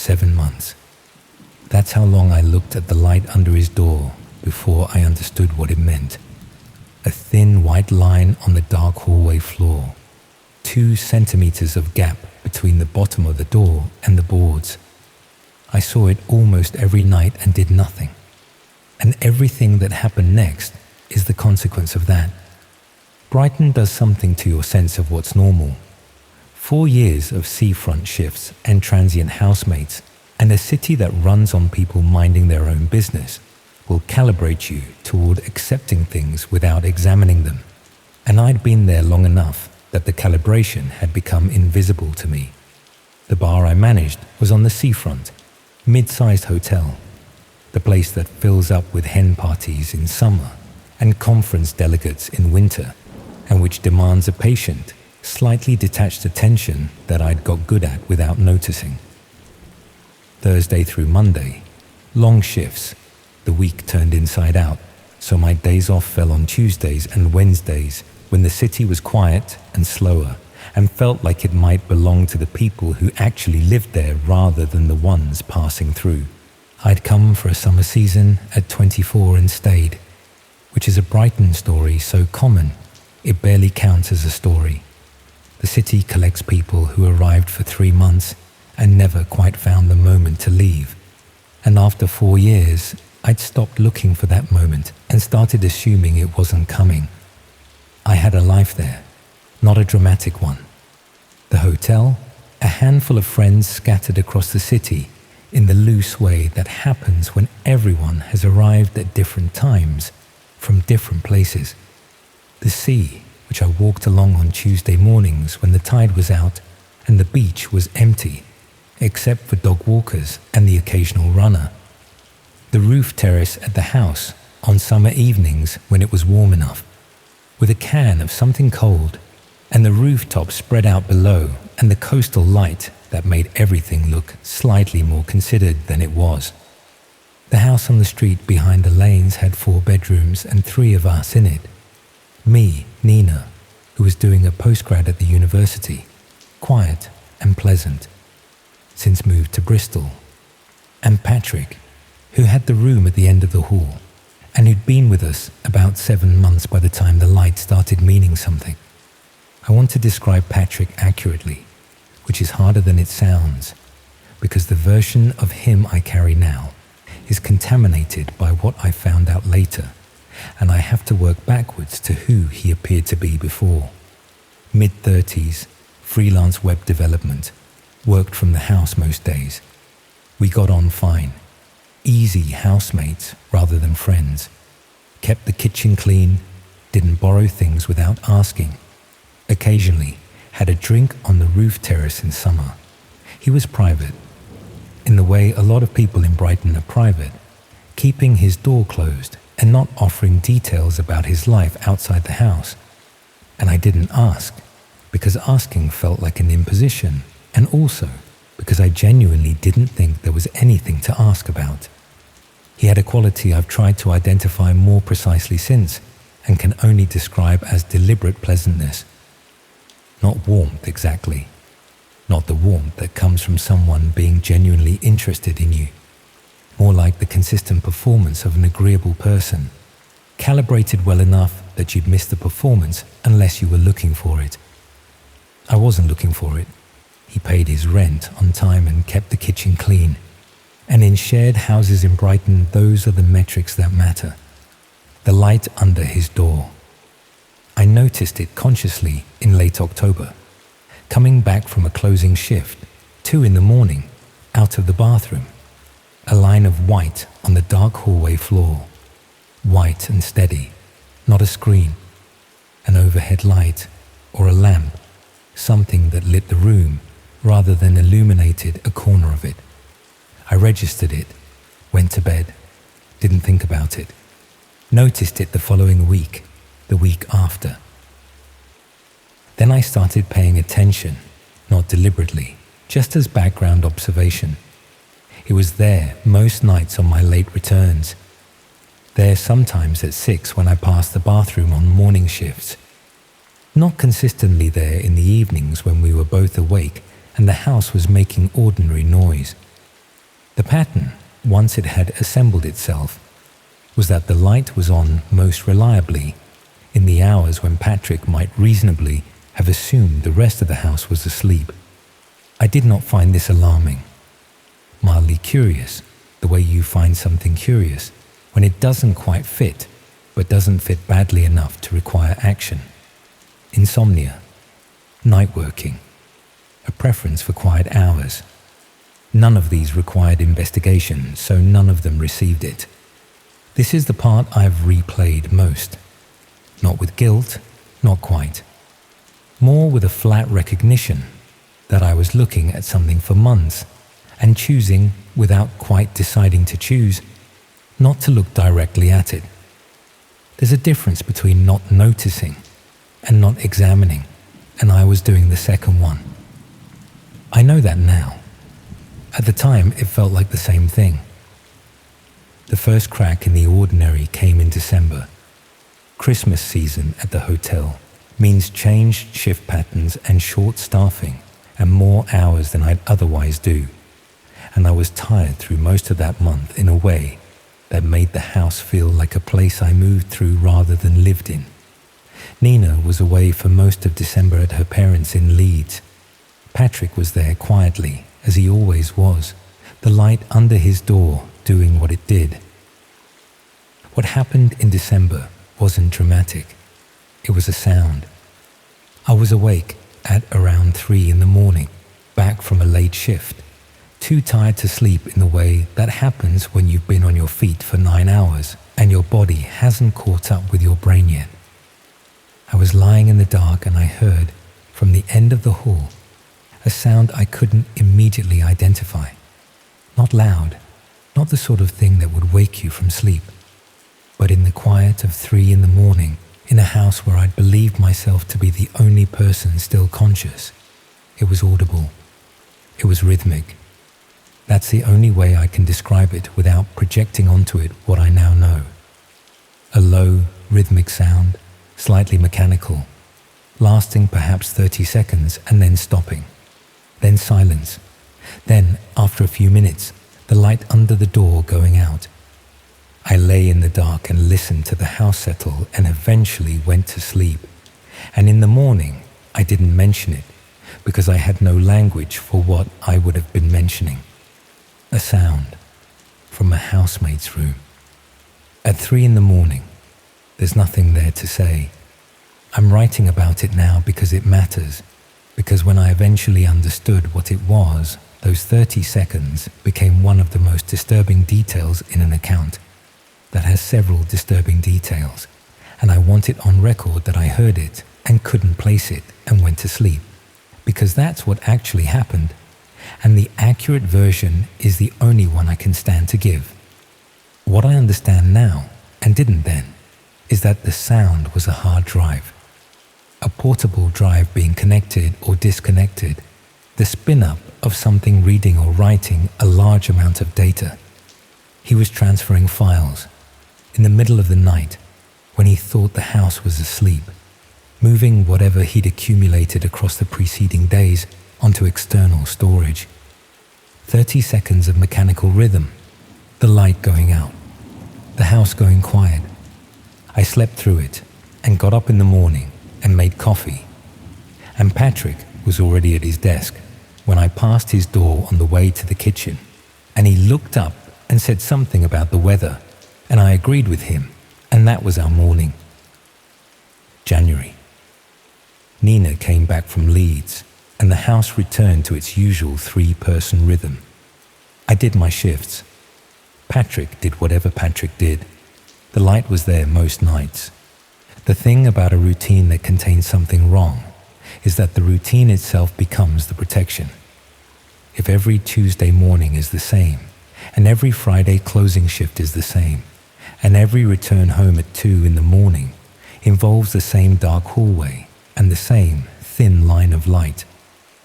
7 months. That's how long I looked at the light under his door before I understood what it meant. A thin white line on the dark hallway floor. 2 centimeters of gap between the bottom of the door and the boards. I saw it almost every night and did nothing. And everything that happened next is the consequence of that. Brighton does something to your sense of what's normal. 4 years of seafront shifts and transient housemates, and a city that runs on people minding their own business will calibrate you toward accepting things without examining them. And I'd been there long enough that the calibration had become invisible to me. The bar I managed was on the seafront, mid-sized hotel, the place that fills up with hen parties in summer and conference delegates in winter, and which demands a patient, slightly detached attention that I'd got good at without noticing. Thursday through Monday, long shifts. The week turned inside out, so my days off fell on Tuesdays and Wednesdays when the city was quiet and slower and felt like it might belong to the people who actually lived there rather than the ones passing through. I'd come for a summer season at 24 and stayed, which is a Brighton story so common it barely counts as a story. The city collects people who arrived for 3 months and never quite found the moment to leave. And after 4 years, I'd stopped looking for that moment and started assuming it wasn't coming. I had a life there, not a dramatic one. The hotel, a handful of friends scattered across the city in the loose way that happens when everyone has arrived at different times from different places. The sea, which I walked along on Tuesday mornings when the tide was out and the beach was empty, except for dog walkers and the occasional runner. The roof terrace at the house on summer evenings when it was warm enough, with a can of something cold, and the rooftop spread out below and the coastal light that made everything look slightly more considered than it was. The house on the street behind the lanes had 4 bedrooms and 3 of us in it. Me, Nina, who was doing a postgrad at the university, quiet and pleasant, since moved to Bristol, and Patrick, who had the room at the end of the hall, and who'd been with us about 7 months by the time the light started meaning something. I want to describe Patrick accurately, which is harder than it sounds, because the version of him I carry now is contaminated by what I found out later, and I have to work backwards to who he appeared to be before. Mid-30s, freelance web development, worked from the house most days. We got on fine. Easy housemates rather than friends. Kept the kitchen clean, didn't borrow things without asking. Occasionally, had a drink on the roof terrace in summer. He was private, in the way a lot of people in Brighton are private, keeping his door closed and not offering details about his life outside the house. And I didn't ask, because asking felt like an imposition, and also because I genuinely didn't think there was anything to ask about. He had a quality I've tried to identify more precisely since, and can only describe as deliberate pleasantness. Not warmth exactly. Not the warmth that comes from someone being genuinely interested in you. More like the consistent performance of an agreeable person, calibrated well enough that you'd miss the performance unless you were looking for it. I wasn't looking for it. He paid his rent on time and kept the kitchen clean. And in shared houses in Brighton, those are the metrics that matter. The light under his door. I noticed it consciously in late October, coming back from a closing shift, 2 in the morning, out of the bathroom. A line of white on the dark hallway floor. White and steady, not a screen, an overhead light or a lamp, something that lit the room rather than illuminated a corner of it. I registered it, went to bed, didn't think about it. Noticed it the following week, the week after. Then I started paying attention, not deliberately, just as background observation. It was there most nights on my late returns. There sometimes at 6 when I passed the bathroom on morning shifts. Not consistently there in the evenings when we were both awake and the house was making ordinary noise. The pattern, once it had assembled itself, was that the light was on most reliably in the hours when Patrick might reasonably have assumed the rest of the house was asleep. I did not find this alarming. Mildly curious, the way you find something curious when it doesn't quite fit, but doesn't fit badly enough to require action. Insomnia, night working, a preference for quiet hours. None of these required investigation, so none of them received it. This is the part I've replayed most. Not with guilt, not quite. More with a flat recognition that I was looking at something for months and choosing, without quite deciding to choose, not to look directly at it. There's a difference between not noticing and not examining, and I was doing the second one. I know that now. At the time, it felt like the same thing. The first crack in the ordinary came in December. Christmas season at the hotel means changed shift patterns and short staffing and more hours than I'd otherwise do. And I was tired through most of that month in a way that made the house feel like a place I moved through rather than lived in. Nina was away for most of December at her parents' in Leeds. Patrick was there quietly, as he always was, the light under his door doing what it did. What happened in December wasn't dramatic. It was a sound. I was awake at around 3 in the morning, back from a late shift, too tired to sleep in the way that happens when you've been on your feet for 9 hours and your body hasn't caught up with your brain yet. I was lying in the dark and I heard, from the end of the hall, a sound I couldn't immediately identify. Not loud, not the sort of thing that would wake you from sleep, but in the quiet of 3 in the morning, in a house where I'd believed myself to be the only person still conscious, it was audible. It was rhythmic. That's the only way I can describe it without projecting onto it what I now know. A low, rhythmic sound, slightly mechanical, lasting perhaps 30 seconds and then stopping. Then silence. Then, after a few minutes, the light under the door going out. I lay in the dark and listened to the house settle and eventually went to sleep. And in the morning, I didn't mention it because I had no language for what I would have been mentioning. A sound from a housemate's room. At 3 in the morning, there's nothing there to say. I'm writing about it now because it matters, because when I eventually understood what it was, those 30 seconds became one of the most disturbing details in an account that has several disturbing details, and I want it on record that I heard it and couldn't place it and went to sleep, because that's what actually happened, and the accurate version is the only one I can stand to give. What I understand now, and didn't then, is that the sound was a hard drive. A portable drive being connected or disconnected, the spin-up of something reading or writing a large amount of data. He was transferring files in the middle of the night when he thought the house was asleep, moving whatever he'd accumulated across the preceding days onto external storage. 30 seconds of mechanical rhythm, the light going out, the house going quiet. I slept through it and got up in the morning and made coffee. And Patrick was already at his desk when I passed his door on the way to the kitchen, and he looked up and said something about the weather, and I agreed with him, and that was our morning. January. Nina came back from Leeds, and the house returned to its usual 3-person rhythm. I did my shifts. Patrick did whatever Patrick did. The light was there most nights. The thing about a routine that contains something wrong is that the routine itself becomes the protection. If every Tuesday morning is the same, and every Friday closing shift is the same, and every return home at 2 in the morning involves the same dark hallway and the same thin line of light,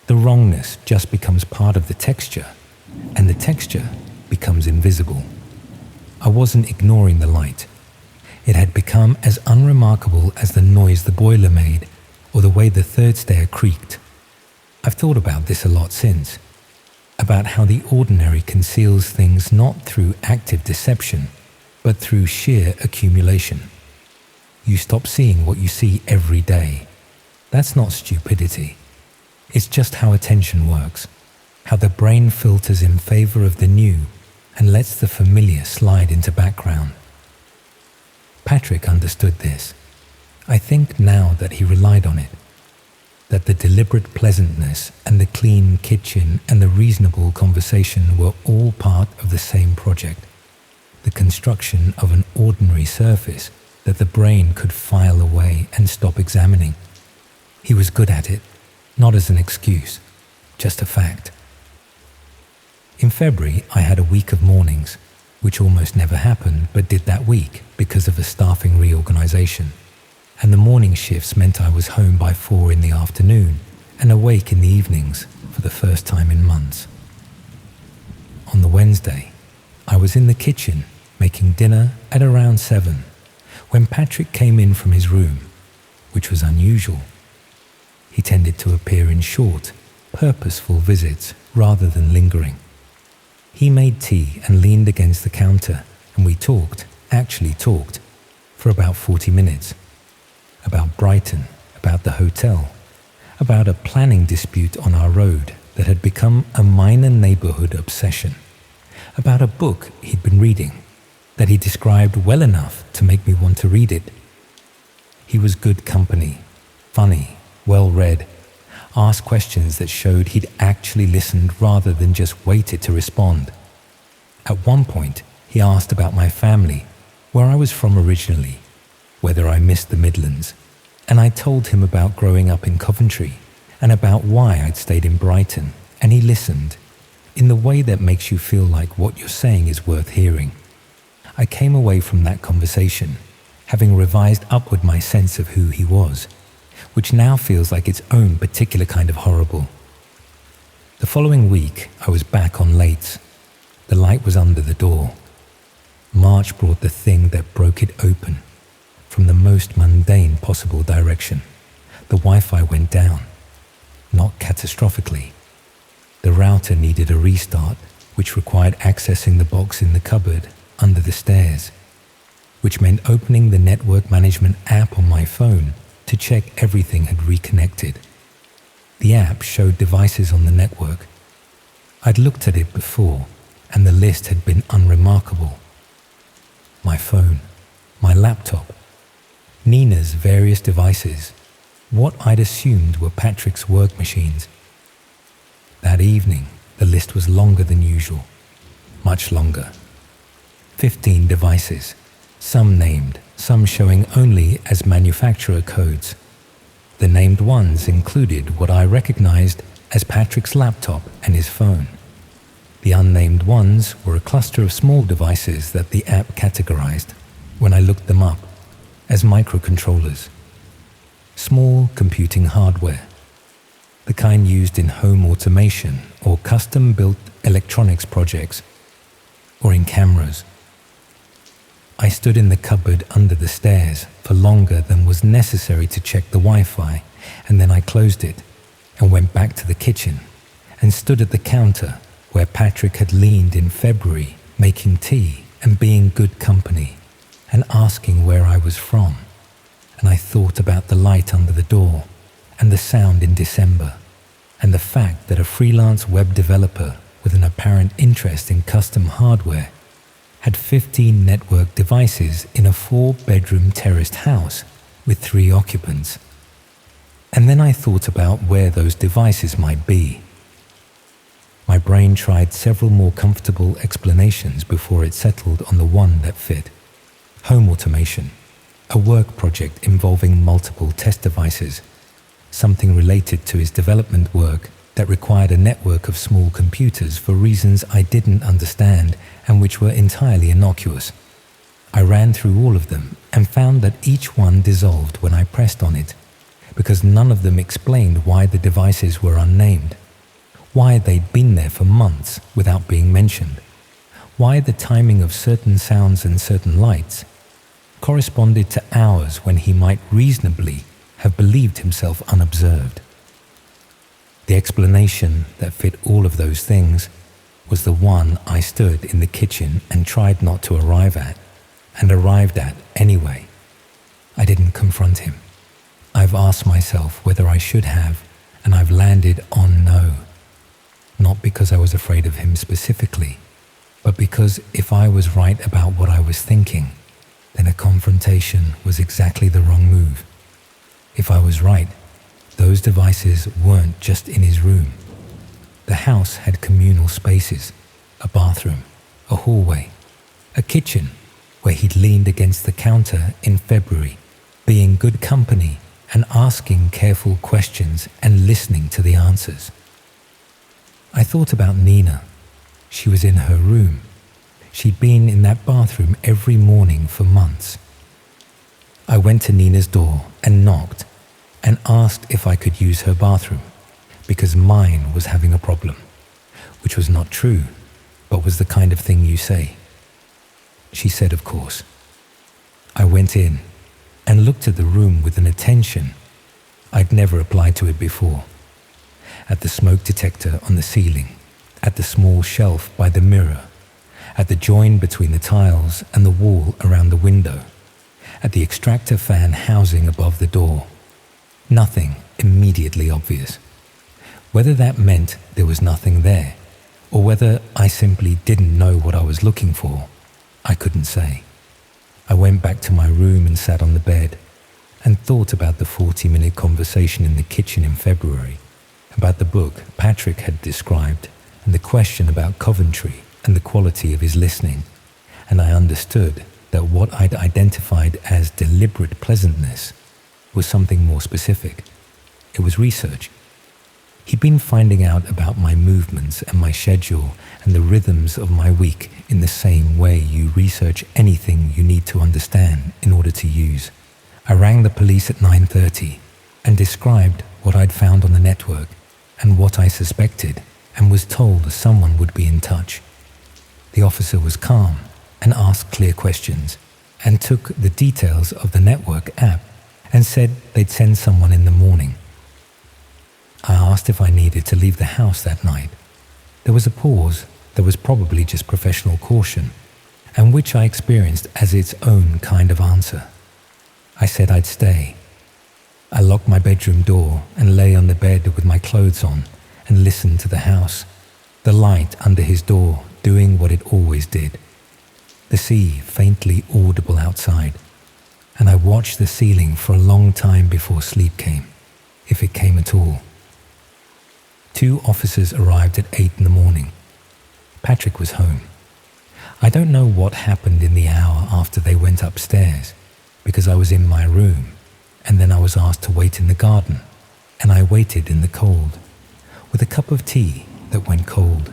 the wrongness just becomes part of the texture, and the texture becomes invisible. I wasn't ignoring the light. It had become as unremarkable as the noise the boiler made or the way the third stair creaked. I've thought about this a lot since. about how the ordinary conceals things not through active deception, but through sheer accumulation. You stop seeing what you see every day. That's not stupidity. It's just how attention works, how the brain filters in favor of the new and lets the familiar slide into background. Patrick understood this. I think now that he relied on it, that the deliberate pleasantness and the clean kitchen and the reasonable conversation were all part of the same project, the construction of an ordinary surface that the brain could file away and stop examining. He was good at it, not as an excuse, just a fact. In February, I had a week of mornings, which almost never happened but did that week because of a staffing reorganization. And the morning shifts meant I was home by 4 in the afternoon and awake in the evenings for the first time in months. On the Wednesday, I was in the kitchen making dinner at around 7 when Patrick came in from his room, which was unusual. He tended to appear in short, purposeful visits rather than lingering. He made tea and leaned against the counter, and we actually talked, for about 40 minutes. About Brighton, about the hotel, about a planning dispute on our road that had become a minor neighborhood obsession, about a book he'd been reading that he described well enough to make me want to read it. He was good company, funny, well-read, asked questions that showed he'd actually listened rather than just waited to respond. At one point, he asked about my family, where I was from originally, whether I missed the Midlands, and I told him about growing up in Coventry and about why I'd stayed in Brighton, and he listened, in the way that makes you feel like what you're saying is worth hearing. I came away from that conversation, having revised upward my sense of who he was, which now feels like its own particular kind of horrible. The following week, I was back on lates. The light was under the door. March brought the thing that broke it open. From the most mundane possible direction, the Wi-Fi went down. Not catastrophically. The router needed a restart, which required accessing the box in the cupboard under the stairs, which meant opening the network management app on my phone to check everything had reconnected. The app showed devices on the network. I'd looked at it before, and the list had been unremarkable. My phone, my laptop, Nina's various devices, what I'd assumed were Patrick's work machines. That evening, the list was longer than usual, much longer. 15 devices, some named, some showing only as manufacturer codes. The named ones included what I recognized as Patrick's laptop and his phone. The unnamed ones were a cluster of small devices that the app categorized, when I looked them up, as microcontrollers. Small computing hardware, the kind used in home automation or custom-built electronics projects, or in cameras. I stood in the cupboard under the stairs for longer than was necessary to check the Wi-Fi, and then I closed it and went back to the kitchen and stood at the counter where Patrick had leaned in February, making tea and being good company and asking where I was from. And I thought about the light under the door and the sound in December and the fact that a freelance web developer with an apparent interest in custom hardware had 15 network devices in a 4-bedroom terraced house with 3 occupants. And then I thought about where those devices might be. My brain tried several more comfortable explanations before it settled on the one that fit. Home automation, a work project involving multiple test devices, something related to his development work that required a network of small computers for reasons I didn't understand and which were entirely innocuous. I ran through all of them and found that each one dissolved when I pressed on it, because none of them explained why the devices were unnamed, why they'd been there for months without being mentioned, why the timing of certain sounds and certain lights corresponded to hours when he might reasonably have believed himself unobserved. The explanation that fit all of those things was the one I stood in the kitchen and tried not to arrive at, and arrived at anyway. I didn't confront him. I've asked myself whether I should have, and I've landed on no. Not because I was afraid of him specifically, but because if I was right about what I was thinking, then a confrontation was exactly the wrong move. If I was right, those devices weren't just in his room. The house had communal spaces, a bathroom, a hallway, a kitchen where he'd leaned against the counter in February, being good company and asking careful questions and listening to the answers. I thought about Nina. She was in her room. She'd been in that bathroom every morning for months. I went to Nina's door and knocked and asked if I could use her bathroom because mine was having a problem, which was not true, but was the kind of thing you say. She said, of course. I went in and looked at the room with an attention I'd never applied to it before. At the smoke detector on the ceiling, at the small shelf by the mirror, at the join between the tiles and the wall around the window, at the extractor fan housing above the door. Nothing immediately obvious. Whether that meant there was nothing there, or whether I simply didn't know what I was looking for, I couldn't say. I went back to my room and sat on the bed and thought about the 40-minute conversation in the kitchen in February, about the book Patrick had described and the question about Coventry and the quality of his listening, and I understood that what I'd identified as deliberate pleasantness was something more specific. It was research. He'd been finding out about my movements and my schedule and the rhythms of my week in the same way you research anything you need to understand in order to use. I rang the police at 9:30 and described what I'd found on the network and what I suspected, and was told someone would be in touch. The officer was calm and asked clear questions and took the details of the network app and said they'd send someone in the morning. I asked if I needed to leave the house that night. There was a pause that was probably just professional caution, and which I experienced as its own kind of answer. I said I'd stay. I locked my bedroom door and lay on the bed with my clothes on and listened to the house, the light under his door doing what it always did, the sea faintly audible outside, and I watched the ceiling for a long time before sleep came, if it came at all. 2 officers arrived at 8 in the morning. Patrick was home. I don't know what happened in the hour after they went upstairs, because I was in my room, and then I was asked to wait in the garden, and I waited in the cold, with a cup of tea that went cold,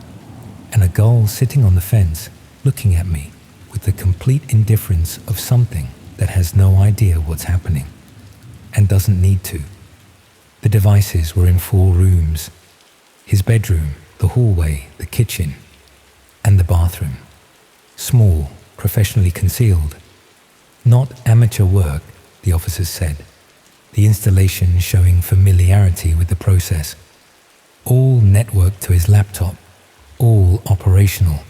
and a gull sitting on the fence looking at me with the complete indifference of something that has no idea what's happening, and doesn't need to. The devices were in 4 rooms: his bedroom, the hallway, the kitchen, and the bathroom. Small, professionally concealed. Not amateur work, the officers said. The installation showing familiarity with the process. All networked to his laptop. All operational.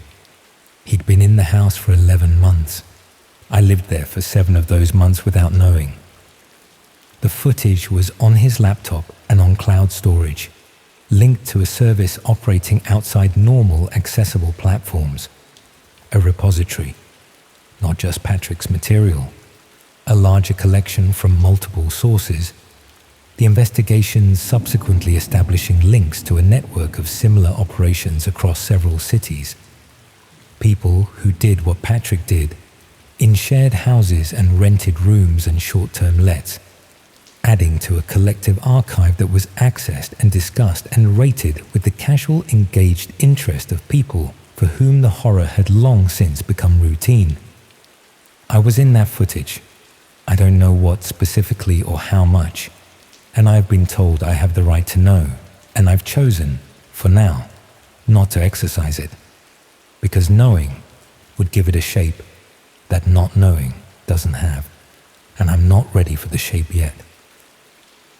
He'd been in the house for 11 months. I lived there for 7 of those months without knowing. The footage was on his laptop and on cloud storage, linked to a service operating outside normal accessible platforms. A repository, not just Patrick's material, a larger collection from multiple sources, the investigations subsequently establishing links to a network of similar operations across several cities. People who did what Patrick did, in shared houses and rented rooms and short-term lets, adding to a collective archive that was accessed and discussed and rated with the casual engaged interest of people for whom the horror had long since become routine. I was in that footage. I don't know what specifically or how much, and I've been told I have the right to know, and I've chosen, for now, not to exercise it, because knowing would give it a shape that not knowing doesn't have, and I'm not ready for the shape yet.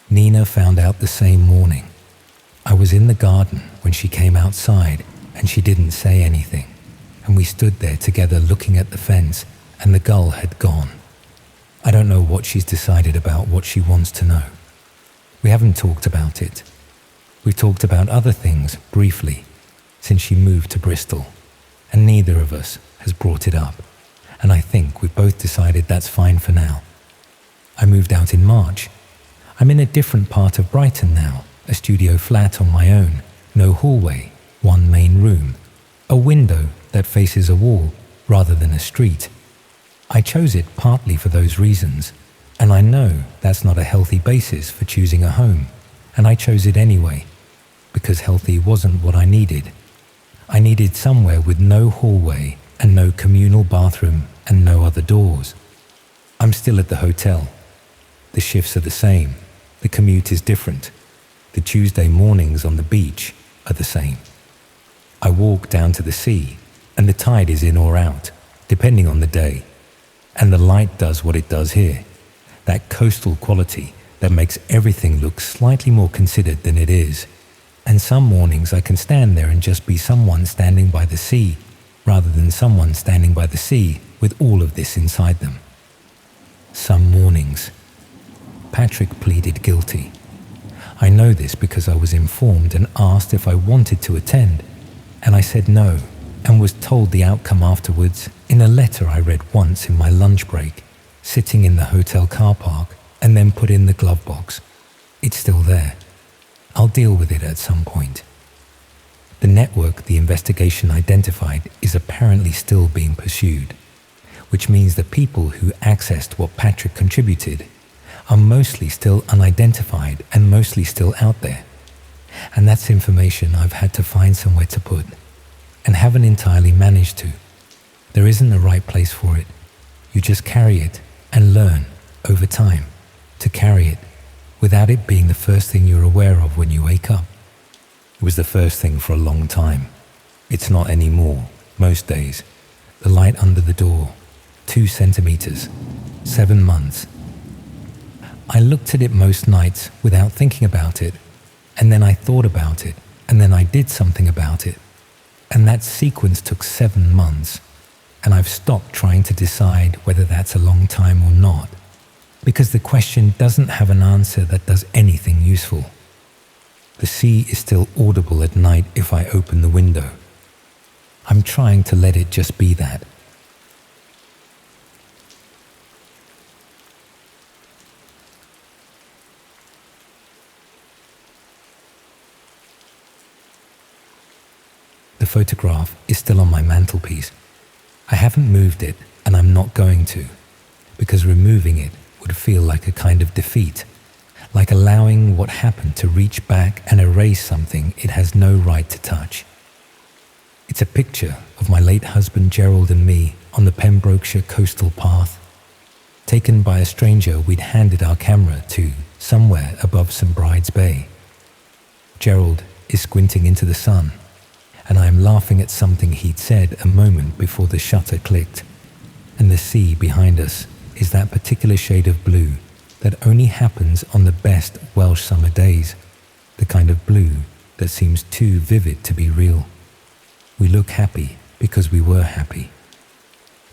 Nina found out the same morning. I was was in the garden when she came outside and she didn't say anything, and we stood there together looking at the fence, and the gull had gone. I don't know what she's decided about what she wants to know. We haven't talked about it. We've talked about other things briefly since she moved to Bristol, and neither of us has brought it up, and I think we've both decided that's fine for now. I moved out in March. I'm in a different part of Brighton now, a studio flat on my own, no hallway, one main room, a window that faces a wall rather than a street. I chose it partly for those reasons, and I know that's not a healthy basis for choosing a home, and I chose it anyway, because healthy wasn't what I needed. I needed somewhere with no hallway and no communal bathroom and no other doors. I'm still at the hotel. The shifts are the same. The commute is different. The Tuesday mornings on the beach are the same. I walk down to the sea, and the tide is in or out, depending on the day. And the light does what it does here, that coastal quality that makes everything look slightly more considered than it is. And some mornings I can stand there and just be someone standing by the sea, rather than someone standing by the sea with all of this inside them. Some mornings. Patrick pleaded guilty. I know this because I was informed and asked if I wanted to attend, and I said no, and was told the outcome afterwards in a letter I read once in my lunch break, sitting in the hotel car park, and then put in the glove box. It's still there. I'll deal with it at some point. The network the investigation identified is apparently still being pursued, which means the people who accessed what Patrick contributed are mostly still unidentified and mostly still out there. And that's information I've had to find somewhere to put, and haven't entirely managed to. There isn't a right place for it. You just carry it and learn over time to carry it without it being the first thing you're aware of when you wake up. It was the first thing for a long time. It's not anymore, most days. The light under the door, 2 centimeters, 7 months. I looked at it most nights without thinking about it, and then I thought about it, and then I did something about it. And that sequence took 7 months, and I've stopped trying to decide whether that's a long time or not, because the question doesn't have an answer that does anything useful. The sea is still audible at night if I open the window. I'm trying to let it just be that. The photograph is still on my mantelpiece. I haven't moved it, and I'm not going to, because removing it would feel like a kind of defeat, like allowing what happened to reach back and erase something it has no right to touch. It's a picture of my late husband Gerald and me on the Pembrokeshire coastal path, taken by a stranger we'd handed our camera to somewhere above St. Bride's Bay. Gerald is squinting into the sun, and I am laughing at something he'd said a moment before the shutter clicked, and the sea behind us is that particular shade of blue that only happens on the best Welsh summer days, the kind of blue that seems too vivid to be real. We look happy because we were happy.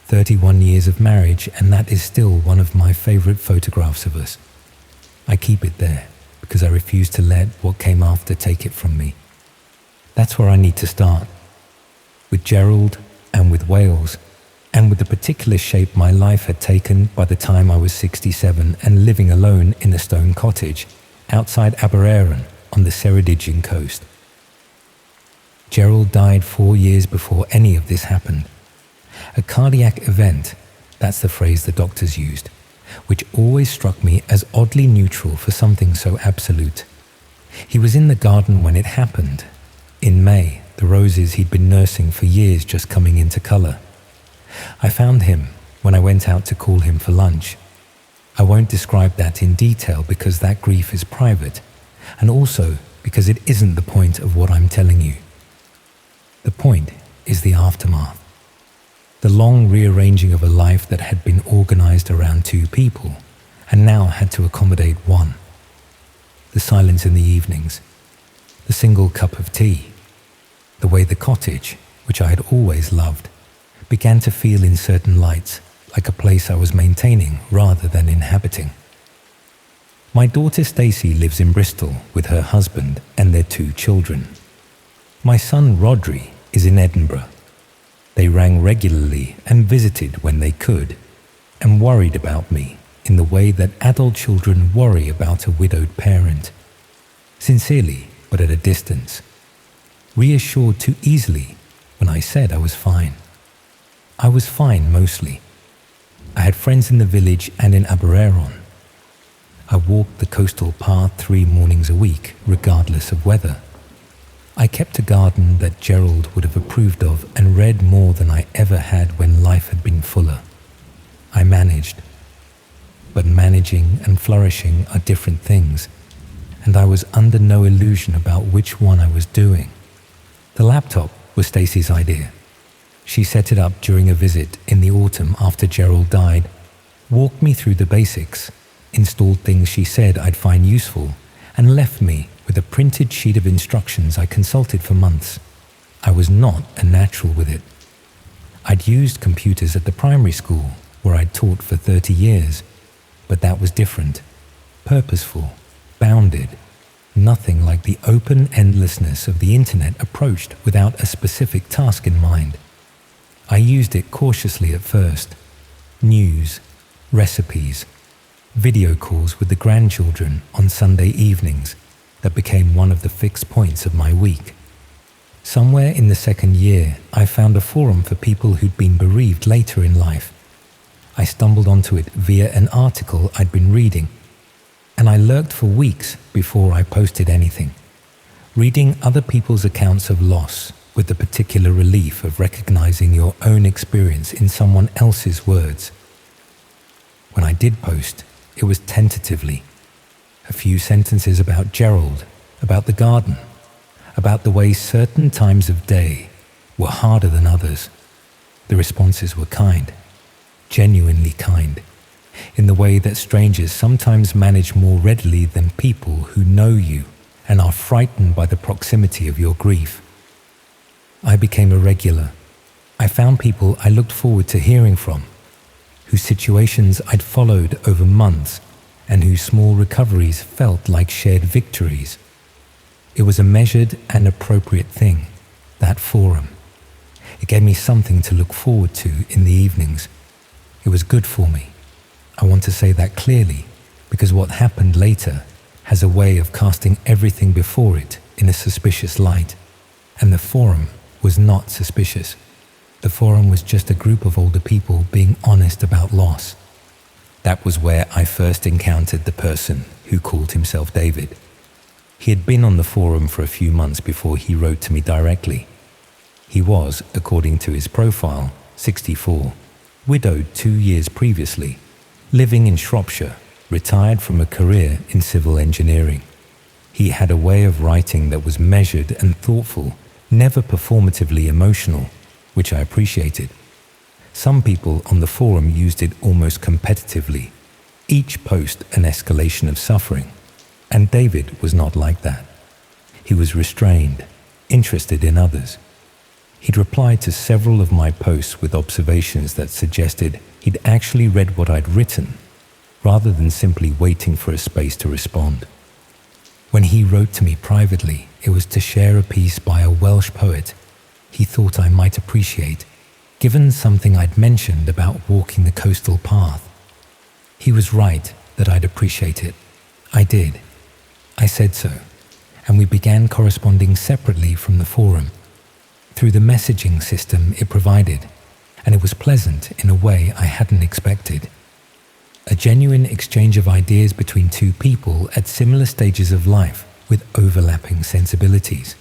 31 years of marriage, and that is still one of my favorite photographs of us. I keep it there because I refuse to let what came after take it from me. That's where I need to start. With Gerald and with Wales, and with the particular shape my life had taken by the time I was 67 and living alone in a stone cottage outside Aberaeron on the Ceredigion coast. Gerald died 4 years before any of this happened. A cardiac event, that's the phrase the doctors used, which always struck me as oddly neutral for something so absolute. He was in the garden when it happened. In May, the roses he'd been nursing for years just coming into colour. I found him when I went out to call him for lunch. I won't describe that in detail because that grief is private, and also because it isn't the point of what I'm telling you. The point is the aftermath. The long rearranging of a life that had been organised around 2 people and now had to accommodate 1. The silence in the evenings. The single cup of tea. The way the cottage, which I had always loved, began to feel in certain lights like a place I was maintaining rather than inhabiting. My daughter Stacey lives in Bristol with her husband and their 2 children. My son Rodri is in Edinburgh. They rang regularly and visited when they could, and worried about me in the way that adult children worry about a widowed parent. Sincerely, but at a distance. Reassured too easily when I said I was fine. I was fine mostly. I had friends in the village and in Abereron. I walked the coastal path 3 mornings a week, regardless of weather. I kept a garden that Gerald would have approved of and read more than I ever had when life had been fuller. I managed. But managing and flourishing are different things, and I was under no illusion about which one I was doing. The laptop was Stacey's idea. She set it up during a visit in the autumn after Gerald died, walked me through the basics, installed things she said I'd find useful, and left me with a printed sheet of instructions I consulted for months. I was not a natural with it. I'd used computers at the primary school where I'd taught for 30 years, but that was different, purposeful, bounded, nothing like the open endlessness of the internet approached without a specific task in mind. I used it cautiously at first. News, recipes, video calls with the grandchildren on Sunday evenings that became one of the fixed points of my week. Somewhere in the 2nd year, I found a forum for people who'd been bereaved later in life. I stumbled onto it via an article I'd been reading, and I lurked for weeks before I posted anything, reading other people's accounts of loss with the particular relief of recognizing your own experience in someone else's words. When I did post, it was tentatively. A few sentences about Gerald, about the garden, about the way certain times of day were harder than others. The responses were kind, genuinely kind, in the way that strangers sometimes manage more readily than people who know you and are frightened by the proximity of your grief. I became a regular. I found people I looked forward to hearing from, whose situations I'd followed over months and whose small recoveries felt like shared victories. It was a measured and appropriate thing, that forum. It gave me something to look forward to in the evenings. It was good for me. I want to say that clearly, because what happened later has a way of casting everything before it in a suspicious light, and the forum was not suspicious. The forum was just a group of older people being honest about loss. That was where I first encountered the person who called himself David. He had been on the forum for a few months before he wrote to me directly. He was, according to his profile, 64, widowed 2 years previously, living in Shropshire, retired from a career in civil engineering. He had a way of writing that was measured and thoughtful, never performatively emotional, which I appreciated. Some people on the forum used it almost competitively, each post an escalation of suffering, and David was not like that. He was restrained, interested in others. He'd replied to several of my posts with observations that suggested he'd actually read what I'd written, rather than simply waiting for a space to respond. When he wrote to me privately, it was to share a piece by a Welsh poet he thought I might appreciate, given something I'd mentioned about walking the coastal path. He was right that I'd appreciate it. I did. I said so, and we began corresponding separately from the forum, through the messaging system it provided, and it was pleasant in a way I hadn't expected. A genuine exchange of ideas between 2 people at similar stages of life with overlapping sensibilities.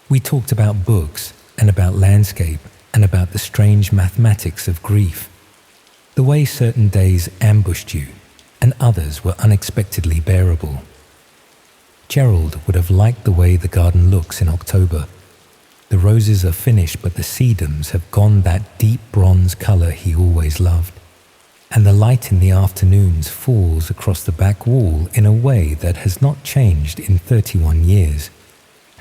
We talked about books and about landscape and about the strange mathematics of grief, the way certain days ambushed you and others were unexpectedly bearable. Gerald would have liked the way the garden looks in October. The roses are finished, but the sedums have gone that deep bronze color he always loved. And the light in the afternoons falls across the back wall in a way that has not changed in 31 years.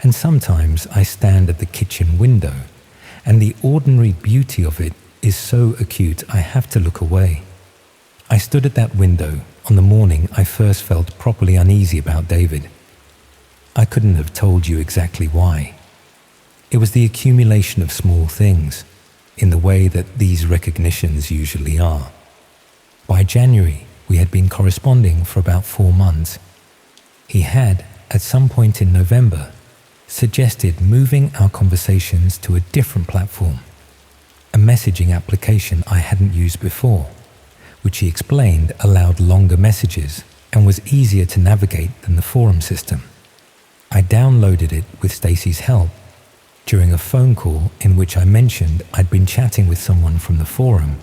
And sometimes I stand at the kitchen window, and the ordinary beauty of it is so acute I have to look away. I stood at that window on the morning I first felt properly uneasy about David. I couldn't have told you exactly why. It was the accumulation of small things, in the way that these recognitions usually are. By January, we had been corresponding for about 4 months. He had, at some point in November, suggested moving our conversations to a different platform, a messaging application I hadn't used before, which he explained allowed longer messages and was easier to navigate than the forum system. I downloaded it with Stacey's help during a phone call in which I mentioned I'd been chatting with someone from the forum,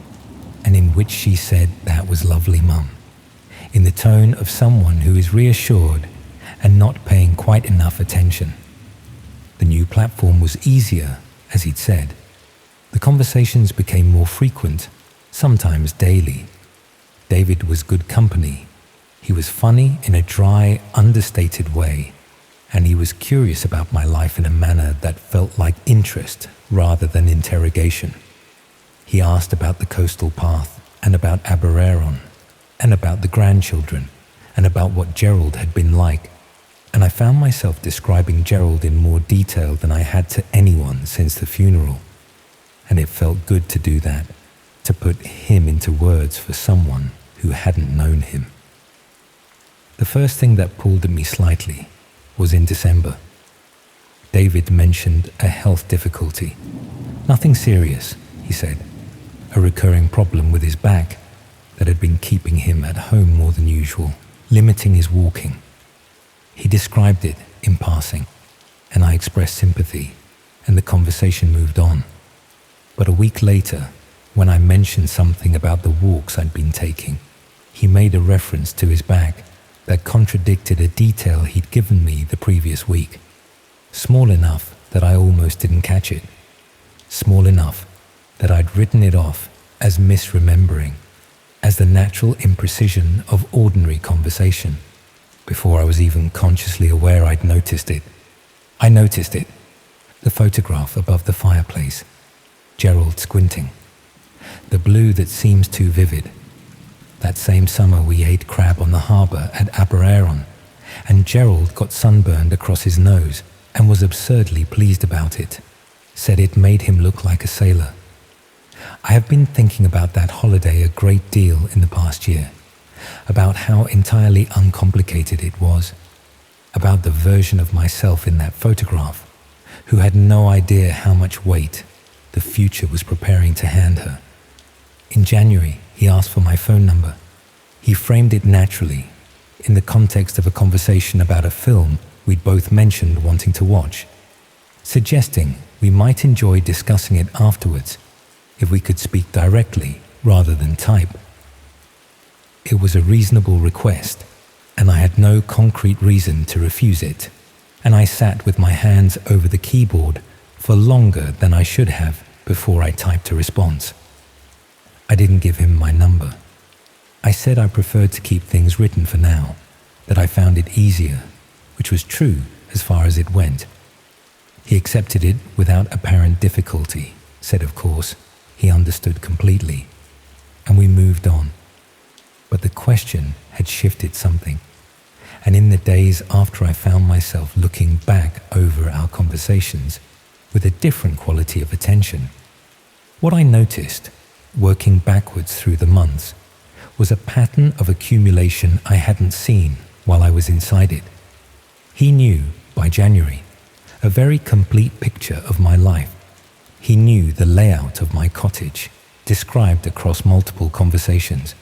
and in which she said that was lovely, Mum, in the tone of someone who is reassured and not paying quite enough attention. The new platform was easier, as he'd said. The conversations became more frequent, sometimes daily. David was good company. He was funny in a dry, understated way, and he was curious about my life in a manner that felt like interest rather than interrogation. He asked about the coastal path and about Abereron and about the grandchildren and about what Gerald had been like, and I found myself describing Gerald in more detail than I had to anyone since the funeral, and it felt good to do that, to put him into words for someone who hadn't known him. The first thing that pulled at me slightly was in December. David mentioned a health difficulty. Nothing serious, he said. A recurring problem with his back that had been keeping him at home more than usual, limiting his walking. He described it in passing, and I expressed sympathy, and the conversation moved on. But a week later, when I mentioned something about the walks I'd been taking, he made a reference to his back that contradicted a detail he'd given me the previous week. Small enough that I almost didn't catch it. Small enough that I'd written it off as misremembering, as the natural imprecision of ordinary conversation, before I was even consciously aware I'd noticed it. I noticed it. The photograph above the fireplace. Gerald squinting. The blue that seems too vivid. That same summer we ate crab on the harbour at Abereron, and Gerald got sunburned across his nose and was absurdly pleased about it. Said it made him look like a sailor. I have been thinking about that holiday a great deal in the past year, about how entirely uncomplicated it was, about the version of myself in that photograph, who had no idea how much weight the future was preparing to hand her. In January, he asked for my phone number. He framed it naturally, in the context of a conversation about a film we'd both mentioned wanting to watch, suggesting we might enjoy discussing it afterwards if we could speak directly rather than type. It was a reasonable request, and I had no concrete reason to refuse it, and I sat with my hands over the keyboard for longer than I should have before I typed a response. I didn't give him my number. I said I preferred to keep things written for now, that I found it easier, which was true as far as it went. He accepted it without apparent difficulty, said of course he understood completely, and we moved on. But the question had shifted something, and in the days after I found myself looking back over our conversations with a different quality of attention, what I noticed, working backwards through the months, was a pattern of accumulation I hadn't seen while I was inside it. He knew, by January, a very complete picture of my life. He knew the layout of my cottage, described across multiple conversations.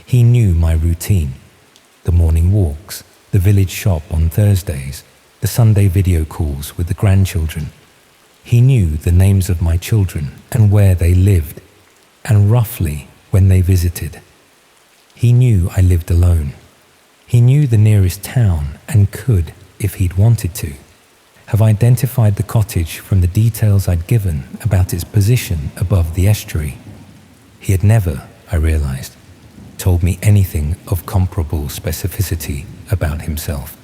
He knew my routine, the morning walks, the village shop on Thursdays, the Sunday video calls with the grandchildren. He knew the names of my children and where they lived, and roughly when they visited. He knew I lived alone. He knew the nearest town and could, if he'd wanted to, have identified the cottage from the details I'd given about its position above the estuary. He had never, I realized, told me anything of comparable specificity about himself.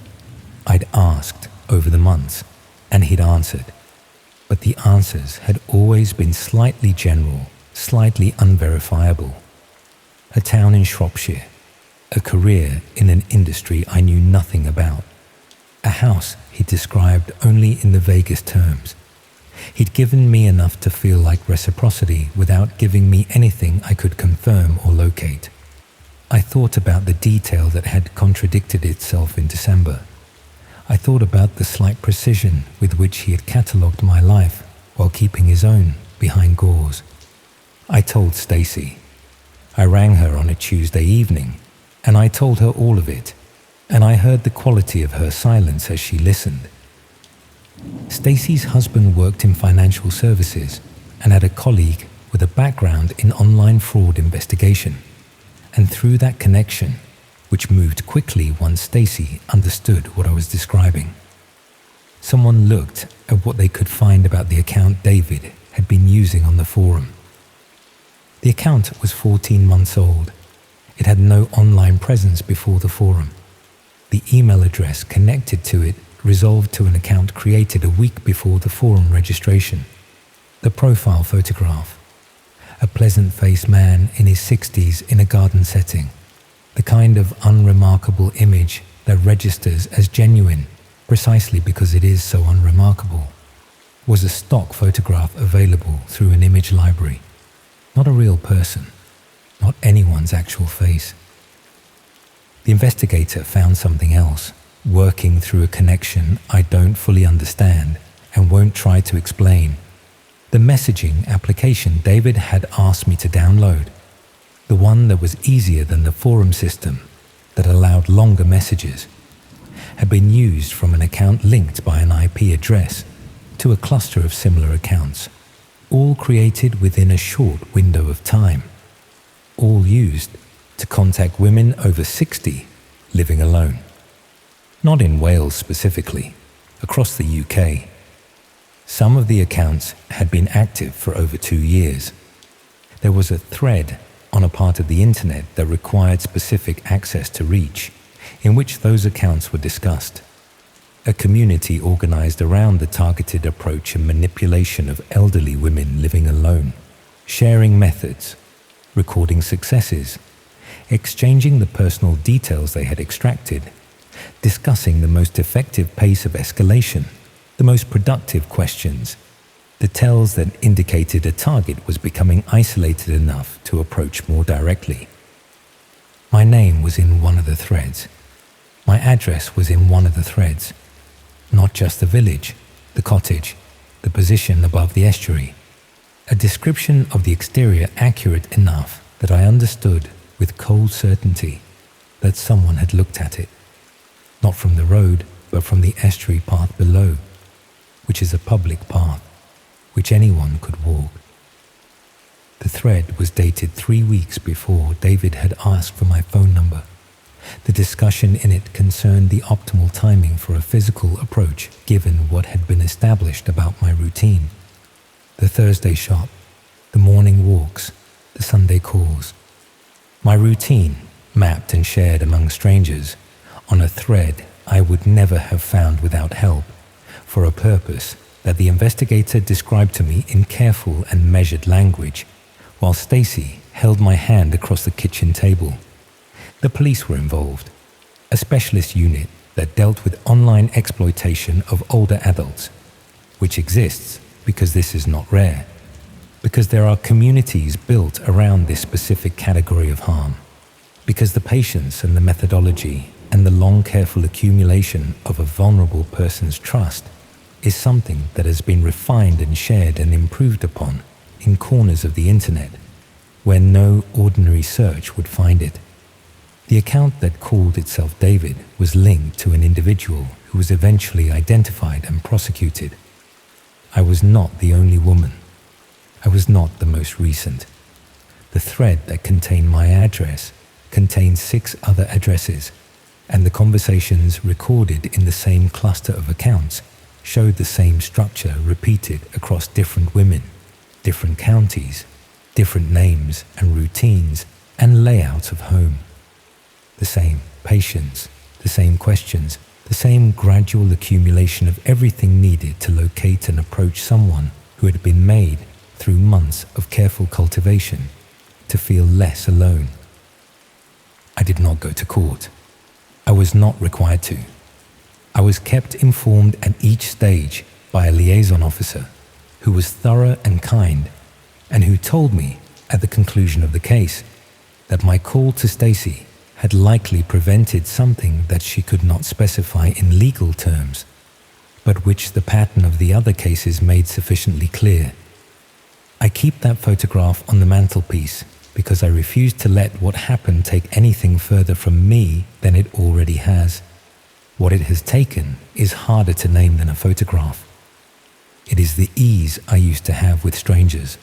I'd asked over the months, and he'd answered. But the answers had always been slightly general, slightly unverifiable. A town in Shropshire, a career in an industry I knew nothing about, a house he described only in the vaguest terms. He'd given me enough to feel like reciprocity without giving me anything I could confirm or locate. I thought about the detail that had contradicted itself in December. I thought about the slight precision with which he had catalogued my life while keeping his own behind gauze. I told Stacey. I rang her on a Tuesday evening, and I told her all of it, and I heard the quality of her silence as she listened. Stacey's husband worked in financial services and had a colleague with a background in online fraud investigation. And through that connection, which moved quickly once Stacey understood what I was describing, someone looked at what they could find about the account David had been using on the forum. The account was 14 months old. It had no online presence before the forum. The email address connected to it resolved to an account created a week before the forum registration. The profile photograph: a pleasant-faced man in his 60s in a garden setting, the kind of unremarkable image that registers as genuine precisely because it is so unremarkable, was a stock photograph available through an image library. Not a real person, not anyone's actual face. The investigator found something else, working through a connection I don't fully understand and won't try to explain. The messaging application David had asked me to download, the one that was easier than the forum system that allowed longer messages, had been used from an account linked by an IP address to a cluster of similar accounts, all created within a short window of time, all used to contact women over 60 living alone. Not in Wales specifically, across the UK. Some of the accounts had been active for over 2 years. There was a thread on a part of the internet that required specific access to reach, in which those accounts were discussed. A community organized around the targeted approach and manipulation of elderly women living alone, sharing methods, recording successes, exchanging the personal details they had extracted, discussing the most effective pace of escalation, the most productive questions, the tells that indicated a target was becoming isolated enough to approach more directly. My name was in one of the threads. My address was in one of the threads. Not just the village, the cottage, the position above the estuary. A description of the exterior accurate enough that I understood with cold certainty that someone had looked at it. Not from the road, but from the estuary path below, which is a public path, which anyone could walk. The thread was dated 3 weeks before David had asked for my phone number. The discussion in it concerned the optimal timing for a physical approach given what had been established about my routine. The Thursday shop, the morning walks, the Sunday calls. My routine, mapped and shared among strangers, on a thread I would never have found without help, for a purpose that the investigator described to me in careful and measured language, while Stacey held my hand across the kitchen table. The police were involved, a specialist unit that dealt with online exploitation of older adults, which exists because this is not rare, because there are communities built around this specific category of harm, because the patience and the methodology and the long careful accumulation of a vulnerable person's trust is something that has been refined and shared and improved upon in corners of the internet where no ordinary search would find it. The account that called itself David was linked to an individual who was eventually identified and prosecuted. I was not the only woman. I was not the most recent. The thread that contained my address contained 6 other addresses, and the conversations recorded in the same cluster of accounts showed the same structure repeated across different women, different counties, different names and routines and layouts of home. The same patience, the same questions, the same gradual accumulation of everything needed to locate and approach someone who had been made through months of careful cultivation to feel less alone. I did not go to court. I was not required to. I was kept informed at each stage by a liaison officer who was thorough and kind, and who told me at the conclusion of the case that my call to Stacy had likely prevented something that she could not specify in legal terms, but which the pattern of the other cases made sufficiently clear. I keep that photograph on the mantelpiece because I refuse to let what happened take anything further from me than it already has. What it has taken is harder to name than a photograph. It is the ease I used to have with strangers,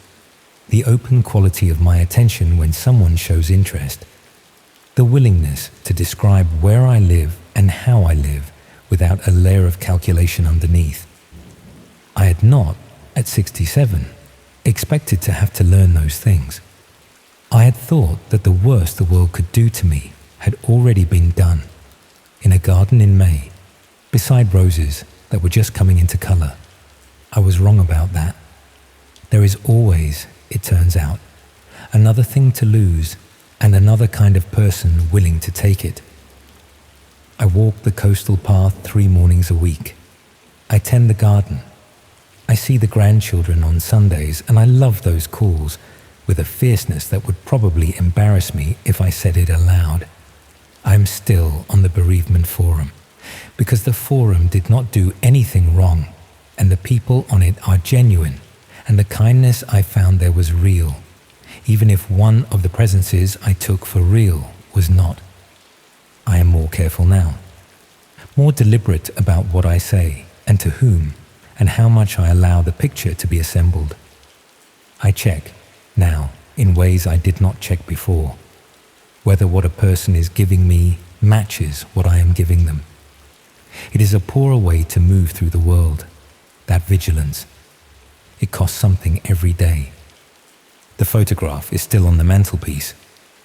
the open quality of my attention when someone shows interest, the willingness to describe where I live and how I live without a layer of calculation underneath. I had not, at 67, expected to have to learn those things. I had thought that the worst the world could do to me had already been done, in a garden in May, beside roses that were just coming into color. I was wrong about that. There is always, it turns out, another thing to lose and another kind of person willing to take it. I walk the coastal path 3 mornings a week. I tend the garden. I see the grandchildren on Sundays, and I love those calls with a fierceness that would probably embarrass me if I said it aloud. I am still on the bereavement forum, because the forum did not do anything wrong, and the people on it are genuine, and the kindness I found there was real, even if one of the presences I took for real was not. I am more careful now, more deliberate about what I say and to whom, and how much I allow the picture to be assembled. I check, now, in ways I did not check before, whether what a person is giving me matches what I am giving them. It is a poorer way to move through the world, that vigilance. It costs something every day. The photograph is still on the mantelpiece.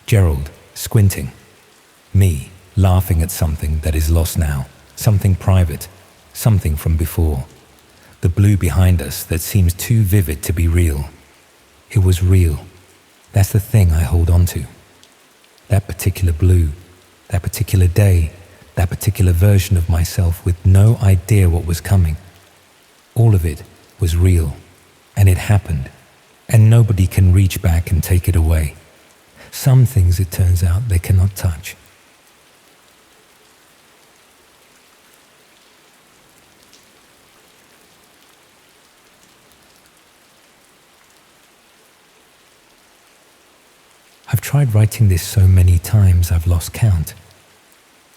Gerald, squinting. Me, laughing at something that is lost now, something private, something from before. The blue behind us that seems too vivid to be real. It was real. That's the thing I hold on to. That particular blue, that particular day, that particular version of myself with no idea what was coming. All of it was real, and it happened, and nobody can reach back and take it away. Some things, it turns out, they cannot touch. I've tried writing this so many times I've lost count.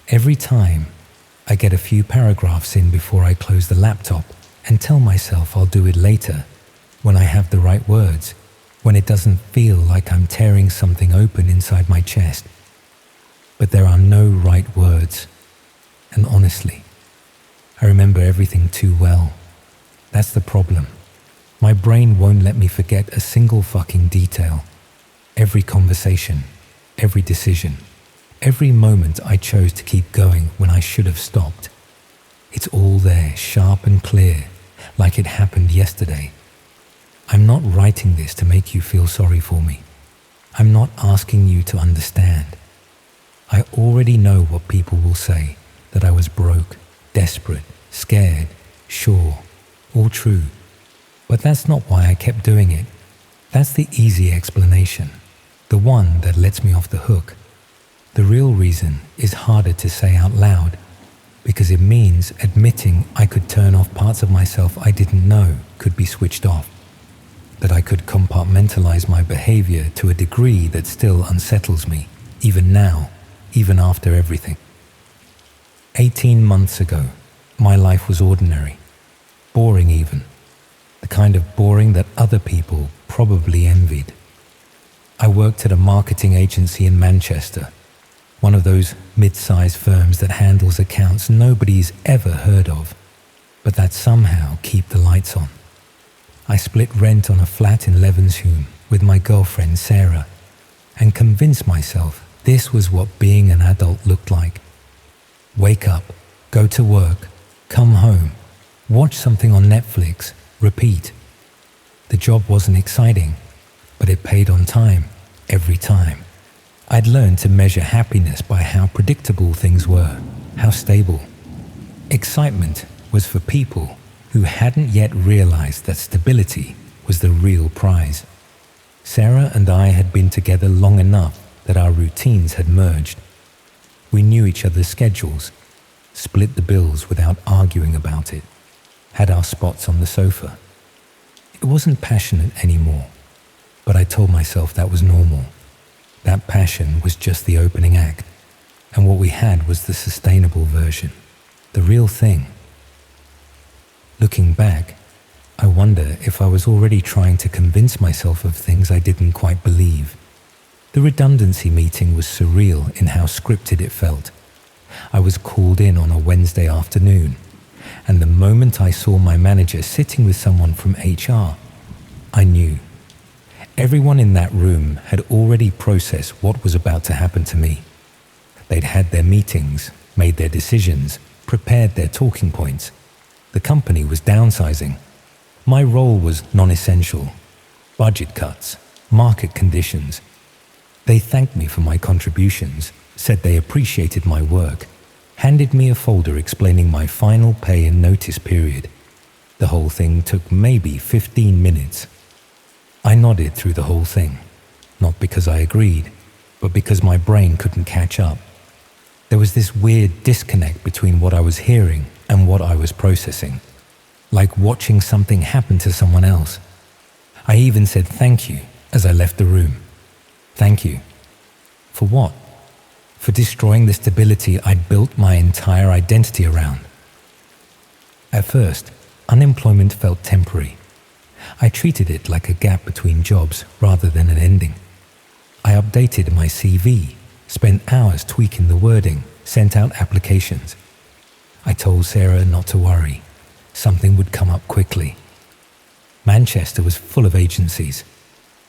Every time, I get a few paragraphs in before I close the laptop and tell myself I'll do it later, when I have the right words, when it doesn't feel like I'm tearing something open inside my chest. But there are no right words, and honestly, I remember everything too well. That's the problem. My brain won't let me forget a single fucking detail. Every conversation, every decision, every moment I chose to keep going when I should have stopped. It's all there, sharp and clear, like it happened yesterday. I'm not writing this to make you feel sorry for me. I'm not asking you to understand. I already know what people will say, that I was broke, desperate, scared, sure, all true. But that's not why I kept doing it. That's the easy explanation, the one that lets me off the hook. The real reason is harder to say out loud, because it means admitting I could turn off parts of myself I didn't know could be switched off, that I could compartmentalize my behavior to a degree that still unsettles me, even now, even after everything. 18 months ago, my life was ordinary, boring even, the kind of boring that other people probably envied. I worked at a marketing agency in Manchester, one of those mid-sized firms that handles accounts nobody's ever heard of, but that somehow keep the lights on. I split rent on a flat in Levenshulme with my girlfriend Sarah, and convinced myself this was what being an adult looked like. Wake up, Go to work, come home, watch something on Netflix, repeat. The job wasn't exciting, but it paid on time, every time. I'd learned to measure happiness by how predictable things were, how stable. Excitement was for people who hadn't yet realized that stability was the real prize. Sarah and I had been together long enough that our routines had merged. We knew each other's schedules, split the bills without arguing about it, had our spots on the sofa. It wasn't passionate anymore, but I told myself that was normal. That passion was just the opening act, and what we had was the sustainable version, the real thing. Looking back, I wonder if I was already trying to convince myself of things I didn't quite believe. The redundancy meeting was surreal in how scripted it felt. I was called in on a Wednesday afternoon, and the moment I saw my manager sitting with someone from HR, I knew. Everyone in that room had already processed what was about to happen to me. They'd had their meetings, made their decisions, prepared their talking points. The company was downsizing. My role was non-essential. Budget cuts, market conditions. They thanked me for my contributions, said they appreciated my work, handed me a folder explaining my final pay and notice period. The whole thing took maybe 15 minutes. I nodded through the whole thing, not because I agreed, but because my brain couldn't catch up. There was this weird disconnect between what I was hearing and what I was processing, like watching something happen to someone else. I even said thank you as I left the room. Thank you. For what? For destroying the stability I'd built my entire identity around. At first, unemployment felt temporary. I treated it like a gap between jobs rather than an ending. I updated my CV, spent hours tweaking the wording, sent out applications. I told Sarah not to worry. Something would come up quickly. Manchester was full of agencies.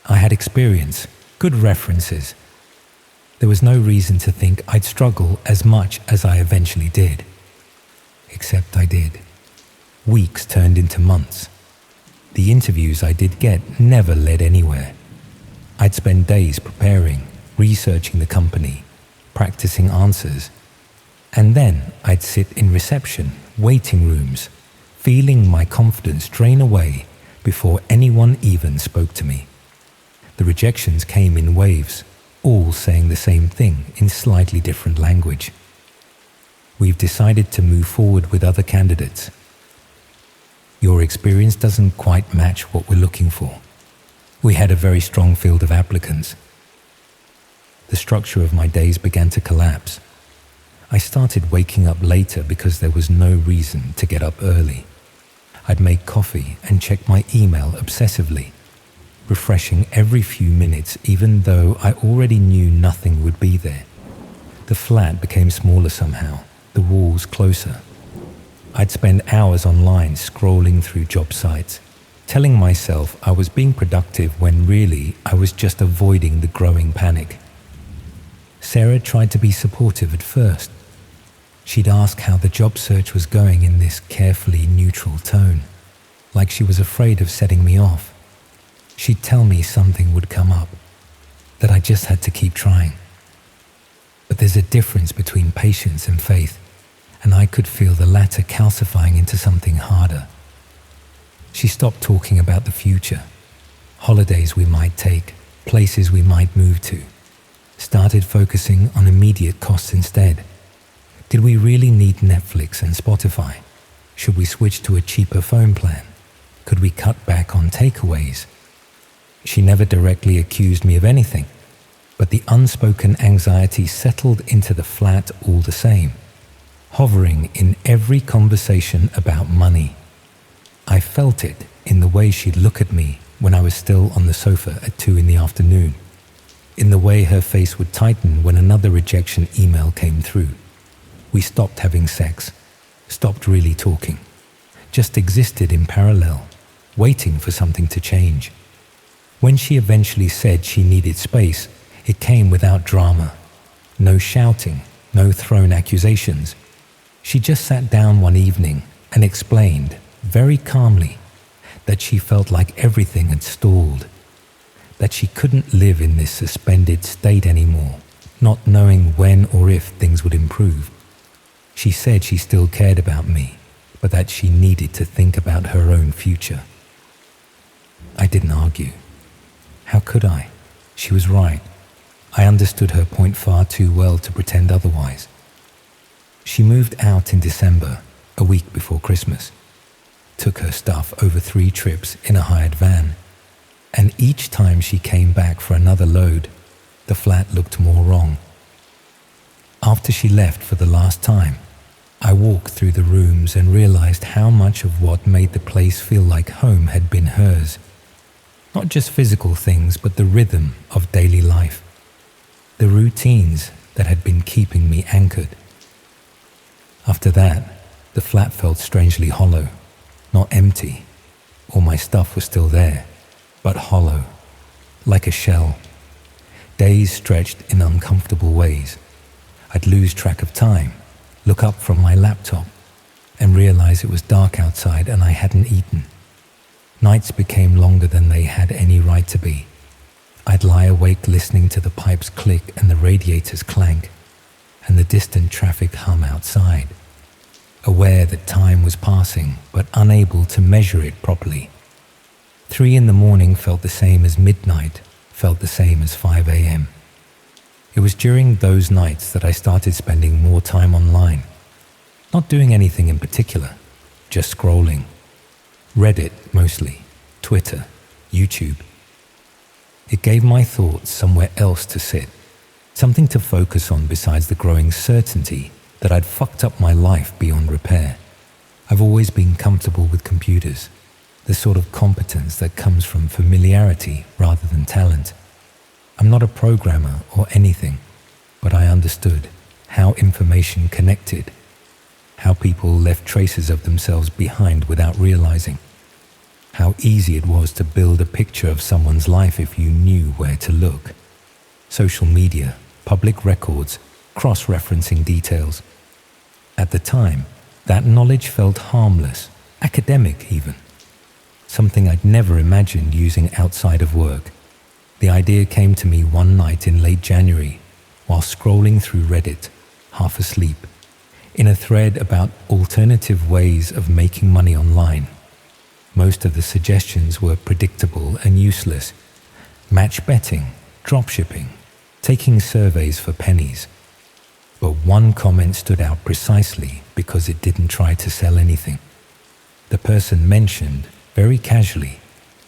I had experience, good references. There was no reason to think I'd struggle as much as I eventually did. Except I did. Weeks turned into months. The interviews I did get never led anywhere. I'd spend days preparing, researching the company, practicing answers. And then I'd sit in reception, waiting rooms, feeling my confidence drain away before anyone even spoke to me. The rejections came in waves, all saying the same thing in slightly different language. We've decided to move forward with other candidates. Your experience doesn't quite match what we're looking for. We had a very strong field of applicants. The structure of my days began to collapse. I started waking up later because there was no reason to get up early. I'd make coffee and check my email obsessively, refreshing every few minutes even though I already knew nothing would be there. The flat became smaller somehow, the walls closer. I'd spend hours online scrolling through job sites, telling myself I was being productive when really I was just avoiding the growing panic. Sarah tried to be supportive at first. She'd ask how the job search was going in this carefully neutral tone, like she was afraid of setting me off. She'd tell me something would come up, that I just had to keep trying. But there's a difference between patience and faith, and I could feel the latter calcifying into something harder. She stopped talking about the future, holidays we might take, places we might move to, started focusing on immediate costs instead. Did we really need Netflix and Spotify? Should we switch to a cheaper phone plan? Could we cut back on takeaways? She never directly accused me of anything, but the unspoken anxiety settled into the flat all the same, hovering in every conversation about money. I felt it in the way she'd look at me when I was still on the sofa at 2 p.m, in the way her face would tighten when another rejection email came through. We stopped having sex, stopped really talking, just existed in parallel, waiting for something to change. When she eventually said she needed space, it came without drama. No shouting, no thrown accusations. She just sat down one evening and explained, very calmly, that she felt like everything had stalled, that she couldn't live in this suspended state anymore, not knowing when or if things would improve. She said she still cared about me, but that she needed to think about her own future. I didn't argue. How could I? She was right. I understood her point far too well to pretend otherwise. She moved out in December, a week before Christmas, took her stuff over 3 trips in a hired van, and each time she came back for another load, the flat looked more wrong. After she left for the last time, I walked through the rooms and realized how much of what made the place feel like home had been hers. Not just physical things, but the rhythm of daily life, the routines that had been keeping me anchored. After that, the flat felt strangely hollow, not empty. All my stuff was still there, but hollow, like a shell. Days stretched in uncomfortable ways. I'd lose track of time, look up from my laptop, and realize it was dark outside and I hadn't eaten. Nights became longer than they had any right to be. I'd lie awake listening to the pipes click and the radiators clank, and the distant traffic hum outside, aware that time was passing but unable to measure it properly. 3 in the morning felt the same as midnight, felt the same as 5 a.m. It was during those nights that I started spending more time online, not doing anything in particular, just scrolling. Reddit mostly, Twitter, YouTube. It gave my thoughts somewhere else to sit, something to focus on besides the growing certainty that I'd fucked up my life beyond repair. I've always been comfortable with computers, the sort of competence that comes from familiarity rather than talent. I'm not a programmer or anything, but I understood how information connected, how people left traces of themselves behind without realizing, how easy it was to build a picture of someone's life if you knew where to look. Social media, public records, cross-referencing details. At the time, that knowledge felt harmless, academic even. Something I'd never imagined using outside of work. The idea came to me one night in late January while scrolling through Reddit, half asleep, in a thread about alternative ways of making money online. Most of the suggestions were predictable and useless. Match betting, dropshipping, taking surveys for pennies. But one comment stood out precisely because it didn't try to sell anything. The person mentioned, very casually,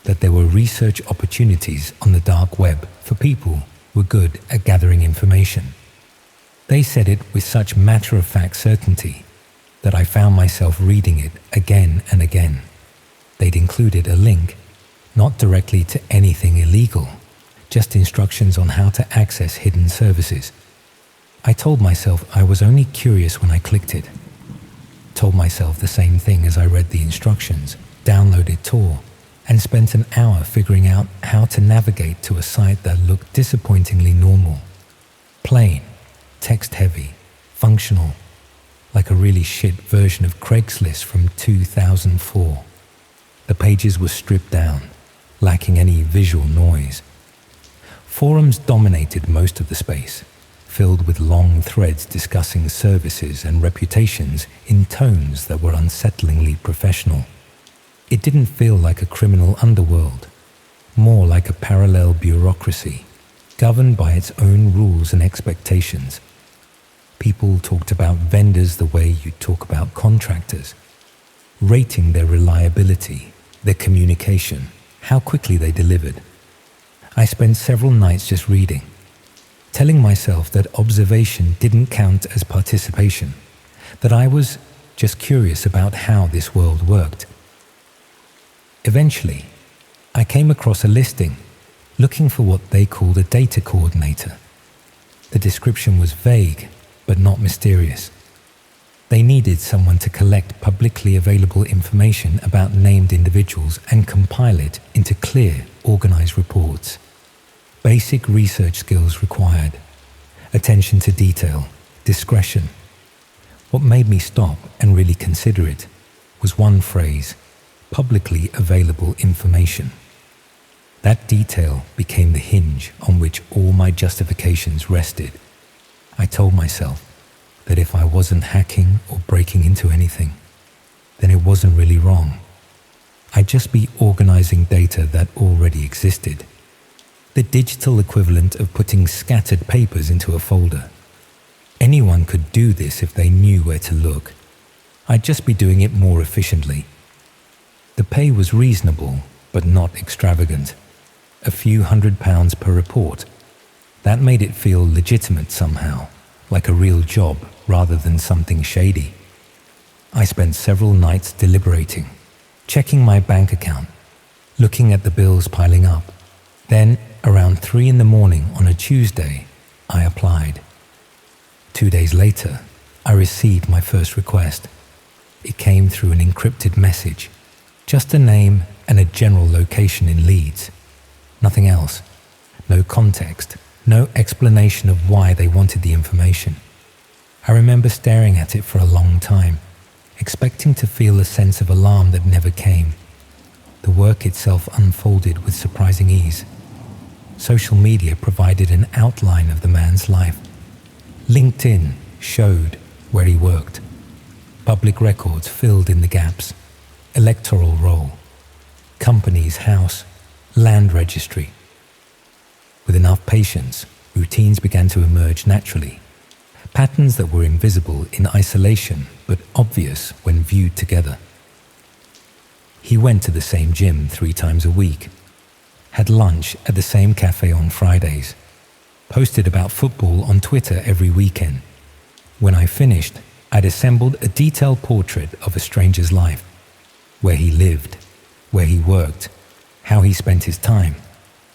that there were research opportunities on the dark web for people who were good at gathering information. They said it with such matter-of-fact certainty that I found myself reading it again and again. They'd included a link, not directly to anything illegal, just instructions on how to access hidden services. I told myself I was only curious when I clicked it. Told myself the same thing as I read the instructions, downloaded Tor, and spent an hour figuring out how to navigate to a site that looked disappointingly normal. Plain, text-heavy, functional, like a really shit version of Craigslist from 2004. The pages were stripped down, lacking any visual noise. Forums dominated most of the space, filled with long threads discussing services and reputations in tones that were unsettlingly professional. It didn't feel like a criminal underworld, more like a parallel bureaucracy, governed by its own rules and expectations. People talked about vendors the way you talk about contractors, rating their reliability, their communication, how quickly they delivered. I spent several nights just reading, telling myself that observation didn't count as participation, that I was just curious about how this world worked. Eventually, I came across a listing looking for what they called a data coordinator. The description was vague, but not mysterious. They needed someone to collect publicly available information about named individuals and compile it into clear, organized reports. Basic research skills required. Attention to detail, discretion. What made me stop and really consider it was one phrase: publicly available information. That detail became the hinge on which all my justifications rested. I told myself that if I wasn't hacking or breaking into anything, then it wasn't really wrong. I'd just be organizing data that already existed. The digital equivalent of putting scattered papers into a folder. Anyone could do this if they knew where to look. I'd just be doing it more efficiently. The pay was reasonable, but not extravagant. A few £100s per report. That made it feel legitimate somehow, like a real job rather than something shady. I spent several nights deliberating, checking my bank account, looking at the bills piling up. Then, around 3 in the morning on a Tuesday, I applied. 2 days later, I received my first request. It came through an encrypted message, just a name and a general location in Leeds. Nothing else. No context, no explanation of why they wanted the information. I remember staring at it for a long time, expecting to feel a sense of alarm that never came. The work itself unfolded with surprising ease. Social media provided an outline of the man's life. LinkedIn showed where he worked. Public records filled in the gaps. Electoral roll. Company's house. Land registry. With enough patience, routines began to emerge naturally. Patterns that were invisible in isolation but obvious when viewed together. He went to the same gym 3 times a week, had lunch at the same cafe on Fridays, posted about football on Twitter every weekend. When I finished, I'd assembled a detailed portrait of a stranger's life, where he lived, where he worked, how he spent his time,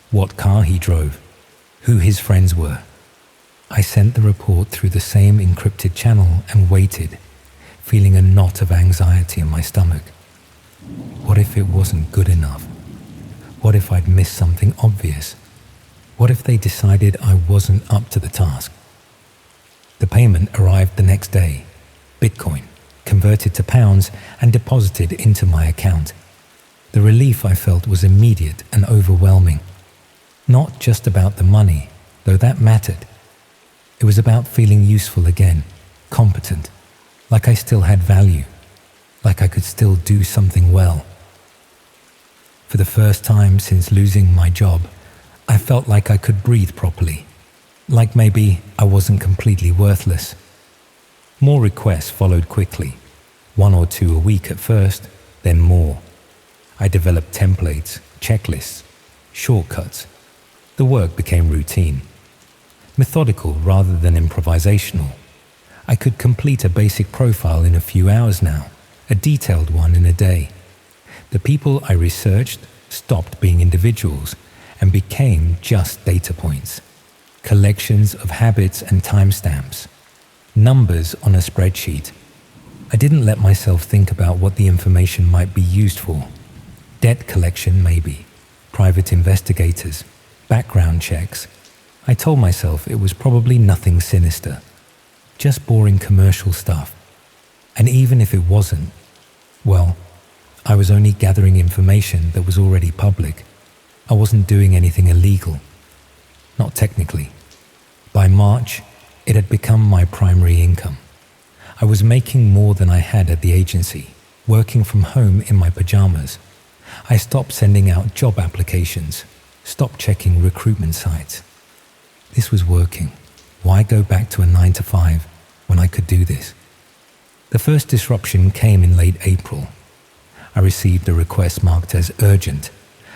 what car he drove, who his friends were. I sent the report through the same encrypted channel and waited, feeling a knot of anxiety in my stomach. What if it wasn't good enough? What if I'd missed something obvious? What if they decided I wasn't up to the task? The payment arrived the next day. Bitcoin, converted to pounds and deposited into my account. The relief I felt was immediate and overwhelming. Not just about the money, though that mattered. It was about feeling useful again, competent, like I still had value, like I could still do something well. For the first time since losing my job, I felt like I could breathe properly, like maybe I wasn't completely worthless. More requests followed quickly, 1 or 2 a week at first, then more. I developed templates, checklists, shortcuts. The work became routine, methodical rather than improvisational. I could complete a basic profile in a few hours now, a detailed one in a day. The people I researched stopped being individuals and became just data points, collections of habits and timestamps, numbers on a spreadsheet. I didn't let myself think about what the information might be used for. Debt collection, maybe. Private investigators. Background checks. I told myself it was probably nothing sinister. Just boring commercial stuff. And even if it wasn't, well, I was only gathering information that was already public. I wasn't doing anything illegal. Not technically. By March, it had become my primary income. I was making more than I had at the agency, working from home in my pajamas. I stopped sending out job applications, stopped checking recruitment sites. This was working. Why go back to a 9 to 5 when I could do this? The first disruption came in late April. I received a request marked as urgent,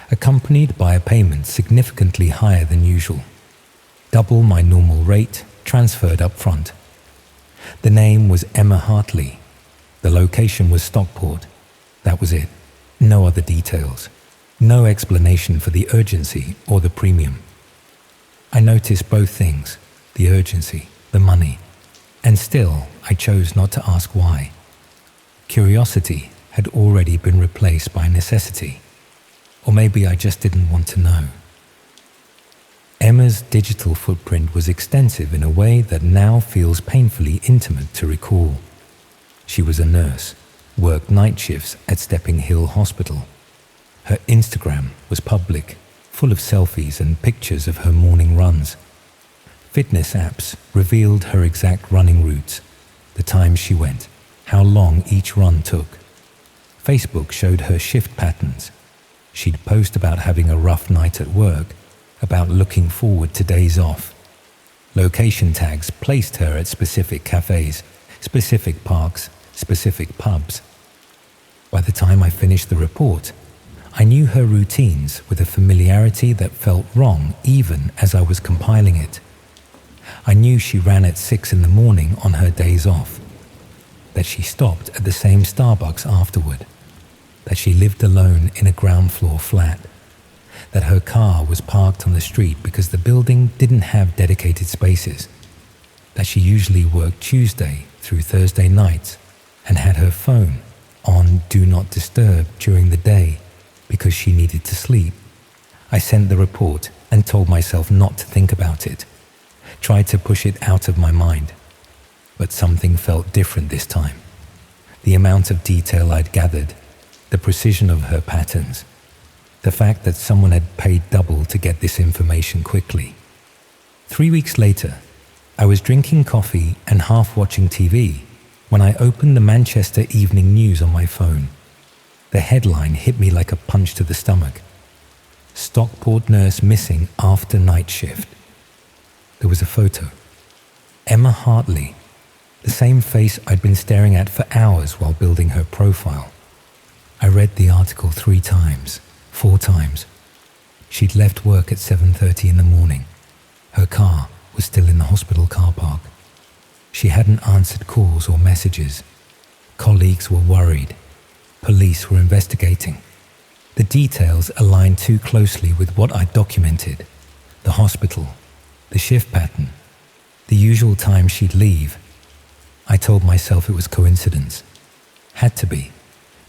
accompanied by a payment significantly higher than usual. Double my normal rate, transferred up front. The name was Emma Hartley. The location was Stockport. That was it. No other details. No explanation for the urgency or the premium. I noticed both things, the urgency, the money, and still I chose not to ask why. Curiosity had already been replaced by necessity, or maybe I just didn't want to know. Emma's digital footprint was extensive in a way that now feels painfully intimate to recall. She was a nurse, worked night shifts at Stepping Hill Hospital. Her Instagram was public, full of selfies and pictures of her morning runs. Fitness apps revealed her exact running routes, the times she went, how long each run took. Facebook showed her shift patterns. She'd post about having a rough night at work, about looking forward to days off. Location tags placed her at specific cafes, specific parks, specific pubs. By the time I finished the report, I knew her routines with a familiarity that felt wrong even as I was compiling it. I knew she ran at 6 in the morning on her days off, that she stopped at the same Starbucks afterward, that she lived alone in a ground floor flat, that her car was parked on the street because the building didn't have dedicated spaces, that she usually worked Tuesday through Thursday nights and had her phone on Do Not Disturb during the day because she needed to sleep. I sent the report and told myself not to think about it, tried to push it out of my mind. But something felt different this time. The amount of detail I'd gathered, the precision of her patterns, the fact that someone had paid double to get this information quickly. 3 weeks later, I was drinking coffee and half watching TV when I opened the Manchester Evening News on my phone. The headline hit me like a punch to the stomach. Stockport nurse missing after night shift. There was a photo. Emma Hartley, the same face I'd been staring at for hours while building her profile. I read the article 3 times, 4 times. She'd left work at 7:30 in the morning. Her car was still in the hospital car park. She hadn't answered calls or messages. Colleagues were worried. Police were investigating. The details aligned too closely with what I'd documented. The hospital, the shift pattern, the usual time she'd leave. I told myself it was coincidence. Had to be.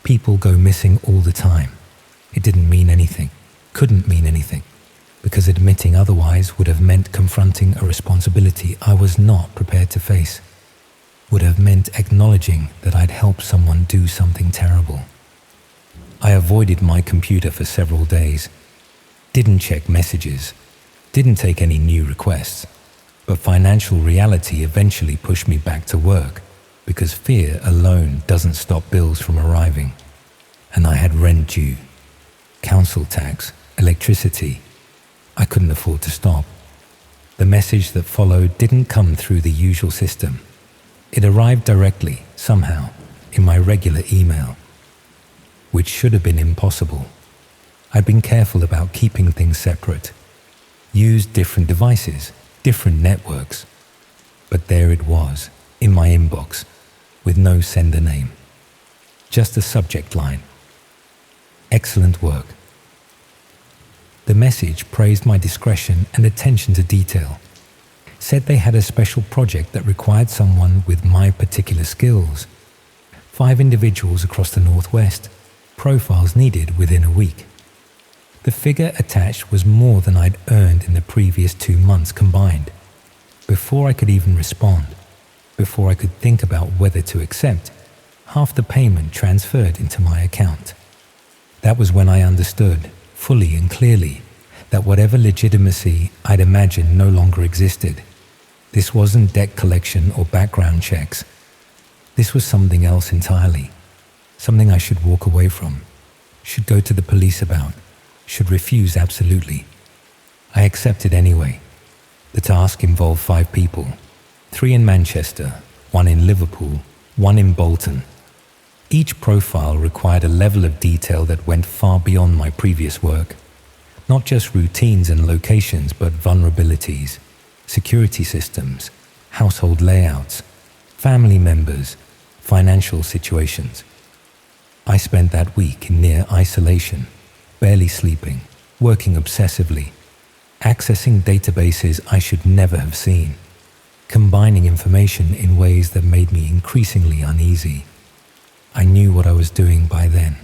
People go missing all the time. It didn't mean anything, couldn't mean anything, because admitting otherwise would have meant confronting a responsibility I was not prepared to face. Would have meant acknowledging that I'd helped someone do something terrible. I avoided my computer for several days. Didn't check messages. Didn't take any new requests. But financial reality eventually pushed me back to work because fear alone doesn't stop bills from arriving. And I had rent due, council tax, electricity. I couldn't afford to stop. The message that followed didn't come through the usual system. It arrived directly, somehow, in my regular email, which should have been impossible. I'd been careful about keeping things separate, used different devices, different networks, but there it was, in my inbox, with no sender name. Just a subject line. Excellent work. The message praised my discretion and attention to detail, said they had a special project that required someone with my particular skills. 5 individuals across the Northwest, profiles needed within a week. The figure attached was more than I'd earned in the previous 2 months combined. Before I could even respond, before I could think about whether to accept, half the payment transferred into my account. That was when I understood, fully and clearly, that whatever legitimacy I'd imagined no longer existed. This wasn't debt collection or background checks. This was something else entirely. Something I should walk away from, should go to the police about, should refuse absolutely. I accepted anyway. The task involved 5 people, 3 in Manchester, 1 in Liverpool, 1 in Bolton. Each profile required a level of detail that went far beyond my previous work. Not just routines and locations, but vulnerabilities, security systems, household layouts, family members, financial situations. I spent that week in near isolation, barely sleeping, working obsessively, accessing databases I should never have seen, combining information in ways that made me increasingly uneasy. I knew what I was doing by then,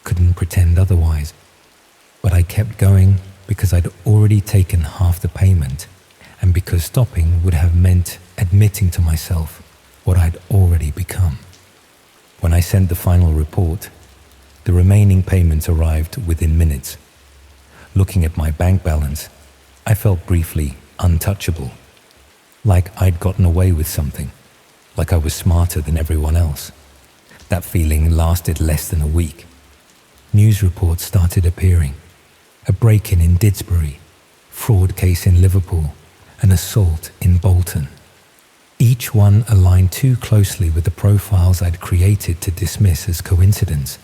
couldn't pretend otherwise, but I kept going because I'd already taken half the payment and because stopping would have meant admitting to myself what I'd already become. When I sent the final report, the remaining payments arrived within minutes. Looking at my bank balance, I felt briefly untouchable, like I'd gotten away with something, like I was smarter than everyone else. That feeling lasted less than a week. News reports started appearing. A break-in in Didsbury, fraud case in Liverpool, an assault in Bolton. Each one aligned too closely with the profiles I'd created to dismiss as coincidence.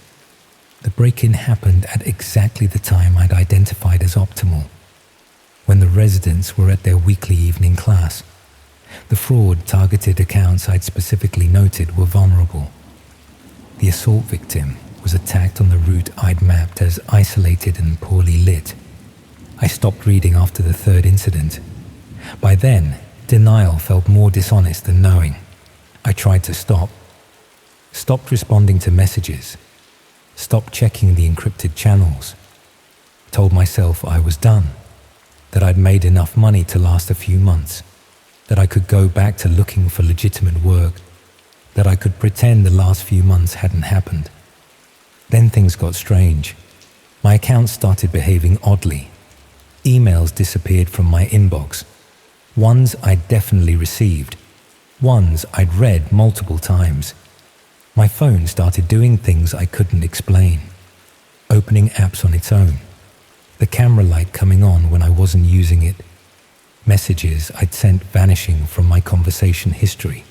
The break-in happened at exactly the time I'd identified as optimal, when the residents were at their weekly evening class. The fraud targeted accounts I'd specifically noted were vulnerable. The assault victim was attacked on the route I'd mapped as isolated and poorly lit. I stopped reading after the third incident. By then, denial felt more dishonest than knowing. I tried to stop. Stopped responding to messages. Stopped checking the encrypted channels. Told myself I was done. That I'd made enough money to last a few months. That I could go back to looking for legitimate work. That I could pretend the last few months hadn't happened. Then things got strange. My account started behaving oddly. Emails disappeared from my inbox. Ones I'd definitely received. Ones I'd read multiple times. My phone started doing things I couldn't explain. Opening apps on its own. The camera light coming on when I wasn't using it. Messages I'd sent vanishing from my conversation history.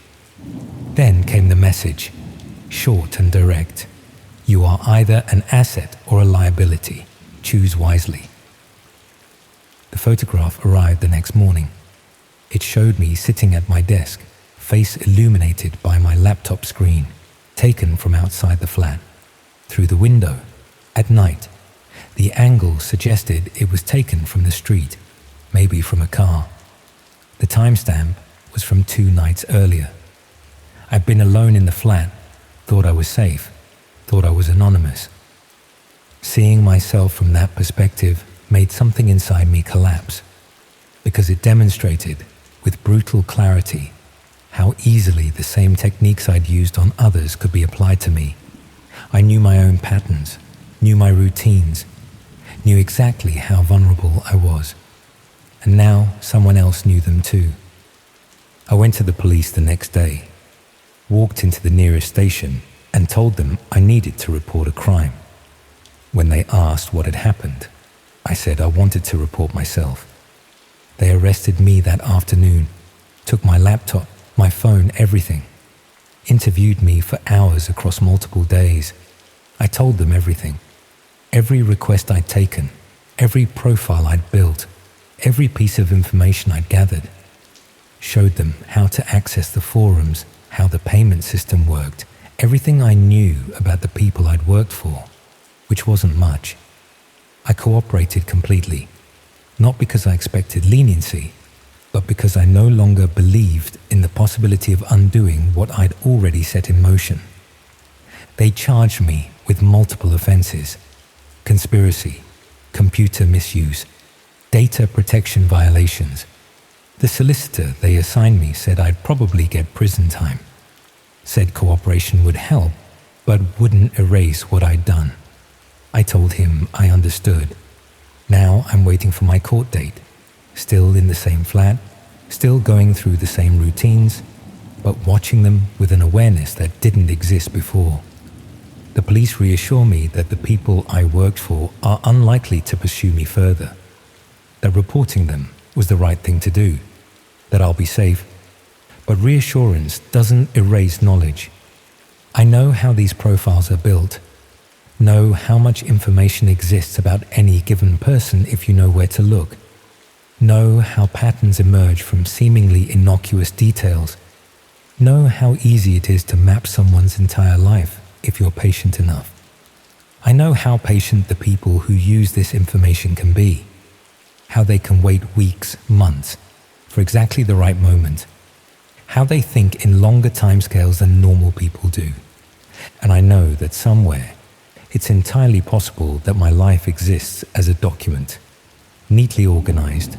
Then came the message, short and direct. You are either an asset or a liability. Choose wisely. The photograph arrived the next morning. It showed me sitting at my desk, face illuminated by my laptop screen, taken from outside the flat. Through the window, at night, the angle suggested it was taken from the street, maybe from a car. The timestamp was from 2 nights earlier. I'd been alone in the flat, thought I was safe, thought I was anonymous. Seeing myself from that perspective made something inside me collapse, because it demonstrated, with brutal clarity, how easily the same techniques I'd used on others could be applied to me. I knew my own patterns, knew my routines, knew exactly how vulnerable I was. And now someone else knew them too. I went to the police the next day, walked into the nearest station and told them I needed to report a crime. When they asked what had happened, I said I wanted to report myself. They arrested me that afternoon, took my laptop, my phone, everything. Interviewed me for hours across multiple days. I told them everything. Every request I'd taken, every profile I'd built, every piece of information I'd gathered. Showed them how to access the forums, how the payment system worked, everything I knew about the people I'd worked for, which wasn't much. I cooperated completely, not because I expected leniency, but because I no longer believed in the possibility of undoing what I'd already set in motion. They charged me with multiple offenses: conspiracy, computer misuse, data protection violations. The solicitor they assigned me said I'd probably get prison time. Said cooperation would help, but wouldn't erase what I'd done. I told him I understood. Now I'm waiting for my court date. Still in the same flat, still going through the same routines, but watching them with an awareness that didn't exist before. The police reassure me that the people I worked for are unlikely to pursue me further, that reporting them was the right thing to do, that I'll be safe. But reassurance doesn't erase knowledge. I know how these profiles are built, know how much information exists about any given person if you know where to look, know how patterns emerge from seemingly innocuous details, know how easy it is to map someone's entire life if you're patient enough. I know how patient the people who use this information can be, how they can wait weeks, months, for exactly the right moment, how they think in longer timescales than normal people do. And I know that somewhere, it's entirely possible that my life exists as a document, neatly organized,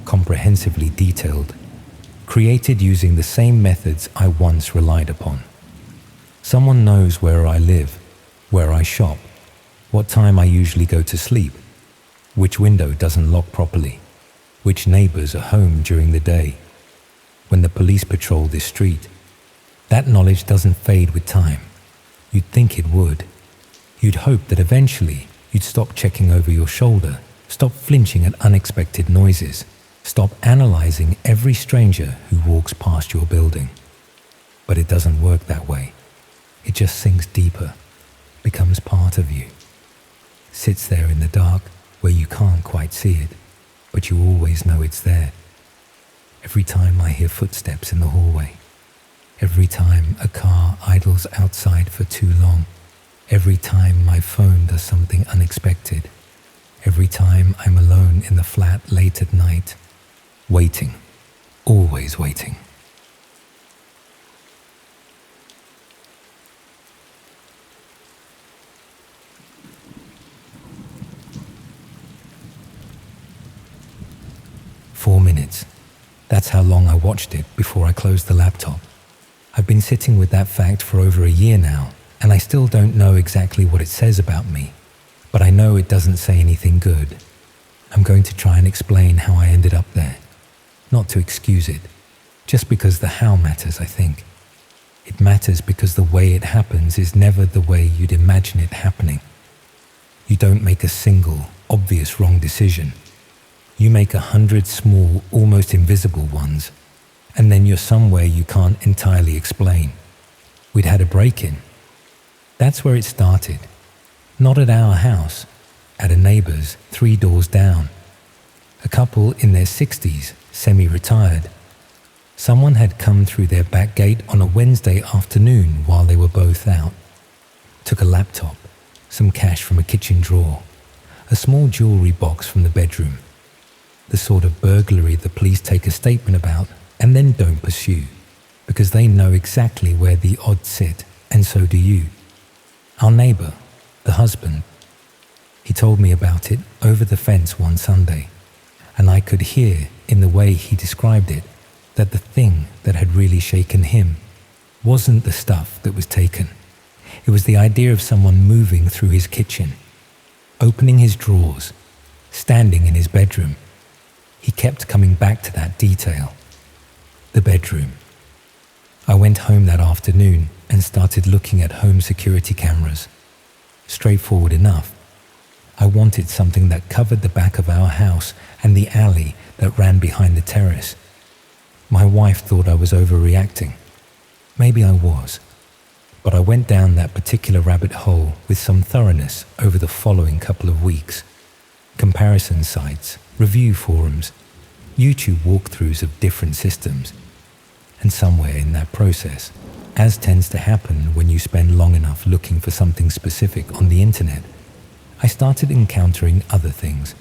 comprehensively detailed, created using the same methods I once relied upon. Someone knows where I live, where I shop, what time I usually go to sleep, which window doesn't lock properly, which neighbors are home during the day, when the police patrol this street. That knowledge doesn't fade with time. You'd think it would. You'd hope that eventually you'd stop checking over your shoulder, stop flinching at unexpected noises, stop analyzing every stranger who walks past your building. But it doesn't work that way. It just sinks deeper, becomes part of you. Sits there in the dark where you can't quite see it, but you always know it's there. Every time I hear footsteps in the hallway, every time a car idles outside for too long, every time my phone does something unexpected, every time I'm alone in the flat late at night, waiting, always waiting. "4 minutes. That's how long I watched it before I closed the laptop. I've been sitting with that fact for over a year now, and I still don't know exactly what it says about me, but I know it doesn't say anything good. I'm going to try and explain how I ended up there. Not to excuse it, just because the how matters, I think. It matters because the way it happens is never the way you'd imagine it happening. You don't make a single, obvious wrong decision. You make 100 small, almost invisible ones, and then you're somewhere you can't entirely explain. We'd had a break-in. That's where it started. Not at our house, at a neighbor's 3 doors down. A couple in their 60s, semi-retired. Someone had come through their back gate on a Wednesday afternoon while they were both out. Took a laptop, some cash from a kitchen drawer, a small jewelry box from the bedroom. The sort of burglary the police take a statement about and then don't pursue, because they know exactly where the odds sit, and so do you. Our neighbor, the husband, he told me about it over the fence one Sunday, and I could hear in the way he described it that the thing that had really shaken him wasn't the stuff that was taken. It was the idea of someone moving through his kitchen, opening his drawers, standing in his bedroom. He kept coming back to that detail. The bedroom. I went home that afternoon and started looking at home security cameras. Straightforward enough. I wanted something that covered the back of our house and the alley that ran behind the terrace. My wife thought I was overreacting. Maybe I was. But I went down that particular rabbit hole with some thoroughness over the following couple of weeks. Comparison sites, review forums, YouTube walkthroughs of different systems. And somewhere in that process, as tends to happen when you spend long enough looking for something specific on the internet, I started encountering other things,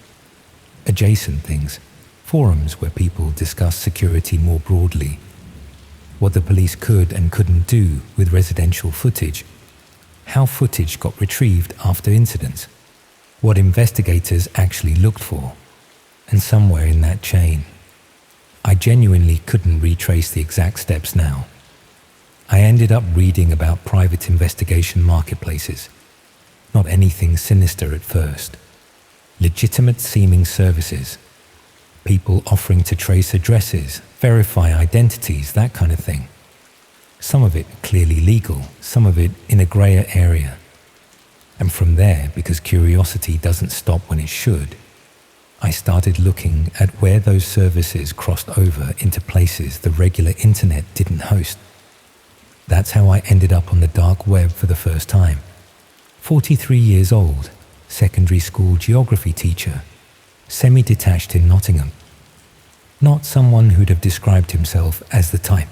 adjacent things, forums where people discuss security more broadly, what the police could and couldn't do with residential footage, how footage got retrieved after incidents, what investigators actually looked for, and somewhere in that chain. I genuinely couldn't retrace the exact steps now. I ended up reading about private investigation marketplaces. Not anything sinister at first. Legitimate seeming services. People offering to trace addresses, verify identities, that kind of thing. Some of it clearly legal, some of it in a grayer area. And from there, because curiosity doesn't stop when it should, I started looking at where those services crossed over into places the regular internet didn't host. That's how I ended up on the dark web for the first time. 43 years old, secondary school geography teacher, semi-detached in Nottingham. Not someone who'd have described himself as the type.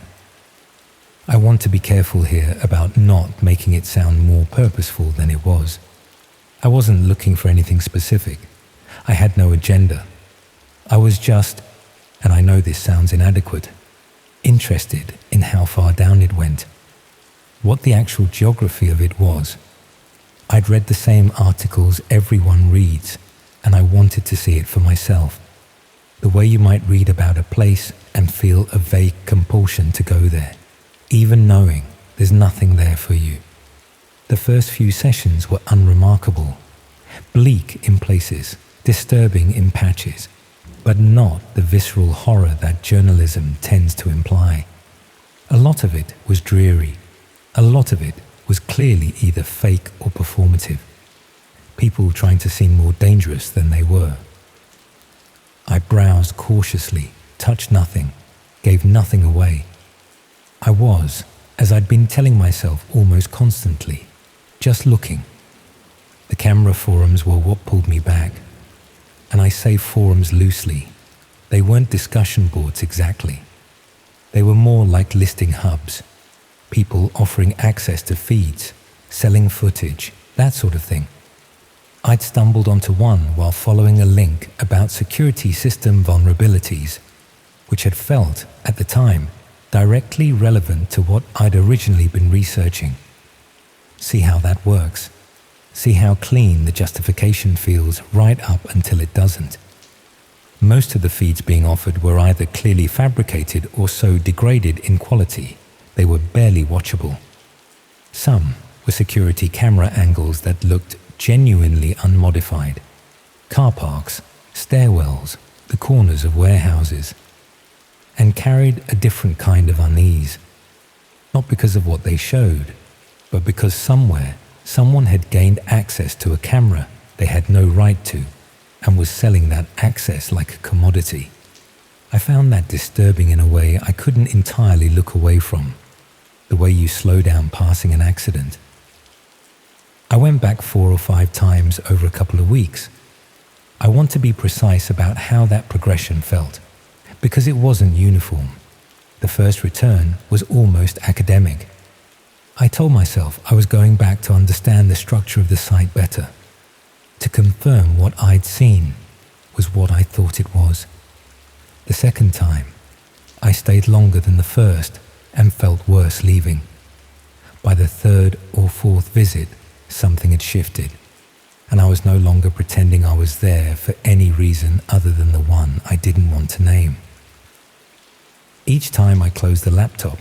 I want to be careful here about not making it sound more purposeful than it was. I wasn't looking for anything specific. I had no agenda. I was just, and I know this sounds inadequate, interested in how far down it went, what the actual geography of it was. I'd read the same articles everyone reads, and I wanted to see it for myself. The way you might read about a place and feel a vague compulsion to go there, even knowing there's nothing there for you. The first few sessions were unremarkable, bleak in places, disturbing in patches, but not the visceral horror that journalism tends to imply. A lot of it was dreary. A lot of it was clearly either fake or performative. People trying to seem more dangerous than they were. I browsed cautiously, touched nothing, gave nothing away. I was, as I'd been telling myself almost constantly, just looking. The camera forums were what pulled me back. And I say forums loosely. They weren't discussion boards exactly. They were more like listing hubs. People offering access to feeds, selling footage, that sort of thing. I'd stumbled onto one while following a link about security system vulnerabilities, which had felt, at the time, directly relevant to what I'd originally been researching. See how that works. See how clean the justification feels right up until it doesn't. Most of the feeds being offered were either clearly fabricated or so degraded in quality they were barely watchable. Some were security camera angles that looked genuinely unmodified. Car parks, stairwells, the corners of warehouses, and carried a different kind of unease. Not because of what they showed, but because somewhere someone had gained access to a camera they had no right to and was selling that access like a commodity. I found that disturbing in a way I couldn't entirely look away from, the way you slow down passing an accident. I went back 4 or 5 times over a couple of weeks. I want to be precise about how that progression felt, because it wasn't uniform. The first return was almost academic. I told myself I was going back to understand the structure of the site better, to confirm what I'd seen was what I thought it was. The second time, I stayed longer than the first and felt worse leaving. By the third or fourth visit, something had shifted, and I was no longer pretending I was there for any reason other than the one I didn't want to name. Each time I closed the laptop,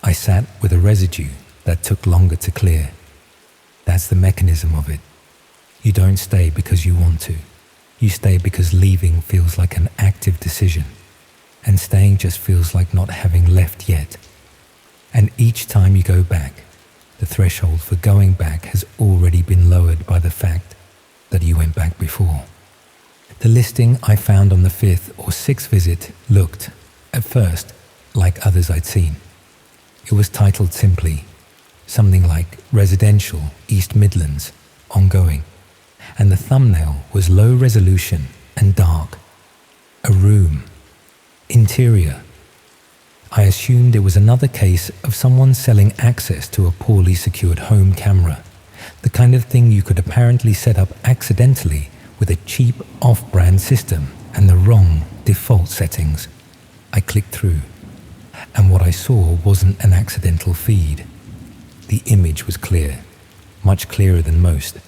I sat with a residue that took longer to clear. That's the mechanism of it. You don't stay because you want to. You stay because leaving feels like an active decision, and staying just feels like not having left yet. And each time you go back, the threshold for going back has already been lowered by the fact that you went back before. The listing I found on the 5th or 6th visit looked, at first, like others I'd seen. It was titled simply, something like Residential East Midlands, Ongoing, and the thumbnail was low resolution and dark. A room. Interior. I assumed it was another case of someone selling access to a poorly secured home camera, the kind of thing you could apparently set up accidentally with a cheap off-brand system and the wrong default settings. I clicked through, and what I saw wasn't an accidental feed. The image was clear, much clearer than most.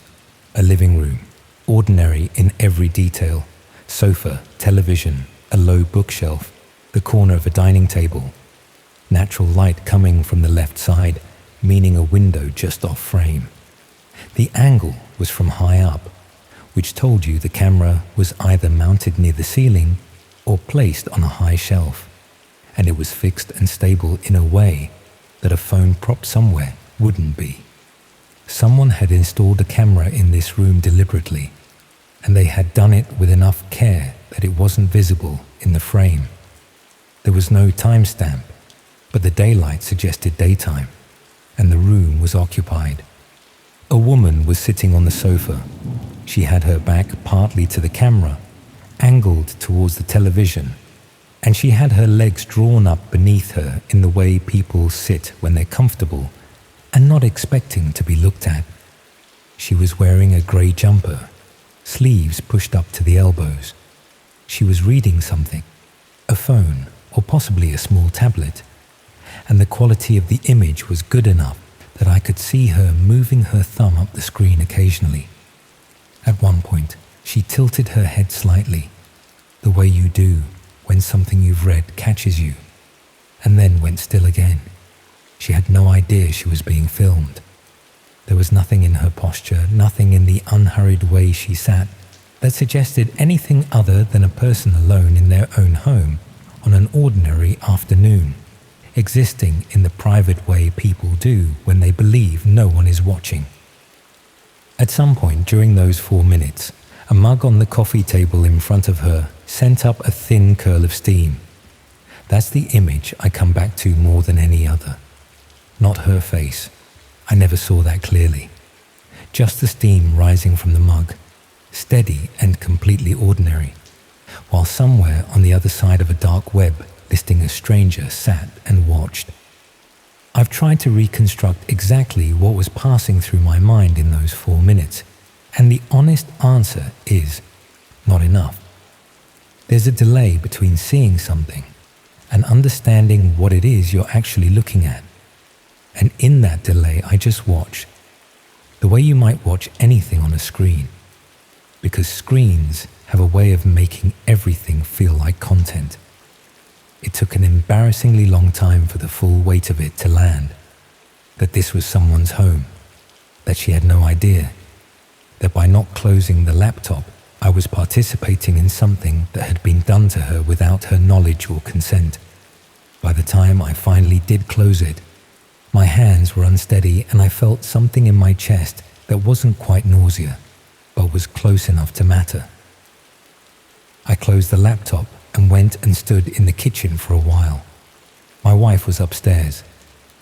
A living room, ordinary in every detail, sofa, television, a low bookshelf, the corner of a dining table, natural light coming from the left side, meaning a window just off frame. The angle was from high up, which told you the camera was either mounted near the ceiling or placed on a high shelf, and it was fixed and stable in a way that a phone propped somewhere wouldn't be. Someone had installed a camera in this room deliberately, and they had done it with enough care that it wasn't visible in the frame. There was no timestamp, but the daylight suggested daytime, and the room was occupied. A woman was sitting on the sofa. She had her back partly to the camera, angled towards the television, and she had her legs drawn up beneath her in the way people sit when they're comfortable and not expecting to be looked at. She was wearing a grey jumper, sleeves pushed up to the elbows. She was reading something, a phone or possibly a small tablet, and the quality of the image was good enough that I could see her moving her thumb up the screen occasionally. At one point, she tilted her head slightly, the way you do when something you've read catches you, and then went still again. She had no idea she was being filmed. There was nothing in her posture, nothing in the unhurried way she sat, that suggested anything other than a person alone in their own home on an ordinary afternoon, existing in the private way people do when they believe no one is watching. At some point during those 4 minutes, a mug on the coffee table in front of her sent up a thin curl of steam. That's the image I come back to more than any other. Not her face. I never saw that clearly. Just the steam rising from the mug, steady and completely ordinary, while somewhere on the other side of a dark web, listing a stranger sat and watched. I've tried to reconstruct exactly what was passing through my mind in those 4 minutes, and the honest answer is not enough. There's a delay between seeing something and understanding what it is you're actually looking at. And in that delay, I just watched, the way you might watch anything on a screen, because screens have a way of making everything feel like content. It took an embarrassingly long time for the full weight of it to land, that this was someone's home, that she had no idea, that by not closing the laptop, I was participating in something that had been done to her without her knowledge or consent. By the time I finally did close it, my hands were unsteady and I felt something in my chest that wasn't quite nausea, but was close enough to matter. I closed the laptop and went and stood in the kitchen for a while. My wife was upstairs.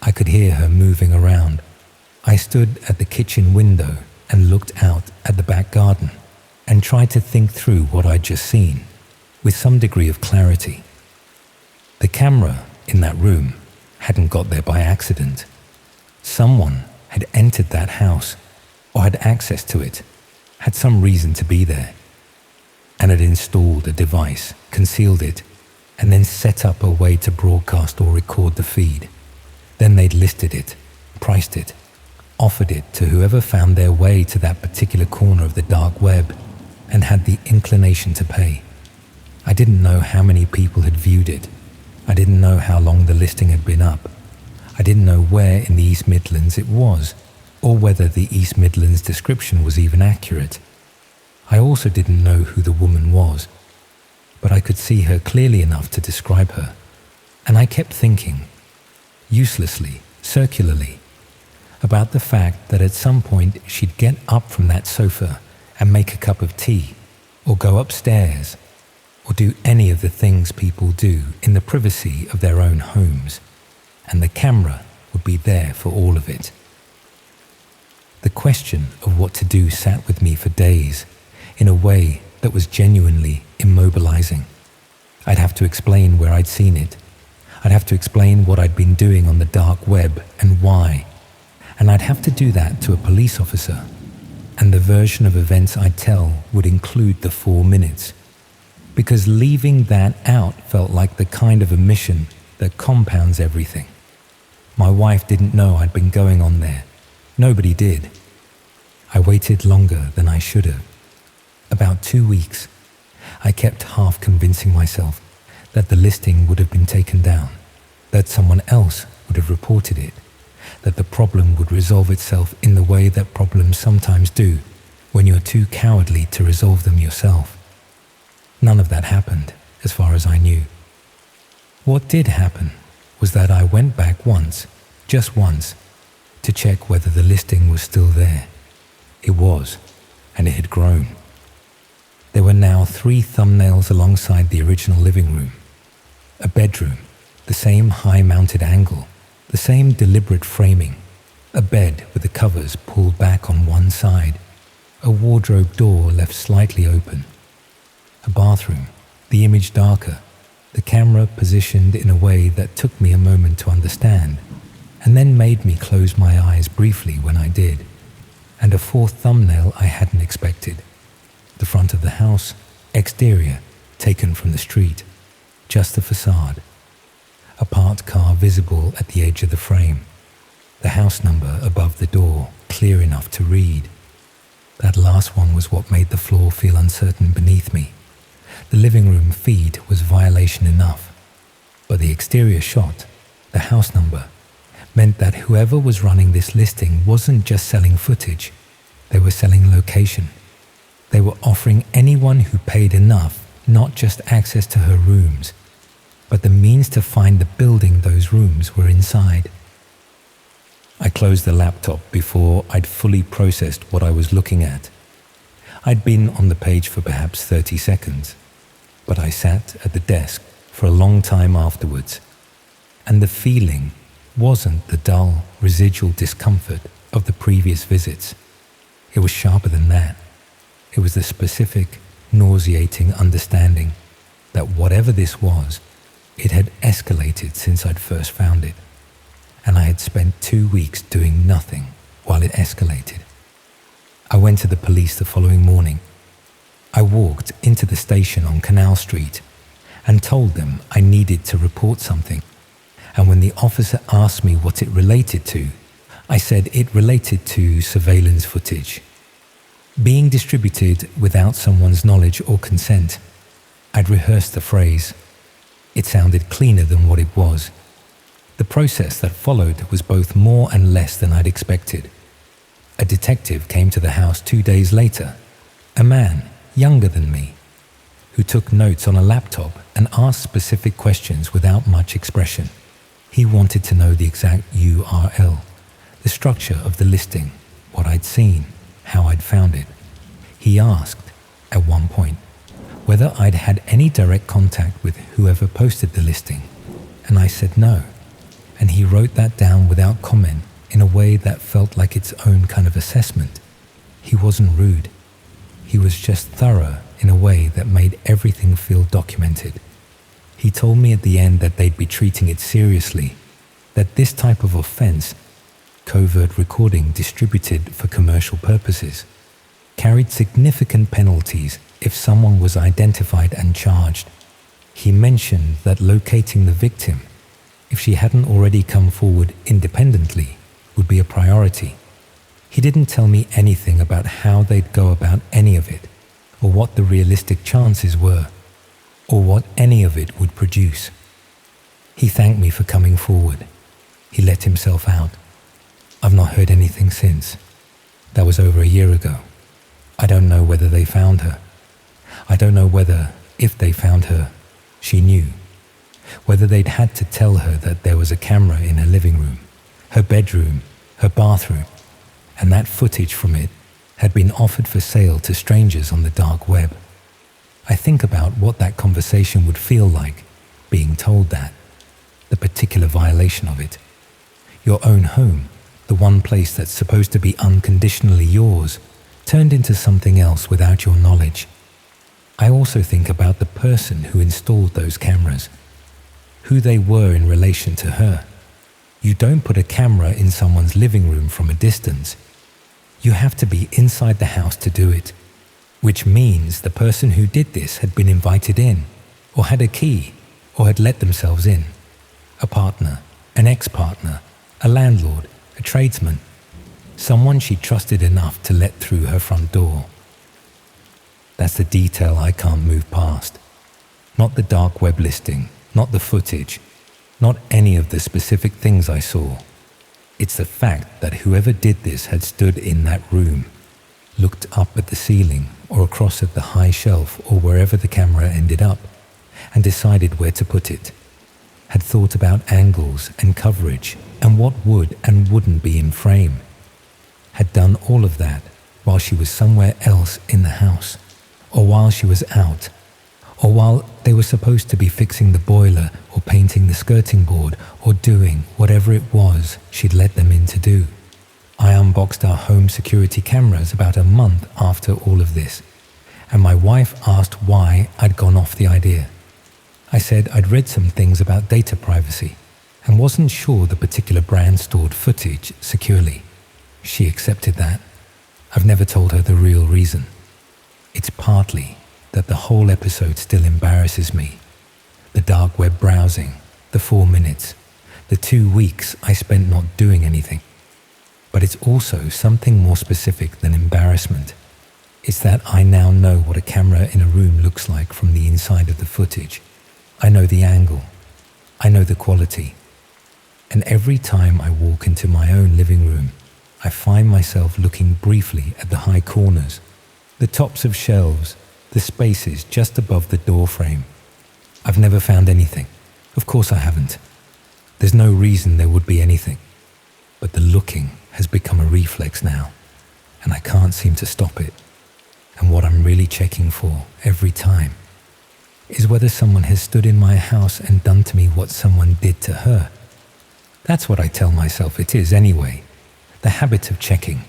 I could hear her moving around. I stood at the kitchen window and looked out at the back garden and tried to think through what I'd just seen with some degree of clarity. The camera in that room hadn't got there by accident. Someone had entered that house or had access to it, had some reason to be there, and had installed a device, concealed it, and then set up a way to broadcast or record the feed. Then they'd listed it, priced it, offered it to whoever found their way to that particular corner of the dark web and had the inclination to pay. I didn't know how many people had viewed it. I didn't know how long the listing had been up. I didn't know where in the East Midlands it was, or whether the East Midlands description was even accurate. I also didn't know who the woman was, but I could see her clearly enough to describe her. And I kept thinking, uselessly, circularly, about the fact that at some point she'd get up from that sofa and make a cup of tea, or go upstairs, or do any of the things people do in the privacy of their own homes, and the camera would be there for all of it. The question of what to do sat with me for days, in a way that was genuinely immobilizing. I'd have to explain where I'd seen it. I'd have to explain what I'd been doing on the dark web and why. And I'd have to do that to a police officer. And the version of events I'd tell would include the 4 minutes. Because leaving that out felt like the kind of omission that compounds everything. My wife didn't know I'd been going on there. Nobody did. I waited longer than I should have. About 2 weeks. I kept half convincing myself that the listing would have been taken down, that someone else would have reported it, that the problem would resolve itself in the way that problems sometimes do when you're too cowardly to resolve them yourself. None of that happened, as far as I knew. What did happen was that I went back once, just once, to check whether the listing was still there. It was, and it had grown. There were now 3 thumbnails alongside the original living room. A bedroom, the same high-mounted angle, the same deliberate framing, a bed with the covers pulled back on one side, a wardrobe door left slightly open, a bathroom, the image darker, the camera positioned in a way that took me a moment to understand, and then made me close my eyes briefly when I did, and a 4th thumbnail I hadn't expected. The front of the house, exterior, taken from the street, just the facade. A parked car visible at the edge of the frame. The house number above the door, clear enough to read. That last one was what made the floor feel uncertain beneath me. The living room feed was violation enough, but the exterior shot, the house number, meant that whoever was running this listing wasn't just selling footage, they were selling location. They were offering anyone who paid enough not just access to her rooms, but the means to find the building those rooms were inside. I closed the laptop before I'd fully processed what I was looking at. I'd been on the page for perhaps 30 seconds, but I sat at the desk for a long time afterwards, and the feeling wasn't the dull, residual discomfort of the previous visits. It was sharper than that. It was the specific, nauseating understanding that whatever this was, it had escalated since I'd first found it, and I had spent 2 weeks doing nothing while it escalated. I went to the police the following morning. I walked into the station on Canal Street and told them I needed to report something, and when the officer asked me what it related to, I said it related to surveillance footage. Being distributed without someone's knowledge or consent, I'd rehearsed the phrase. It sounded cleaner than what it was. The process that followed was both more and less than I'd expected. A detective came to the house 2 days later, a man younger than me, who took notes on a laptop and asked specific questions without much expression. He wanted to know the exact URL, the structure of the listing, what I'd seen, how I'd found it. He asked, at one point, whether I'd had any direct contact with whoever posted the listing, and I said no, and he wrote that down without comment in a way that felt like its own kind of assessment. He wasn't rude. He was just thorough in a way that made everything feel documented. He told me at the end that they'd be treating it seriously, that this type of offense, covert recording distributed for commercial purposes, carried significant penalties if someone was identified and charged. He mentioned that locating the victim, if she hadn't already come forward independently, would be a priority. He didn't tell me anything about how they'd go about any of it, or what the realistic chances were, or what any of it would produce. He thanked me for coming forward. He let himself out. I've not heard anything since. That was over a year ago. I don't know whether they found her. I don't know whether, if they found her, she knew. Whether they'd had to tell her that there was a camera in her living room, her bedroom, her bathroom, and that footage from it had been offered for sale to strangers on the dark web. I think about what that conversation would feel like, being told that, the particular violation of it. Your own home, the one place that's supposed to be unconditionally yours, turned into something else without your knowledge. I also think about the person who installed those cameras, who they were in relation to her. You don't put a camera in someone's living room from a distance. You have to be inside the house to do it, which means the person who did this had been invited in, or had a key, or had let themselves in. A partner, an ex-partner, a landlord, a tradesman, someone she trusted enough to let through her front door. That's the detail I can't move past. Not the dark web listing, not the footage, not any of the specific things I saw. It's the fact that whoever did this had stood in that room, looked up at the ceiling or across at the high shelf or wherever the camera ended up, and decided where to put it, had thought about angles and coverage and what would and wouldn't be in frame, had done all of that while she was somewhere else in the house, or while she was out, or while they were supposed to be fixing the boiler or painting the skirting board or doing whatever it was she'd let them in to do. I unboxed our home security cameras about a month after all of this, and my wife asked why I'd gone off the idea. I said I'd read some things about data privacy and wasn't sure the particular brand stored footage securely. She accepted that. I've never told her the real reason. It's partly that the whole episode still embarrasses me. The dark web browsing, the 4 minutes, the 2 weeks I spent not doing anything. But it's also something more specific than embarrassment. It's that I now know what a camera in a room looks like from the inside of the footage. I know the angle. I know the quality. And every time I walk into my own living room, I find myself looking briefly at the high corners, the tops of shelves, the spaces just above the door frame. I've never found anything. Of course I haven't. There's no reason there would be anything. But the looking has become a reflex now, and I can't seem to stop it. And what I'm really checking for every time is whether someone has stood in my house and done to me what someone did to her. That's what I tell myself it is anyway. The habit of checking,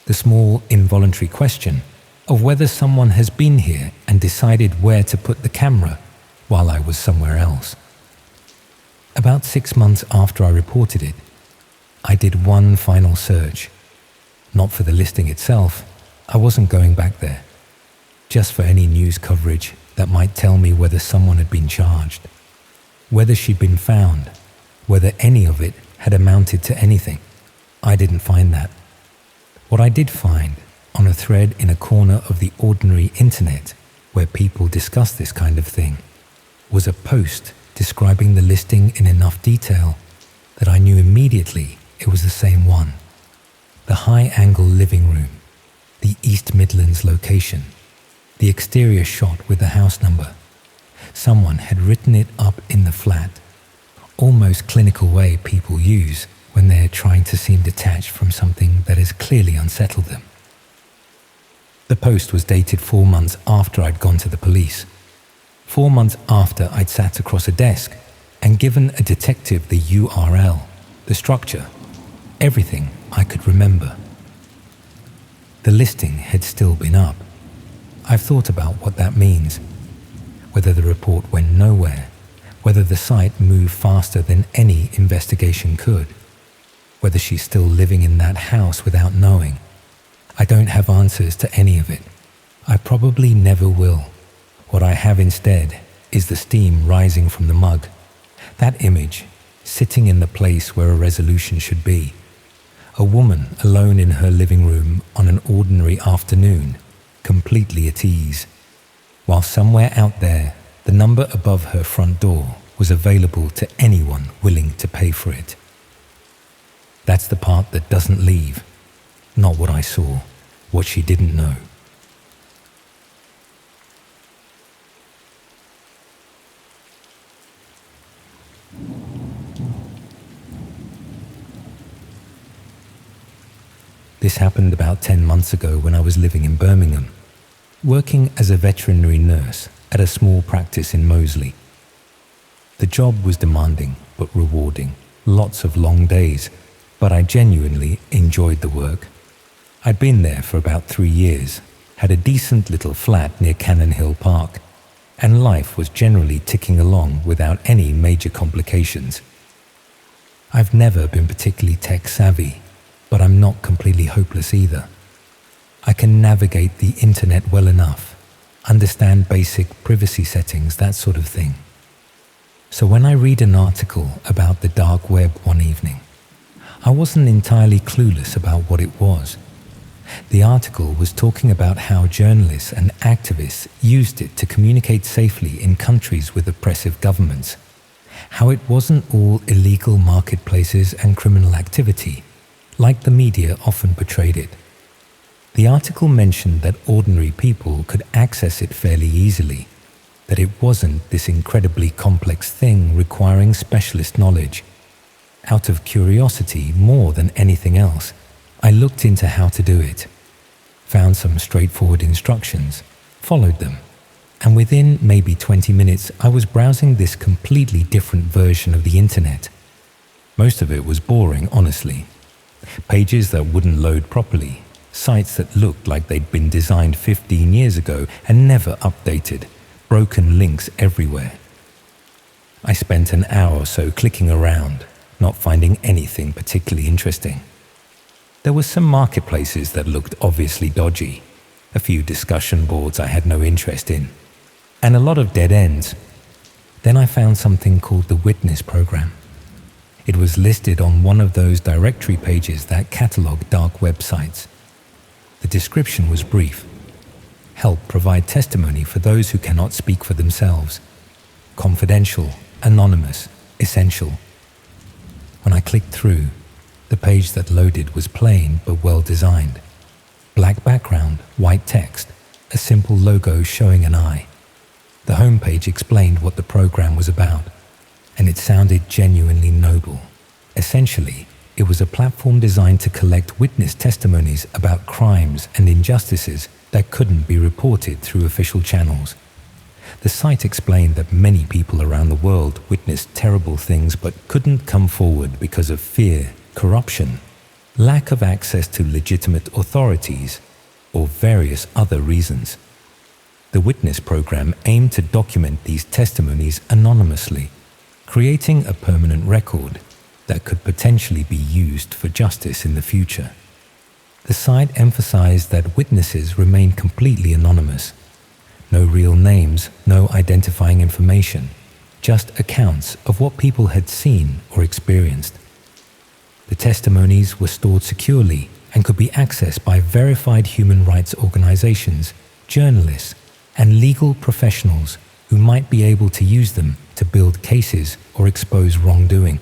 the small involuntary question of whether someone has been here and decided where to put the camera while I was somewhere else. About 6 months after I reported it, I did one final search. Not for the listing itself, I wasn't going back there. Just for any news coverage that might tell me whether someone had been charged, whether she'd been found, whether any of it had amounted to anything. I didn't find that. What I did find, on a thread in a corner of the ordinary internet where people discuss this kind of thing, was a post describing the listing in enough detail that I knew immediately it was the same one. The high-angle living room, the East Midlands location, the exterior shot with the house number. Someone had written it up in the flat, almost clinical way people use when they're trying to seem detached from something that has clearly unsettled them. The post was dated 4 months after I'd gone to the police, 4 months after I'd sat across a desk and given a detective the URL, the structure, everything I could remember. The listing had still been up. I've thought about what that means, whether the report went nowhere, whether the site moved faster than any investigation could, whether she's still living in that house without knowing. I don't have answers to any of it. I probably never will. What I have instead is the steam rising from the mug, that image sitting in the place where a resolution should be. A woman alone in her living room on an ordinary afternoon, completely at ease, while somewhere out there the number above her front door was available to anyone willing to pay for it. That's the part that doesn't leave, not what I saw, what she didn't know. This happened about 10 months ago when I was living in Birmingham, working as a veterinary nurse at a small practice in Moseley. The job was demanding but rewarding, lots of long days, but I genuinely enjoyed the work. I'd been there for about 3 years, had a decent little flat near Cannon Hill Park, and life was generally ticking along without any major complications. I've never been particularly tech-savvy, but I'm not completely hopeless either. I can navigate the internet well enough, understand basic privacy settings, that sort of thing. So when I read an article about the dark web one evening, I wasn't entirely clueless about what it was. The article was talking about how journalists and activists used it to communicate safely in countries with oppressive governments, how it wasn't all illegal marketplaces and criminal activity, like the media often portrayed it. The article mentioned that ordinary people could access it fairly easily, that it wasn't this incredibly complex thing requiring specialist knowledge. Out of curiosity more than anything else, I looked into how to do it, found some straightforward instructions, followed them, and within maybe 20 minutes I was browsing this completely different version of the internet. Most of it was boring, honestly. Pages that wouldn't load properly, sites that looked like they'd been designed 15 years ago and never updated, broken links everywhere. I spent an hour or so clicking around, not finding anything particularly interesting. There were some marketplaces that looked obviously dodgy, a few discussion boards I had no interest in, and a lot of dead ends. Then I found something called the Witness Program. It was listed on one of those directory pages that catalog dark websites. The description was brief. Help provide testimony for those who cannot speak for themselves. Confidential, anonymous, essential. When I clicked through, the page that loaded was plain but well designed. Black background, white text, a simple logo showing an eye. The homepage explained what the program was about, and it sounded genuinely noble. Essentially, it was a platform designed to collect witness testimonies about crimes and injustices that couldn't be reported through official channels. The site explained that many people around the world witnessed terrible things but couldn't come forward because of fear, corruption, lack of access to legitimate authorities, or various other reasons. The witness program aimed to document these testimonies anonymously, creating a permanent record that could potentially be used for justice in the future. The site emphasized that witnesses remain completely anonymous. No real names, no identifying information, just accounts of what people had seen or experienced. The testimonies were stored securely and could be accessed by verified human rights organizations, journalists, and legal professionals who might be able to use them to build cases or expose wrongdoing.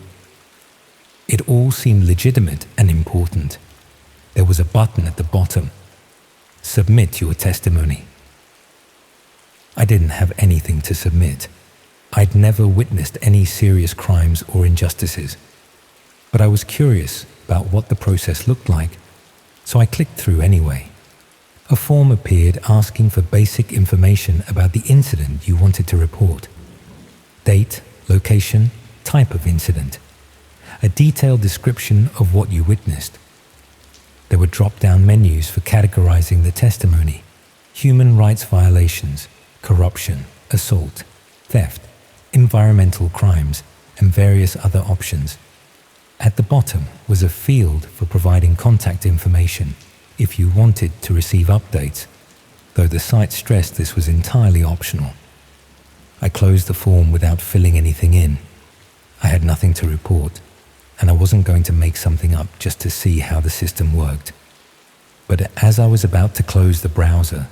It all seemed legitimate and important. There was a button at the bottom. Submit your testimony. I didn't have anything to submit. I'd never witnessed any serious crimes or injustices. But I was curious about what the process looked like, so I clicked through anyway. A form appeared asking for basic information about the incident you wanted to report. Date, location, type of incident. A detailed description of what you witnessed. There were drop-down menus for categorizing the testimony: human rights violations, corruption, assault, theft, environmental crimes, and various other options. At the bottom was a field for providing contact information if you wanted to receive updates, though the site stressed this was entirely optional. I closed the form without filling anything in. I had nothing to report, and I wasn't going to make something up just to see how the system worked. But as I was about to close the browser,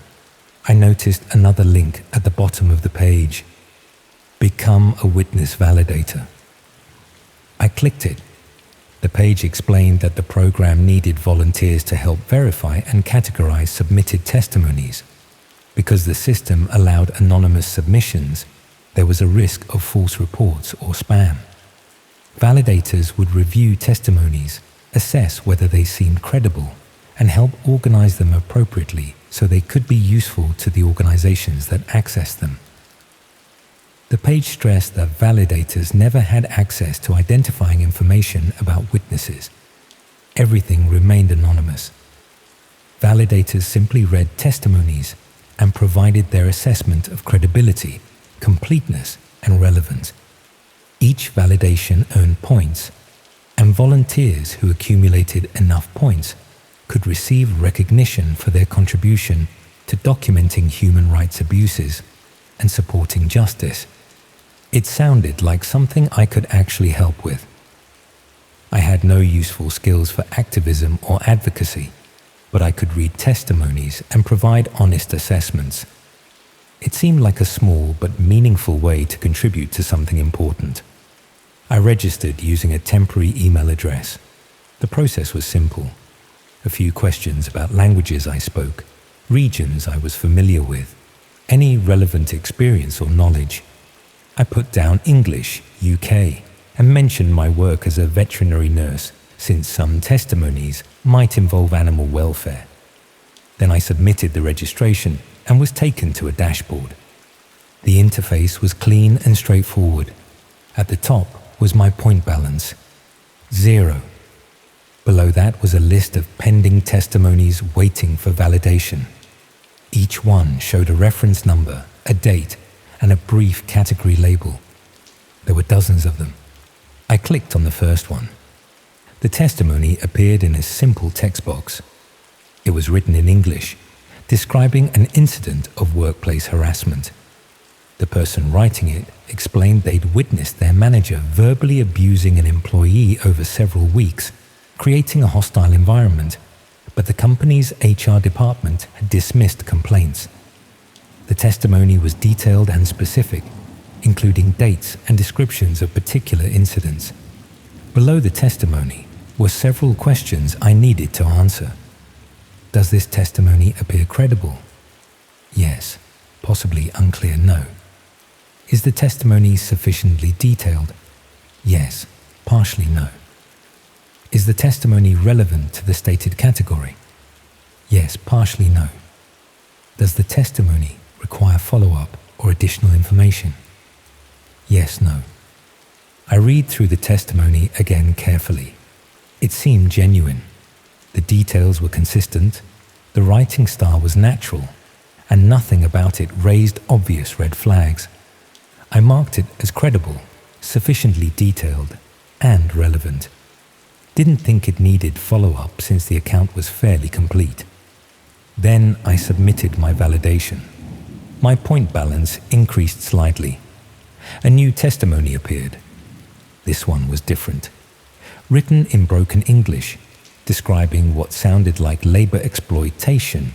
I noticed another link at the bottom of the page. Become a witness validator. I clicked it. The page explained that the program needed volunteers to help verify and categorize submitted testimonies. Because the system allowed anonymous submissions, there was a risk of false reports or spam. Validators would review testimonies, assess whether they seemed credible, and help organize them appropriately so they could be useful to the organizations that accessed them. The page stressed that validators never had access to identifying information about witnesses. Everything remained anonymous. Validators simply read testimonies and provided their assessment of credibility, completeness, and relevance. Each validation earned points, and volunteers who accumulated enough points could receive recognition for their contribution to documenting human rights abuses and supporting justice. It sounded like something I could actually help with. I had no useful skills for activism or advocacy, but I could read testimonies and provide honest assessments. It seemed like a small but meaningful way to contribute to something important. I registered using a temporary email address. The process was simple. A few questions about languages I spoke, regions I was familiar with, any relevant experience or knowledge. I put down English, UK, and mentioned my work as a veterinary nurse, since some testimonies might involve animal welfare. Then I submitted the registration and was taken to a dashboard. The interface was clean and straightforward. At the top was my point balance, 0. Below that was a list of pending testimonies waiting for validation. Each one showed a reference number, a date, and a brief category label. There were dozens of them. I clicked on the first one. The testimony appeared in a simple text box. It was written in English, describing an incident of workplace harassment. The person writing it explained they'd witnessed their manager verbally abusing an employee over several weeks, creating a hostile environment, but the company's HR department had dismissed complaints. The testimony was detailed and specific, including dates and descriptions of particular incidents. Below the testimony were several questions I needed to answer. Does this testimony appear credible? Yes. Possibly unclear, no. Is the testimony sufficiently detailed? Yes. Partially, no. Is the testimony relevant to the stated category? Yes. Partially, no. Does the testimony require follow-up or additional information? Yes, no. I read through the testimony again carefully. It seemed genuine. The details were consistent, the writing style was natural, and nothing about it raised obvious red flags. I marked it as credible, sufficiently detailed, and relevant. Didn't think it needed follow-up since the account was fairly complete. Then I submitted my validation. My point balance increased slightly. A new testimony appeared. This one was different. Written in broken English, describing what sounded like labor exploitation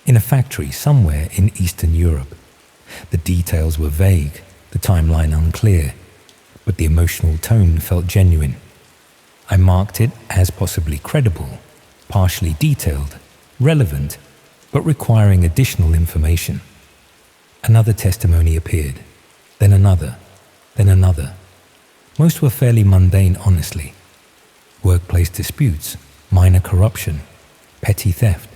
in a factory somewhere in Eastern Europe. The details were vague, the timeline unclear, but the emotional tone felt genuine. I marked it as possibly credible, partially detailed, relevant, but requiring additional information. Another testimony appeared, then another, then another. Most were fairly mundane, honestly. Workplace disputes, minor corruption, petty theft.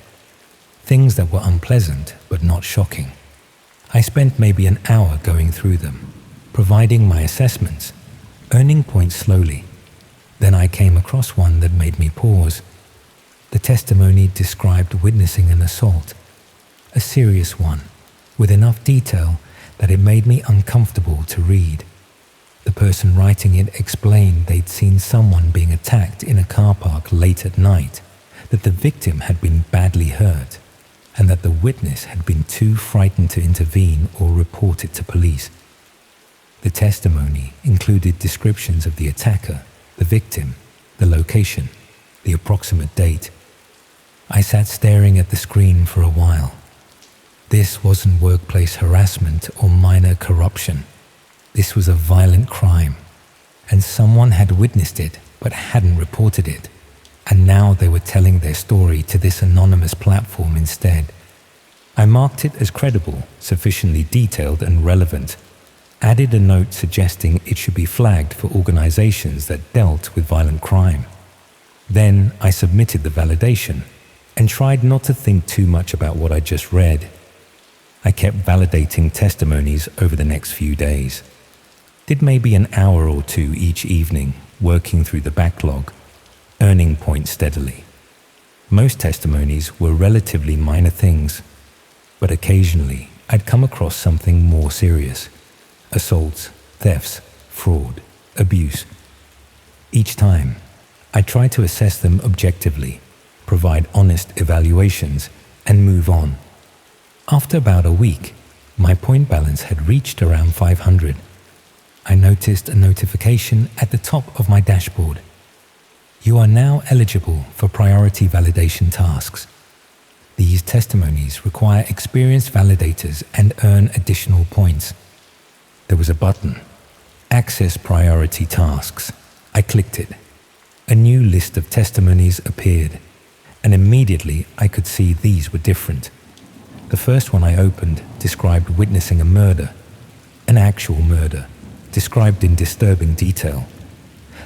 Things that were unpleasant but not shocking. I spent maybe an hour going through them, providing my assessments, earning points slowly. Then I came across one that made me pause. The testimony described witnessing an assault, a serious one, with enough detail that it made me uncomfortable to read. The person writing it explained they'd seen someone being attacked in a car park late at night, that the victim had been badly hurt, and that the witness had been too frightened to intervene or report it to police. The testimony included descriptions of the attacker, the victim, the location, the approximate date. I sat staring at the screen for a while. This wasn't workplace harassment or minor corruption. This was a violent crime, and someone had witnessed it but hadn't reported it, and now they were telling their story to this anonymous platform instead. I marked it as credible, sufficiently detailed and relevant, added a note suggesting it should be flagged for organizations that dealt with violent crime. Then I submitted the validation and tried not to think too much about what I just read. I kept validating testimonies over the next few days. Did maybe an hour or two each evening, working through the backlog, earning points steadily. Most testimonies were relatively minor things, but occasionally I'd come across something more serious. Assaults, thefts, fraud, abuse. Each time, I tried to assess them objectively, provide honest evaluations, and move on. After about a week, my point balance had reached around 500. I noticed a notification at the top of my dashboard. You are now eligible for priority validation tasks. These testimonies require experienced validators and earn additional points. There was a button, Access Priority Tasks. I clicked it. A new list of testimonies appeared, and immediately I could see these were different. The first one I opened described witnessing a murder, an actual murder, described in disturbing detail.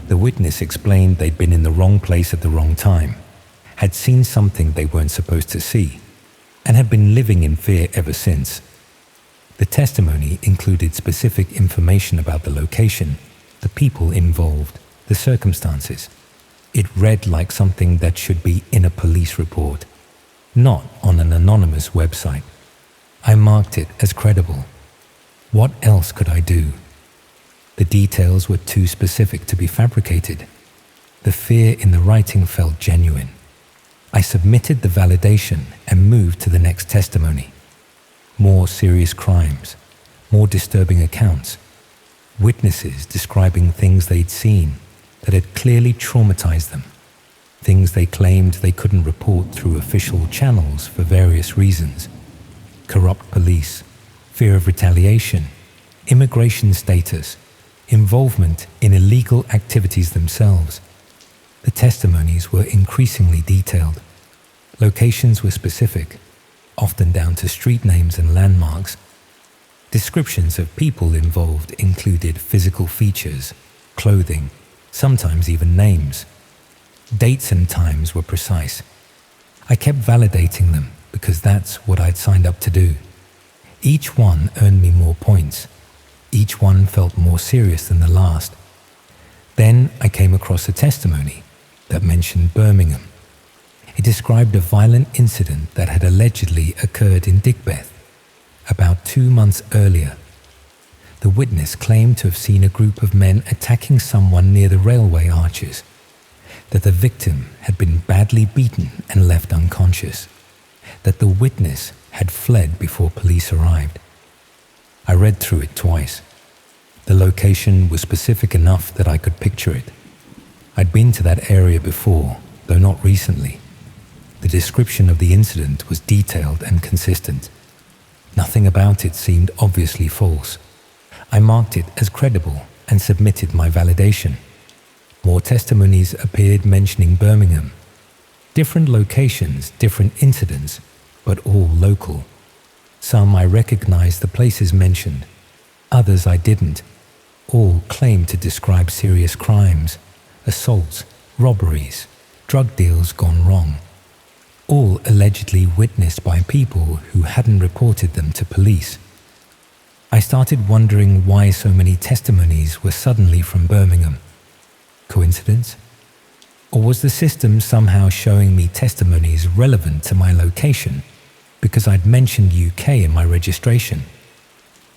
The witness explained they'd been in the wrong place at the wrong time, had seen something they weren't supposed to see, and had been living in fear ever since. The testimony included specific information about the location, the people involved, the circumstances. It read like something that should be in a police report, not on an anonymous website. I marked it as credible. What else could I do? The details were too specific to be fabricated. The fear in the writing felt genuine. I submitted the validation and moved to the next testimony. More serious crimes, more disturbing accounts, witnesses describing things they'd seen that had clearly traumatized them, things they claimed they couldn't report through official channels for various reasons. Corrupt police, fear of retaliation, immigration status, involvement in illegal activities themselves. The testimonies were increasingly detailed. Locations were specific, often down to street names and landmarks. Descriptions of people involved included physical features, clothing, sometimes even names. Dates and times were precise. I kept validating them because that's what I'd signed up to do. Each one earned me more points. Each one felt more serious than the last. Then I came across a testimony that mentioned Birmingham. It described a violent incident that had allegedly occurred in Digbeth about 2 months earlier. The witness claimed to have seen a group of men attacking someone near the railway arches, that the victim had been badly beaten and left unconscious, that the witness had fled before police arrived. I read through it twice. The location was specific enough that I could picture it. I'd been to that area before, though not recently. The description of the incident was detailed and consistent. Nothing about it seemed obviously false. I marked it as credible and submitted my validation. More testimonies appeared mentioning Birmingham. Different locations, different incidents, but all local. Some I recognized the places mentioned, others I didn't. All claimed to describe serious crimes, assaults, robberies, drug deals gone wrong. All allegedly witnessed by people who hadn't reported them to police. I started wondering why so many testimonies were suddenly from Birmingham. Coincidence? Or was the system somehow showing me testimonies relevant to my location because I'd mentioned UK in my registration?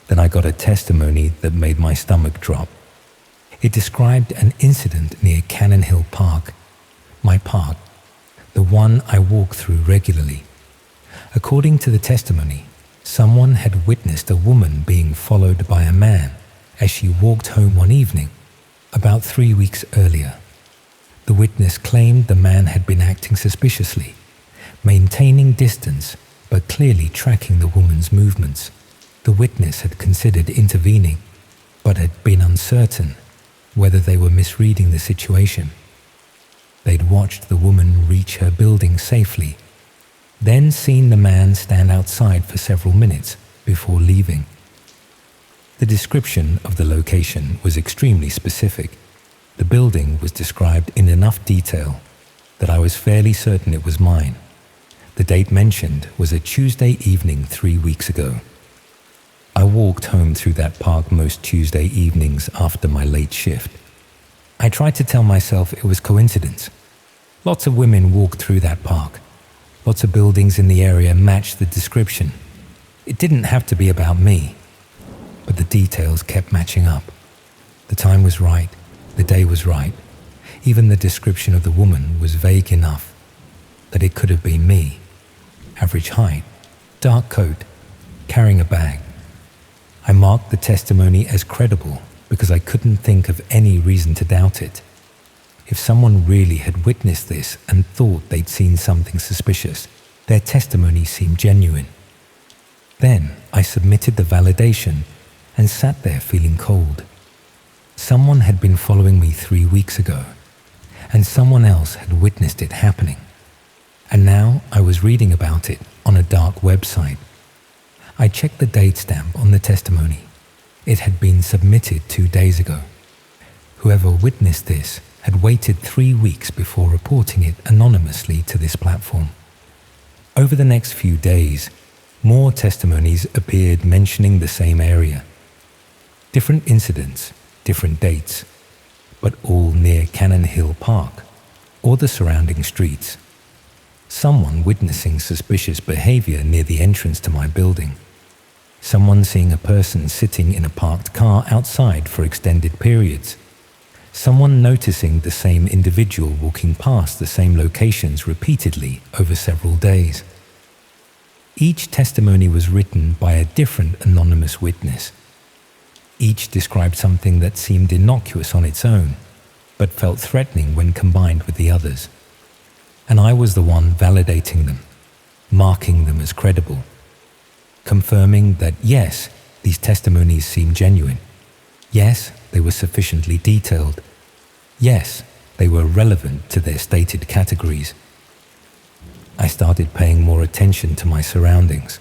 Then I got a testimony that made my stomach drop. It described an incident near Cannon Hill Park, my park, the one I walk through regularly. According to the testimony, someone had witnessed a woman being followed by a man as she walked home one evening, about 3 weeks earlier. The witness claimed the man had been acting suspiciously, maintaining distance but clearly tracking the woman's movements. The witness had considered intervening, but had been uncertain whether they were misreading the situation. They'd watched the woman reach her building safely, then seen the man stand outside for several minutes before leaving. The description of the location was extremely specific. The building was described in enough detail that I was fairly certain it was mine. The date mentioned was a Tuesday evening 3 weeks ago. I walked home through that park most Tuesday evenings after my late shift. I tried to tell myself it was coincidence. Lots of women walked through that park. Lots of buildings in the area matched the description. It didn't have to be about me, but the details kept matching up. The time was right, the day was right. Even the description of the woman was vague enough that it could have been me. Average height, dark coat, carrying a bag. I marked the testimony as credible because I couldn't think of any reason to doubt it. If someone really had witnessed this and thought they'd seen something suspicious, their testimony seemed genuine. Then I submitted the validation and sat there feeling cold. Someone had been following me 3 weeks ago, and someone else had witnessed it happening. And now I was reading about it on a dark website. I checked the date stamp on the testimony. It had been submitted 2 days ago. Whoever witnessed this had waited 3 weeks before reporting it anonymously to this platform. Over the next few days, more testimonies appeared mentioning the same area. Different incidents, different dates, but all near Cannon Hill Park or the surrounding streets. Someone witnessing suspicious behavior near the entrance to my building. Someone seeing a person sitting in a parked car outside for extended periods. Someone noticing the same individual walking past the same locations repeatedly over several days. Each testimony was written by a different anonymous witness. Each described something that seemed innocuous on its own, but felt threatening when combined with the others. And I was the one validating them, marking them as credible, confirming that yes, these testimonies seem genuine. Yes, they were sufficiently detailed. Yes, they were relevant to their stated categories. I started paying more attention to my surroundings,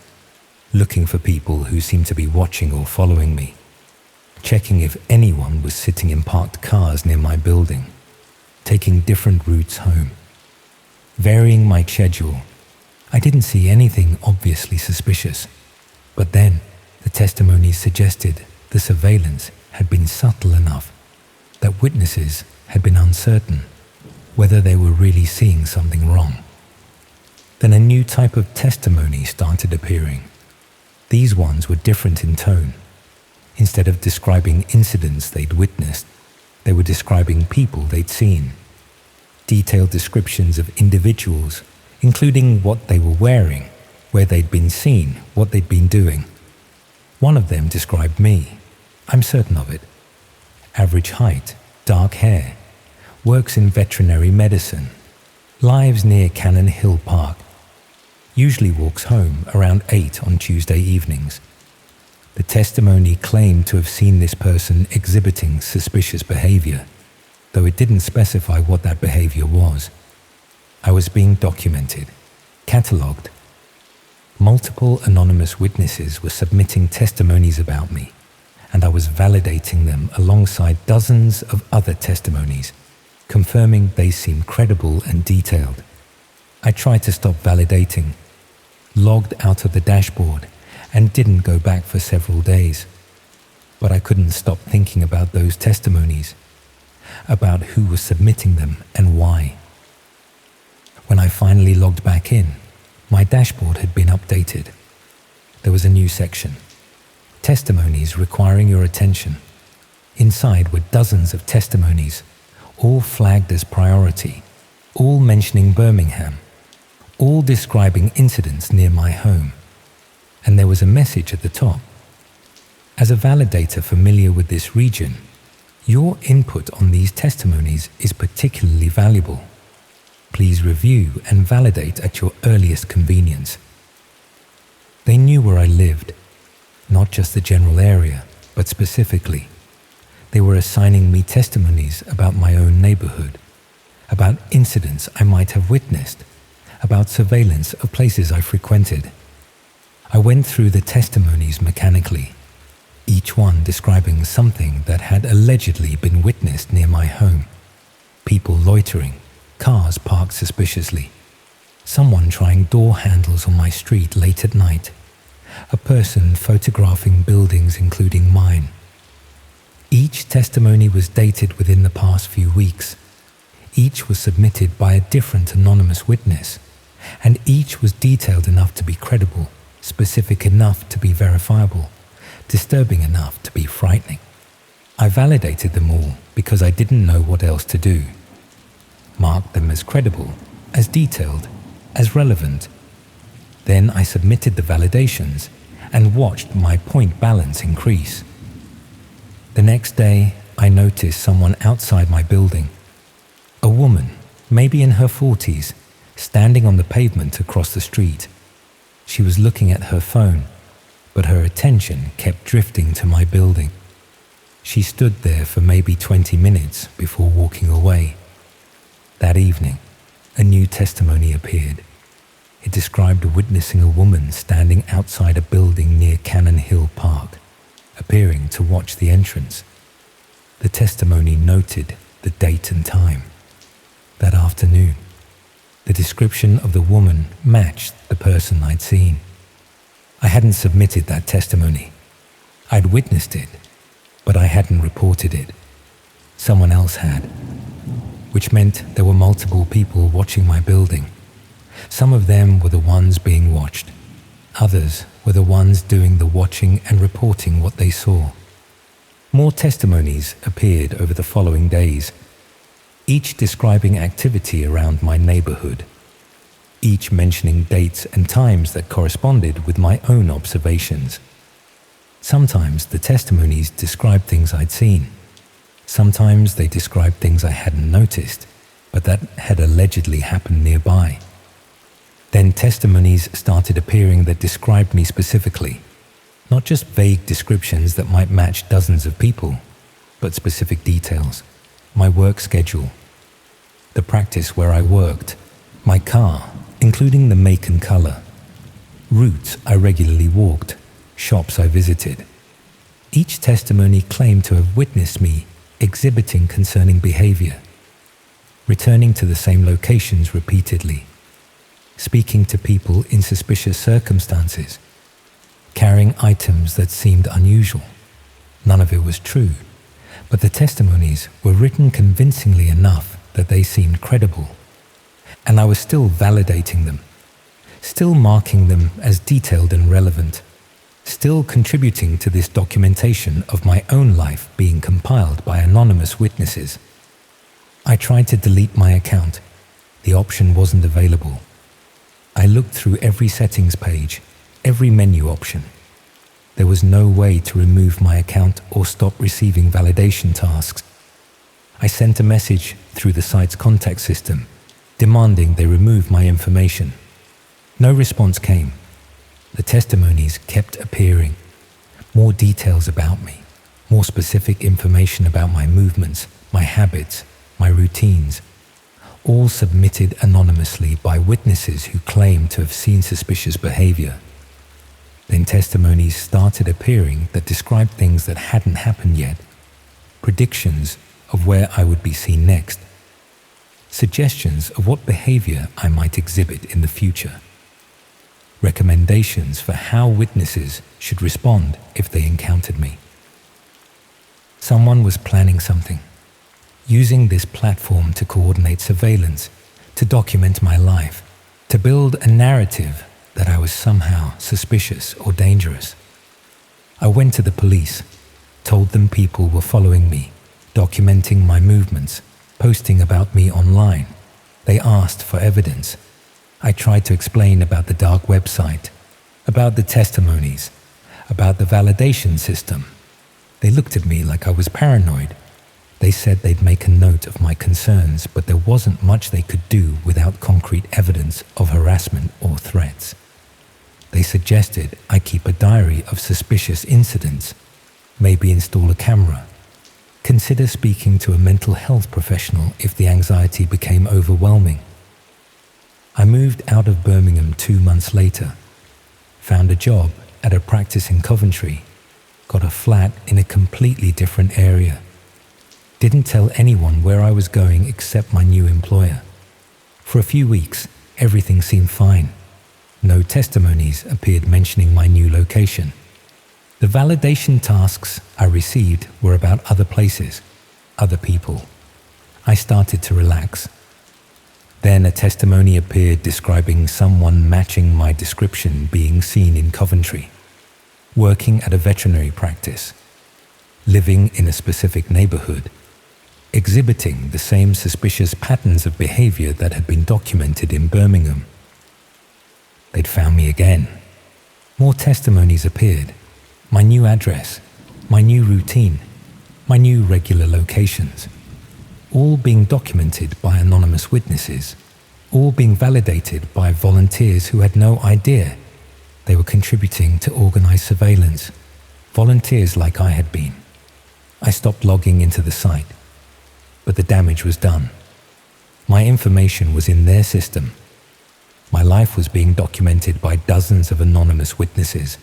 looking for people who seemed to be watching or following me, checking if anyone was sitting in parked cars near my building, taking different routes home, varying my schedule. I didn't see anything obviously suspicious, but then the testimonies suggested the surveillance had been subtle enough that witnesses had been uncertain whether they were really seeing something wrong. Then a new type of testimony started appearing. These ones were different in tone. Instead of describing incidents they'd witnessed, they were describing people they'd seen. Detailed descriptions of individuals, including what they were wearing, where they'd been seen, what they'd been doing. One of them described me. I'm certain of it. Average height, dark hair, works in veterinary medicine, lives near Cannon Hill Park, usually walks home around 8 on Tuesday evenings. The testimony claimed to have seen this person exhibiting suspicious behavior, though it didn't specify what that behavior was. I was being documented, catalogued. Multiple anonymous witnesses were submitting testimonies about me, and I was validating them alongside dozens of other testimonies, confirming they seemed credible and detailed. I tried to stop validating, logged out of the dashboard, and didn't go back for several days. But I couldn't stop thinking about those testimonies, about who was submitting them and why. When I finally logged back in, my dashboard had been updated. There was a new section, testimonies requiring your attention. Inside were dozens of testimonies, all flagged as priority, all mentioning Birmingham, all describing incidents near my home. And there was a message at the top. As a validator familiar with this region, your input on these testimonies is particularly valuable. Please review and validate at your earliest convenience. They knew where I lived, not just the general area, but specifically. They were assigning me testimonies about my own neighborhood, about incidents I might have witnessed, about surveillance of places I frequented. I went through the testimonies mechanically, each one describing something that had allegedly been witnessed near my home. People loitering, cars parked suspiciously, someone trying door handles on my street late at night, a person photographing buildings including mine. Each testimony was dated within the past few weeks. Each was submitted by a different anonymous witness, and each was detailed enough to be credible, specific enough to be verifiable, disturbing enough to be frightening. I validated them all because I didn't know what else to do. Marked them as credible, as detailed, as relevant. Then I submitted the validations and watched my point balance increase. The next day, I noticed someone outside my building. A woman, maybe in her 40s, standing on the pavement across the street. She was looking at her phone, but her attention kept drifting to my building. She stood there for maybe 20 minutes before walking away. That evening, a new testimony appeared. It described witnessing a woman standing outside a building near Cannon Hill Park, appearing to watch the entrance. The testimony noted the date and time. That afternoon, the description of the woman matched the person I'd seen. I hadn't submitted that testimony. I'd witnessed it, but I hadn't reported it. Someone else had, which meant there were multiple people watching my building. Some of them were the ones being watched. Others were the ones doing the watching and reporting what they saw. More testimonies appeared over the following days, each describing activity around my neighborhood, each mentioning dates and times that corresponded with my own observations. Sometimes the testimonies described things I'd seen. Sometimes they described things I hadn't noticed, but that had allegedly happened nearby. Then testimonies started appearing that described me specifically, not just vague descriptions that might match dozens of people, but specific details. My work schedule, the practice where I worked, my car, including the make and color, routes I regularly walked, shops I visited. Each testimony claimed to have witnessed me exhibiting concerning behavior, returning to the same locations repeatedly, speaking to people in suspicious circumstances, carrying items that seemed unusual. None of it was true, but the testimonies were written convincingly enough that they seemed credible, and I was still validating them, still marking them as detailed and relevant, still contributing to this documentation of my own life being compiled by anonymous witnesses. I tried to delete my account. The option wasn't available. I looked through every settings page, every menu option. There was no way to remove my account or stop receiving validation tasks. I sent a message through the site's contact system, demanding they remove my information. No response came. The testimonies kept appearing. More details about me, more specific information about my movements, my habits, my routines, all submitted anonymously by witnesses who claimed to have seen suspicious behavior. Then testimonies started appearing that described things that hadn't happened yet, predictions of where I would be seen next, suggestions of what behavior I might exhibit in the future, recommendations for how witnesses should respond if they encountered me. Someone was planning something, using this platform to coordinate surveillance, to document my life, to build a narrative that I was somehow suspicious or dangerous. I went to the police, told them people were following me, documenting my movements, posting about me online. They asked for evidence. I tried to explain about the dark website, about the testimonies, about the validation system. They looked at me like I was paranoid. They said they'd make a note of my concerns, but there wasn't much they could do without concrete evidence of harassment or threats. They suggested I keep a diary of suspicious incidents, maybe install a camera, consider speaking to a mental health professional if the anxiety became overwhelming. I moved out of Birmingham 2 months later, found a job at a practice in Coventry, got a flat in a completely different area. Didn't tell anyone where I was going except my new employer. For a few weeks, everything seemed fine. No testimonies appeared mentioning my new location. The validation tasks I received were about other places, other people. I started to relax. Then a testimony appeared describing someone matching my description being seen in Coventry, working at a veterinary practice, living in a specific neighborhood, exhibiting the same suspicious patterns of behavior that had been documented in Birmingham. They'd found me again. More testimonies appeared. My new address, my new routine, my new regular locations, all being documented by anonymous witnesses, all being validated by volunteers who had no idea they were contributing to organized surveillance, volunteers like I had been. I stopped logging into the site, but the damage was done. My information was in their system. My life was being documented by dozens of anonymous witnesses,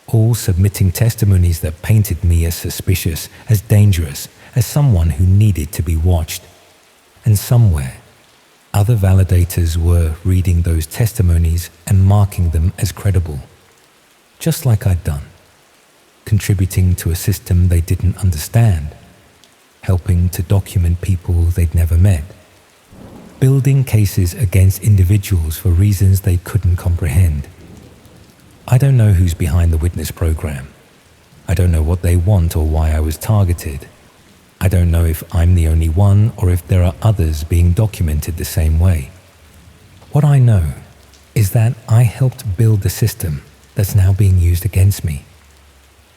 all submitting testimonies that painted me as suspicious, as dangerous, as someone who needed to be watched. And somewhere, other validators were reading those testimonies and marking them as credible, just like I'd done, contributing to a system they didn't understand, helping to document people they'd never met, building cases against individuals for reasons they couldn't comprehend. I don't know who's behind the witness program. I don't know what they want or why I was targeted. I don't know if I'm the only one or if there are others being documented the same way. What I know is that I helped build the system that's now being used against me.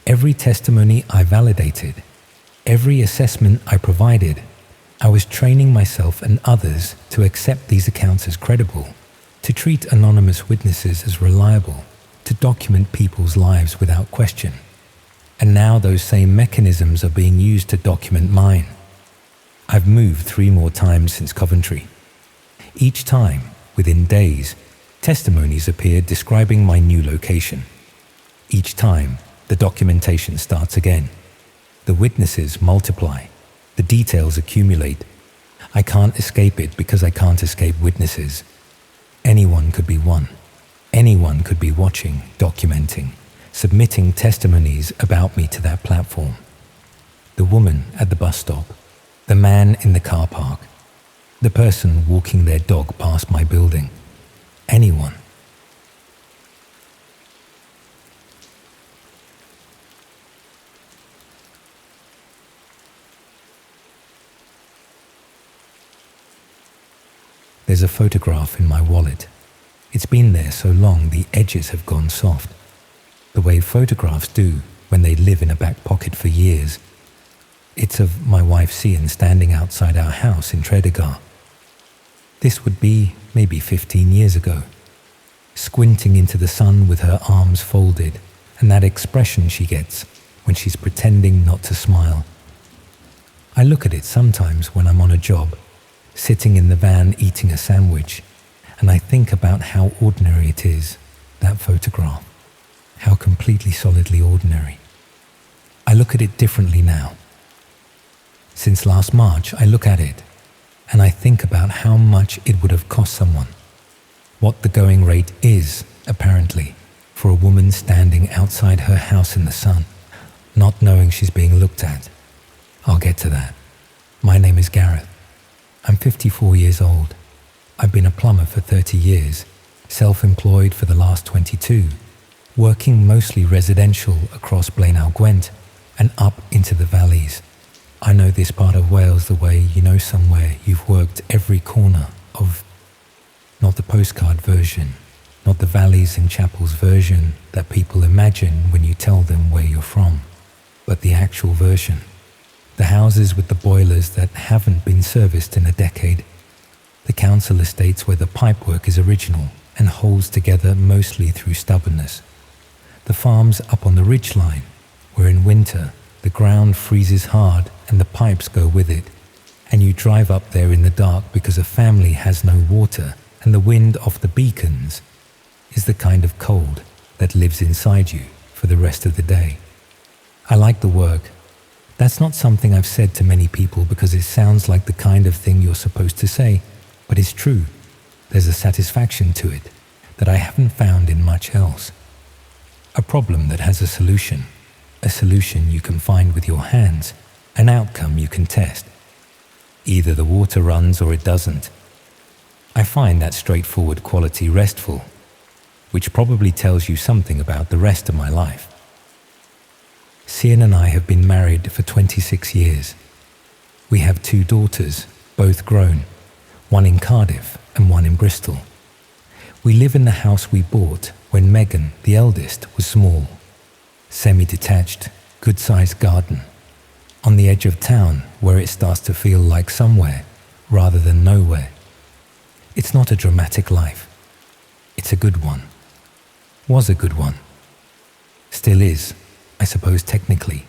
Every testimony I validated, every assessment I provided, I was training myself and others to accept these accounts as credible, to treat anonymous witnesses as reliable, to document people's lives without question. And now those same mechanisms are being used to document mine. I've moved 3 more times since Coventry. Each time, within days, testimonies appeared describing my new location. Each time, the documentation starts again. The witnesses multiply. The details accumulate. I can't escape it because I can't escape witnesses. Anyone could be one. Anyone could be watching, documenting, submitting testimonies about me to that platform. The woman at the bus stop, the man in the car park, the person walking their dog past my building. Anyone. There's a photograph in my wallet. It's been there so long the edges have gone soft, the way photographs do when they live in a back pocket for years. It's of my wife Sian standing outside our house in Tredegar. This would be maybe 15 years ago, squinting into the sun with her arms folded, and that expression she gets when she's pretending not to smile. I look at it sometimes when I'm on a job, sitting in the van eating a sandwich, and I think about how ordinary it is, that photograph, how completely solidly ordinary. I look at it differently now. Since last March, I look at it, and I think about how much it would have cost someone, what the going rate is, apparently, for a woman standing outside her house in the sun, not knowing she's being looked at. I'll get to that. My name is Gareth. I'm 54 years old. I've been a plumber for 30 years, self-employed for the last 22, working mostly residential across Blaenau Gwent and up into the valleys. I know this part of Wales the way you know somewhere you've worked every corner of, not the postcard version, not the valleys and chapels version that people imagine when you tell them where you're from, but the actual version. The houses with the boilers that haven't been serviced in a decade. The council estates where the pipework is original and holds together mostly through stubbornness. The farms up on the ridgeline, where in winter the ground freezes hard and the pipes go with it, and you drive up there in the dark because a family has no water, and the wind off the beacons is the kind of cold that lives inside you for the rest of the day. I like the work. That's not something I've said to many people because it sounds like the kind of thing you're supposed to say, but it's true. There's a satisfaction to it that I haven't found in much else. A problem that has a solution you can find with your hands, an outcome you can test. Either the water runs or it doesn't. I find that straightforward quality restful, which probably tells you something about the rest of my life. Sian and I have been married for 26 years. We have 2 daughters, both grown, one in Cardiff and one in Bristol. We live in the house we bought when Megan, the eldest, was small. Semi-detached, good-sized garden, on the edge of town where it starts to feel like somewhere rather than nowhere. It's not a dramatic life. It's a good one. Was a good one. Still is. I suppose technically,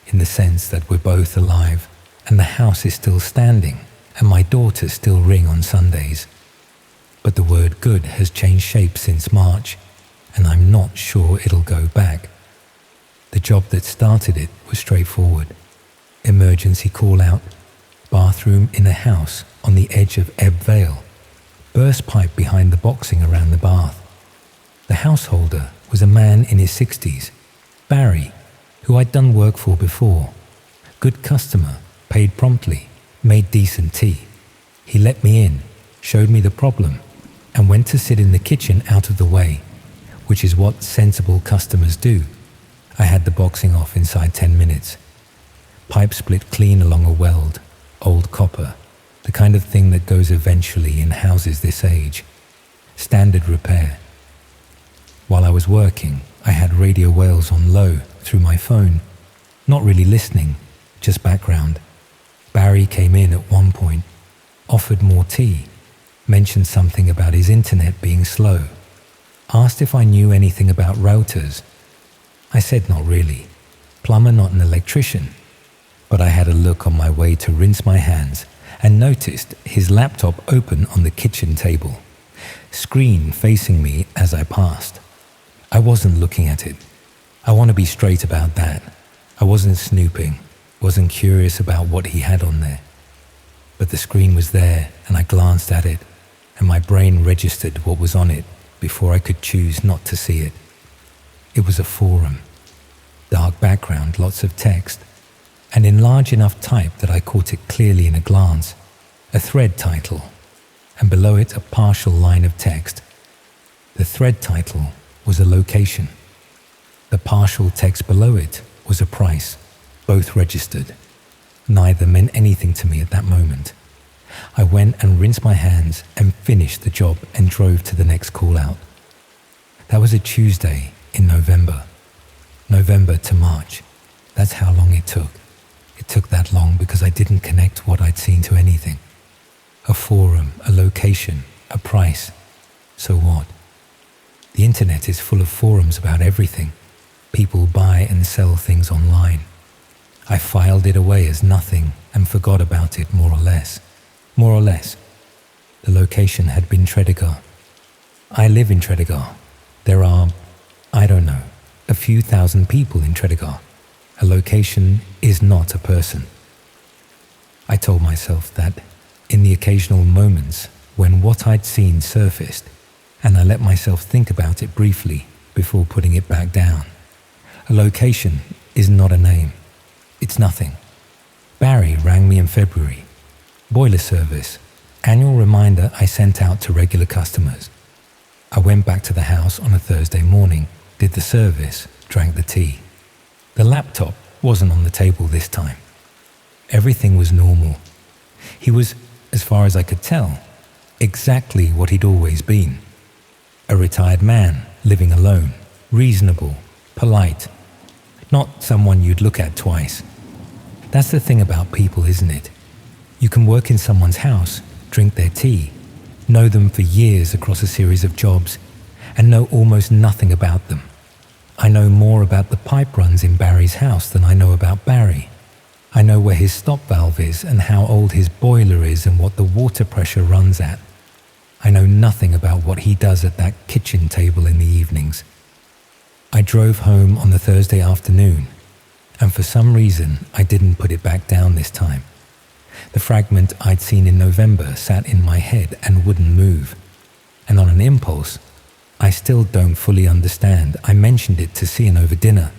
in the sense that we're both alive and the house is still standing and my daughters still ring on Sundays. But the word good has changed shape since March, and I'm not sure it'll go back. The job that started it was straightforward. Emergency call-out, bathroom in a house on the edge of Ebb Vale, burst pipe behind the boxing around the bath. The householder was a man in his 60s, Barry, who I'd done work for before. Good customer, paid promptly, made decent tea. He let me in, showed me the problem, and went to sit in the kitchen out of the way, which is what sensible customers do. I had the boxing off inside 10 minutes. Pipe split clean along a weld, old copper, the kind of thing that goes eventually in houses this age. Standard repair. While I was working, I had Radio Wales on low through my phone, not really listening, just background. Barry came in at one point, offered more tea, mentioned something about his internet being slow, asked if I knew anything about routers. I said not really. Plumber, not an electrician. But I had a look on my way to rinse my hands and noticed his laptop open on the kitchen table, screen facing me as I passed. I wasn't looking at it. I want to be straight about that. I wasn't snooping, wasn't curious about what he had on there. But the screen was there and I glanced at it, and my brain registered what was on it before I could choose not to see it. It was a forum. Dark background, lots of text, and in large enough type that I caught it clearly in a glance, a thread title, and below it a partial line of text. The thread title was a location. The partial text below it was a price, both registered. Neither meant anything to me at that moment. I went and rinsed my hands and finished the job and drove to the next call out. That was a Tuesday in November. November to March. That's how long it took. It took that long because I didn't connect what I'd seen to anything. A forum, a location, a price. So what? The internet is full of forums about everything. People buy and sell things online. I filed it away as nothing and forgot about it more or less. More or less. The location had been Tredegar. I live in Tredegar. There are, I don't know, a few thousand people in Tredegar. A location is not a person. I told myself that in the occasional moments when what I'd seen surfaced, and I let myself think about it briefly before putting it back down. A location is not a name. It's nothing. Barry rang me in February. Boiler service. Annual reminder I sent out to regular customers. I went back to the house on a Thursday morning, did the service, drank the tea. The laptop wasn't on the table this time. Everything was normal. He was, as far as I could tell, exactly what he'd always been. A retired man, living alone, reasonable, polite. Not someone you'd look at twice. That's the thing about people, isn't it? You can work in someone's house, drink their tea, know them for years across a series of jobs, and know almost nothing about them. I know more about the pipe runs in Barry's house than I know about Barry. I know where his stop valve is and how old his boiler is and what the water pressure runs at. I know nothing about what he does at that kitchen table in the evenings. I drove home on the Thursday afternoon, and for some reason I didn't put it back down this time. The fragment I'd seen in November sat in my head and wouldn't move, and on an impulse, I still don't fully understand, I mentioned it to Cian over dinner.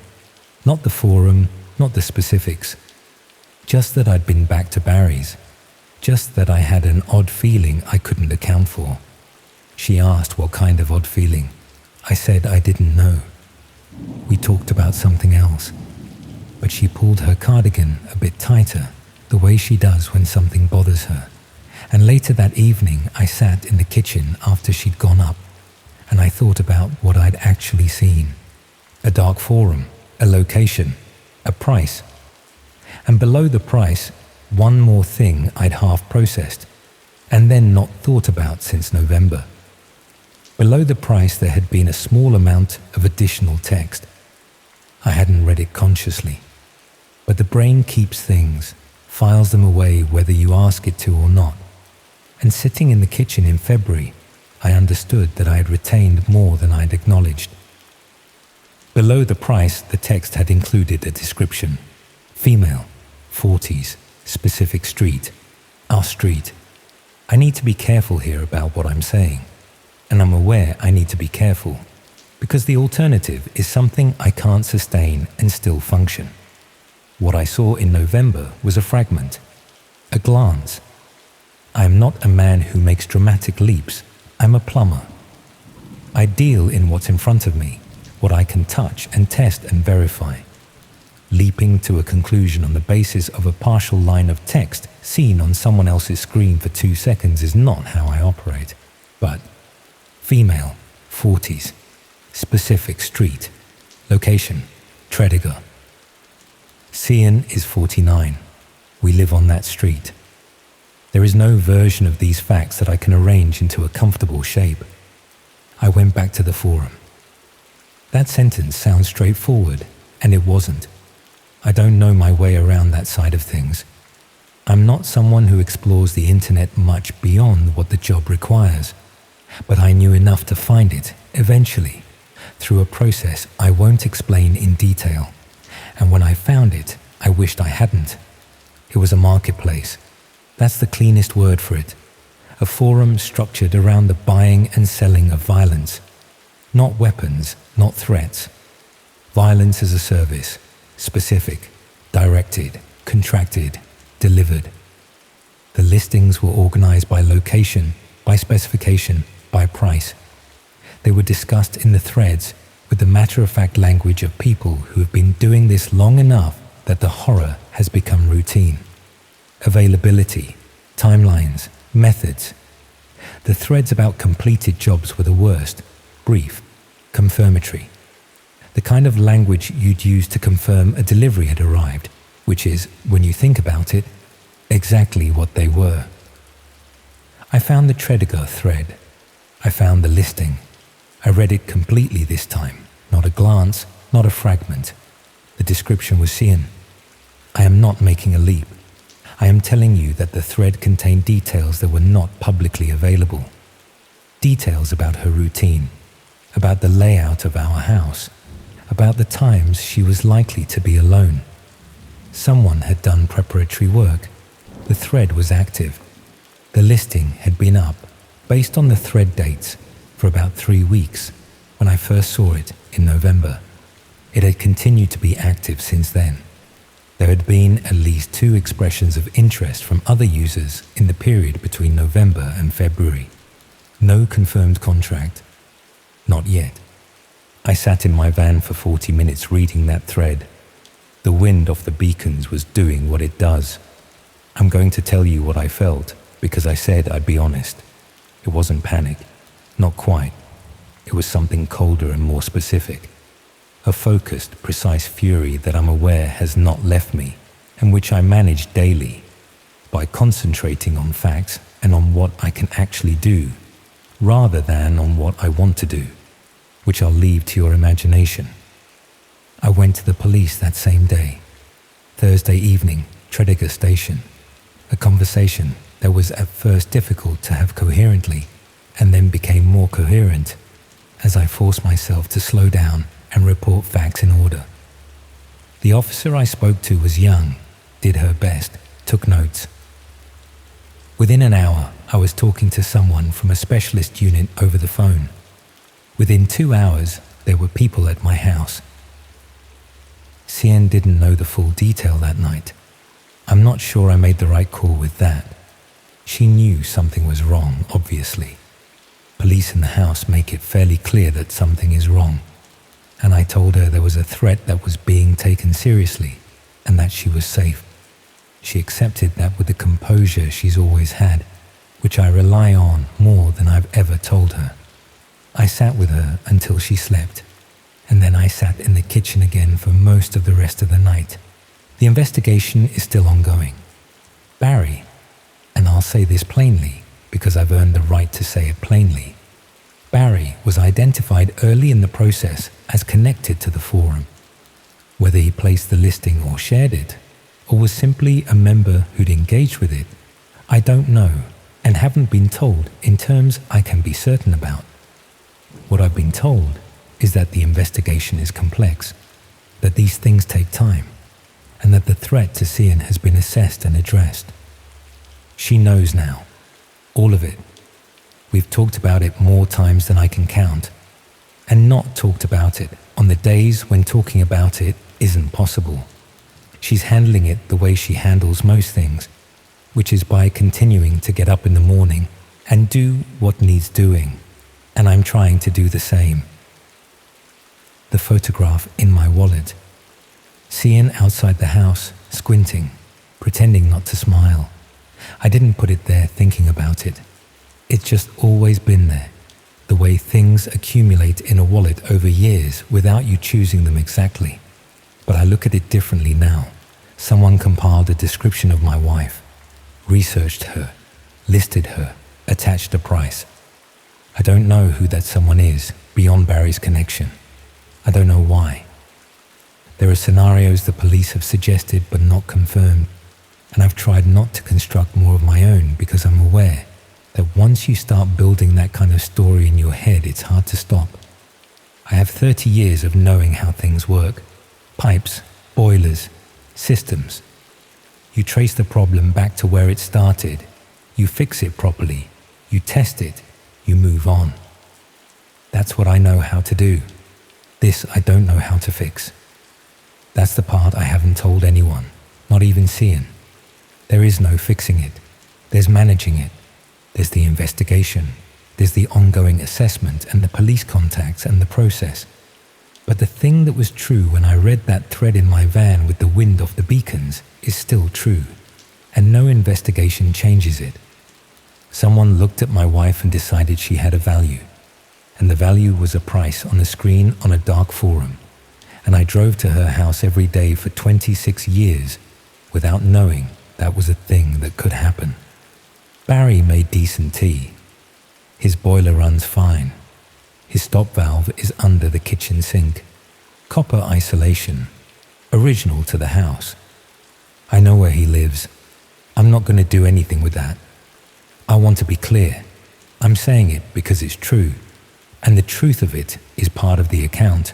Not the forum, not the specifics. Just that I'd been back to Barry's. Just that I had an odd feeling I couldn't account for. She asked what kind of odd feeling. I said I didn't know. We talked about something else, but she pulled her cardigan a bit tighter, the way she does when something bothers her. And later that evening, I sat in the kitchen after she'd gone up, and I thought about what I'd actually seen. A dark forum, a location, a price. And below the price, one more thing I'd half processed, and then not thought about since November. Below the price there had been a small amount of additional text. I hadn't read it consciously, but the brain keeps things, files them away whether you ask it to or not. And sitting in the kitchen in February, I understood that I had retained more than I'd acknowledged. Below the price, the text had included a description. Female, 40s, specific street, our street. I need to be careful here about what I'm saying, and I'm aware I need to be careful, because the alternative is something I can't sustain and still function. What I saw in November was a fragment, a glance. I am not a man who makes dramatic leaps. I'm a plumber. I deal in what's in front of me, what I can touch and test and verify. Leaping to a conclusion on the basis of a partial line of text seen on someone else's screen for 2 seconds is not how I operate. But female, 40s, specific street, location, Tredegar. Cian is 49. We live on that street. There is no version of these facts that I can arrange into a comfortable shape. I went back to the forum. That sentence sounds straightforward, and it wasn't. I don't know my way around that side of things. I'm not someone who explores the internet much beyond what the job requires, but I knew enough to find it, eventually, through a process I won't explain in detail. And when I found it, I wished I hadn't. It was a marketplace. That's the cleanest word for it. A forum structured around the buying and selling of violence. Not weapons, not threats. Violence as a service. Specific, directed, contracted, delivered. The listings were organized by location, by specification, by price. They were discussed in the threads with the matter-of-fact language of people who have been doing this long enough that the horror has become routine. Availability, timelines, methods. The threads about completed jobs were the worst, brief, confirmatory. The kind of language you'd use to confirm a delivery had arrived, which is, when you think about it, exactly what they were. I found the Tredegar thread. I found the listing. I read it completely this time, not a glance, not a fragment. The description was seen. I am not making a leap. I am telling you that the thread contained details that were not publicly available. Details about her routine, about the layout of our house, about the times she was likely to be alone. Someone had done preparatory work. The thread was active. The listing had been up, based on the thread dates, for about 3 weeks, when I first saw it in November. It had continued to be active since then. There had been at least 2 expressions of interest from other users in the period between November and February. No confirmed contract. Not yet. I sat in my van for 40 minutes reading that thread. The wind off the beacons was doing what it does. I'm going to tell you what I felt because I said I'd be honest. It wasn't panic. Not quite. It was something colder and more specific. A focused, precise fury that I'm aware has not left me and which I manage daily by concentrating on facts and on what I can actually do rather than on what I want to do, which I'll leave to your imagination. I went to the police that same day. Thursday evening, Tredegar Station. A conversation that was at first difficult to have coherently and then became more coherent as I forced myself to slow down and report facts in order. The officer I spoke to was young, did her best, took notes. Within an hour, I was talking to someone from a specialist unit over the phone. Within 2 hours, there were people at my house. Cian didn't know the full detail that night. I'm not sure I made the right call with that. She knew something was wrong, obviously. Police in the house make it fairly clear that something is wrong. And I told her there was a threat that was being taken seriously and that she was safe. She accepted that with the composure she's always had, which I rely on more than I've ever told her. I sat with her until she slept, and then I sat in the kitchen again for most of the rest of the night. The investigation is still ongoing. Barry, and I'll say this plainly because I've earned the right to say it plainly, Barry was identified early in the process as connected to the forum. Whether he placed the listing or shared it, or was simply a member who'd engaged with it, I don't know and haven't been told in terms I can be certain about. What I've been told is that the investigation is complex, that these things take time, and that the threat to Cian has been assessed and addressed. She knows now, all of it. We've talked about it more times than I can count, and not talked about it on the days when talking about it isn't possible. She's handling it the way she handles most things, which is by continuing to get up in the morning and do what needs doing, and I'm trying to do the same. The photograph in my wallet. Cian outside the house, squinting, pretending not to smile. I didn't put it there thinking about it. It's just always been there, the way things accumulate in a wallet over years without you choosing them exactly. But I look at it differently now. Someone compiled a description of my wife, researched her, listed her, attached a price. I don't know who that someone is beyond Barry's connection. I don't know why. There are scenarios the police have suggested but not confirmed, and I've tried not to construct more of my own because I'm aware that once you start building that kind of story in your head, it's hard to stop. I have 30 years of knowing how things work. Pipes, boilers, systems. You trace the problem back to where it started. You fix it properly. You test it. You move on. That's what I know how to do. This I don't know how to fix. That's the part I haven't told anyone, not even Cian. There is no fixing it. There's managing it. There's the investigation. There's the ongoing assessment and the police contacts and the process. But the thing that was true when I read that thread in my van with the wind off the beacons is still true, and no investigation changes it. Someone looked at my wife and decided she had a value, and the value was a price on a screen on a dark forum, and I drove to her house every day for 26 years without knowing that was a thing that could happen. Barry made decent tea. His boiler runs fine. His stop valve is under the kitchen sink. Copper isolation. Original to the house. I know where he lives. I'm not going to do anything with that. I want to be clear. I'm saying it because it's true, and the truth of it is part of the account,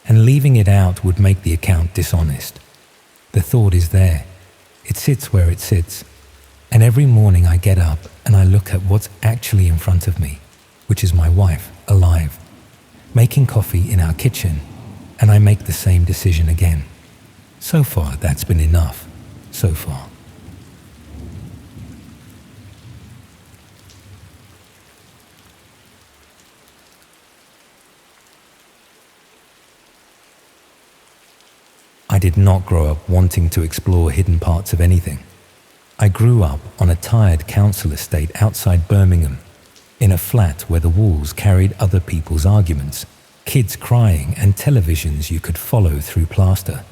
and leaving it out would make the account dishonest. The thought is there. It sits where it sits. And every morning I get up and I look at what's actually in front of me, which is my wife, alive, making coffee in our kitchen, and I make the same decision again. So far, that's been enough. So far. I did not grow up wanting to explore hidden parts of anything. I grew up on a tired council estate outside Birmingham, in a flat where the walls carried other people's arguments, kids crying and televisions you could follow through plaster.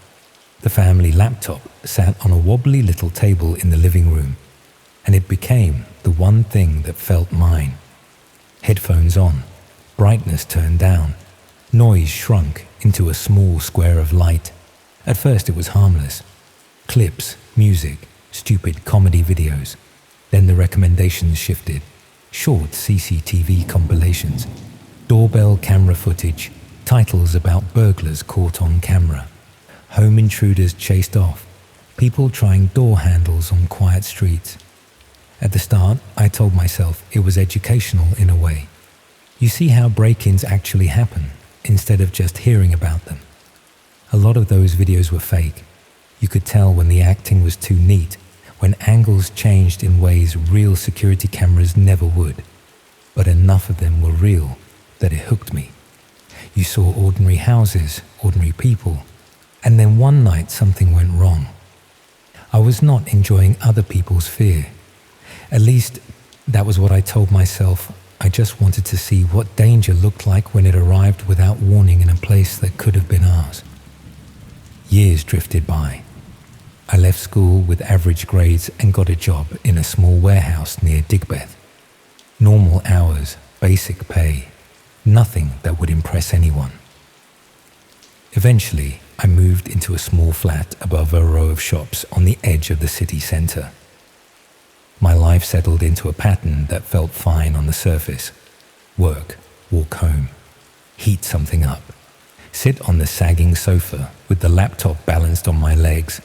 The family laptop sat on a wobbly little table in the living room, and it became the one thing that felt mine. Headphones on, brightness turned down, noise shrunk into a small square of light. At first it was harmless. Clips, music, stupid comedy videos. Then the recommendations shifted. Short CCTV compilations, doorbell camera footage, titles about burglars caught on camera, home intruders chased off, people trying door handles on quiet streets. At the start, I told myself it was educational in a way. You see how break-ins actually happen, instead of just hearing about them. A lot of those videos were fake. You could tell when the acting was too neat, when angles changed in ways real security cameras never would. But enough of them were real that it hooked me. You saw ordinary houses, ordinary people, and then one night something went wrong. I was not enjoying other people's fear. At least, that was what I told myself. I just wanted to see what danger looked like when it arrived without warning in a place that could have been ours. Years drifted by. I left school with average grades and got a job in a small warehouse near Digbeth. Normal hours, basic pay, nothing that would impress anyone. Eventually, I moved into a small flat above a row of shops on the edge of the city centre. My life settled into a pattern that felt fine on the surface. Work, walk home, heat something up, sit on the sagging sofa with the laptop balanced on my legs.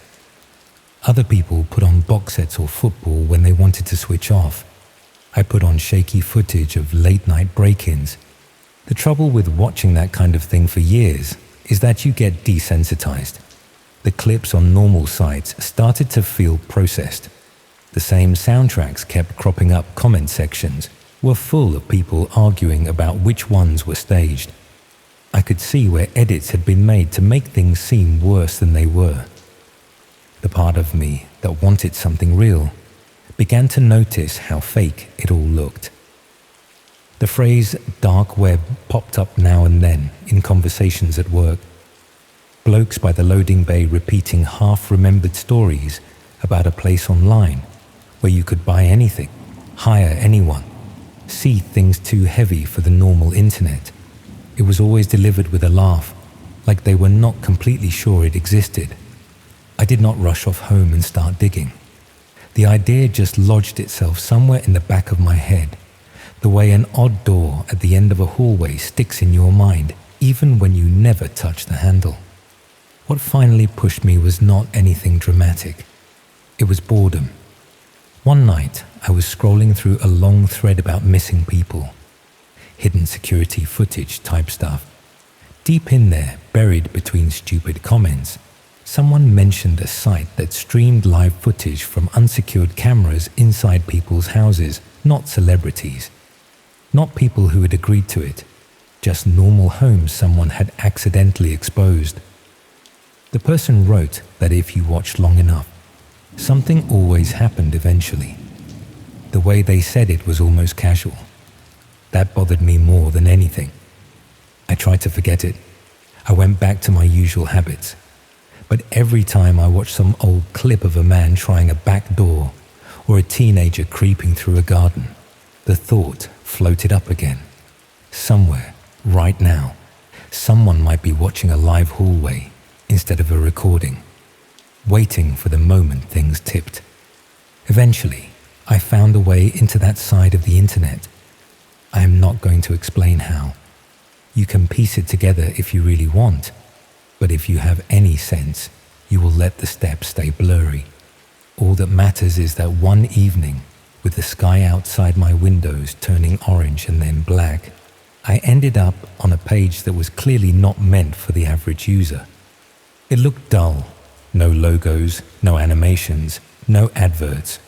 Other people put on box sets or football when they wanted to switch off. I put on shaky footage of late-night break-ins. The trouble with watching that kind of thing for years is that you get desensitized. The clips on normal sites started to feel processed. The same soundtracks kept cropping up. Comment sections were full of people arguing about which ones were staged. I could see where edits had been made to make things seem worse than they were. The part of me that wanted something real began to notice how fake it all looked. The phrase dark web popped up now and then in conversations at work. Blokes by the loading bay repeating half-remembered stories about a place online where you could buy anything, hire anyone, see things too heavy for the normal internet. It was always delivered with a laugh. like they were not completely sure it existed. I did not rush off home and start digging. The idea just lodged itself somewhere in the back of my head, the way an odd door at the end of a hallway sticks in your mind even when you never touch the handle. What finally pushed me was not anything dramatic. It was boredom. One night, I was scrolling through a long thread about missing people, hidden security footage type stuff. Deep in there, buried between stupid comments, someone mentioned a site that streamed live footage from unsecured cameras inside people's houses, not celebrities. Not people who had agreed to it, just normal homes someone had accidentally exposed. The person wrote that if you watched long enough, something always happened eventually. The way they said it was almost casual. That bothered me more than anything. I tried to forget it. I went back to my usual habits. But every time I watched some old clip of a man trying a back door or a teenager creeping through a garden, the thought floated up again. Somewhere, right now, someone might be watching a live hallway instead of a recording, waiting for the moment things tipped. Eventually, I found a way into that side of the internet. I am not going to explain how. You can piece it together if you really want, but if you have any sense, you will let the steps stay blurry. All that matters is that one evening, with the sky outside my windows turning orange and then black, I ended up on a page that was clearly not meant for the average user. It looked dull. No logos, no animations, no adverts.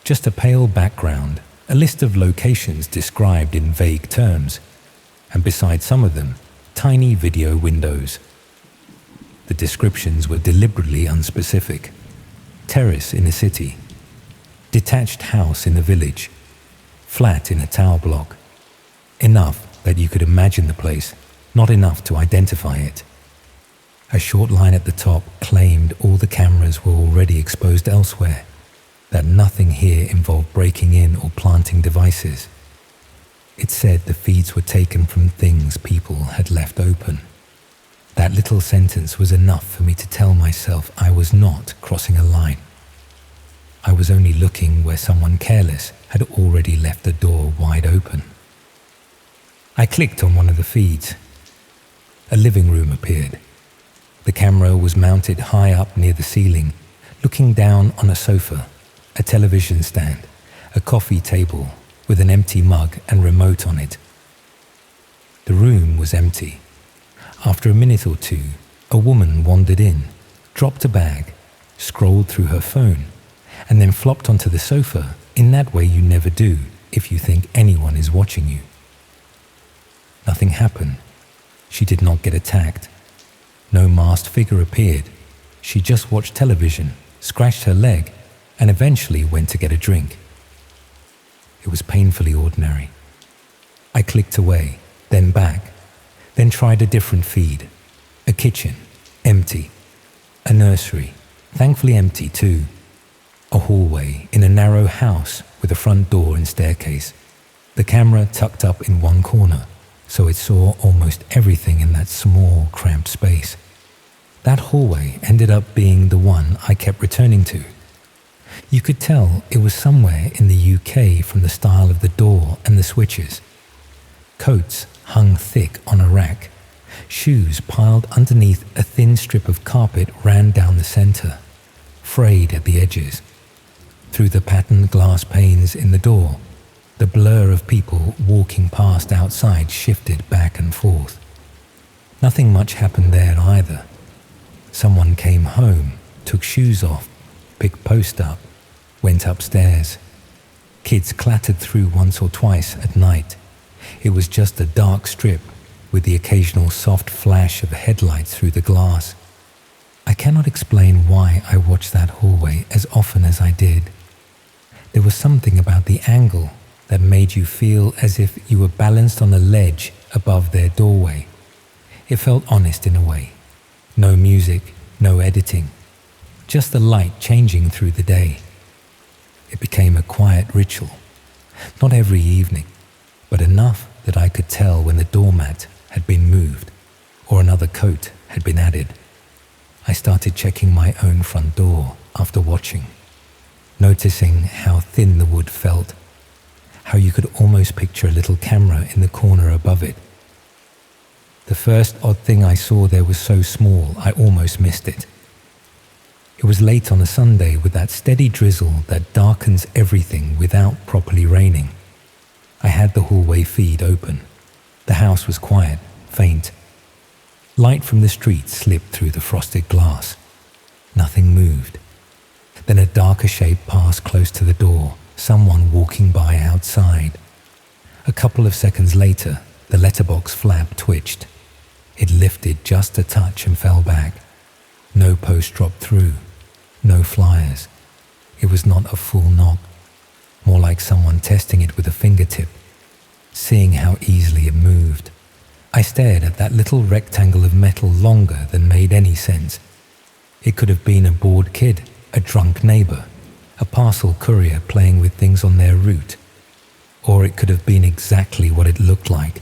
Just a pale background, a list of locations described in vague terms, and beside some of them, tiny video windows. The descriptions were deliberately unspecific. Terrace in a city, detached house in a village, flat in a tower block. Enough that you could imagine the place, not enough to identify it. A short line at the top claimed all the cameras were already exposed elsewhere, that nothing here involved breaking in or planting devices. It said the feeds were taken from things people had left open. That little sentence was enough for me to tell myself I was not crossing a line. I was only looking where someone careless had already left the door wide open. I clicked on one of the feeds. A living room appeared. The camera was mounted high up near the ceiling, looking down on a sofa, a television stand, a coffee table with an empty mug and remote on it. The room was empty. After a minute or two, a woman wandered in, dropped a bag, scrolled through her phone, and then flopped onto the sofa in that way you never do if you think anyone is watching you. Nothing happened. She did not get attacked. No masked figure appeared. She just watched television, scratched her leg, and eventually went to get a drink. It was painfully ordinary. I clicked away, then back, then tried a different feed. A kitchen, empty. A nursery, thankfully empty too. A hallway in a narrow house with a front door and staircase. The camera tucked up in one corner, so it saw almost everything in that small, cramped space. That hallway ended up being the one I kept returning to. You could tell it was somewhere in the UK from the style of the door and the switches. Coats hung thick on a rack. Shoes piled underneath a thin strip of carpet ran down the center, frayed at the edges. Through the patterned glass panes in the door, the blur of people walking past outside shifted back and forth. Nothing much happened there either. Someone came home, took shoes off, picked post up, went upstairs. Kids clattered through once or twice at night. It was just a dark strip with the occasional soft flash of headlights through the glass. I cannot explain why I watched that hallway as often as I did. There was something about the angle that made you feel as if you were balanced on a ledge above their doorway. It felt honest in a way. No music, no editing, just the light changing through the day. It became a quiet ritual, not every evening, but enough that I could tell when the doormat had been moved or another coat had been added. I started checking my own front door after watching, noticing how thin the wood felt, how you could almost picture a little camera in the corner above it. The first odd thing I saw there was so small I almost missed it. It was late on a Sunday with that steady drizzle that darkens everything without properly raining. I had the hallway feed open. The house was quiet, faint. Light from the street slipped through the frosted glass. Nothing moved. Then a darker shape passed close to the door, someone walking by outside. A couple of seconds later, the letterbox flap twitched. It lifted just a touch and fell back. No post dropped through. No flyers. It was not a full knock. More like someone testing it with a fingertip, seeing how easily it moved. I stared at that little rectangle of metal longer than made any sense. It could have been a bored kid, a drunk neighbor, a parcel courier playing with things on their route. Or it could have been exactly what it looked like.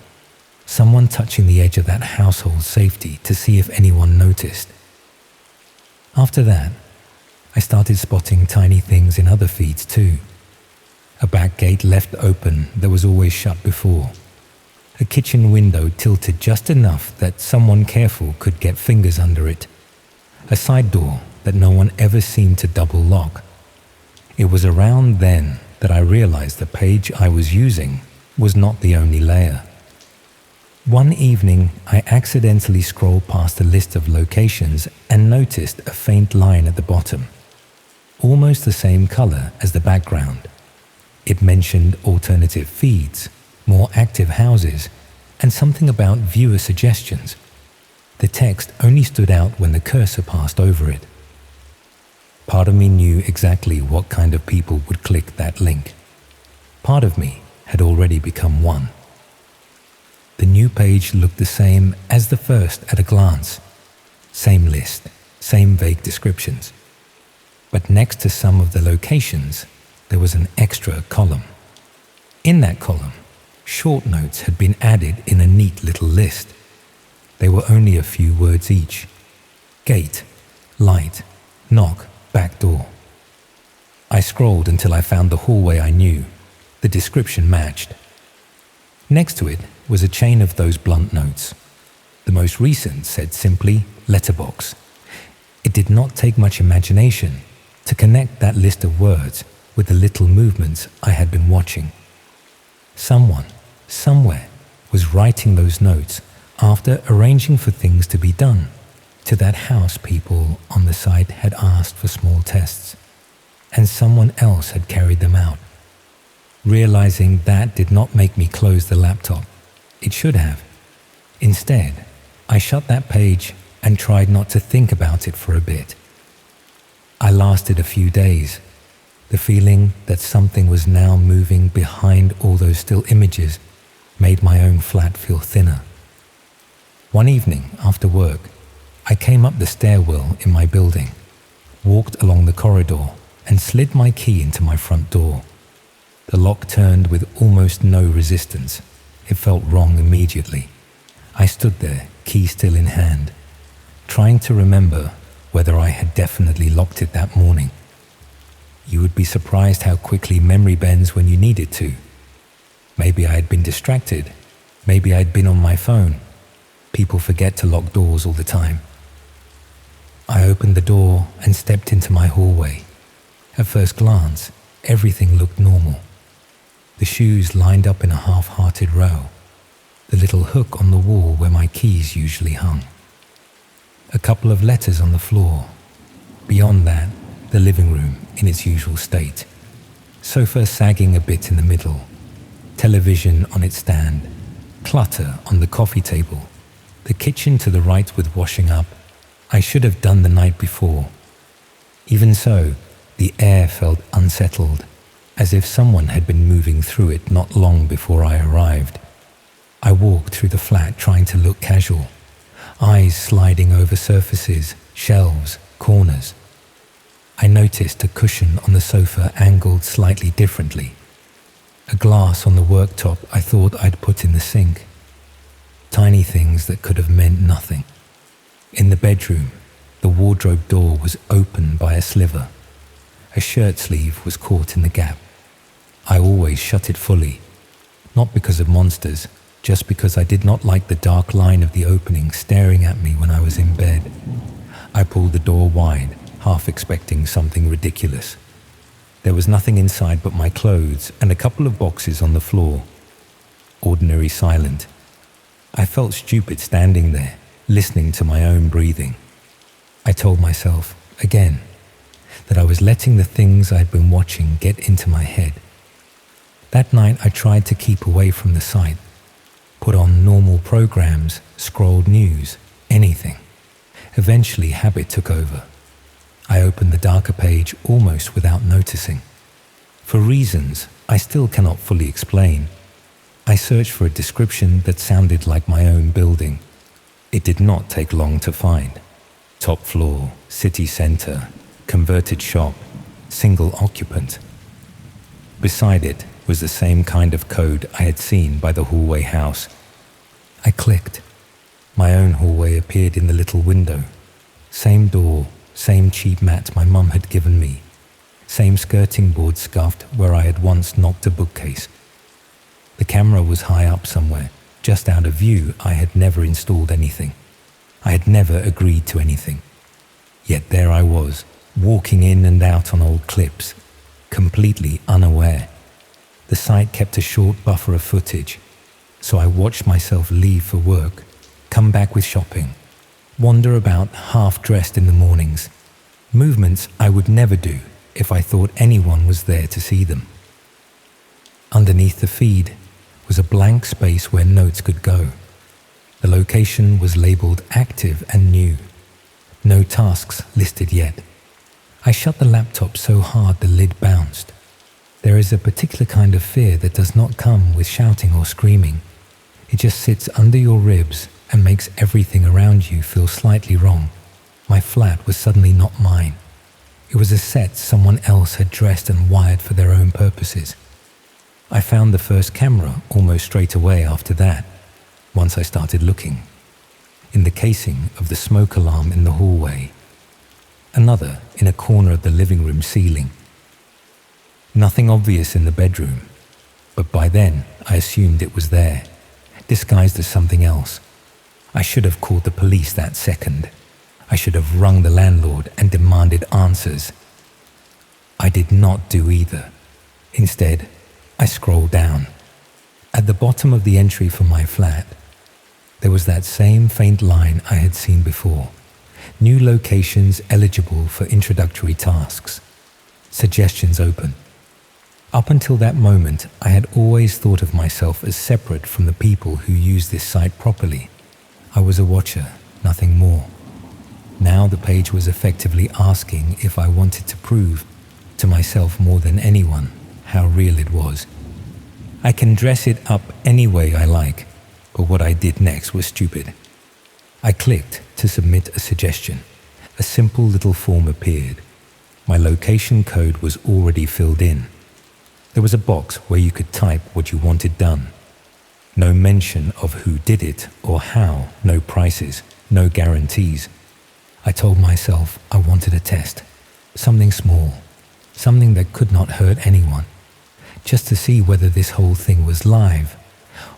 Someone touching the edge of that household safety to see if anyone noticed. After that, I started spotting tiny things in other feeds too. A back gate left open that was always shut before. A kitchen window tilted just enough that someone careful could get fingers under it. A side door that no one ever seemed to double lock. It was around then that I realized the page I was using was not the only layer. One evening, I accidentally scrolled past a list of locations and noticed a faint line at the bottom, almost the same color as the background. It mentioned alternative feeds, more active houses, and something about viewer suggestions. The text only stood out when the cursor passed over it. Part of me knew exactly what kind of people would click that link. Part of me had already become one. The new page looked the same as the first at a glance. Same list, same vague descriptions. But next to some of the locations, there was an extra column. In that column, short notes had been added in a neat little list. They were only a few words each. Gate, light, knock, back door. I scrolled until I found the hallway I knew. The description matched. Next to it was a chain of those blunt notes. The most recent said simply, letterbox. It did not take much imagination to connect that list of words with the little movements I had been watching. Someone, somewhere, was writing those notes after arranging for things to be done to that house people on the site had asked for small tests, and someone else had carried them out. Realizing that did not make me close the laptop. It should have. Instead, I shut that page and tried not to think about it for a bit. I lasted a few days. The feeling that something was now moving behind all those still images made my own flat feel thinner. One evening after work, I came up the stairwell in my building, walked along the corridor, and slid my key into my front door. The lock turned with almost no resistance. It felt wrong immediately. I stood there, key still in hand, trying to remember whether I had definitely locked it that morning. You would be surprised how quickly memory bends when you need it to. Maybe I had been distracted. Maybe I had been on my phone. People forget to lock doors all the time. I opened the door and stepped into my hallway. At first glance, everything looked normal. The shoes lined up in a half-hearted row. The little hook on the wall where my keys usually hung. A couple of letters on the floor. Beyond that, the living room in its usual state. Sofa sagging a bit in the middle. Television on its stand. Clutter on the coffee table. The kitchen to the right with washing up. I should have done the night before. Even so, the air felt unsettled, as if someone had been moving through it not long before I arrived. I walked through the flat trying to look casual, eyes sliding over surfaces, shelves, corners. I noticed a cushion on the sofa angled slightly differently. A glass on the worktop I thought I'd put in the sink. Tiny things that could have meant nothing. In the bedroom, the wardrobe door was open by a sliver. A shirt sleeve was caught in the gap. I always shut it fully, not because of monsters, just because I did not like the dark line of the opening staring at me when I was in bed. I pulled the door wide, half expecting something ridiculous. There was nothing inside but my clothes and a couple of boxes on the floor. Ordinary silent. I felt stupid standing there, listening to my own breathing. I told myself, again, that I was letting the things I'd been watching get into my head. That night I tried to keep away from the site, put on normal programs, scrolled news, anything. Eventually habit took over. I opened the darker page almost without noticing. For reasons I still cannot fully explain, I searched for a description that sounded like my own building. It did not take long to find. Top floor, city center, converted shop, single occupant. Beside it was the same kind of code I had seen by the hallway house. I clicked. My own hallway appeared in the little window. Same door, same cheap mat my mum had given me. Same skirting board scuffed where I had once knocked a bookcase. The camera was high up somewhere, just out of view. I had never installed anything. I had never agreed to anything. Yet there I was, walking in and out on old clips, completely unaware. The site kept a short buffer of footage, so I watched myself leave for work, come back with shopping, wander about half-dressed in the mornings, movements I would never do if I thought anyone was there to see them. Underneath the feed was a blank space where notes could go. The location was labeled active and new. No tasks listed yet. I shut the laptop so hard the lid bounced. There is a particular kind of fear that does not come with shouting or screaming. It just sits under your ribs and makes everything around you feel slightly wrong. My flat was suddenly not mine. It was a set someone else had dressed and wired for their own purposes. I found the first camera almost straight away after that, once I started looking. In the casing of the smoke alarm in the hallway. Another in a corner of the living room ceiling. Nothing obvious in the bedroom, but by then I assumed it was there, disguised as something else. I should have called the police that second. I should have rung the landlord and demanded answers. I did not do either. Instead, I scrolled down. At the bottom of the entry for my flat, there was that same faint line I had seen before. New locations eligible for introductory tasks. Suggestions open. Up until that moment, I had always thought of myself as separate from the people who use this site properly. I was a watcher, nothing more. Now the page was effectively asking if I wanted to prove to myself more than anyone how real it was. I can dress it up any way I like, but what I did next was stupid. I clicked to submit a suggestion. A simple little form appeared. My location code was already filled in. There was a box where you could type what you wanted done. No mention of who did it or how, no prices, no guarantees. I told myself I wanted a test, something small, something that could not hurt anyone, just to see whether this whole thing was live,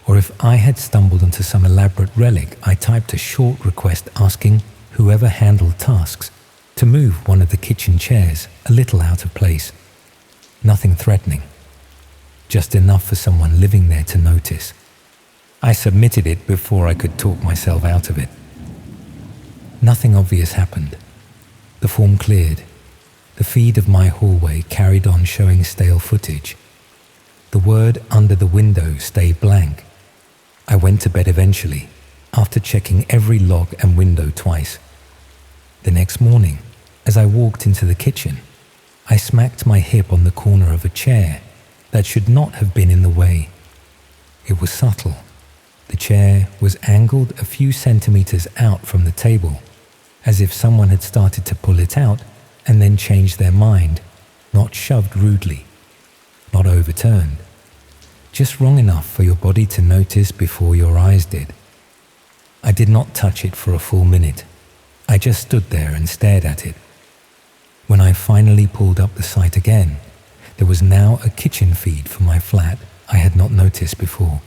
or if I had stumbled onto some elaborate relic. I typed a short request asking whoever handled tasks to move one of the kitchen chairs a little out of place. Nothing threatening. Just enough for someone living there to notice. I submitted it before I could talk myself out of it. Nothing obvious happened. The form cleared. The feed of my hallway carried on showing stale footage. The word under the window stayed blank. I went to bed eventually, after checking every lock and window twice. The next morning, as I walked into the kitchen, I smacked my hip on the corner of a chair that should not have been in the way. It was subtle. The chair was angled a few centimeters out from the table, as if someone had started to pull it out and then changed their mind, not shoved rudely, not overturned. Just wrong enough for your body to notice before your eyes did. I did not touch it for a full minute. I just stood there and stared at it. When I finally pulled up the site again, there was now a kitchen feed for my flat I had not noticed before.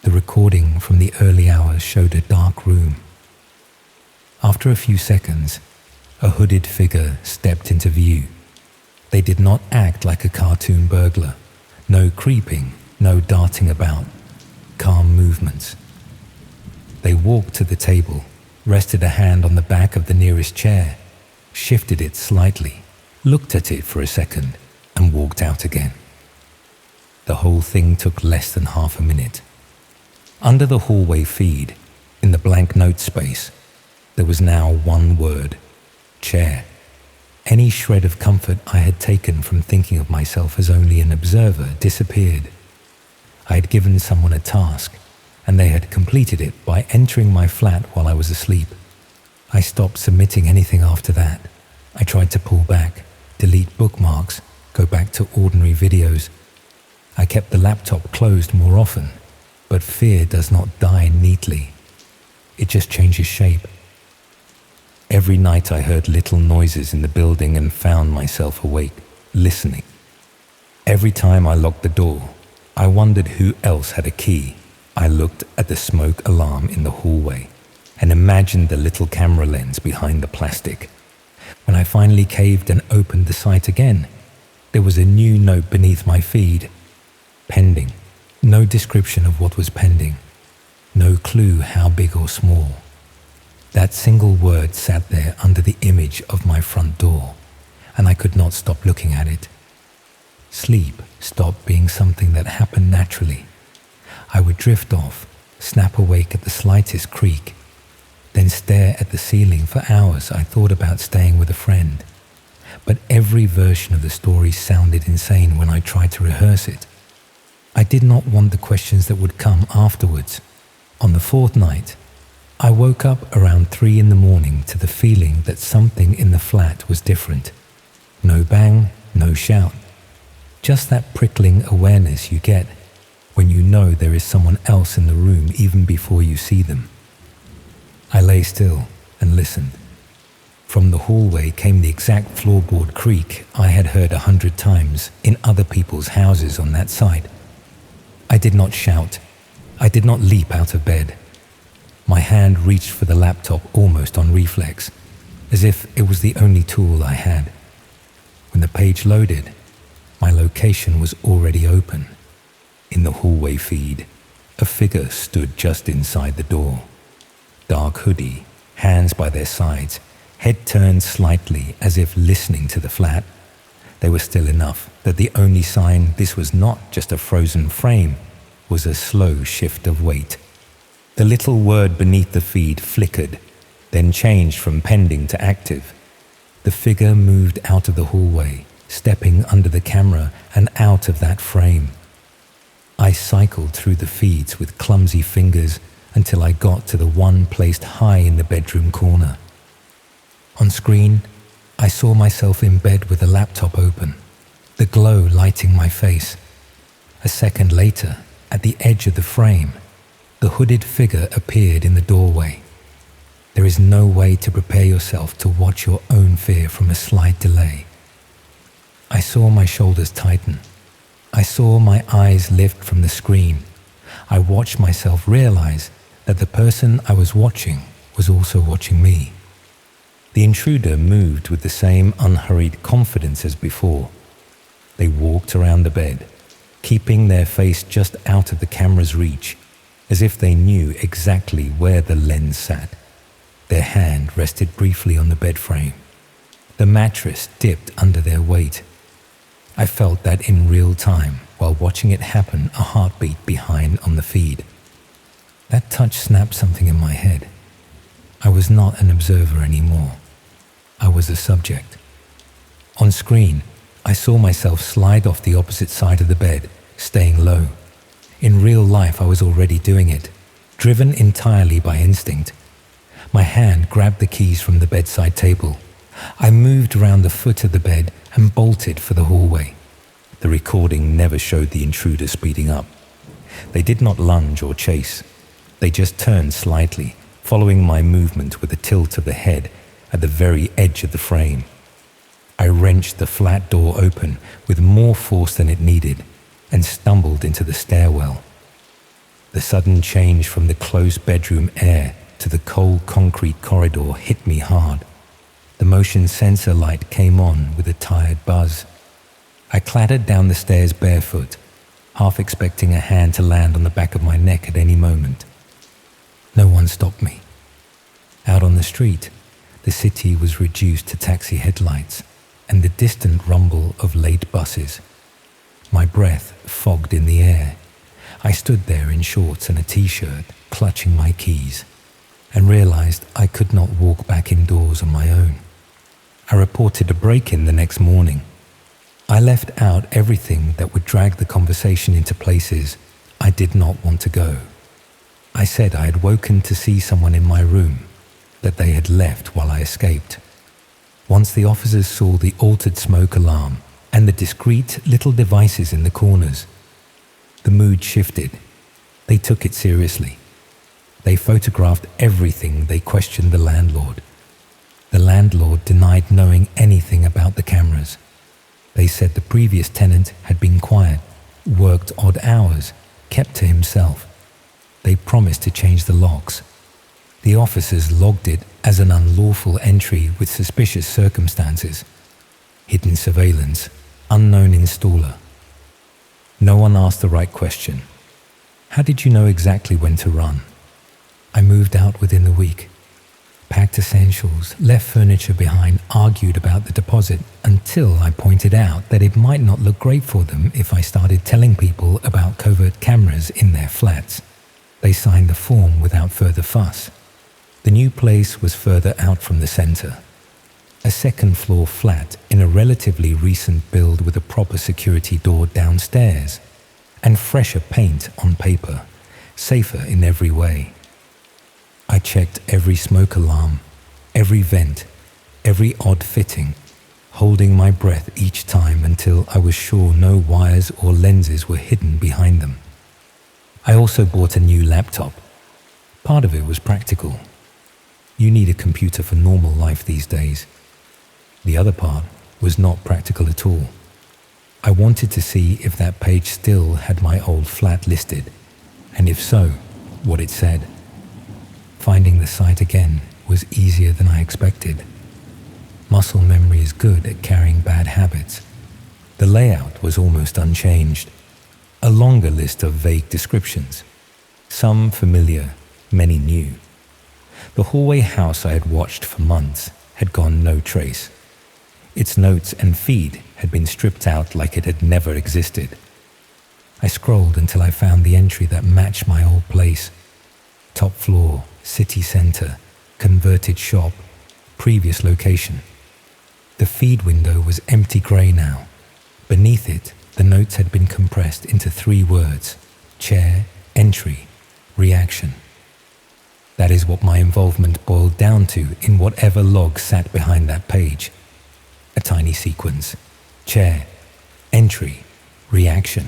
The recording from the early hours showed a dark room. After a few seconds, a hooded figure stepped into view. They did not act like a cartoon burglar. No creeping, no darting about. Calm movements. They walked to the table, rested a hand on the back of the nearest chair, shifted it slightly, looked at it for a second, and walked out again. The whole thing took less than half a minute. Under the hallway feed, in the blank note space, there was now one word: chair. Any shred of comfort I had taken from thinking of myself as only an observer disappeared. I had given someone a task, and they had completed it by entering my flat while I was asleep. I stopped submitting anything after that. I tried to pull back, delete bookmarks, go back to ordinary videos. I kept the laptop closed more often, but fear does not die neatly. It just changes shape. Every night I heard little noises in the building and found myself awake, listening. Every time I locked the door, I wondered who else had a key. I looked at the smoke alarm in the hallway and imagined the little camera lens behind the plastic. When I finally caved and opened the site again, there was a new note beneath my feed. Pending. No description of what was pending. No clue how big or small. That single word sat there under the image of my front door, and I could not stop looking at it. Sleep stopped being something that happened naturally. I would drift off, snap awake at the slightest creak, then stare at the ceiling for hours. I thought about staying with a friend, but every version of the story sounded insane when I tried to rehearse it. I did not want the questions that would come afterwards. On the fourth night, I woke up around 3 a.m. to the feeling that something in the flat was different. No bang, no shout. Just that prickling awareness you get when you know there is someone else in the room even before you see them. I lay still and listened. From the hallway came the exact floorboard creak I had heard 100 times in other people's houses on that side. I did not shout. I did not leap out of bed. My hand reached for the laptop almost on reflex, as if it was the only tool I had. When the page loaded, my location was already open. In the hallway feed, a figure stood just inside the door. Dark hoodie, hands by their sides, head turned slightly as if listening to the flat. They were still enough that the only sign this was not just a frozen frame was a slow shift of weight. The little word beneath the feed flickered, then changed from pending to active. The figure moved out of the hallway, stepping under the camera and out of that frame. I cycled through the feeds with clumsy fingers until I got to the one placed high in the bedroom corner. On screen, I saw myself in bed with the laptop open, the glow lighting my face. A second later, at the edge of the frame, the hooded figure appeared in the doorway. There is no way to prepare yourself to watch your own fear from a slight delay. I saw my shoulders tighten. I saw my eyes lift from the screen. I watched myself realize that the person I was watching was also watching me. The intruder moved with the same unhurried confidence as before. They walked around the bed, keeping their face just out of the camera's reach, as if they knew exactly where the lens sat. Their hand rested briefly on the bed frame. The mattress dipped under their weight. I felt that in real time while watching it happen, a heartbeat behind on the feed. That touch snapped something in my head. I was not an observer anymore. I was a subject. On screen, I saw myself slide off the opposite side of the bed, staying low. In real life, I was already doing it, driven entirely by instinct. My hand grabbed the keys from the bedside table. I moved around the foot of the bed and bolted for the hallway. The recording never showed the intruder speeding up. They did not lunge or chase. They just turned slightly, following my movement with a tilt of the head at the very edge of the frame. I wrenched the flat door open with more force than it needed and stumbled into the stairwell. The sudden change from the close bedroom air to the cold concrete corridor hit me hard. The motion sensor light came on with a tired buzz. I clattered down the stairs barefoot, half expecting a hand to land on the back of my neck at any moment. No one stopped me. Out on the street, the city was reduced to taxi headlights and the distant rumble of late buses. My breath fogged in the air. I stood there in shorts and a t-shirt, clutching my keys, and realized I could not walk back indoors on my own. I reported a break-in the next morning. I left out everything that would drag the conversation into places I did not want to go. I said I had woken to see someone in my room, that they had left while I escaped. Once the officers saw the altered smoke alarm and the discreet little devices in the corners, the mood shifted. They took it seriously. They photographed everything. They questioned the landlord. The landlord denied knowing anything about the cameras. They said the previous tenant had been quiet, worked odd hours, kept to himself. They promised to change the locks. The officers logged it as an unlawful entry with suspicious circumstances. Hidden surveillance, unknown installer. No one asked the right question. How did you know exactly when to run? I moved out within the week. Packed essentials, left furniture behind, argued about the deposit until I pointed out that it might not look great for them if I started telling people about covert cameras in their flats. They signed the form without further fuss. The new place was further out from the center. A second-floor flat in a relatively recent build with a proper security door downstairs and fresher paint on paper, safer in every way. I checked every smoke alarm, every vent, every odd fitting, holding my breath each time until I was sure no wires or lenses were hidden behind them. I also bought a new laptop. Part of it was practical. You need a computer for normal life these days. The other part was not practical at all. I wanted to see if that page still had my old flat listed, and if so, what it said. Finding the site again was easier than I expected. Muscle memory is good at carrying bad habits. The layout was almost unchanged. A longer list of vague descriptions. Some familiar, many new. The hallway house I had watched for months had gone no trace. Its notes and feed had been stripped out like it had never existed. I scrolled until I found the entry that matched my old place. Top floor, city center, converted shop, previous location. The feed window was empty grey now. Beneath it, the notes had been compressed into 3 words: chair, entry, reaction. That is what my involvement boiled down to in whatever log sat behind that page. A tiny sequence: chair, entry, reaction.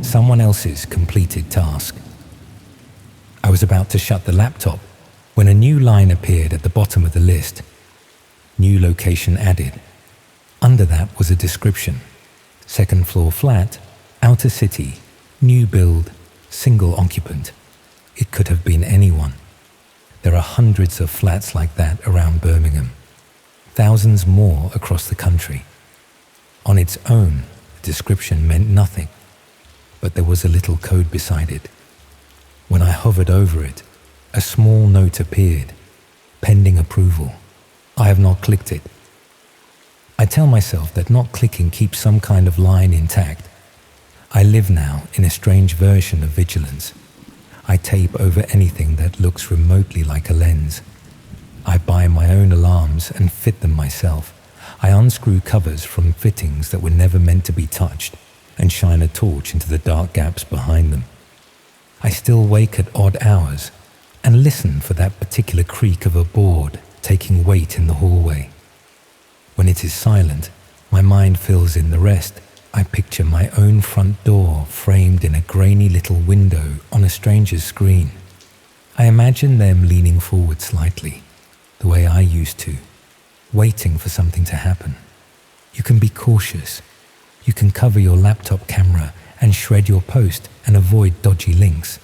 Someone else's completed task. I was about to shut the laptop when a new line appeared at the bottom of the list. New location added. Under that was a description. Second floor flat, outer city, new build, single occupant. It could have been anyone. There are hundreds of flats like that around Birmingham. Thousands more across the country. On its own, the description meant nothing, but there was a little code beside it. When I hovered over it, a small note appeared, pending approval. I have not clicked it. I tell myself that not clicking keeps some kind of line intact. I live now in a strange version of vigilance. I tape over anything that looks remotely like a lens. I buy my own alarms and fit them myself. I unscrew covers from fittings that were never meant to be touched and shine a torch into the dark gaps behind them. I still wake at odd hours and listen for that particular creak of a board taking weight in the hallway. When it is silent, my mind fills in the rest. I picture my own front door framed in a grainy little window on a stranger's screen. I imagine them leaning forward slightly, the way I used to, waiting for something to happen. You can be cautious. You can cover your laptop camera and shred your post and avoid dodgy links.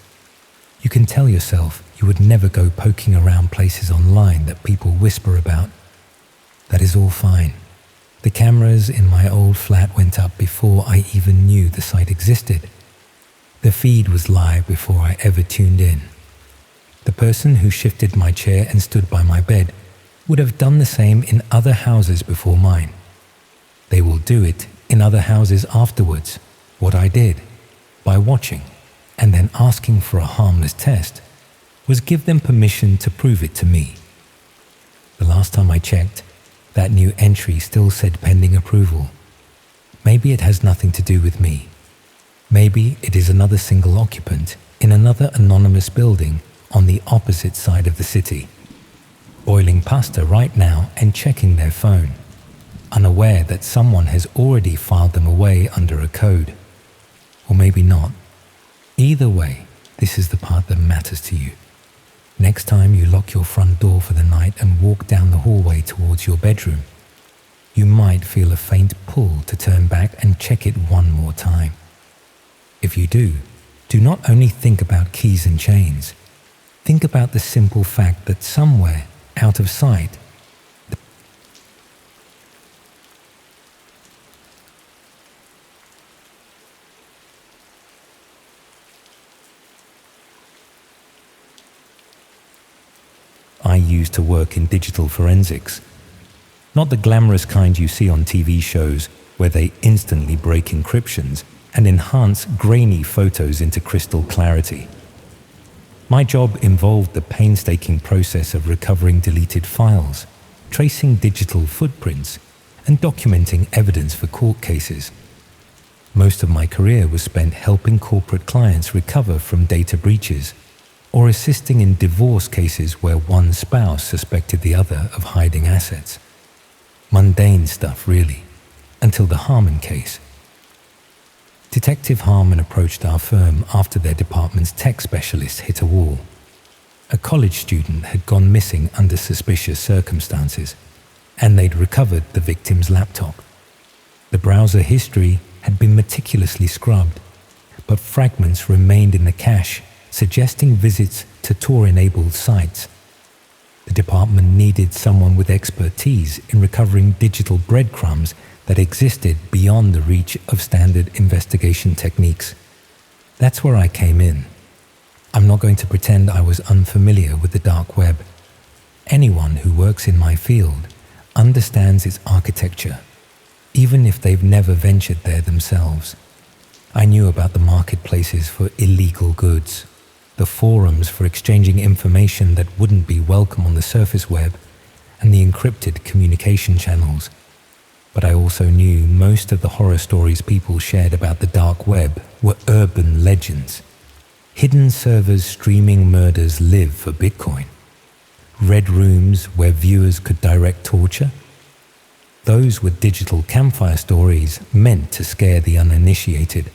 You can tell yourself you would never go poking around places online that people whisper about. That is all fine. The cameras in my old flat went up before I even knew the site existed. The feed was live before I ever tuned in. The person who shifted my chair and stood by my bed would have done the same in other houses before mine. They will do it in other houses afterwards. What I did, by watching and then asking for a harmless test, was give them permission to prove it to me. The last time I checked, that new entry still said pending approval. Maybe it has nothing to do with me. Maybe it is another single occupant in another anonymous building on the opposite side of the city, boiling pasta right now and checking their phone, unaware that someone has already filed them away under a code. Or maybe not. Either way, this is the part that matters to you. Next time you lock your front door for the night and walk down the hallway towards your bedroom, you might feel a faint pull to turn back and check it one more time. If you do not only think about keys and chains, think about the simple fact that somewhere out of sight, I used to work in digital forensics. Not the glamorous kind you see on TV shows where they instantly break encryptions and enhance grainy photos into crystal clarity. My job involved the painstaking process of recovering deleted files, tracing digital footprints, and documenting evidence for court cases. Most of my career was spent helping corporate clients recover from data breaches, or assisting in divorce cases where one spouse suspected the other of hiding assets. Mundane stuff, really, until the Harmon case. Detective Harmon approached our firm after their department's tech specialist hit a wall. A college student had gone missing under suspicious circumstances, and they'd recovered the victim's laptop. The browser history had been meticulously scrubbed, but fragments remained in the cache, suggesting visits to Tor-enabled sites. The department needed someone with expertise in recovering digital breadcrumbs that existed beyond the reach of standard investigation techniques. That's where I came in. I'm not going to pretend I was unfamiliar with the dark web. Anyone who works in my field understands its architecture, even if they've never ventured there themselves. I knew about the marketplaces for illegal goods, the forums for exchanging information that wouldn't be welcome on the surface web, and the encrypted communication channels. But I also knew most of the horror stories people shared about the dark web were urban legends. Hidden servers streaming murders live for Bitcoin. Red rooms where viewers could direct torture. Those were digital campfire stories meant to scare the uninitiated.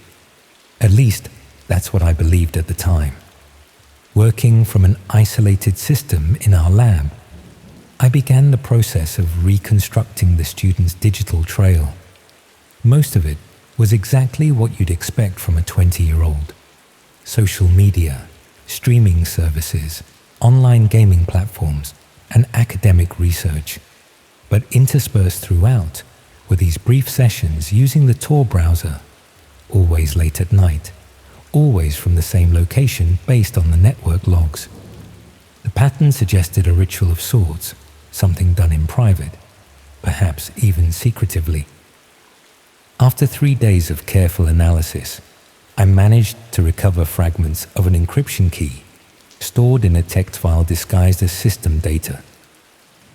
At least, that's what I believed at the time. Working from an isolated system in our lab, I began the process of reconstructing the student's digital trail. Most of it was exactly what you'd expect from a 20-year-old. Social media, streaming services, online gaming platforms, and academic research. But interspersed throughout were these brief sessions using the Tor browser, always late at night, always from the same location based on the network logs. The pattern suggested a ritual of sorts, something done in private, perhaps even secretively. After 3 days of careful analysis, I managed to recover fragments of an encryption key, stored in a text file disguised as system data.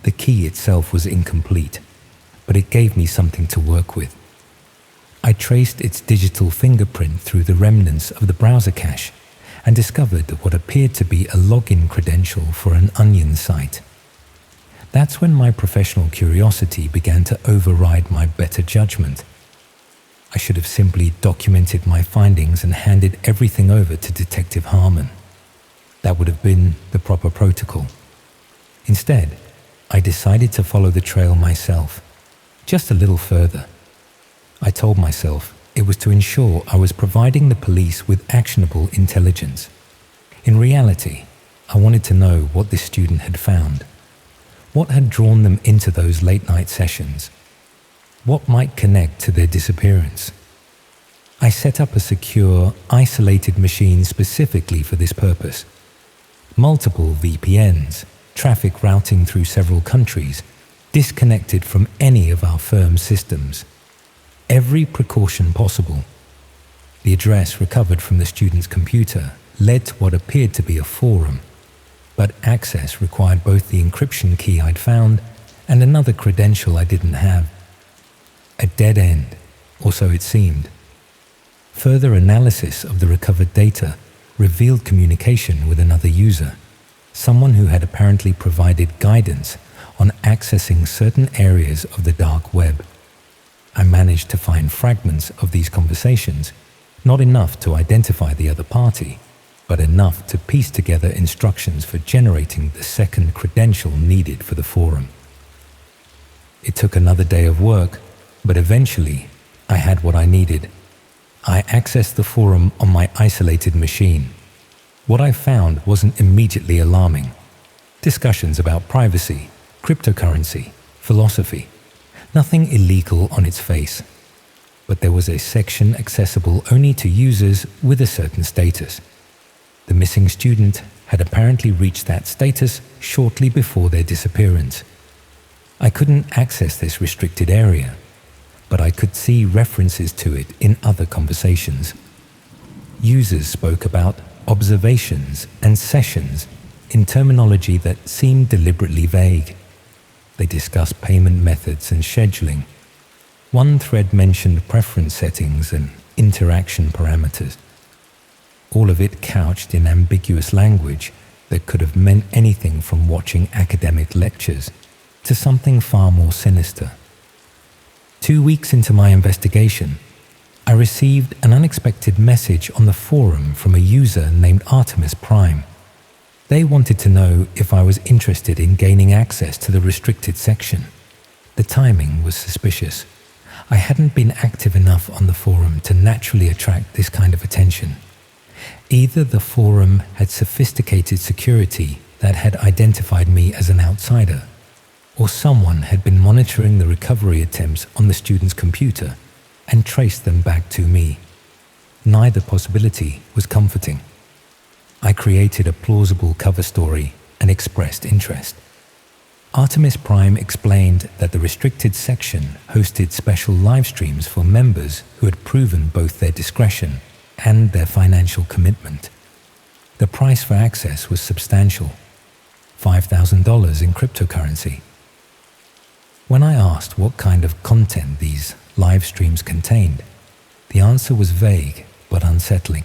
The key itself was incomplete, but it gave me something to work with. I traced its digital fingerprint through the remnants of the browser cache and discovered what appeared to be a login credential for an Onion site. That's when my professional curiosity began to override my better judgment. I should have simply documented my findings and handed everything over to Detective Harmon. That would have been the proper protocol. Instead, I decided to follow the trail myself, just a little further. I told myself it was to ensure I was providing the police with actionable intelligence. In reality, I wanted to know what this student had found. What had drawn them into those late-night sessions? What might connect to their disappearance? I set up a secure, isolated machine specifically for this purpose. Multiple VPNs, traffic routing through several countries, disconnected from any of our firm's systems. Every precaution possible. The address recovered from the student's computer led to what appeared to be a forum, but access required both the encryption key I'd found and another credential I didn't have. A dead end, or so it seemed. Further analysis of the recovered data revealed communication with another user, someone who had apparently provided guidance on accessing certain areas of the dark web. I managed to find fragments of these conversations, not enough to identify the other party, but enough to piece together instructions for generating the second credential needed for the forum. It took another day of work, but eventually I had what I needed. I accessed the forum on my isolated machine. What I found wasn't immediately alarming. Discussions about privacy, cryptocurrency, philosophy. Nothing illegal on its face. But there was a section accessible only to users with a certain status. The missing student had apparently reached that status shortly before their disappearance. I couldn't access this restricted area, but I could see references to it in other conversations. Users spoke about observations and sessions in terminology that seemed deliberately vague. They discussed payment methods and scheduling. One thread mentioned preference settings and interaction parameters. All of it couched in ambiguous language that could have meant anything from watching academic lectures to something far more sinister. 2 weeks into my investigation, I received an unexpected message on the forum from a user named Artemis Prime. They wanted to know if I was interested in gaining access to the restricted section. The timing was suspicious. I hadn't been active enough on the forum to naturally attract this kind of attention. Either the forum had sophisticated security that had identified me as an outsider, or someone had been monitoring the recovery attempts on the student's computer and traced them back to me. Neither possibility was comforting. I created a plausible cover story and expressed interest. Artemis Prime explained that the restricted section hosted special live streams for members who had proven both their discretion and their financial commitment. The price for access was substantial, $5,000 in cryptocurrency. When I asked what kind of content these live streams contained, the answer was vague but unsettling.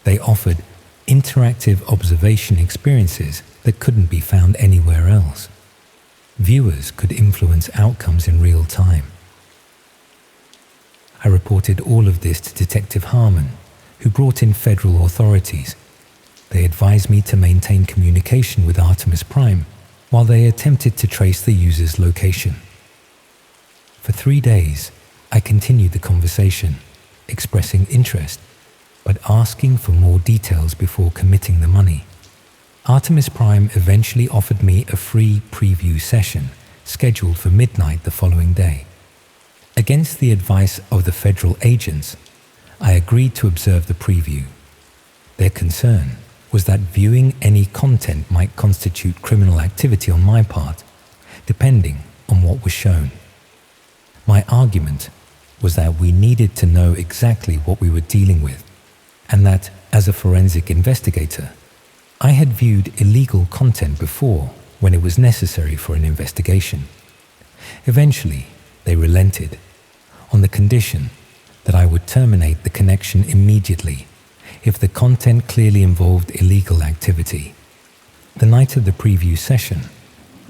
They offered interactive observation experiences that couldn't be found anywhere else. Viewers could influence outcomes in real time. I reported all of this to Detective Harmon, who brought in federal authorities. They advised me to maintain communication with Artemis Prime while they attempted to trace the user's location. For 3 days, I continued the conversation, expressing interest, but asking for more details before committing the money. Artemis Prime eventually offered me a free preview session scheduled for midnight the following day. Against the advice of the federal agents, I agreed to observe the preview. Their concern was that viewing any content might constitute criminal activity on my part, depending on what was shown. My argument was that we needed to know exactly what we were dealing with, and that, as a forensic investigator, I had viewed illegal content before when it was necessary for an investigation. Eventually, they relented, on the condition that I would terminate the connection immediately if the content clearly involved illegal activity. The night of the preview session,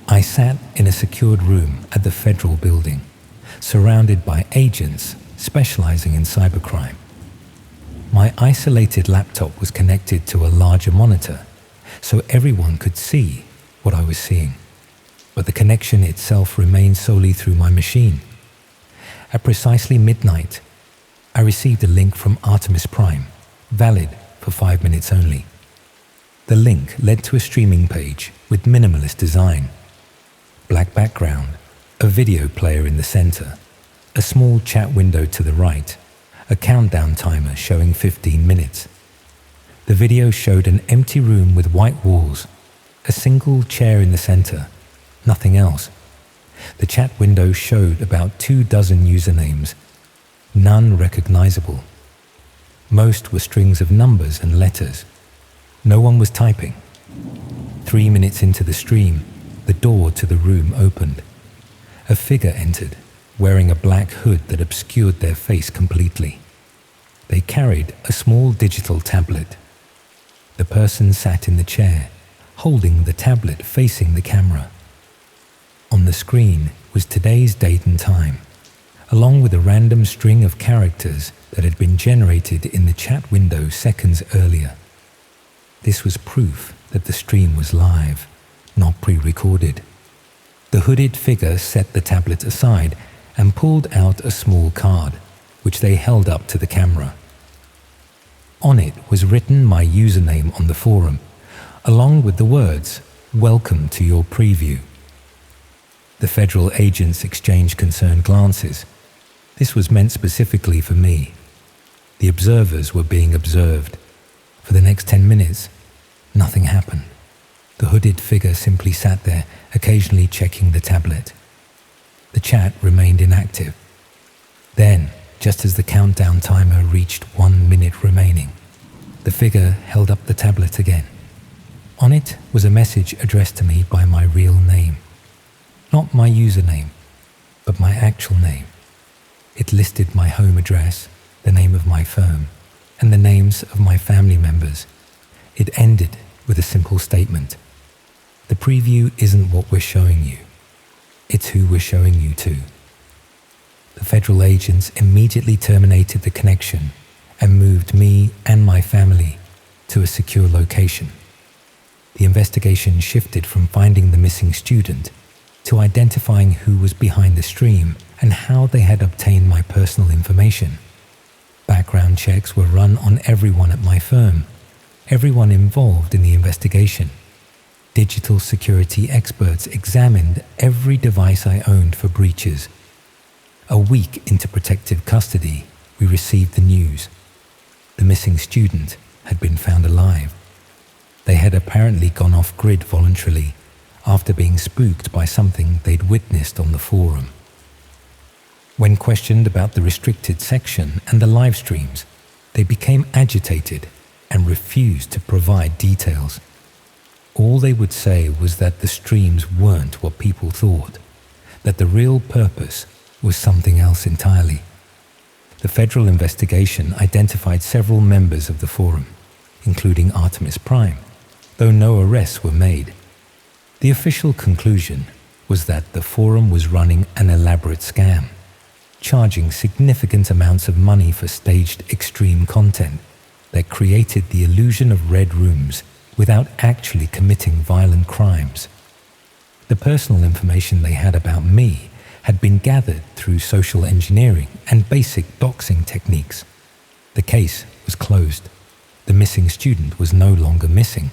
I sat in a secured room at the federal building, surrounded by agents specializing in cybercrime. My isolated laptop was connected to a larger monitor, so everyone could see what I was seeing, but the connection itself remained solely through my machine. At precisely midnight, I received a link from Artemis Prime, valid for 5 minutes only. The link led to a streaming page with minimalist design. Black background, a video player in the center, a small chat window to the right, a countdown timer showing 15 minutes. The video showed an empty room with white walls, a single chair in the center, nothing else. The chat window showed about 24 usernames, none recognizable. Most were strings of numbers and letters. No one was typing. 3 minutes into the stream, the door to the room opened. A figure entered, wearing a black hood that obscured their face completely. They carried a small digital tablet. The person sat in the chair, holding the tablet facing the camera. On the screen was today's date and time, along with a random string of characters that had been generated in the chat window seconds earlier. This was proof that the stream was live, not pre-recorded. The hooded figure set the tablet aside and pulled out a small card, which they held up to the camera. On it was written my username on the forum, along with the words, "Welcome to your preview." The federal agents exchanged concerned glances. This was meant specifically for me. The observers were being observed. For the next 10 minutes, nothing happened. The hooded figure simply sat there, occasionally checking the tablet. The chat remained inactive. Then, just as the countdown timer reached 1 minute remaining, the figure held up the tablet again. On it was a message addressed to me by my real name. Not my username, but my actual name. It listed my home address, the name of my firm, and the names of my family members. It ended with a simple statement. The preview isn't what we're showing you. It's who we're showing you to. The federal agents immediately terminated the connection and moved me and my family to a secure location. The investigation shifted from finding the missing student to identifying who was behind the stream and how they had obtained my personal information. Background checks were run on everyone at my firm, everyone involved in the investigation. Digital security experts examined every device I owned for breaches. A week into protective custody, we received the news. The missing student had been found alive. They had apparently gone off-grid voluntarily after being spooked by something they'd witnessed on the forum. When questioned about the restricted section and the live streams, they became agitated and refused to provide details. All they would say was that the streams weren't what people thought, that the real purpose was something else entirely. The federal investigation identified several members of the forum, including Artemis Prime, though no arrests were made. The official conclusion was that the forum was running an elaborate scam, charging significant amounts of money for staged extreme content that created the illusion of red rooms without actually committing violent crimes. The personal information they had about me had been gathered through social engineering and basic doxing techniques. The case was closed. The missing student was no longer missing.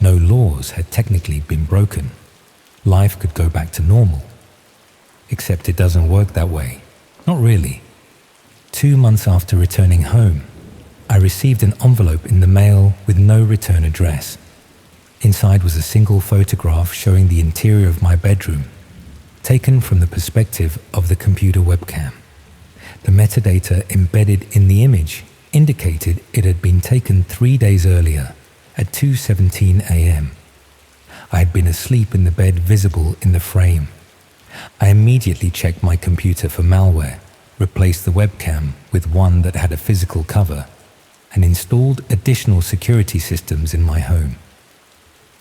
No laws had technically been broken. Life could go back to normal. Except it doesn't work that way. Not really. 2 months after returning home, I received an envelope in the mail with no return address. Inside was a single photograph showing the interior of my bedroom, taken from the perspective of the computer webcam. The metadata embedded in the image indicated it had been taken 3 days earlier at 2:17 a.m. I had been asleep in the bed visible in the frame. I immediately checked my computer for malware, replaced the webcam with one that had a physical cover, and installed additional security systems in my home.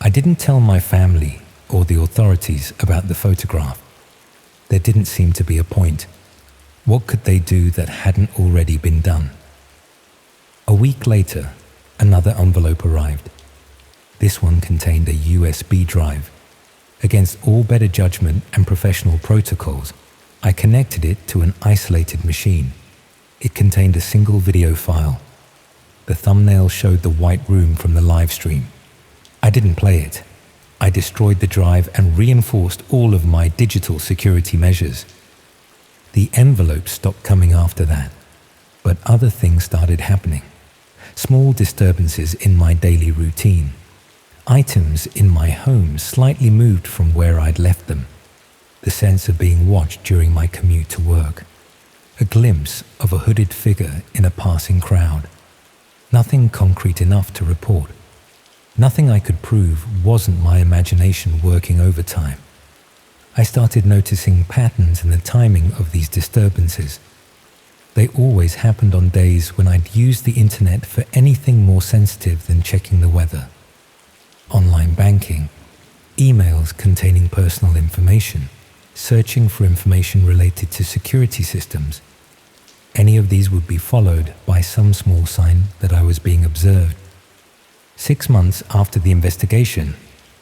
I didn't tell my family or the authorities about the photograph. There didn't seem to be a point. What could they do that hadn't already been done? A week later, another envelope arrived. This one contained a USB drive. Against all better judgment and professional protocols, I connected it to an isolated machine. It contained a single video file. The thumbnail showed the white room from the live stream. I didn't play it. I destroyed the drive and reinforced all of my digital security measures. The envelope stopped coming after that, but other things started happening. Small disturbances in my daily routine. Items in my home slightly moved from where I'd left them. The sense of being watched during my commute to work. A glimpse of a hooded figure in a passing crowd. Nothing concrete enough to report. Nothing I could prove wasn't my imagination working overtime. I started noticing patterns in the timing of these disturbances. They always happened on days when I'd used the internet for anything more sensitive than checking the weather. Online banking, emails containing personal information, searching for information related to security systems. Any of these would be followed by some small sign that I was being observed. 6 months after the investigation,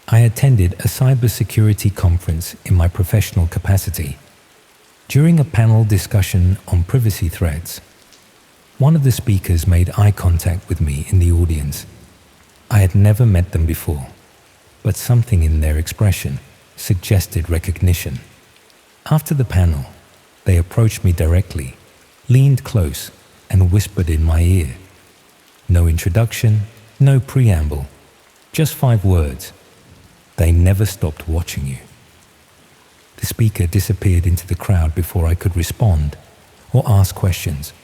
I attended a cybersecurity conference in my professional capacity. During a panel discussion on privacy threats, one of the speakers made eye contact with me in the audience. I had never met them before, but something in their expression suggested recognition. After the panel, they approached me directly, leaned close, and whispered in my ear. No introduction, no preamble, just 5 words. They never stopped watching you. The speaker disappeared into the crowd before I could respond or ask questions.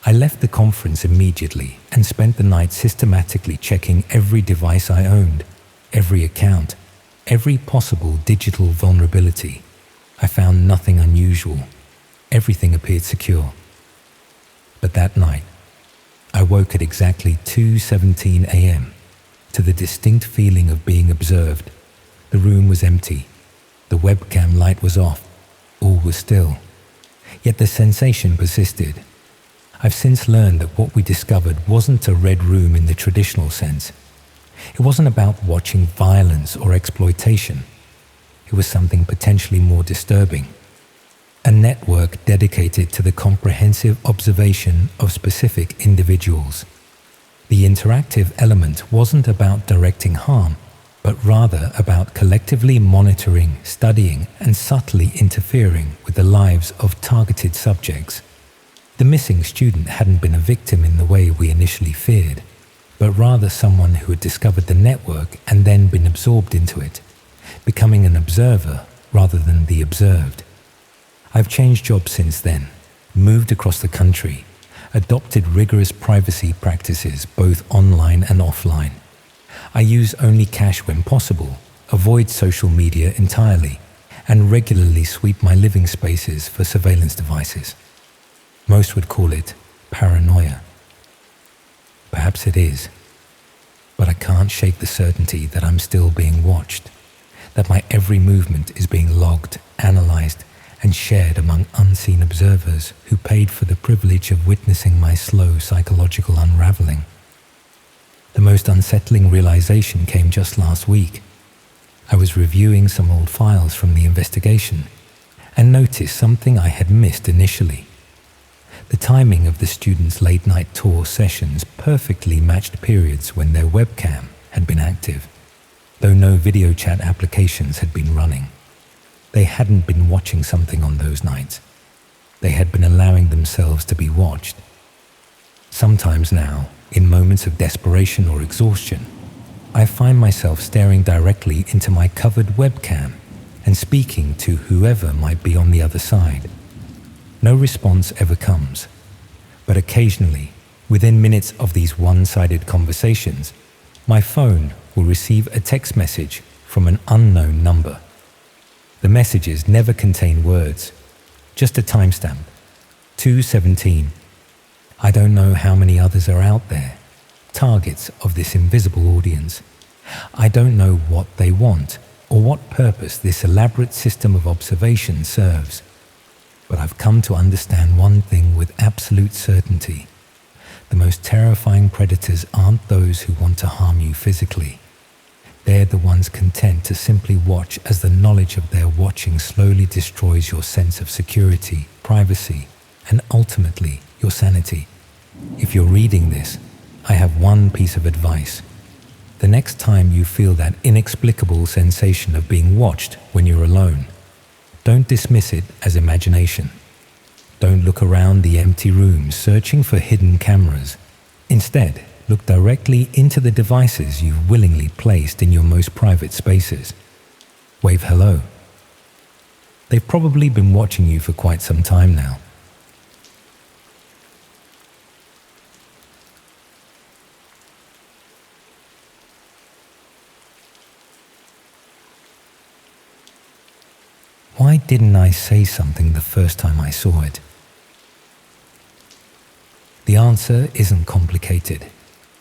I left the conference immediately and spent the night systematically checking every device I owned, every account, every possible digital vulnerability. I found nothing unusual. Everything appeared secure. But that night, I woke at exactly 2:17 a.m. to the distinct feeling of being observed. The room was empty. The webcam light was off. All was still. Yet the sensation persisted. I've since learned that what we discovered wasn't a red room in the traditional sense. It wasn't about watching violence or exploitation. It was something potentially more disturbing. A network dedicated to the comprehensive observation of specific individuals. The interactive element wasn't about directing harm, but rather about collectively monitoring, studying, and subtly interfering with the lives of targeted subjects. The missing student hadn't been a victim in the way we initially feared, but rather someone who had discovered the network and then been absorbed into it, becoming an observer rather than the observed. I've changed jobs since then, moved across the country, adopted rigorous privacy practices both online and offline. I use only cash when possible, avoid social media entirely, and regularly sweep my living spaces for surveillance devices. Most would call it paranoia. Perhaps it is, but I can't shake the certainty that I'm still being watched, that my every movement is being logged, analyzed, and shared among unseen observers who paid for the privilege of witnessing my slow psychological unraveling. The most unsettling realization came just last week. I was reviewing some old files from the investigation and noticed something I had missed initially. The timing of the students' late-night tour sessions perfectly matched periods when their webcam had been active, though no video chat applications had been running. They hadn't been watching something on those nights. They had been allowing themselves to be watched. Sometimes now, in moments of desperation or exhaustion, I find myself staring directly into my covered webcam and speaking to whoever might be on the other side. No response ever comes, but occasionally, within minutes of these one-sided conversations, my phone will receive a text message from an unknown number. The messages never contain words, just a timestamp, 2:17. I don't know how many others are out there, targets of this invisible audience. I don't know what they want or what purpose this elaborate system of observation serves. But I've come to understand one thing with absolute certainty. The most terrifying predators aren't those who want to harm you physically. They're the ones content to simply watch as the knowledge of their watching slowly destroys your sense of security, privacy, and ultimately your sanity. If you're reading this, I have one piece of advice. The next time you feel that inexplicable sensation of being watched when you're alone, don't dismiss it as imagination. Don't look around the empty rooms searching for hidden cameras. Instead, look directly into the devices you've willingly placed in your most private spaces. Wave hello. They've probably been watching you for quite some time now. Why didn't I say something the first time I saw it? The answer isn't complicated.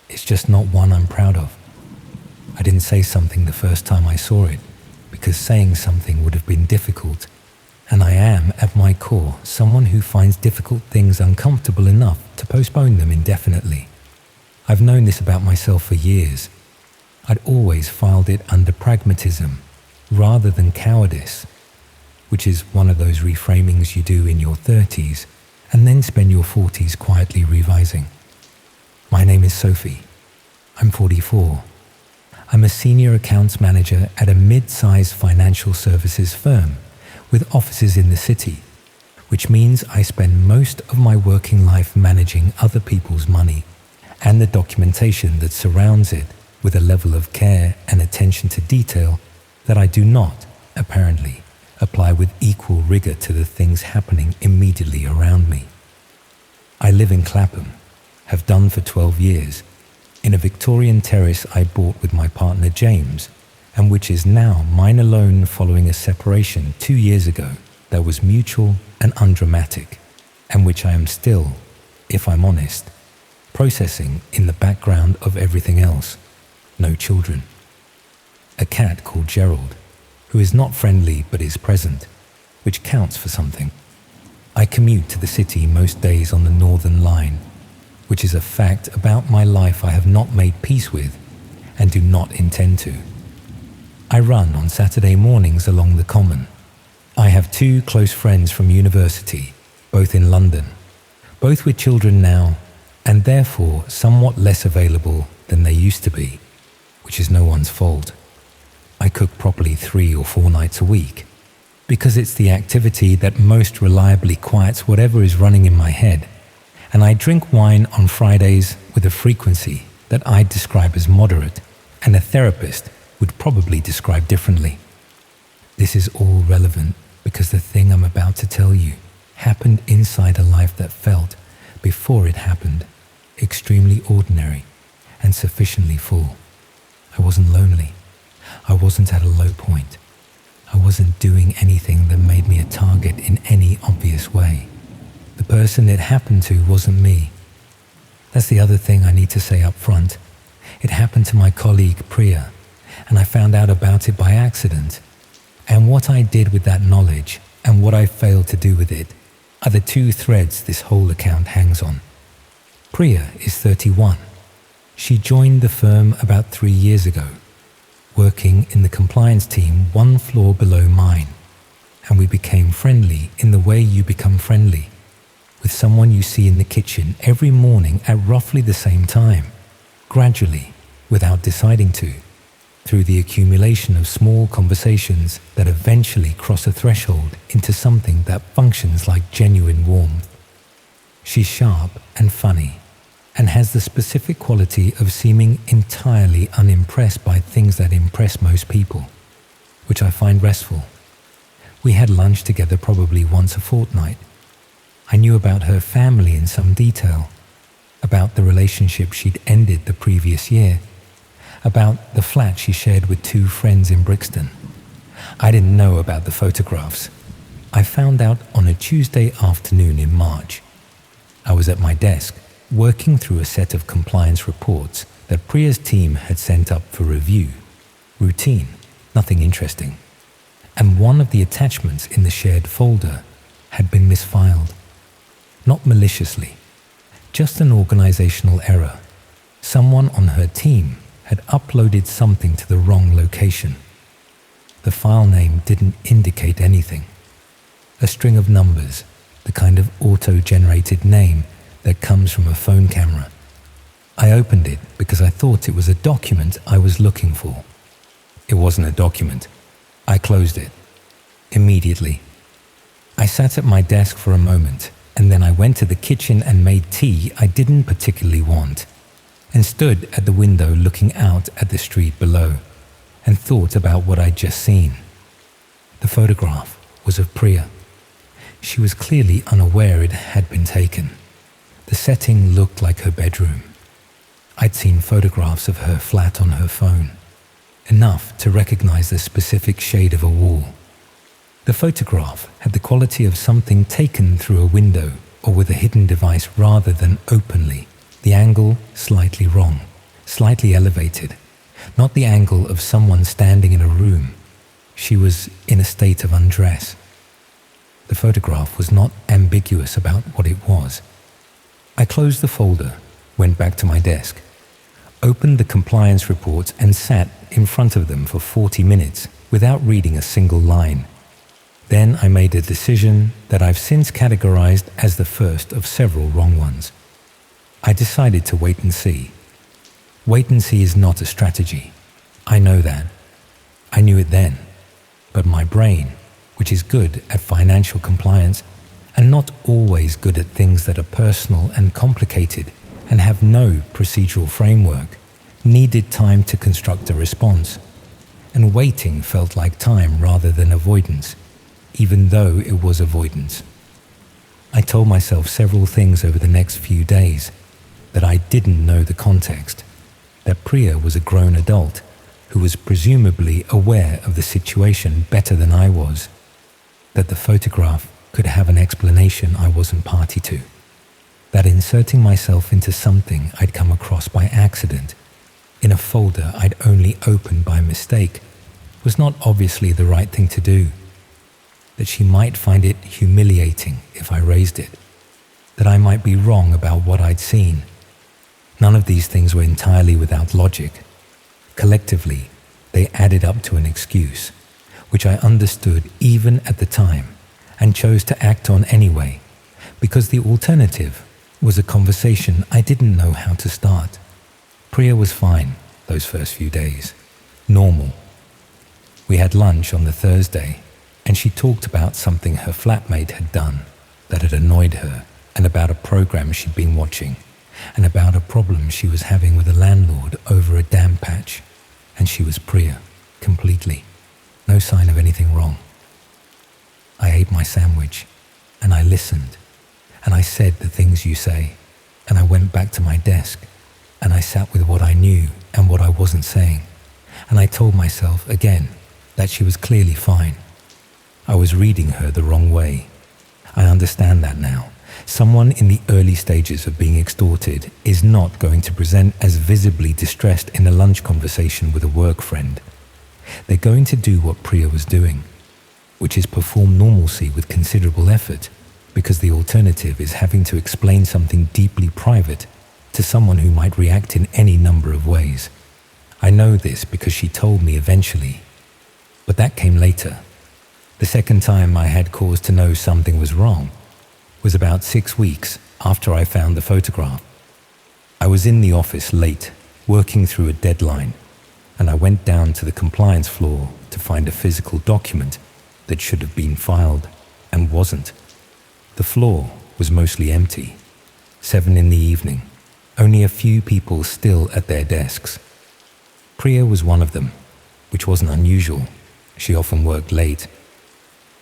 It's just not one I'm proud of. I didn't say something the first time I saw it because saying something would have been difficult, and I am, at my core, someone who finds difficult things uncomfortable enough to postpone them indefinitely. I've known this about myself for years. I'd always filed it under pragmatism rather than cowardice, which is one of those reframings you do in your 30s and then spend your 40s quietly revising. My name is Sophie. I'm 44. I'm a senior accounts manager at a mid-sized financial services firm with offices in the city, which means I spend most of my working life managing other people's money and the documentation that surrounds it with a level of care and attention to detail that I do not, apparently, apply with equal rigor to the things happening immediately around me. I live in Clapham, have done for 12 years, in a Victorian terrace I bought with my partner James, and which is now mine alone following a separation 2 years ago that was mutual and undramatic, and which I am still, if I'm honest, processing in the background of everything else. No children. A cat called Gerald, who is not friendly but is present, which counts for something. I commute to the city most days on the Northern Line, which is a fact about my life I have not made peace with and do not intend to. I run on Saturday mornings along the Common. I have 2 close friends from university, both in London, both with children now, and therefore somewhat less available than they used to be, which is no one's fault. I cook properly 3 or 4 nights a week, because it's the activity that most reliably quiets whatever is running in my head, and I drink wine on Fridays with a frequency that I'd describe as moderate, and a therapist would probably describe differently. This is all relevant because the thing I'm about to tell you happened inside a life that felt, before it happened, extremely ordinary and sufficiently full. I wasn't lonely. I wasn't at a low point. I wasn't doing anything that made me a target in any obvious way. The person it happened to wasn't me. That's the other thing I need to say up front. It happened to my colleague Priya, and I found out about it by accident. And what I did with that knowledge and what I failed to do with it are the 2 threads this whole account hangs on. Priya is 31. She joined the firm about 3 years ago, working in the compliance team 1 floor below mine, and we became friendly in the way you become friendly with someone you see in the kitchen every morning at roughly the same time, gradually, without deciding to, through the accumulation of small conversations that eventually cross a threshold into something that functions like genuine warmth. She's sharp and funny, and has the specific quality of seeming entirely unimpressed by things that impress most people, which I find restful. We had lunch together probably once a fortnight. I knew about her family in some detail, about the relationship she'd ended the previous year, about the flat she shared with 2 friends in Brixton. I didn't know about the photographs. I found out on a Tuesday afternoon in March. I was at my desk, working through a set of compliance reports that Priya's team had sent up for review. Routine, nothing interesting. And one of the attachments in the shared folder had been misfiled. Not maliciously, just an organizational error. Someone on her team had uploaded something to the wrong location. The file name didn't indicate anything. A string of numbers, the kind of auto-generated name that comes from a phone camera. I opened it because I thought it was a document I was looking for. It wasn't a document. I closed it. Immediately. I sat at my desk for a moment, and then I went to the kitchen and made tea I didn't particularly want, and stood at the window looking out at the street below, and thought about what I'd just seen. The photograph was of Priya. She was clearly unaware it had been taken. The setting looked like her bedroom. I'd seen photographs of her flat on her phone, enough to recognize the specific shade of a wall. The photograph had the quality of something taken through a window or with a hidden device rather than openly. The angle slightly wrong, slightly elevated. Not the angle of someone standing in a room. She was in a state of undress. The photograph was not ambiguous about what it was. I closed the folder, went back to my desk, opened the compliance reports and sat in front of them for 40 minutes without reading a single line. Then I made a decision that I've since categorized as the first of several wrong ones. I decided to wait and see. Wait and see is not a strategy. I know that. I knew it then. But my brain, which is good at financial compliance and not always good at things that are personal and complicated and have no procedural framework, needed time to construct a response. And waiting felt like time rather than avoidance, even though it was avoidance. I told myself several things over the next few days, that I didn't know the context, that Priya was a grown adult who was presumably aware of the situation better than I was, that the photograph could have an explanation I wasn't party to, that inserting myself into something I'd come across by accident, in a folder I'd only opened by mistake, was not obviously the right thing to do, that she might find it humiliating if I raised it, that I might be wrong about what I'd seen. None of these things were entirely without logic. Collectively, they added up to an excuse, which I understood even at the time and chose to act on anyway, because the alternative was a conversation I didn't know how to start. Priya was fine those first few days, normal. We had lunch on the Thursday, and she talked about something her flatmate had done that had annoyed her, and about a program she'd been watching, and about a problem she was having with a landlord over a dam patch. And she was Priya, completely. No sign of anything wrong. I ate my sandwich, and I listened, and I said the things you say, and I went back to my desk, and I sat with what I knew and what I wasn't saying, and I told myself again that she was clearly fine. I was reading her the wrong way. I understand that now. Someone in the early stages of being extorted is not going to present as visibly distressed in a lunch conversation with a work friend. They're going to do what Priya was doing, which is perform normalcy with considerable effort, because the alternative is having to explain something deeply private to someone who might react in any number of ways. I know this because she told me eventually, but that came later. The second time I had cause to know something was wrong was about 6 weeks after I found the photograph. I was in the office late, working through a deadline, and I went down to the compliance floor to find a physical document that should have been filed and wasn't. The floor was mostly empty. 7 in the evening, only a few people still at their desks. Priya was one of them, which wasn't unusual. She often worked late.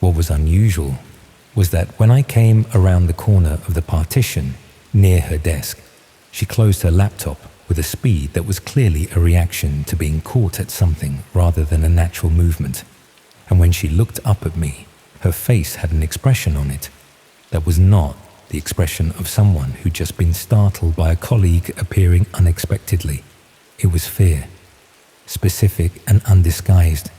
What was unusual was that when I came around the corner of the partition near her desk, she closed her laptop with a speed that was clearly a reaction to being caught at something rather than a natural movement. And when she looked up at me, her face had an expression on it that was not the expression of someone who'd just been startled by a colleague appearing unexpectedly. It was fear, specific and undisguised.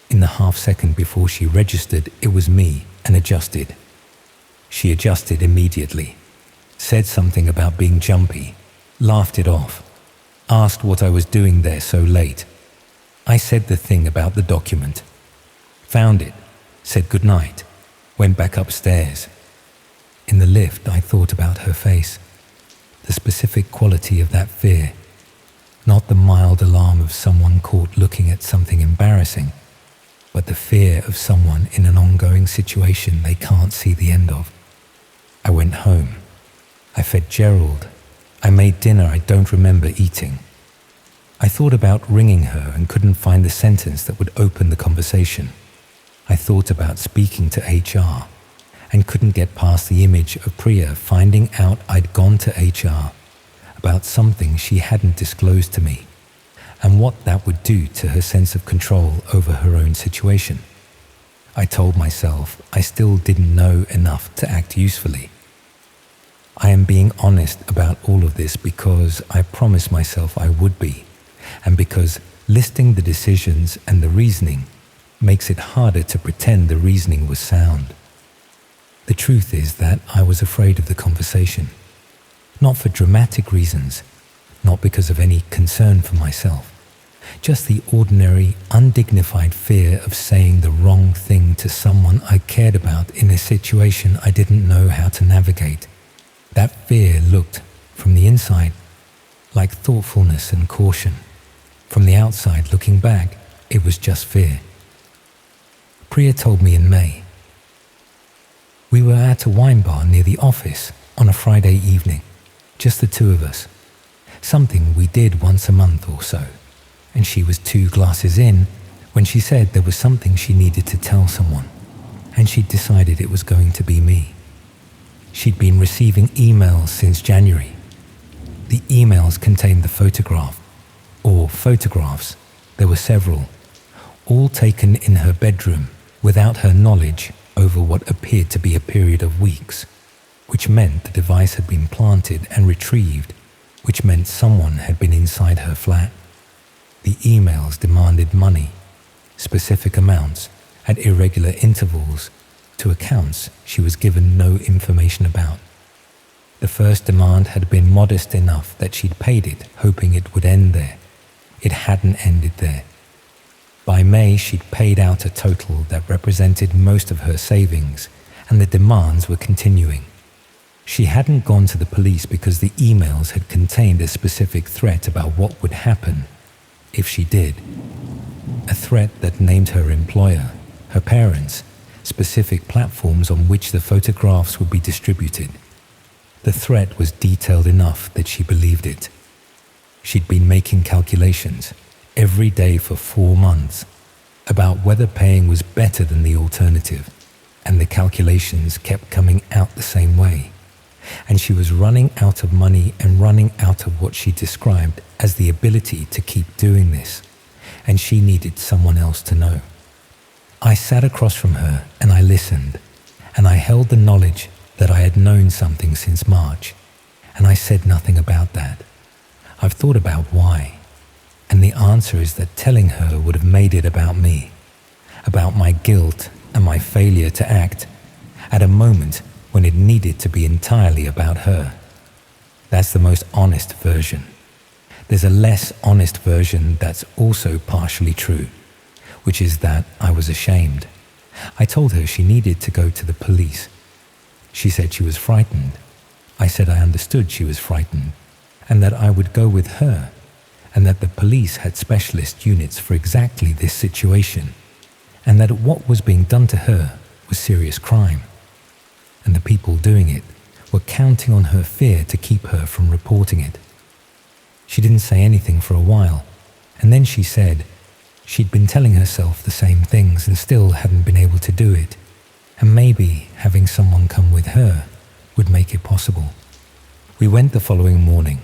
In the half second before she registered it was me and adjusted. She adjusted immediately, said something about being jumpy, laughed it off. asked what I was doing there so late. I said the thing about the document. Found it, said goodnight, went back upstairs. In the lift, I thought about her face, the specific quality of that fear, not the mild alarm of someone caught looking at something embarrassing, but the fear of someone in an ongoing situation they can't see the end of. I went home. I fed Gerald. I made dinner I don't remember eating. I thought about ringing her and couldn't find the sentence that would open the conversation. I thought about speaking to HR and couldn't get past the image of Priya finding out I'd gone to HR about something she hadn't disclosed to me and what that would do to her sense of control over her own situation. I told myself I still didn't know enough to act usefully. I am being honest about all of this because I promised myself I would be, and because listing the decisions and the reasoning makes it harder to pretend the reasoning was sound. The truth is that I was afraid of the conversation, not for dramatic reasons, not because of any concern for myself, just the ordinary, undignified fear of saying the wrong thing to someone I cared about in a situation I didn't know how to navigate. That fear looked, from the inside, like thoughtfulness and caution. From the outside, looking back, it was just fear. Priya told me in May. We were at a wine bar near the office on a Friday evening, just the two of us, something we did once a month or so, and she was 2 glasses in when she said there was something she needed to tell someone, and she'd decided it was going to be me. She'd been receiving emails since January. The emails contained the photograph, or photographs, there were several, all taken in her bedroom without her knowledge over what appeared to be a period of weeks, which meant the device had been planted and retrieved, which meant someone had been inside her flat. The emails demanded money, specific amounts, at irregular intervals, to accounts she was given no information about. The first demand had been modest enough that she'd paid it, hoping it would end there. It hadn't ended there. By May, she'd paid out a total that represented most of her savings, and the demands were continuing. She hadn't gone to the police because the emails had contained a specific threat about what would happen if she did. A threat that named her employer, her parents, specific platforms on which the photographs would be distributed. The threat was detailed enough that she believed it. She'd been making calculations every day for 4 months about whether paying was better than the alternative, and the calculations kept coming out the same way. And she was running out of money and running out of what she described as the ability to keep doing this, and she needed someone else to know. I sat across from her and I listened, and I held the knowledge that I had known something since March, and I said nothing about that. I've thought about why, and the answer is that telling her would have made it about me, about my guilt and my failure to act at a moment when it needed to be entirely about her. That's the most honest version. There's a less honest version that's also partially true, which is that I was ashamed. I told her she needed to go to the police. She said she was frightened. I said I understood she was frightened, and that I would go with her, and that the police had specialist units for exactly this situation, and that what was being done to her was serious crime, and the people doing it were counting on her fear to keep her from reporting it. She didn't say anything for a while, and then she said she'd been telling herself the same things and still hadn't been able to do it, and maybe having someone come with her would make it possible. We went the following morning.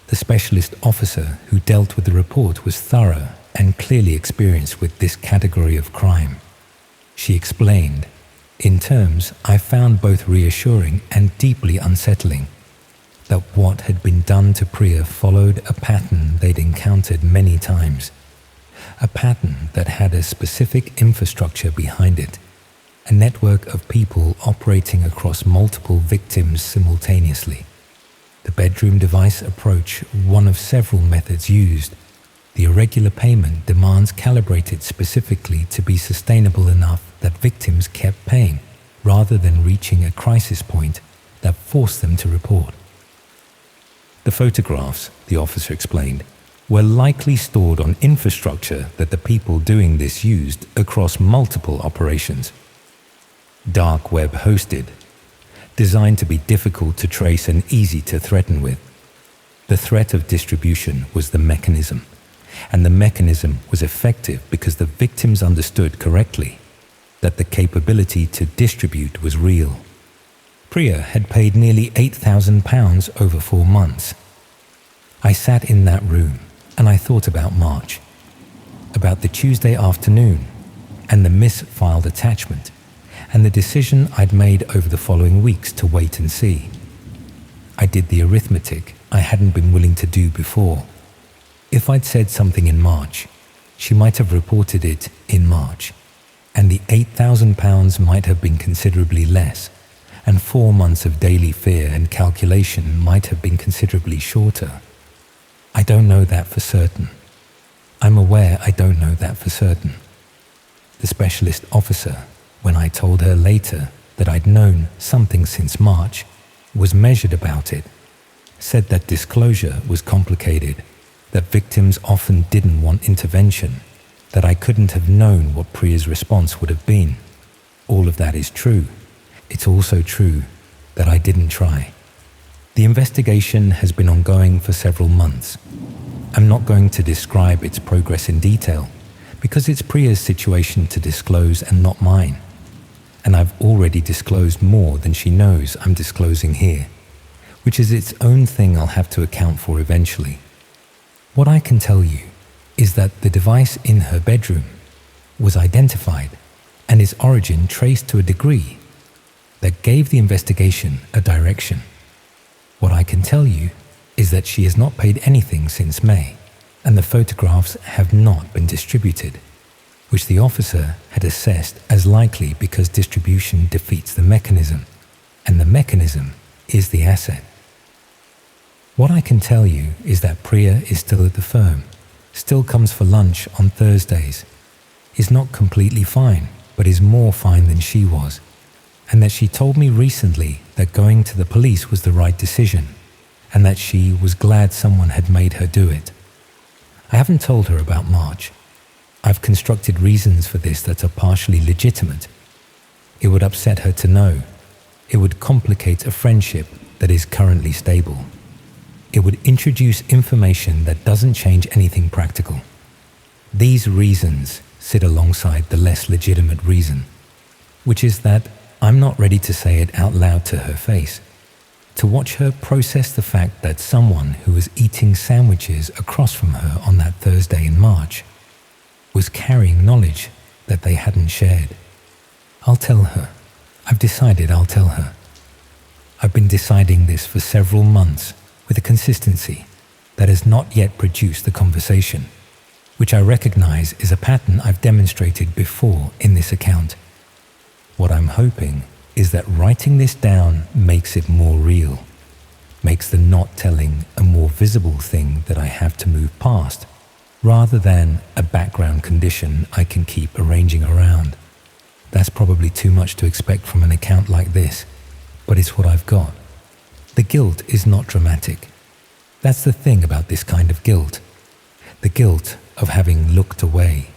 The specialist officer who dealt with the report was thorough and clearly experienced with this category of crime. She explained, in terms I found both reassuring and deeply unsettling, that what had been done to Priya followed a pattern they'd encountered many times, a pattern that had a specific infrastructure behind it, a network of people operating across multiple victims simultaneously. The bedroom device approach, one of several methods used. The irregular payment demands calibrated specifically to be sustainable enough that victims kept paying, rather than reaching a crisis point that forced them to report. The photographs, the officer explained, were likely stored on infrastructure that the people doing this used across multiple operations. Dark web hosted, designed to be difficult to trace and easy to threaten with. The threat of distribution was the mechanism, and the mechanism was effective because the victims understood correctly that the capability to distribute was real. Priya had paid nearly £8,000 over 4 months. I sat in that room and I thought about March, about the Tuesday afternoon and the misfiled attachment, and the decision I'd made over the following weeks to wait and see. I did the arithmetic I hadn't been willing to do before. If I'd said something in March, she might have reported it in March, and the £8,000 might have been considerably less, and 4 months of daily fear and calculation might have been considerably shorter. I don't know that for certain. I'm aware I don't know that for certain. The specialist officer, when I told her later that I'd known something since March, was measured about it, said that disclosure was complicated, that victims often didn't want intervention, that I couldn't have known what Priya's response would have been. All of that is true. It's also true that I didn't try. The investigation has been ongoing for several months. I'm not going to describe its progress in detail because it's Priya's situation to disclose and not mine. And I've already disclosed more than she knows I'm disclosing here, which is its own thing I'll have to account for eventually. What I can tell you is that the device in her bedroom was identified and its origin traced to a degree that gave the investigation a direction. What I can tell you is that she has not paid anything since May, and the photographs have not been distributed, which the officer had assessed as likely because distribution defeats the mechanism, and the mechanism is the asset. What I can tell you is that Priya is still at the firm, still comes for lunch on Thursdays, is not completely fine, but is more fine than she was, and that she told me recently that going to the police was the right decision, and that she was glad someone had made her do it. I haven't told her about March. I've constructed reasons for this that are partially legitimate. It would upset her to know. It would complicate a friendship that is currently stable. It would introduce information that doesn't change anything practical. These reasons sit alongside the less legitimate reason, which is that I'm not ready to say it out loud to her face, to watch her process the fact that someone who was eating sandwiches across from her on that Thursday in March was carrying knowledge that they hadn't shared. I'll tell her. I've decided I'll tell her. I've been deciding this for several months with a consistency that has not yet produced the conversation, which I recognize is a pattern I've demonstrated before in this account. What I'm hoping is that writing this down makes it more real, makes the not telling a more visible thing that I have to move past, rather than a background condition I can keep arranging around. That's probably too much to expect from an account like this, but it's what I've got. The guilt is not dramatic. That's the thing about this kind of guilt. The guilt of having looked away,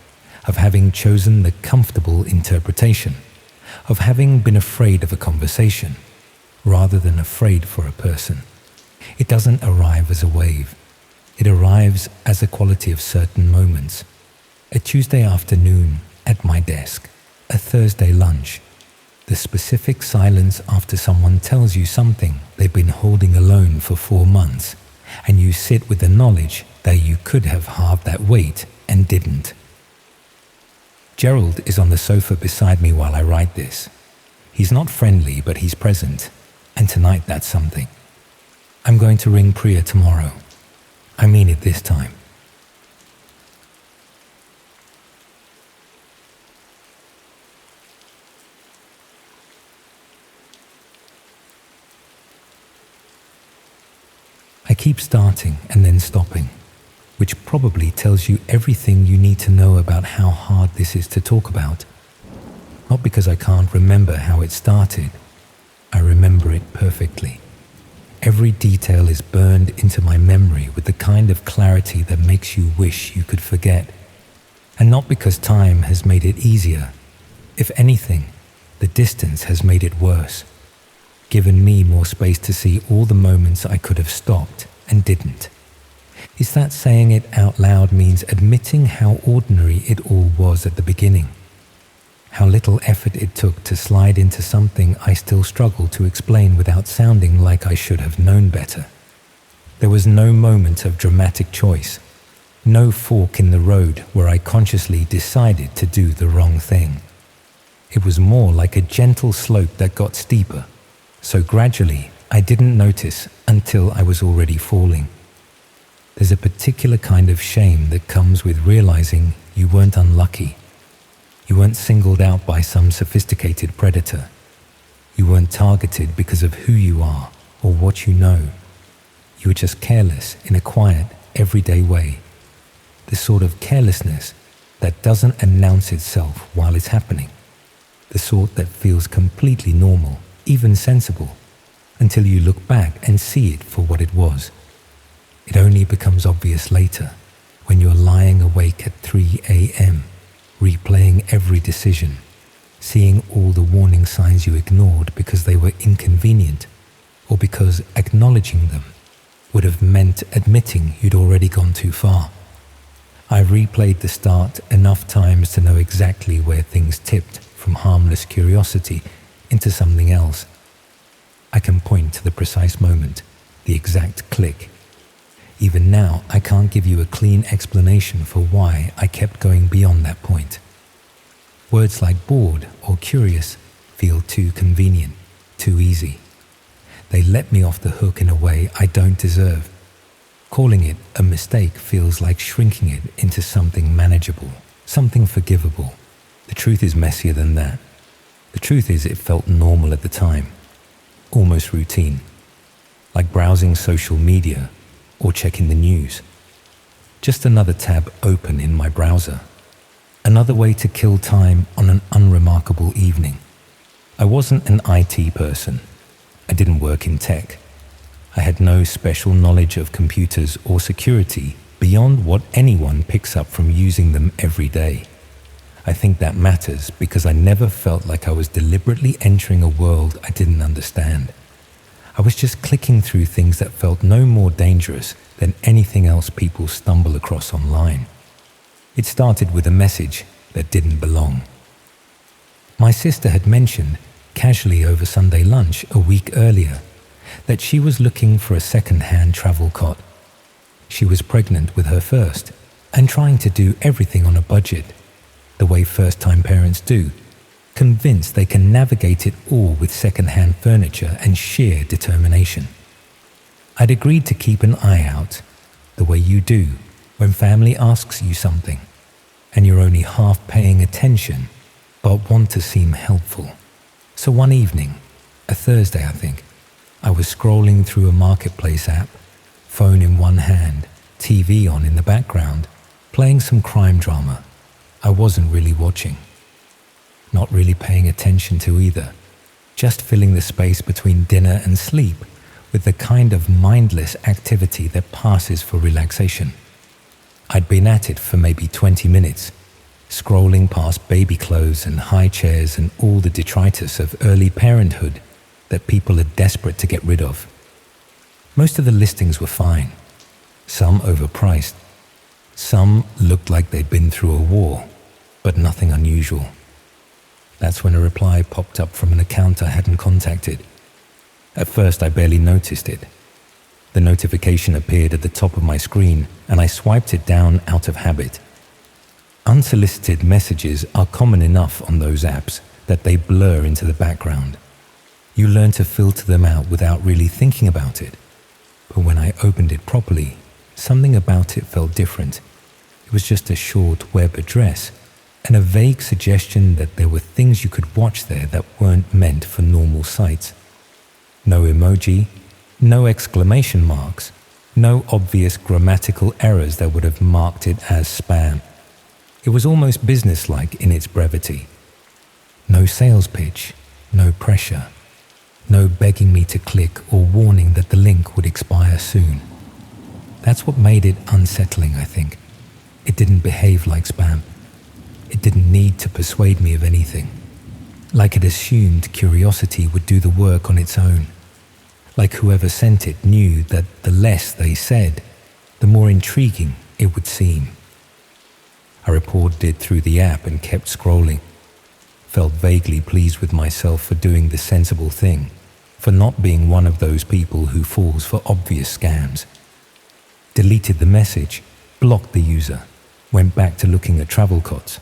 of having chosen the comfortable interpretation, of having been afraid of a conversation, rather than afraid for a person. It doesn't arrive as a wave. It arrives as a quality of certain moments. A Tuesday afternoon at my desk, a Thursday lunch, the specific silence after someone tells you something they've been holding alone for 4 months, and you sit with the knowledge that you could have halved that weight and didn't. Gerald is on the sofa beside me while I write this. He's not friendly, but he's present, and tonight that's something. I'm going to ring Priya tomorrow. I mean it this time. keep starting and then stopping, which probably tells you everything you need to know about how hard this is to talk about. Not because I can't remember how it started. I remember it perfectly. Every detail is burned into my memory with the kind of clarity that makes you wish you could forget. And not because time has made it easier. If anything, the distance has made it worse, given me more space to see all the moments I could have stopped and didn't. Is that saying it out loud means admitting how ordinary it all was at the beginning? How little effort it took to slide into something I still struggle to explain without sounding like I should have known better. There was no moment of dramatic choice, no fork in the road where I consciously decided to do the wrong thing. It was more like a gentle slope that got steeper, so gradually I didn't notice until I was already falling. There's a particular kind of shame that comes with realizing you weren't unlucky. You weren't singled out by some sophisticated predator. You weren't targeted because of who you are or what you know. You were just careless in a quiet, everyday way. The sort of carelessness that doesn't announce itself while it's happening. The sort that feels completely normal, even sensible, until you look back and see it for what it was. It only becomes obvious later, when you're lying awake at 3 a.m., replaying every decision, seeing all the warning signs you ignored because they were inconvenient, or because acknowledging them would have meant admitting you'd already gone too far. I've replayed the start enough times to know exactly where things tipped from harmless curiosity into something else. I can point to the precise moment, the exact click. Even now, I can't give you a clean explanation for why I kept going beyond that point. Words like bored or curious feel too convenient, too easy. They let me off the hook in a way I don't deserve. Calling it a mistake feels like shrinking it into something manageable, something forgivable. The truth is messier than that. The truth is it felt normal at the time, almost routine, like browsing social media or checking the news. Just another tab open in my browser. Another way to kill time on an unremarkable evening. I wasn't an IT person. I didn't work in tech. I had no special knowledge of computers or security beyond what anyone picks up from using them every day. I think that matters because I never felt like I was deliberately entering a world I didn't understand. I was just clicking through things that felt no more dangerous than anything else people stumble across online. It started with a message that didn't belong. My sister had mentioned, casually over Sunday lunch a week earlier, that she was looking for a second-hand travel cot. She was pregnant with her first and trying to do everything on a budget, the way first-time parents do, convinced they can navigate it all with second-hand furniture and sheer determination. I'd agreed to keep an eye out, the way you do when family asks you something and you're only half paying attention but want to seem helpful. So one evening, a Thursday I think, I was scrolling through a marketplace app, phone in one hand, TV on in the background, playing some crime drama I wasn't really watching. Not really paying attention to either, just filling the space between dinner and sleep with the kind of mindless activity that passes for relaxation. I'd been at it for maybe 20 minutes, scrolling past baby clothes and high chairs and all the detritus of early parenthood that people are desperate to get rid of. Most of the listings were fine, some overpriced. Some looked like they'd been through a war, but nothing unusual. That's when a reply popped up from an account I hadn't contacted. At first, I barely noticed it. The notification appeared at the top of my screen, and I swiped it down out of habit. Unsolicited messages are common enough on those apps that they blur into the background. You learn to filter them out without really thinking about it. But when I opened it properly, something about it felt different. It was just a short web address and a vague suggestion that there were things you could watch there that weren't meant for normal sites. No emoji, no exclamation marks, No obvious grammatical errors that would have marked it as spam. It was almost businesslike in its brevity. No sales pitch, no pressure, no begging me to click or warning that the link would expire soon. That's what made it unsettling, I think. It didn't behave like spam. It didn't need to persuade me of anything. Like it assumed curiosity would do the work on its own. Like whoever sent it knew that the less they said, the more intriguing it would seem. I reported it through the app and kept scrolling. Felt vaguely pleased with myself for doing the sensible thing, for not being one of those people who falls for obvious scams. Deleted the message, blocked the user, went back to looking at travel cots.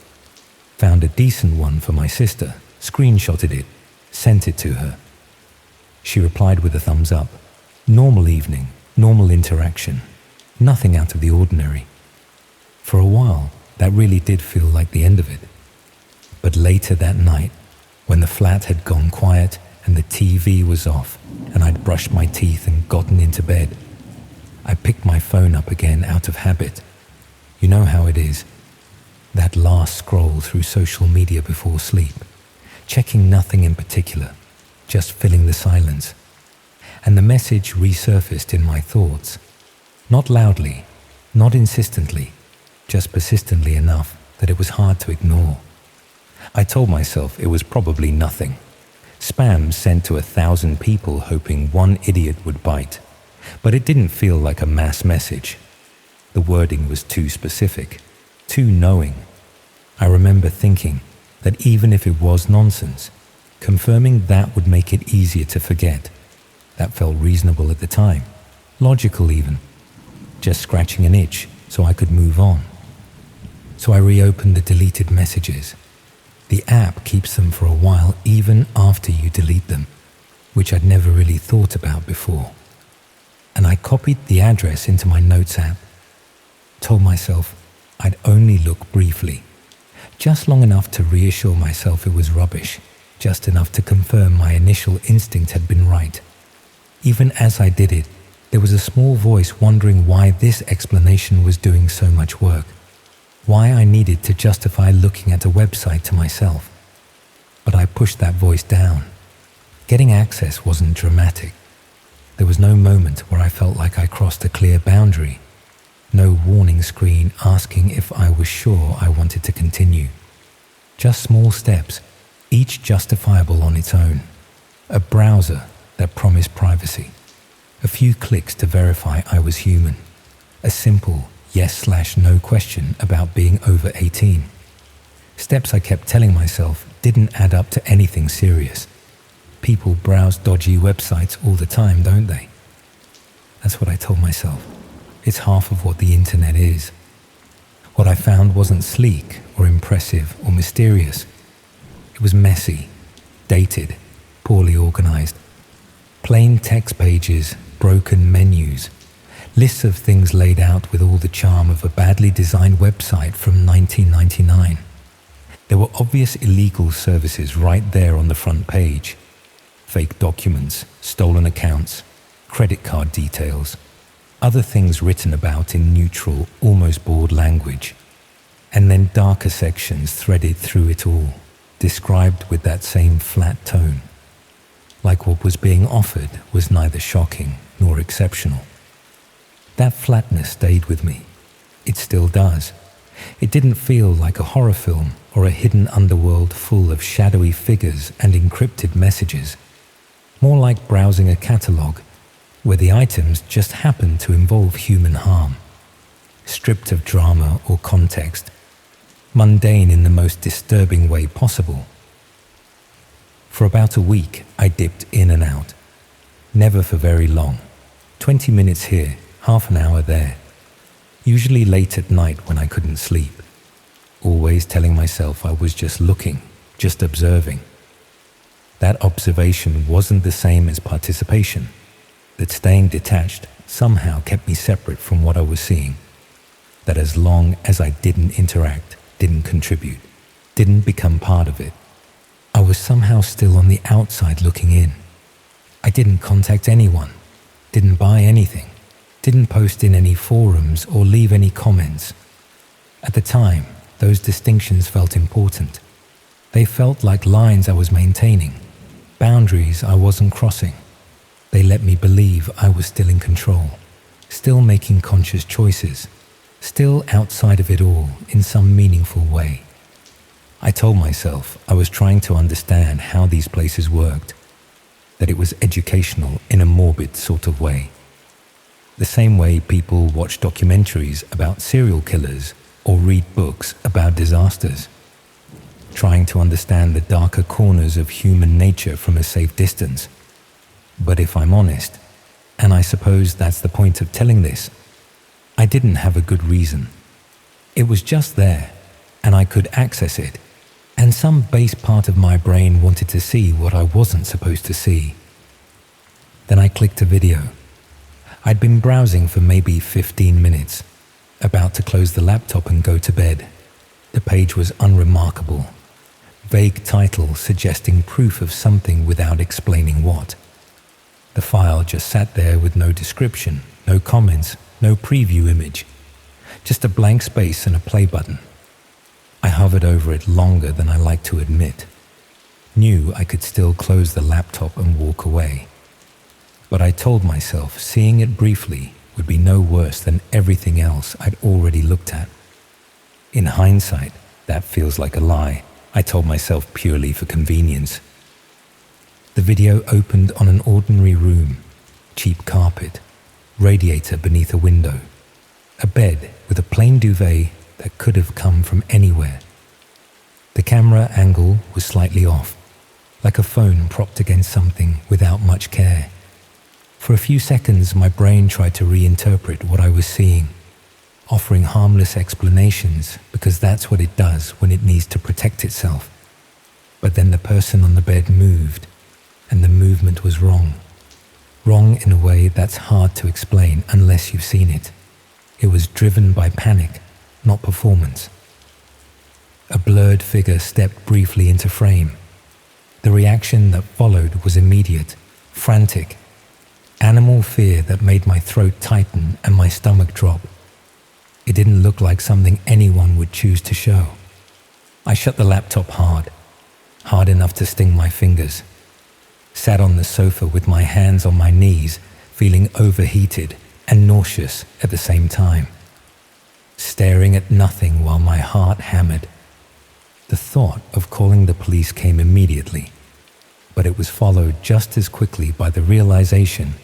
Found a decent one for my sister, screenshotted it, sent it to her. She replied with a thumbs up. Normal evening, normal interaction, nothing out of the ordinary. For a while, that really did feel like the end of it. But later that night, when the flat had gone quiet and the TV was off and I'd brushed my teeth and gotten into bed, I picked my phone up again out of habit. You know how it is. That last scroll through social media before sleep, checking nothing in particular, just filling the silence. And the message resurfaced in my thoughts. Not loudly, not insistently, just persistently enough that it was hard to ignore. I told myself it was probably nothing. Spam sent to 1,000 people hoping one idiot would bite. But it didn't feel like a mass message. The wording was too specific, too knowing. I remember thinking that even if it was nonsense, confirming that would make it easier to forget. That felt reasonable at the time, logical even. Just scratching an itch so I could move on. So I reopened the deleted messages. The app keeps them for a while even after you delete them, which I'd never really thought about before. And I copied the address into my notes app. Told myself I'd only look briefly, just long enough to reassure myself it was rubbish, just enough to confirm my initial instinct had been right. Even as I did it, there was a small voice wondering why this explanation was doing so much work, why I needed to justify looking at a website to myself. But I pushed that voice down. Getting access wasn't dramatic. There was no moment where I felt like I crossed a clear boundary. No warning screen asking if I was sure I wanted to continue. Just small steps, each justifiable on its own. A browser that promised privacy. A few clicks to verify I was human. A simple yes/no question about being over 18. Steps I kept telling myself didn't add up to anything serious. People browse dodgy websites all the time, don't they? That's what I told myself. It's half of what the internet is. What I found wasn't sleek or impressive or mysterious. It was messy, dated, poorly organized. Plain text pages, broken menus, lists of things laid out with all the charm of a badly designed website from 1999. There were obvious illegal services right there on the front page. Fake documents, stolen accounts, credit card details, other things written about in neutral, almost bored language, and then darker sections threaded through it all, described with that same flat tone, like what was being offered was neither shocking nor exceptional. That flatness stayed with me. It still does. It didn't feel like a horror film or a hidden underworld full of shadowy figures and encrypted messages. More like browsing a catalogue where the items just happen to involve human harm. Stripped of drama or context. Mundane in the most disturbing way possible. For about a week, I dipped in and out. Never for very long. 20 minutes here, half an hour there. Usually late at night when I couldn't sleep. Always telling myself I was just looking, just observing. That observation wasn't the same as participation. That staying detached somehow kept me separate from what I was seeing. That as long as I didn't interact, didn't contribute, didn't become part of it, I was somehow still on the outside looking in. I didn't contact anyone, didn't buy anything, didn't post in any forums or leave any comments. At the time, those distinctions felt important. They felt like lines I was maintaining, boundaries I wasn't crossing. They let me believe I was still in control, still making conscious choices, still outside of it all in some meaningful way. I told myself I was trying to understand how these places worked, that it was educational in a morbid sort of way. The same way people watch documentaries about serial killers or read books about disasters, trying to understand the darker corners of human nature from a safe distance. But if I'm honest, and I suppose that's the point of telling this, I didn't have a good reason. It was just there, and I could access it, and some base part of my brain wanted to see what I wasn't supposed to see. Then I clicked a video. I'd been browsing for maybe 15 minutes, about to close the laptop and go to bed. The page was unremarkable. Vague title suggesting proof of something without explaining what. The file just sat there with no description, no comments, no preview image. Just a blank space and a play button. I hovered over it longer than I like to admit. Knew I could still close the laptop and walk away. But I told myself seeing it briefly would be no worse than everything else I'd already looked at. In hindsight, that feels like a lie. I told myself purely for convenience. The video opened on an ordinary room, cheap carpet, radiator beneath a window, a bed with a plain duvet that could have come from anywhere. The camera angle was slightly off, like a phone propped against something without much care. For a few seconds, my brain tried to reinterpret what I was seeing, offering harmless explanations because that's what it does when it needs to protect itself. But then the person on the bed moved, and the movement was wrong. Wrong in a way that's hard to explain unless you've seen it. It was driven by panic, not performance. A blurred figure stepped briefly into frame. The reaction that followed was immediate, frantic. Animal fear that made my throat tighten and my stomach drop. It didn't look like something anyone would choose to show. I shut the laptop hard enough to sting my fingers. Sat on the sofa with my hands on my knees, feeling overheated and nauseous at the same time. Staring at nothing while my heart hammered. The thought of calling the police came immediately, but it was followed just as quickly by the realization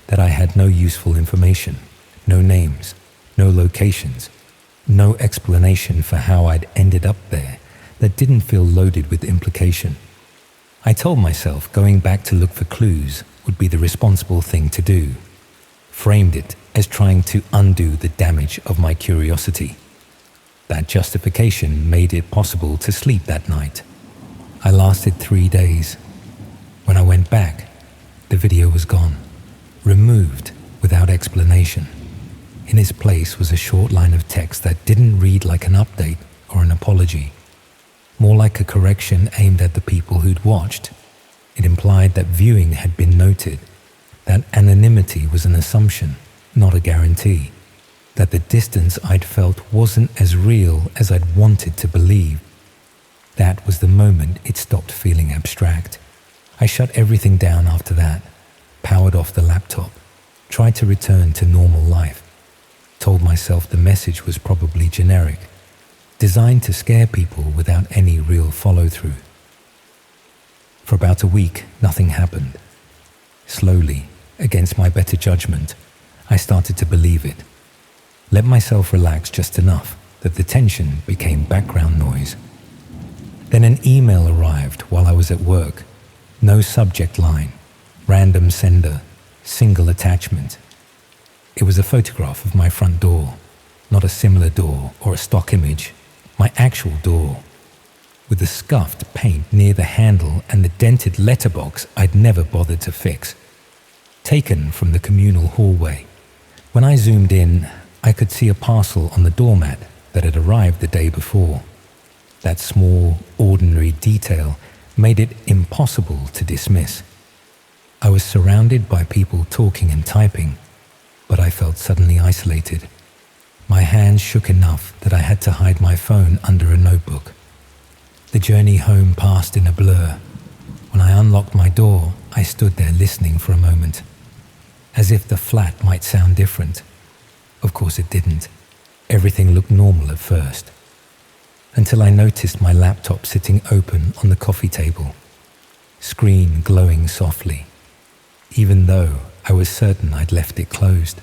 that I had no useful information, no names, no locations, no explanation for how I'd ended up there that didn't feel loaded with implication. I told myself going back to look for clues would be the responsible thing to do. Framed it as trying to undo the damage of my curiosity. That justification made it possible to sleep that night. I lasted 3 days. When I went back, the video was gone, removed without explanation. In its place was a short line of text that didn't read like an update or an apology, more like a correction aimed at the people who'd watched. It implied that viewing had been noted, that anonymity was an assumption, not a guarantee, that the distance I'd felt wasn't as real as I'd wanted to believe. That was the moment it stopped feeling abstract. I shut everything down after that, powered off the laptop, tried to return to normal life, told myself the message was probably generic, designed to scare people without any real follow-through. For about a week, nothing happened. Slowly, against my better judgment, I started to believe it. Let myself relax just enough that the tension became background noise. Then an email arrived while I was at work. No subject line, random sender, single attachment. It was a photograph of my front door, not a similar door or a stock image, my actual door, with the scuffed paint near the handle and the dented letterbox I'd never bothered to fix. Taken from the communal hallway. When I zoomed in, I could see a parcel on the doormat that had arrived the day before. That small, ordinary detail made it impossible to dismiss. I was surrounded by people talking and typing. but I felt suddenly isolated. My hands shook enough that I had to hide my phone under a notebook. The journey home passed in a blur. When I unlocked my door, I stood there listening for a moment, as if the flat might sound different. Of course it didn't. Everything looked normal at first, until I noticed my laptop sitting open on the coffee table, screen glowing softly, even though I was certain I'd left it closed.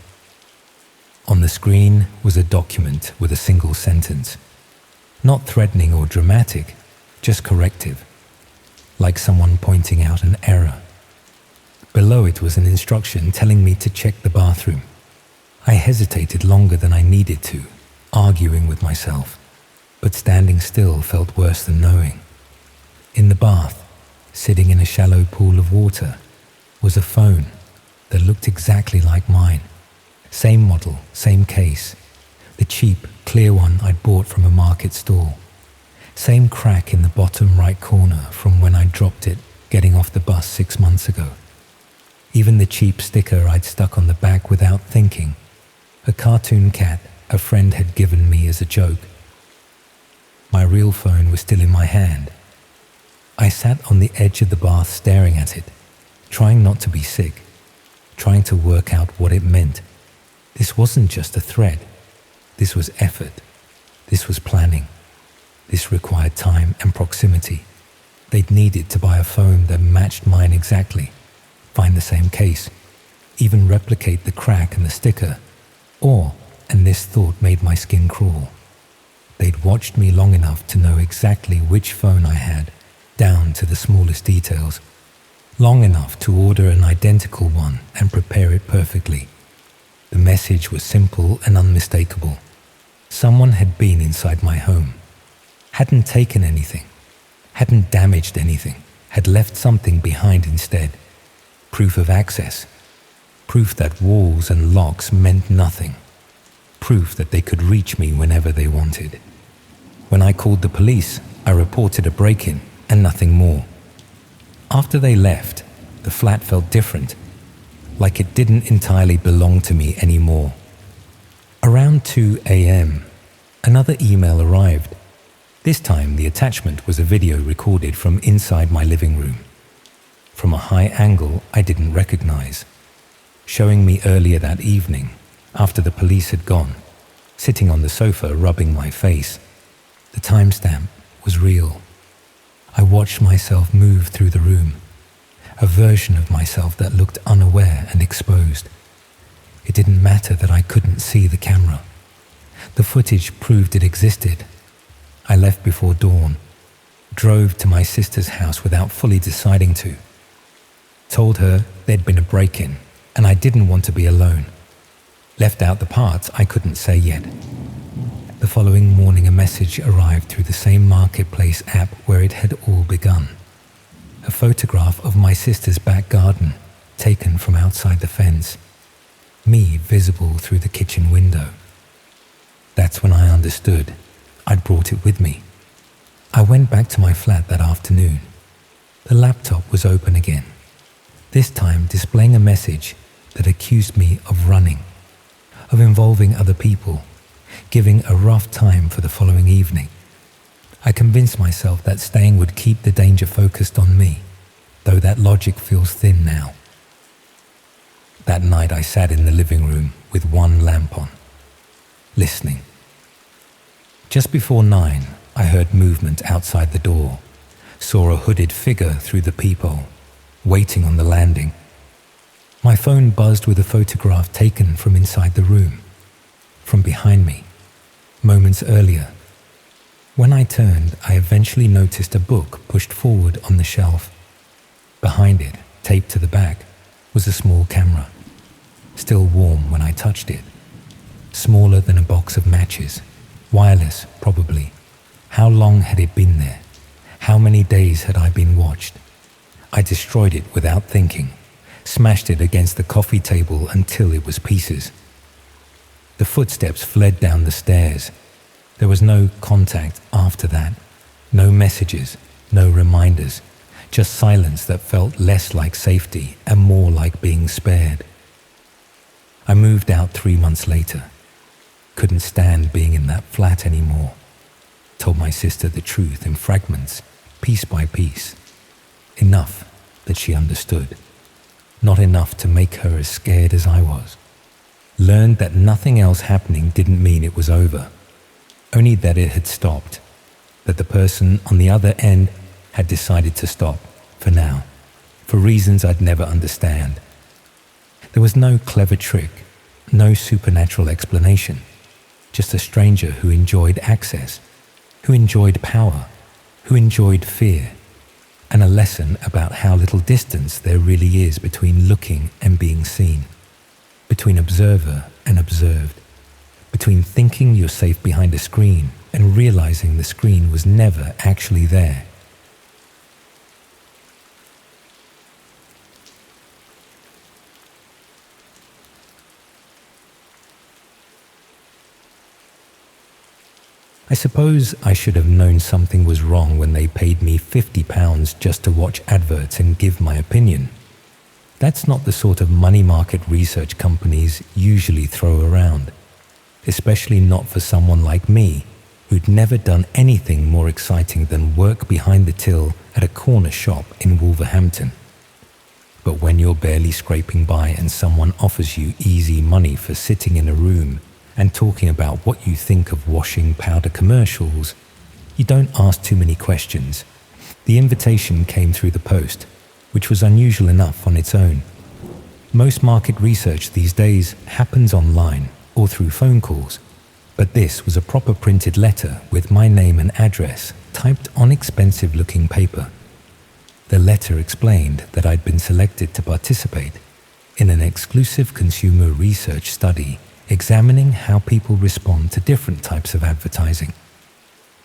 On the screen was a document with a single sentence, not threatening or dramatic, just corrective, like someone pointing out an error. Below it was an instruction telling me to check the bathroom. I hesitated longer than I needed to, arguing with myself, but standing still felt worse than knowing. In the bath, sitting in a shallow pool of water, was a phone that looked exactly like mine. Same model, same case, the cheap, clear one I'd bought from a market stall. Same crack in the bottom right corner from when I dropped it getting off the bus 6 months ago. Even the cheap sticker I'd stuck on the back without thinking, a cartoon cat a friend had given me as a joke. My real phone was still in my hand. I sat on the edge of the bath staring at it, trying not to be sick, trying to work out what it meant. This wasn't just a thread. This was effort. This was planning. This required time and proximity. They'd needed to buy a phone that matched mine exactly, find the same case, even replicate the crack and the sticker, or, and this thought made my skin crawl, they'd watched me long enough to know exactly which phone I had, down to the smallest details, long enough to order an identical one and prepare it perfectly. The message was simple and unmistakable. Someone had been inside my home, hadn't taken anything, hadn't damaged anything, had left something behind instead. Proof of access. Proof that walls and locks meant nothing. Proof that they could reach me whenever they wanted. When I called the police, I reported a break-in and nothing more. After they left, the flat felt different, like it didn't entirely belong to me anymore. Around 2 a.m., another email arrived. This time the attachment was a video recorded from inside my living room, from a high angle I didn't recognize, showing me earlier that evening, after the police had gone, sitting on the sofa rubbing my face. The timestamp was real. I watched myself move through the room, a version of myself that looked unaware and exposed. It didn't matter that I couldn't see the camera. The footage proved it existed. I left before dawn, drove to my sister's house without fully deciding to. Told her there'd been a break-in and I didn't want to be alone. Left out the parts I couldn't say yet. The following morning a message arrived through the same marketplace app where it had all begun. A photograph of my sister's back garden, taken from outside the fence. Me visible through the kitchen window. That's when I understood. I'd brought it with me. I went back to my flat that afternoon. The laptop was open again, this time displaying a message that accused me of running, of involving other people, giving a rough time for the following evening. I convinced myself that staying would keep the danger focused on me, though that logic feels thin now. That night I sat in the living room with one lamp on, listening. Just before 9, I heard movement outside the door, saw a hooded figure through the peephole, waiting on the landing. My phone buzzed with a photograph taken from inside the room, from behind me, moments earlier. When I turned, I eventually noticed a book pushed forward on the shelf. Behind it, taped to the back, was a small camera, still warm when I touched it, smaller than a box of matches, wireless probably. How long had it been there? How many days had I been watched? I destroyed it without thinking, smashed it against the coffee table until it was pieces. The footsteps fled down the stairs. There was no contact after that, no messages, no reminders, just silence that felt less like safety and more like being spared. I moved out 3 months later. Couldn't stand being in that flat anymore. Told my sister the truth in fragments, piece by piece. Enough that she understood. Not enough to make her as scared as I was. Learned that nothing else happening didn't mean it was over. Only that it had stopped. That the person on the other end had decided to stop, for now, for reasons I'd never understand. There was no clever trick, no supernatural explanation. Just a stranger who enjoyed access, who enjoyed power, who enjoyed fear, and a lesson about how little distance there really is between looking and being seen, between observer and observed, between thinking you're safe behind a screen and realizing the screen was never actually there. I suppose I should have known something was wrong when they paid me £50 just to watch adverts and give my opinion. That's not the sort of money market research companies usually throw around, especially not for someone like me, who'd never done anything more exciting than work behind the till at a corner shop in Wolverhampton. But when you're barely scraping by and someone offers you easy money for sitting in a room and talking about what you think of washing powder commercials, you don't ask too many questions. The invitation came through the post, which was unusual enough on its own. Most market research these days happens online or through phone calls, but this was a proper printed letter with my name and address typed on expensive-looking paper. The letter explained that I'd been selected to participate in an exclusive consumer research study examining how people respond to different types of advertising.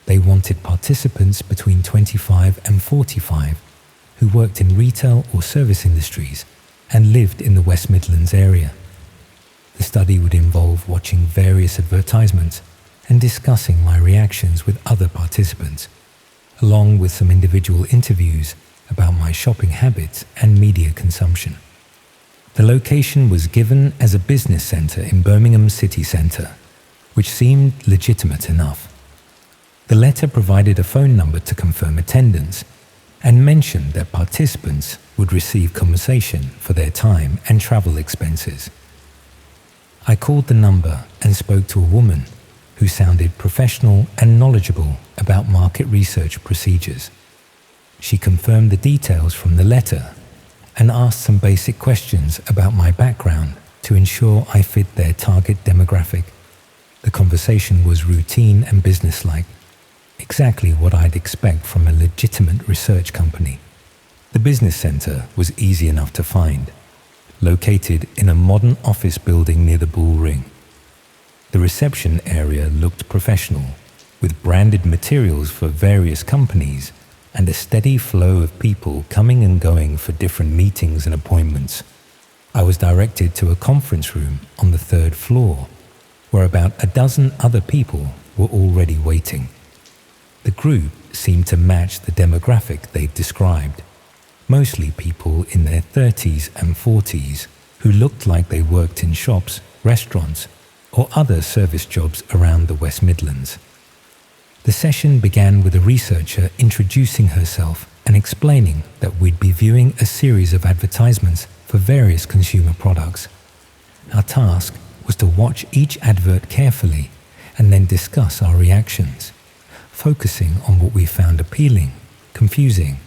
They wanted participants between 25 and 45 who worked in retail or service industries and lived in the West Midlands area. The study would involve watching various advertisements and discussing my reactions with other participants, along with some individual interviews about my shopping habits and media consumption. The location was given as a business centre in Birmingham city centre, which seemed legitimate enough. The letter provided a phone number to confirm attendance and mentioned that participants would receive compensation for their time and travel expenses. I called the number and spoke to a woman who sounded professional and knowledgeable about market research procedures. She confirmed the details from the letter and asked some basic questions about my background to ensure I fit their target demographic. The conversation was routine and businesslike, exactly what I'd expect from a legitimate research company. The business centre was easy enough to find, located in a modern office building near the Bull Ring. The reception area looked professional, with branded materials for various companies and a steady flow of people coming and going for different meetings and appointments. I was directed to a conference room on the 3rd floor, where about a dozen other people were already waiting. The group seemed to match the demographic they'd described, mostly people in their 30s and 40s who looked like they worked in shops, restaurants, or other service jobs around the West Midlands. The session began with a researcher introducing herself and explaining that we'd be viewing a series of advertisements for various consumer products. Our task was to watch each advert carefully and then discuss our reactions, focusing on what we found appealing, confusing,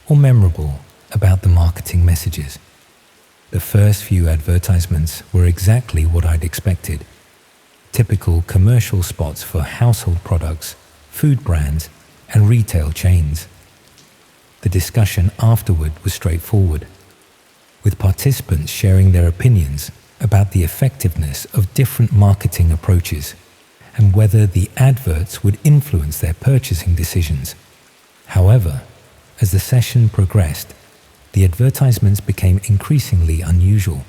or memorable about the marketing messages. The first few advertisements were exactly what I'd expected. Typical commercial spots for household products, food brands, and retail chains. The discussion afterward was straightforward, with participants sharing their opinions about the effectiveness of different marketing approaches and whether the adverts would influence their purchasing decisions. However, as the session progressed, the advertisements became increasingly unusual.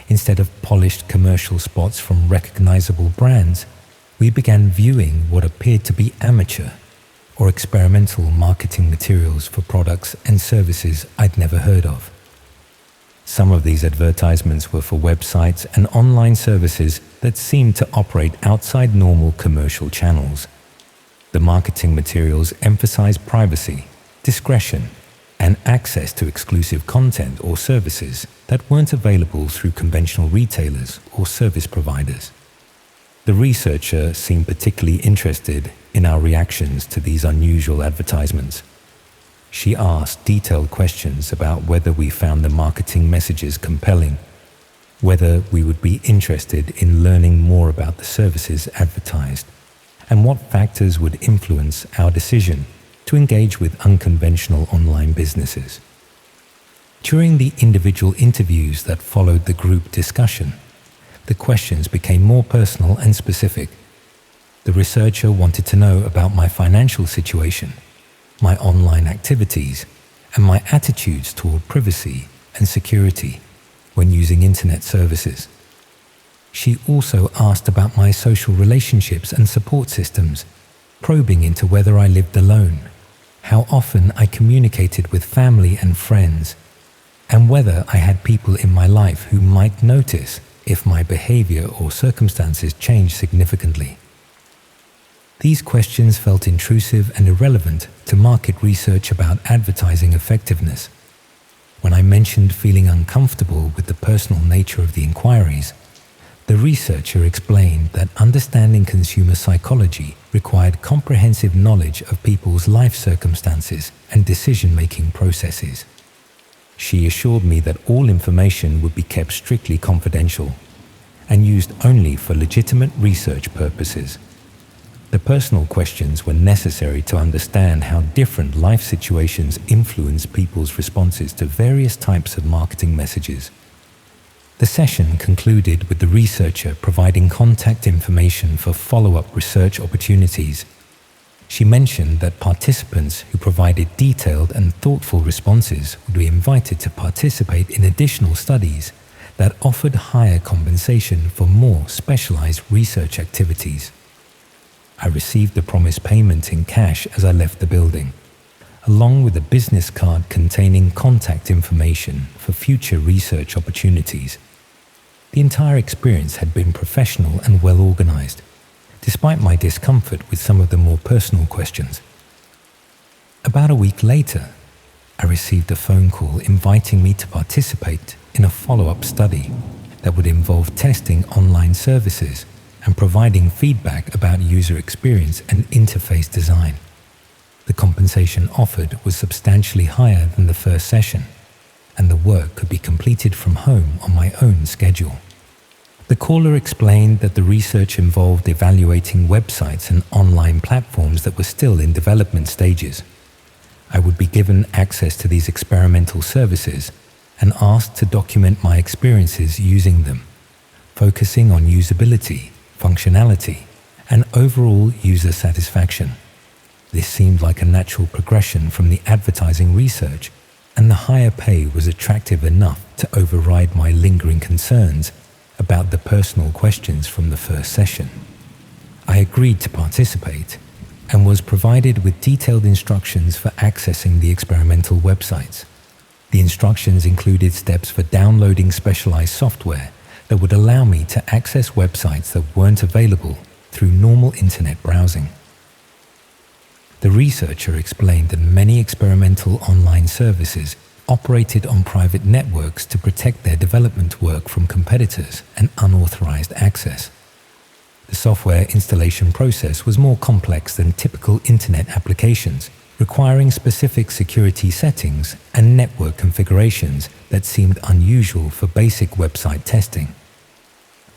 Instead of polished commercial spots from recognizable brands, we began viewing what appeared to be amateur or experimental marketing materials for products and services I'd never heard of. Some of these advertisements were for websites and online services that seemed to operate outside normal commercial channels. The marketing materials emphasized privacy, discretion, and access to exclusive content or services that weren't available through conventional retailers or service providers. The researcher seemed particularly interested in our reactions to these unusual advertisements. She asked detailed questions about whether we found the marketing messages compelling, whether we would be interested in learning more about the services advertised, and what factors would influence our decision to engage with unconventional online businesses. During the individual interviews that followed the group discussion, the questions became more personal and specific. The researcher wanted to know about my financial situation, my online activities, and my attitudes toward privacy and security when using internet services. She also asked about my social relationships and support systems, probing into whether I lived alone, how often I communicated with family and friends, and whether I had people in my life who might notice if my behavior or circumstances changed significantly. These questions felt intrusive and irrelevant to market research about advertising effectiveness. When I mentioned feeling uncomfortable with the personal nature of the inquiries, the researcher explained that understanding consumer psychology required comprehensive knowledge of people's life circumstances and decision-making processes. She assured me that all information would be kept strictly confidential and used only for legitimate research purposes. The personal questions were necessary to understand how different life situations influence people's responses to various types of marketing messages. The session concluded with the researcher providing contact information for follow-up research opportunities. She mentioned that participants who provided detailed and thoughtful responses would be invited to participate in additional studies that offered higher compensation for more specialized research activities. I received the promised payment in cash as I left the building, along with a business card containing contact information for future research opportunities. The entire experience had been professional and well organized, despite my discomfort with some of the more personal questions. About a week later, I received a phone call inviting me to participate in a follow-up study that would involve testing online services and providing feedback about user experience and interface design. The compensation offered was substantially higher than the first session, and the work could be completed from home on my own schedule. The caller explained that the research involved evaluating websites and online platforms that were still in development stages. I would be given access to these experimental services and asked to document my experiences using them, focusing on usability, functionality, and overall user satisfaction. This seemed like a natural progression from the advertising research, and the higher pay was attractive enough to override my lingering concerns about the personal questions from the first session. I agreed to participate and was provided with detailed instructions for accessing the experimental websites. The instructions included steps for downloading specialized software that would allow me to access websites that weren't available through normal internet browsing. The researcher explained that many experimental online services operated on private networks to protect their development work from competitors and unauthorized access. The software installation process was more complex than typical internet applications, requiring specific security settings and network configurations that seemed unusual for basic website testing.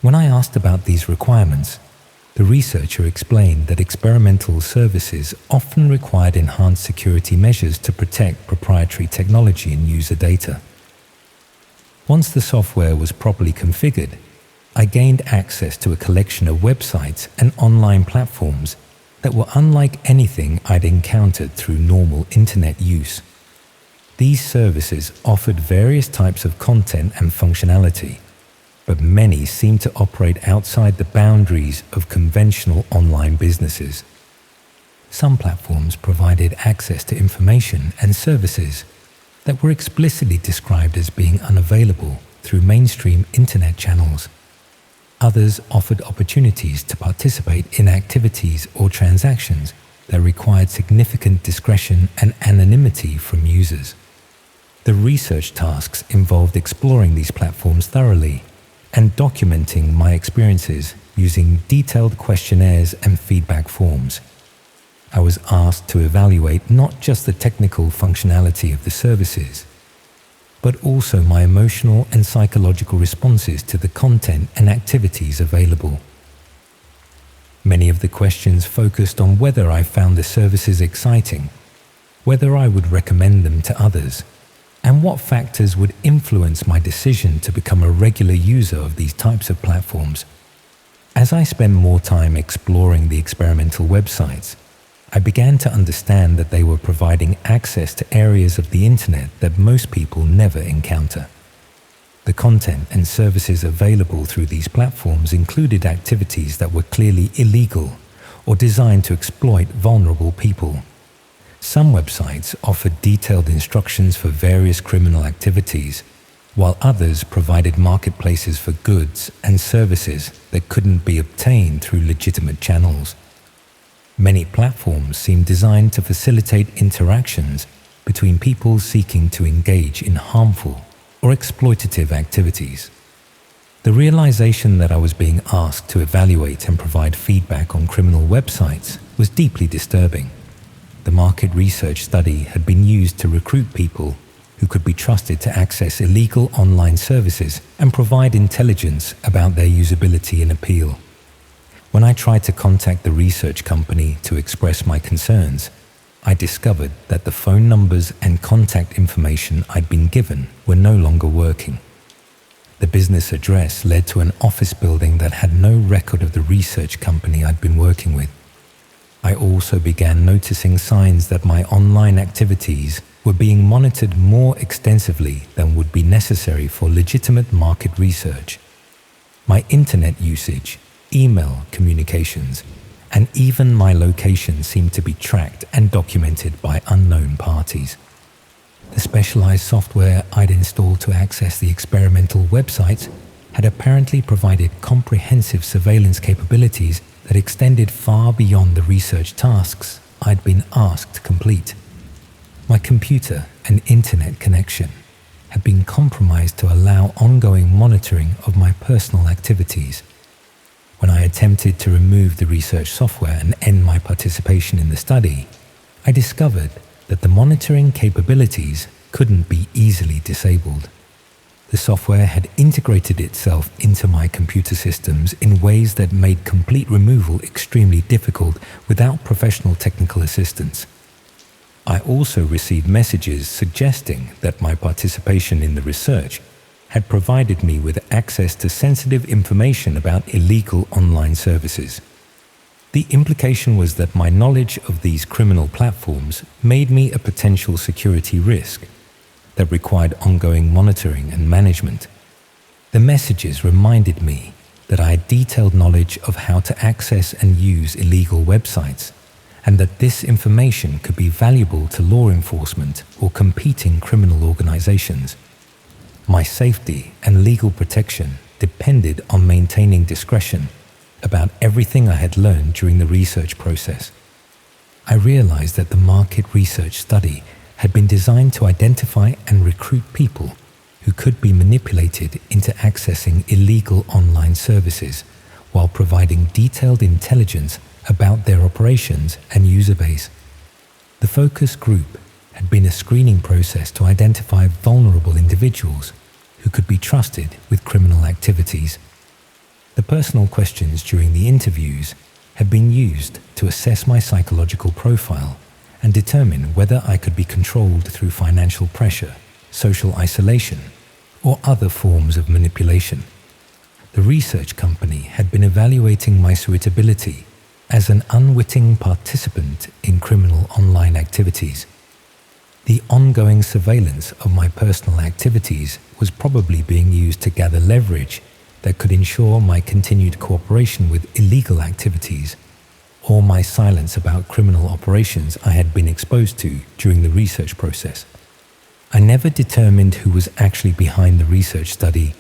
When I asked about these requirements, the researcher explained that experimental services often required enhanced security measures to protect proprietary technology and user data. Once the software was properly configured, I gained access to a collection of websites and online platforms that were unlike anything I'd encountered through normal internet use. These services offered various types of content and functionality, but many seemed to operate outside the boundaries of conventional online businesses. Some platforms provided access to information and services that were explicitly described as being unavailable through mainstream internet channels. Others offered opportunities to participate in activities or transactions that required significant discretion and anonymity from users. The research tasks involved exploring these platforms thoroughly and documenting my experiences using detailed questionnaires and feedback forms. I was asked to evaluate not just the technical functionality of the services, but also my emotional and psychological responses to the content and activities available. Many of the questions focused on whether I found the services exciting, whether I would recommend them to others, and what factors would influence my decision to become a regular user of these types of platforms. As I spent more time exploring the experimental websites, I began to understand that they were providing access to areas of the internet that most people never encounter. The content and services available through these platforms included activities that were clearly illegal or designed to exploit vulnerable people. Some websites offered detailed instructions for various criminal activities, while others provided marketplaces for goods and services that couldn't be obtained through legitimate channels. Many platforms seem designed to facilitate interactions between people seeking to engage in harmful or exploitative activities. The realization that I was being asked to evaluate and provide feedback on criminal websites was deeply disturbing. The market research study had been used to recruit people who could be trusted to access illegal online services and provide intelligence about their usability and appeal. When I tried to contact the research company to express my concerns, I discovered that the phone numbers and contact information I'd been given were no longer working. The business address led to an office building that had no record of the research company I'd been working with. I also began noticing signs that my online activities were being monitored more extensively than would be necessary for legitimate market research. My internet usage, email communications, and even my location seemed to be tracked and documented by unknown parties. The specialized software I'd installed to access the experimental websites had apparently provided comprehensive surveillance capabilities that extended far beyond the research tasks I'd been asked to complete. My computer and internet connection had been compromised to allow ongoing monitoring of my personal activities. When I attempted to remove the research software and end my participation in the study, I discovered that the monitoring capabilities couldn't be easily disabled. The software had integrated itself into my computer systems in ways that made complete removal extremely difficult without professional technical assistance. I also received messages suggesting that my participation in the research had provided me with access to sensitive information about illegal online services. The implication was that my knowledge of these criminal platforms made me a potential security risk that required ongoing monitoring and management. The messages reminded me that I had detailed knowledge of how to access and use illegal websites, and that this information could be valuable to law enforcement or competing criminal organizations. My safety and legal protection depended on maintaining discretion about everything I had learned during the research process. I realized that the market research study had been designed to identify and recruit people who could be manipulated into accessing illegal online services while providing detailed intelligence about their operations and user base. The focus group had been a screening process to identify vulnerable individuals who could be trusted with criminal activities. The personal questions during the interviews had been used to assess my psychological profile and determine whether I could be controlled through financial pressure, social isolation, or other forms of manipulation. The research company had been evaluating my suitability as an unwitting participant in criminal online activities. The ongoing surveillance of my personal activities was probably being used to gather leverage that could ensure my continued cooperation with illegal activities or my silence about criminal operations I had been exposed to during the research process. I never determined who was actually behind the research study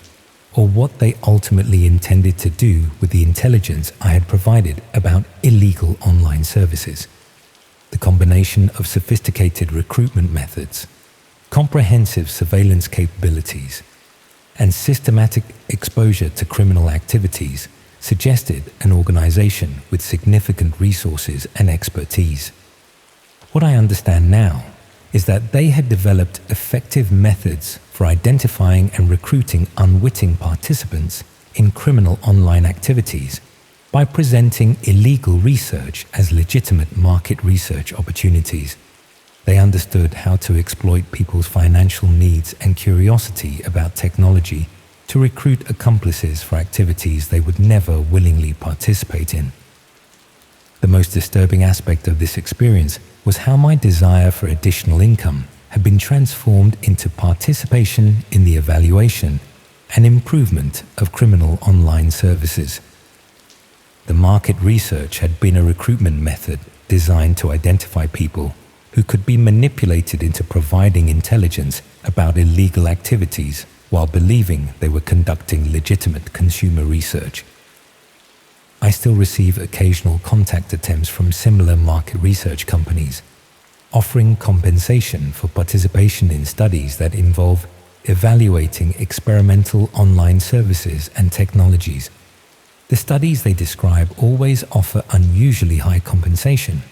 or what they ultimately intended to do with the intelligence I had provided about illegal online services. The combination of sophisticated recruitment methods, comprehensive surveillance capabilities, and systematic exposure to criminal activities suggested an organization with significant resources and expertise. What I understand now is that they had developed effective methods for identifying and recruiting unwitting participants in criminal online activities by presenting illegal research as legitimate market research opportunities. They understood how to exploit people's financial needs and curiosity about technology to recruit accomplices for activities they would never willingly participate in. The most disturbing aspect of this experience was how my desire for additional income had been transformed into participation in the evaluation and improvement of criminal online services. The market research had been a recruitment method designed to identify people who could be manipulated into providing intelligence about illegal activities while believing they were conducting legitimate consumer research. I still receive occasional contact attempts from similar market research companies, offering compensation for participation in studies that involve evaluating experimental online services and technologies. The studies they describe always offer unusually high compensation,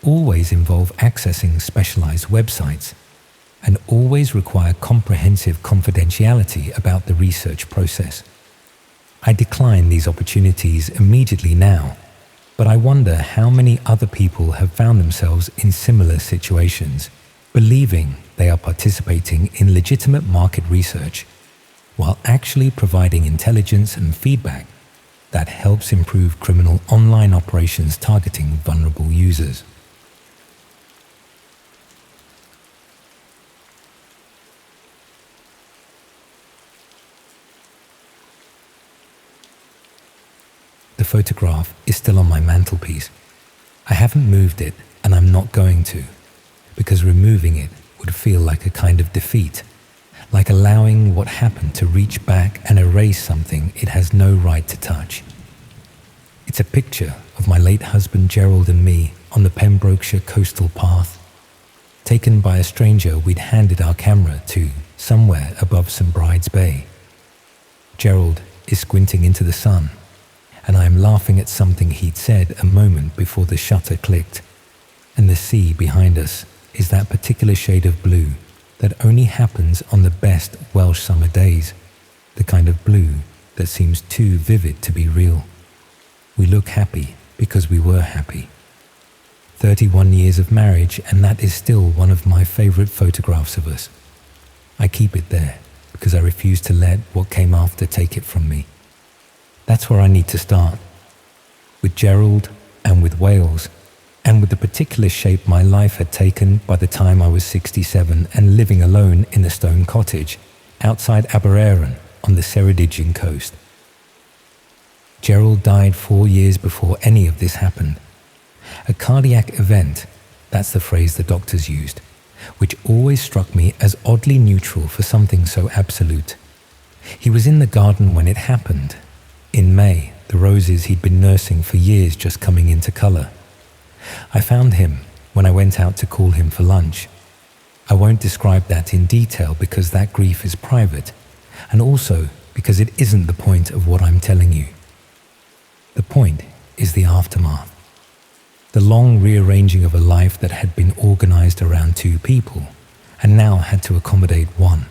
always involve accessing specialized websites, and always require comprehensive confidentiality about the research process. I decline these opportunities immediately now, but I wonder how many other people have found themselves in similar situations, believing they are participating in legitimate market research, while actually providing intelligence and feedback that helps improve criminal online operations targeting vulnerable users. The photograph is still on my mantelpiece. I haven't moved it, and I'm not going to, because removing it would feel like a kind of defeat, like allowing what happened to reach back and erase something it has no right to touch. It's a picture of my late husband Gerald and me on the Pembrokeshire coastal path, taken by a stranger we'd handed our camera to somewhere above St. Bride's Bay. Gerald is squinting into the sun, and I am laughing at something he'd said a moment before the shutter clicked, and the sea behind us is that particular shade of blue that only happens on the best Welsh summer days, the kind of blue that seems too vivid to be real. We look happy because we were happy. 31 years of marriage, and that is still one of my favorite photographs of us. I keep it there because I refuse to let what came after take it from me. That's where I need to start. With Gerald and with Wales, and with the particular shape my life had taken by the time I was 67 and living alone in a stone cottage outside Aberavon on the Ceredigion coast. Gerald died 4 years before any of this happened. A cardiac event, that's the phrase the doctors used, which always struck me as oddly neutral for something so absolute. He was in the garden when it happened. In May, the roses he'd been nursing for years just coming into colour. I found him when I went out to call him for lunch. I won't describe that in detail because that grief is private, and also because it isn't the point of what I'm telling you. The point is the aftermath. The long rearranging of a life that had been organised around two people and now had to accommodate one.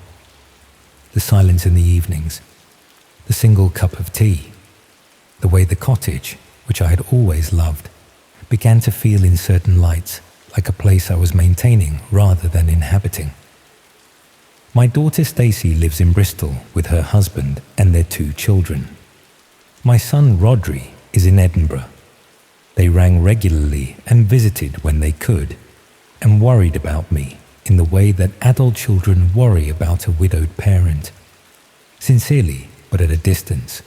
The silence in the evenings, the single cup of tea, the way the cottage, which I had always loved, began to feel in certain lights like a place I was maintaining rather than inhabiting. My daughter Stacey lives in Bristol with her husband and their 2 children. My son Rodri is in Edinburgh. They rang regularly and visited when they could, and worried about me in the way that adult children worry about a widowed parent. Sincerely, but at a distance.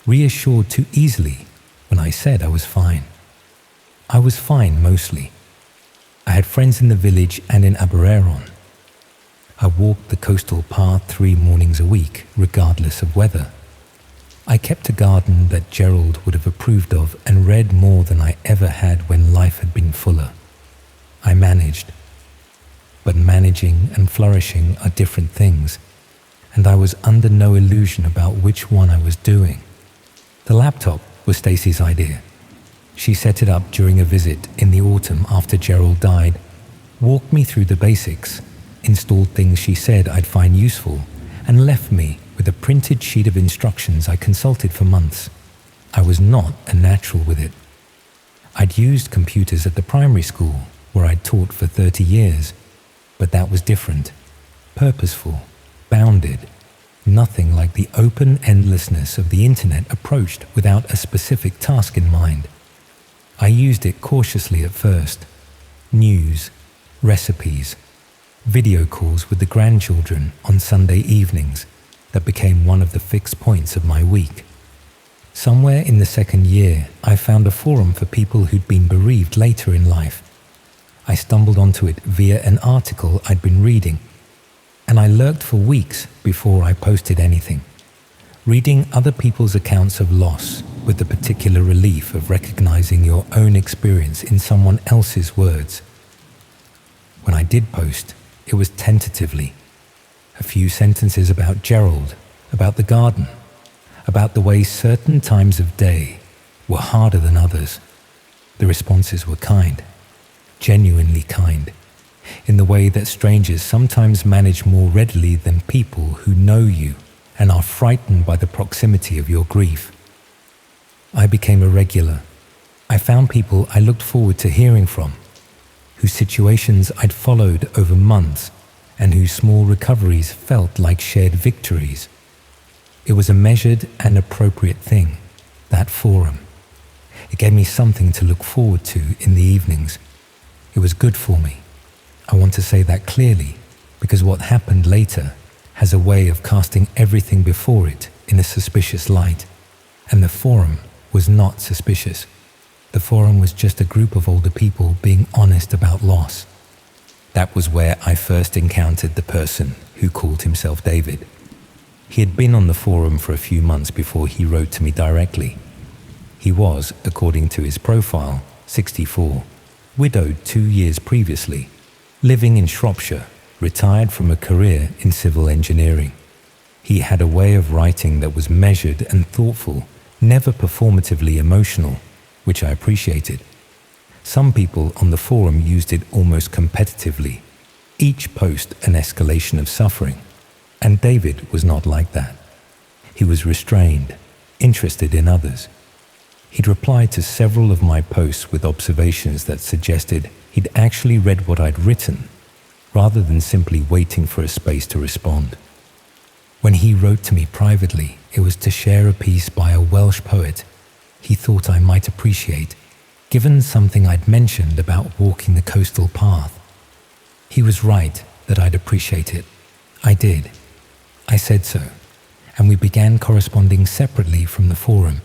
Reassured too easily when I said I was fine. I was fine mostly. I had friends in the village and in Aberavon. I walked the coastal path 3 mornings a week, regardless of weather. I kept a garden that Gerald would have approved of and read more than I ever had when life had been fuller. I managed. But managing and flourishing are different things, and I was under no illusion about which one I was doing. The laptop was Stacey's idea. She set it up during a visit in the autumn after Gerald died, walked me through the basics, installed things she said I'd find useful, and left me with a printed sheet of instructions I consulted for months. I was not a natural with it. I'd used computers at the primary school, where I'd taught for 30 years, but that was different, purposeful, bounded, nothing like the open endlessness of the internet approached without a specific task in mind. I used it cautiously at first. News, recipes, video calls with the grandchildren on Sunday evenings that became one of the fixed points of my week. Somewhere in the second year, I found a forum for people who'd been bereaved later in life. I stumbled onto it via an article I'd been reading, and I lurked for weeks before I posted anything, reading other people's accounts of loss with the particular relief of recognizing your own experience in someone else's words. When I did post, it was tentatively. A few sentences about Gerald, about the garden, about the way certain times of day were harder than others. The responses were kind, genuinely kind, in the way that strangers sometimes manage more readily than people who know you and are frightened by the proximity of your grief. I became a regular. I found people I looked forward to hearing from, whose situations I'd followed over months and whose small recoveries felt like shared victories. It was a measured and appropriate thing, that forum. It gave me something to look forward to in the evenings. It was good for me. I want to say that clearly, because what happened later has a way of casting everything before it in a suspicious light, and the forum was not suspicious. The forum was just a group of older people being honest about loss. That was where I first encountered the person who called himself David. He had been on the forum for a few months before he wrote to me directly. He was, according to his profile, 64, widowed 2 years previously, living in Shropshire, retired from a career in civil engineering. He had a way of writing that was measured and thoughtful, never performatively emotional, which I appreciated. Some people on the forum used it almost competitively, each post an escalation of suffering, and David was not like that. He was restrained, interested in others. He'd replied to several of my posts with observations that suggested he'd actually read what I'd written, rather than simply waiting for a space to respond. When he wrote to me privately, it was to share a piece by a Welsh poet he thought I might appreciate, given something I'd mentioned about walking the coastal path. He was right that I'd appreciate it. I did. I said so, and we began corresponding separately from the forum,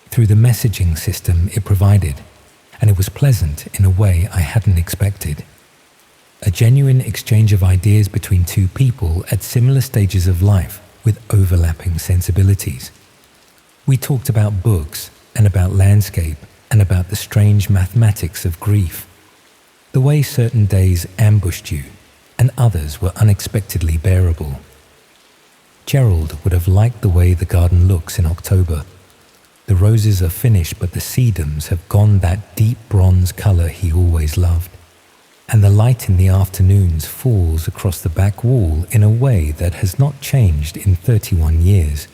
through the messaging system it provided, and it was pleasant in a way I hadn't expected. A genuine exchange of ideas between two people at similar stages of life with overlapping sensibilities. We talked about books and about landscape and about the strange mathematics of grief, the way certain days ambushed you and others were unexpectedly bearable. Gerald would have liked the way the garden looks in October. The roses are finished, but the sedums have gone that deep bronze color he always loved. And the light in the afternoons falls across the back wall in a way that has not changed in 31 years.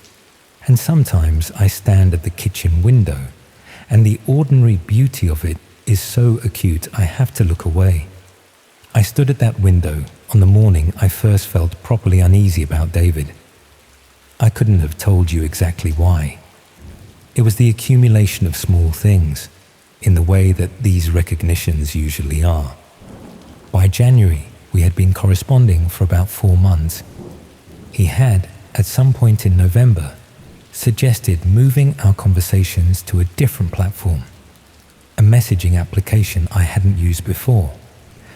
And sometimes I stand at the kitchen window, and the ordinary beauty of it is so acute I have to look away. I stood at that window on the morning I first felt properly uneasy about David. I couldn't have told you exactly why. It was the accumulation of small things, in the way that these recognitions usually are. By January, we had been corresponding for about 4 months. He had, at some point in November, suggested moving our conversations to a different platform, a messaging application I hadn't used before,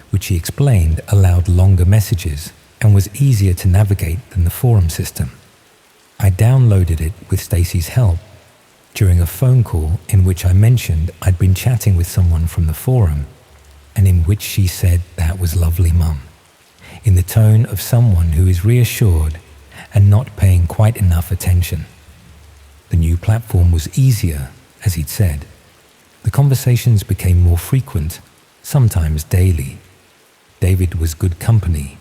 which he explained allowed longer messages and was easier to navigate than the forum system. I downloaded it with Stacy's help during a phone call in which I mentioned I'd been chatting with someone from the forum, and in which she said that was lovely, Mum, in the tone of someone who is reassured and not paying quite enough attention. The new platform was easier, as he'd said. The conversations became more frequent, sometimes daily. David was good company.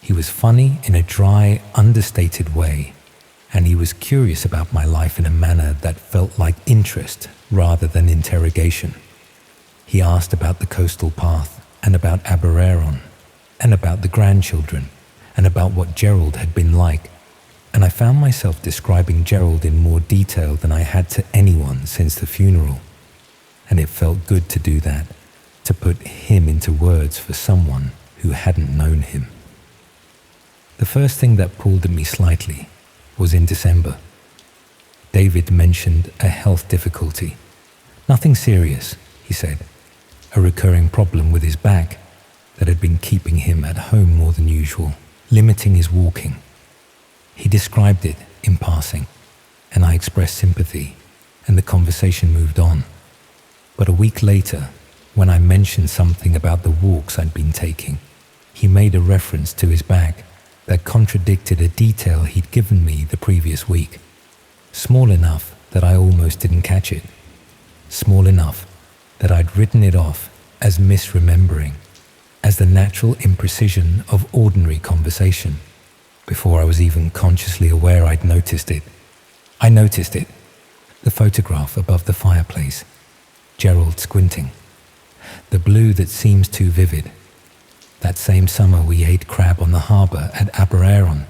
He was funny in a dry, understated way, and he was curious about my life in a manner that felt like interest rather than interrogation. He asked about the coastal path and about Abereron and about the grandchildren and about what Gerald had been like, and I found myself describing Gerald in more detail than I had to anyone since the funeral, and it felt good to do that, to put him into words for someone who hadn't known him. The first thing that pulled at me slightly was in December. David mentioned a health difficulty. Nothing serious, he said. A recurring problem with his back that had been keeping him at home more than usual, limiting his walking. He described it in passing, and I expressed sympathy, and the conversation moved on. But a week later, when I mentioned something about the walks I'd been taking, he made a reference to his back that contradicted a detail he'd given me the previous week. Small enough that I almost didn't catch it. Small enough that I'd written it off as misremembering, as the natural imprecision of ordinary conversation, before I was even consciously aware I'd noticed it. I noticed it. The photograph above the fireplace. Gerald squinting. The blue that seems too vivid. That same summer we ate crab on the harbour at Abereron,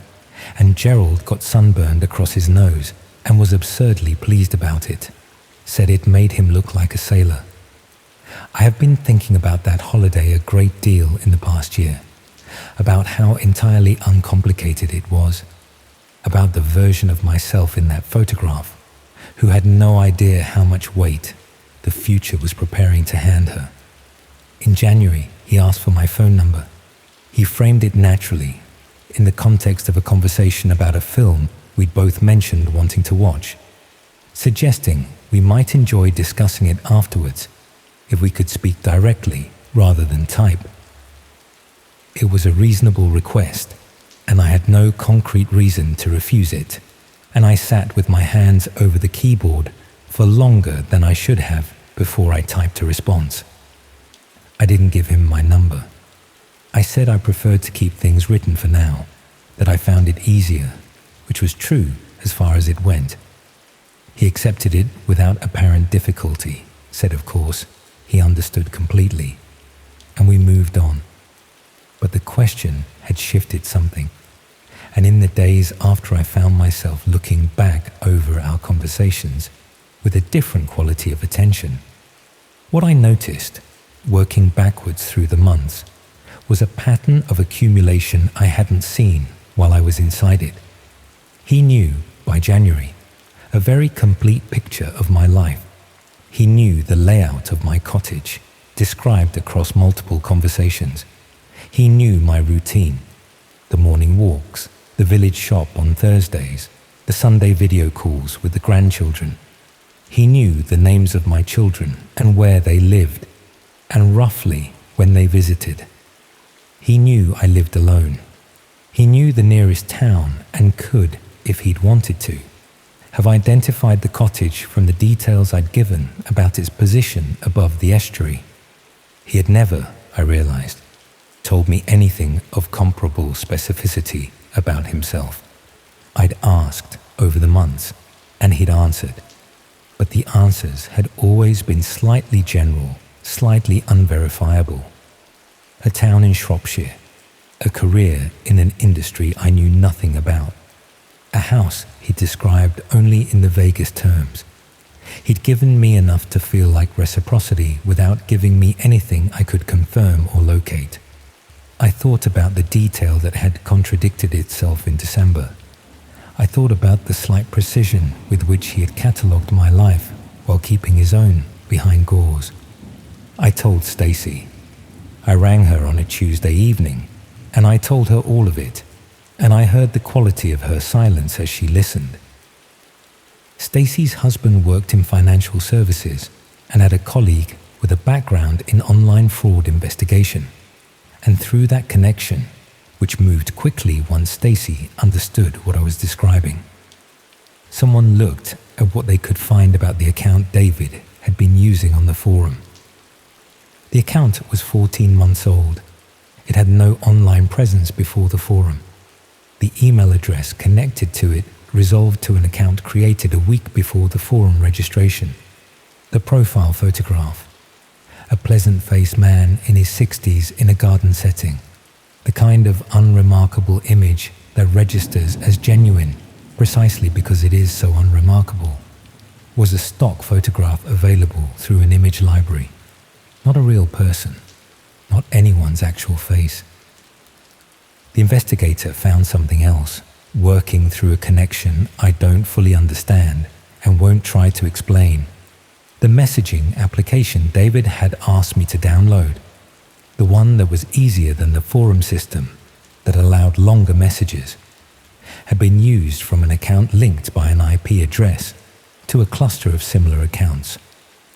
and Gerald got sunburned across his nose and was absurdly pleased about it. Said it made him look like a sailor. I have been thinking about that holiday a great deal in the past year, about how entirely uncomplicated it was, about the version of myself in that photograph, who had no idea how much weight the future was preparing to hand her. In January, he asked for my phone number. He framed it naturally, in the context of a conversation about a film we'd both mentioned wanting to watch, suggesting we might enjoy discussing it afterwards if we could speak directly rather than type. It was a reasonable request, and I had no concrete reason to refuse it, and I sat with my hands over the keyboard for longer than I should have before I typed a response. I didn't give him my number. I said I preferred to keep things written for now, that I found it easier, which was true as far as it went. He accepted it without apparent difficulty, said of course he understood completely, and we moved on. But the question had shifted something, and in the days after I found myself looking back over our conversations with a different quality of attention, what I noticed, working backwards through the months, was a pattern of accumulation I hadn't seen while I was inside it. He knew, by January, a very complete picture of my life. He knew the layout of my cottage, described across multiple conversations. He knew my routine, the morning walks, the village shop on Thursdays, the Sunday video calls with the grandchildren. He knew the names of my children and where they lived, and roughly when they visited. He knew I lived alone. He knew the nearest town and could, if he'd wanted to, have identified the cottage from the details I'd given about its position above the estuary. He had never, I realized, told me anything of comparable specificity about himself. I'd asked over the months, and he'd answered, but the answers had always been slightly general, slightly unverifiable. A town in Shropshire, a career in an industry I knew nothing about, a house he described only in the vaguest terms. He'd given me enough to feel like reciprocity without giving me anything I could confirm or locate. I thought about the detail that had contradicted itself in December. I thought about the slight precision with which he had catalogued my life while keeping his own behind gauze. I told Stacy. I rang her on a Tuesday evening, and I told her all of it and I heard the quality of her silence as she listened. Stacy's husband worked in financial services and had a colleague with a background in online fraud investigation. And through that connection, which moved quickly once Stacy understood what I was describing, someone looked at what they could find about the account David had been using on the forum. The account was 14 months old. It had no online presence before the forum. The email address connected to it resolved to an account created a week before the forum registration. The profile photograph: a pleasant-faced man in his 60s in a garden setting, the kind of unremarkable image that registers as genuine precisely because it is so unremarkable, was a stock photograph available through an image library. Not a real person, not anyone's actual face. The investigator found something else, working through a connection I don't fully understand and won't try to explain. The messaging application David had asked me to download, the one that was easier than the forum system that allowed longer messages, had been used from an account linked by an IP address to a cluster of similar accounts,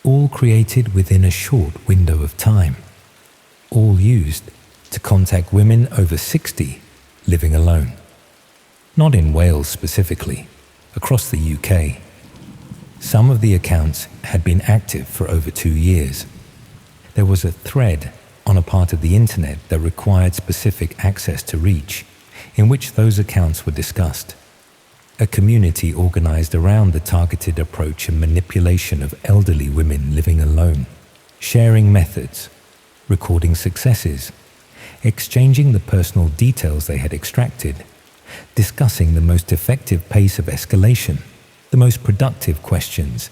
all created within a short window of time, all used to contact women over 60 living alone. Not in Wales specifically, across the UK. Some of the accounts had been active for over 2 years. There was a thread on a part of the internet that required specific access to reach, in which those accounts were discussed. A community organized around the targeted approach and manipulation of elderly women living alone, sharing methods, recording successes, exchanging the personal details they had extracted, discussing the most effective pace of escalation, the most productive questions,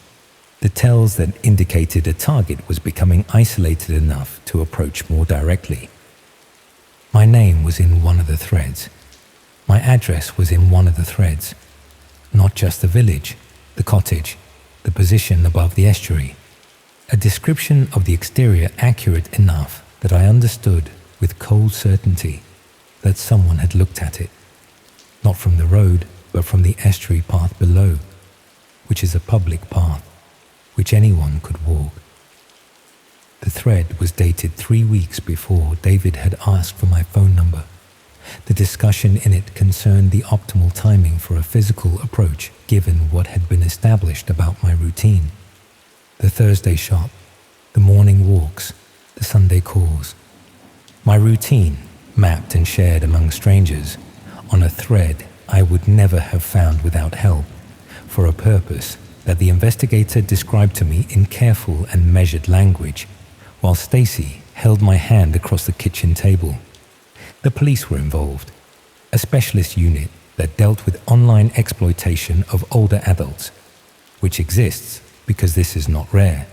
the tells that indicated a target was becoming isolated enough to approach more directly. My name was in one of the threads. My address was in one of the threads. Not just the village, the cottage, the position above the estuary. A description of the exterior accurate enough that I understood with cold certainty that someone had looked at it. Not from the road, but from the estuary path below, which is a public path, which anyone could walk. The thread was dated 3 weeks before David had asked for my phone number. The discussion in it concerned the optimal timing for a physical approach given what had been established about my routine. The Thursday shop, the morning walks, the Sunday calls. My routine, mapped and shared among strangers, on a thread I would never have found without help, for a purpose that the investigator described to me in careful and measured language, while Stacy held my hand across the kitchen table. The police were involved, a specialist unit that dealt with online exploitation of older adults, which exists because this is not rare,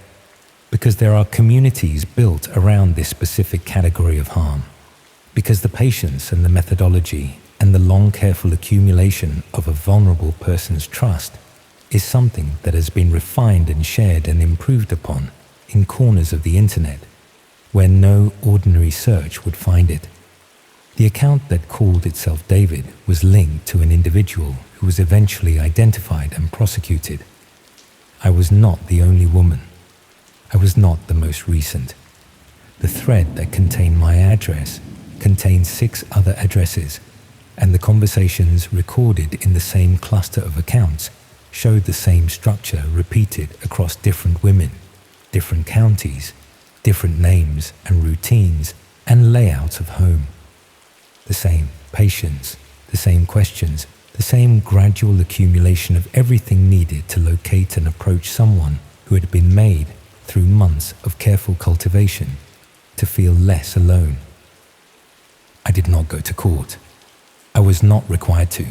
because there are communities built around this specific category of harm, because the patience and the methodology and the long careful accumulation of a vulnerable person's trust is something that has been refined and shared and improved upon in corners of the internet where no ordinary search would find it. The account that called itself David was linked to an individual who was eventually identified and prosecuted. I was not the only woman. I was not the most recent. The thread that contained my address contained 6 other addresses, and the conversations recorded in the same cluster of accounts showed the same structure repeated across different women, different counties, different names and routines and layouts of home. The same patience, the same questions, the same gradual accumulation of everything needed to locate and approach someone who had been made through months of careful cultivation to feel less alone. I did not go to court. I was not required to.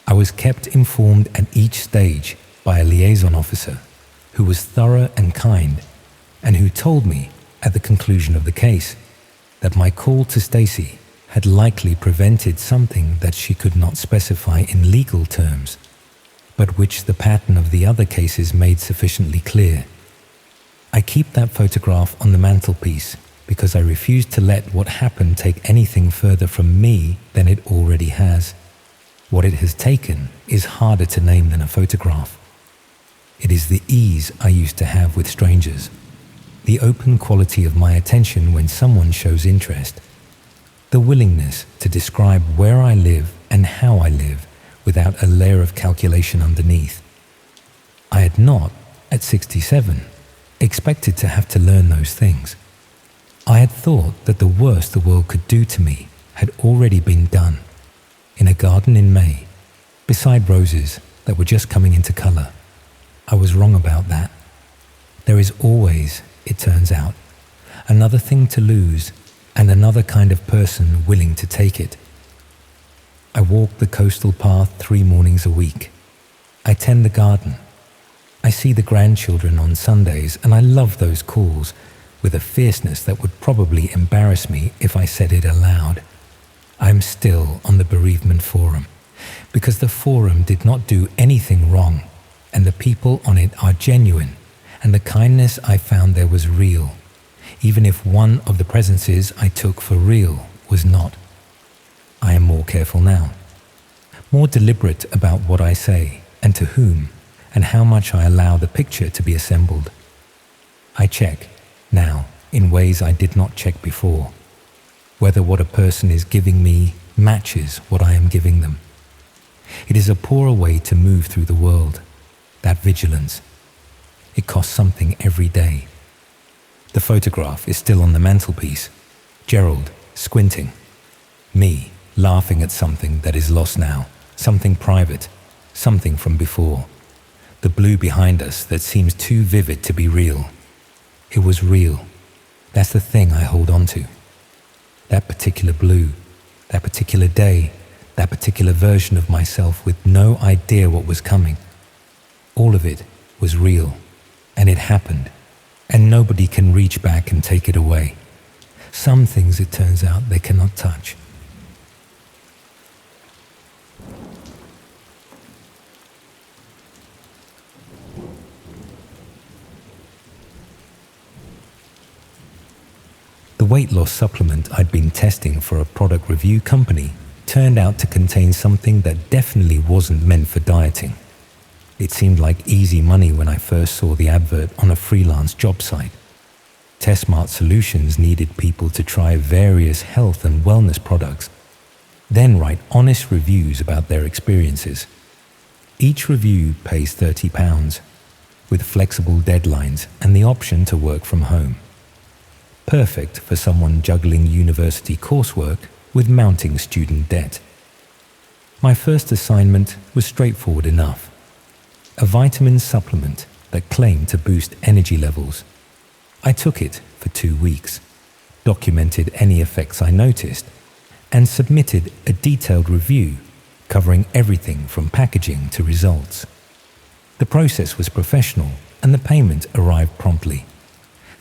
I was kept informed at each stage by a liaison officer who was thorough and kind and who told me at the conclusion of the case that my call to Stacy had likely prevented something that she could not specify in legal terms, but which the pattern of the other cases made sufficiently clear. I keep that photograph on the mantelpiece because I refused to let what happened take anything further from me than it already has. What it has taken is harder to name than a photograph. It is the ease I used to have with strangers, the open quality of my attention when someone shows interest, the willingness to describe where I live and how I live without a layer of calculation underneath. I had not, at 67, expected to have to learn those things. I had thought that the worst the world could do to me had already been done, in a garden in May, beside roses that were just coming into colour. I was wrong about that. There is always, it turns out, another thing to lose and another kind of person willing to take it. I walk the coastal path 3 mornings a week. I tend the garden. I see the grandchildren on Sundays, and I love those calls with a fierceness that would probably embarrass me if I said it aloud. I'm still on the bereavement forum, because the forum did not do anything wrong, and the people on it are genuine, and the kindness I found there was real, even if one of the presences I took for real was not. I am more careful now, more deliberate about what I say, and to whom, and how much I allow the picture to be assembled. I check, now, in ways I did not check before, whether what a person is giving me matches what I am giving them. It is a poorer way to move through the world, that vigilance. It costs something every day. The photograph is still on the mantelpiece, Gerald squinting, me laughing at something that is lost now, something private, something from before, the blue behind us that seems too vivid to be real. It was real. That's the thing I hold on to. That particular blue, that particular day, that particular version of myself with no idea what was coming. All of it was real, and it happened, and nobody can reach back and take it away. Some things, it turns out, they cannot touch. The weight loss supplement I'd been testing for a product review company turned out to contain something that definitely wasn't meant for dieting. It seemed like easy money when I first saw the advert on a freelance job site. TestSmart Solutions needed people to try various health and wellness products, then write honest reviews about their experiences. Each review pays £30, with flexible deadlines and the option to work from home. Perfect for someone juggling university coursework with mounting student debt. My first assignment was straightforward enough. A vitamin supplement that claimed to boost energy levels. I took it for 2 weeks, documented any effects I noticed, and submitted a detailed review covering everything from packaging to results. The process was professional and the payment arrived promptly.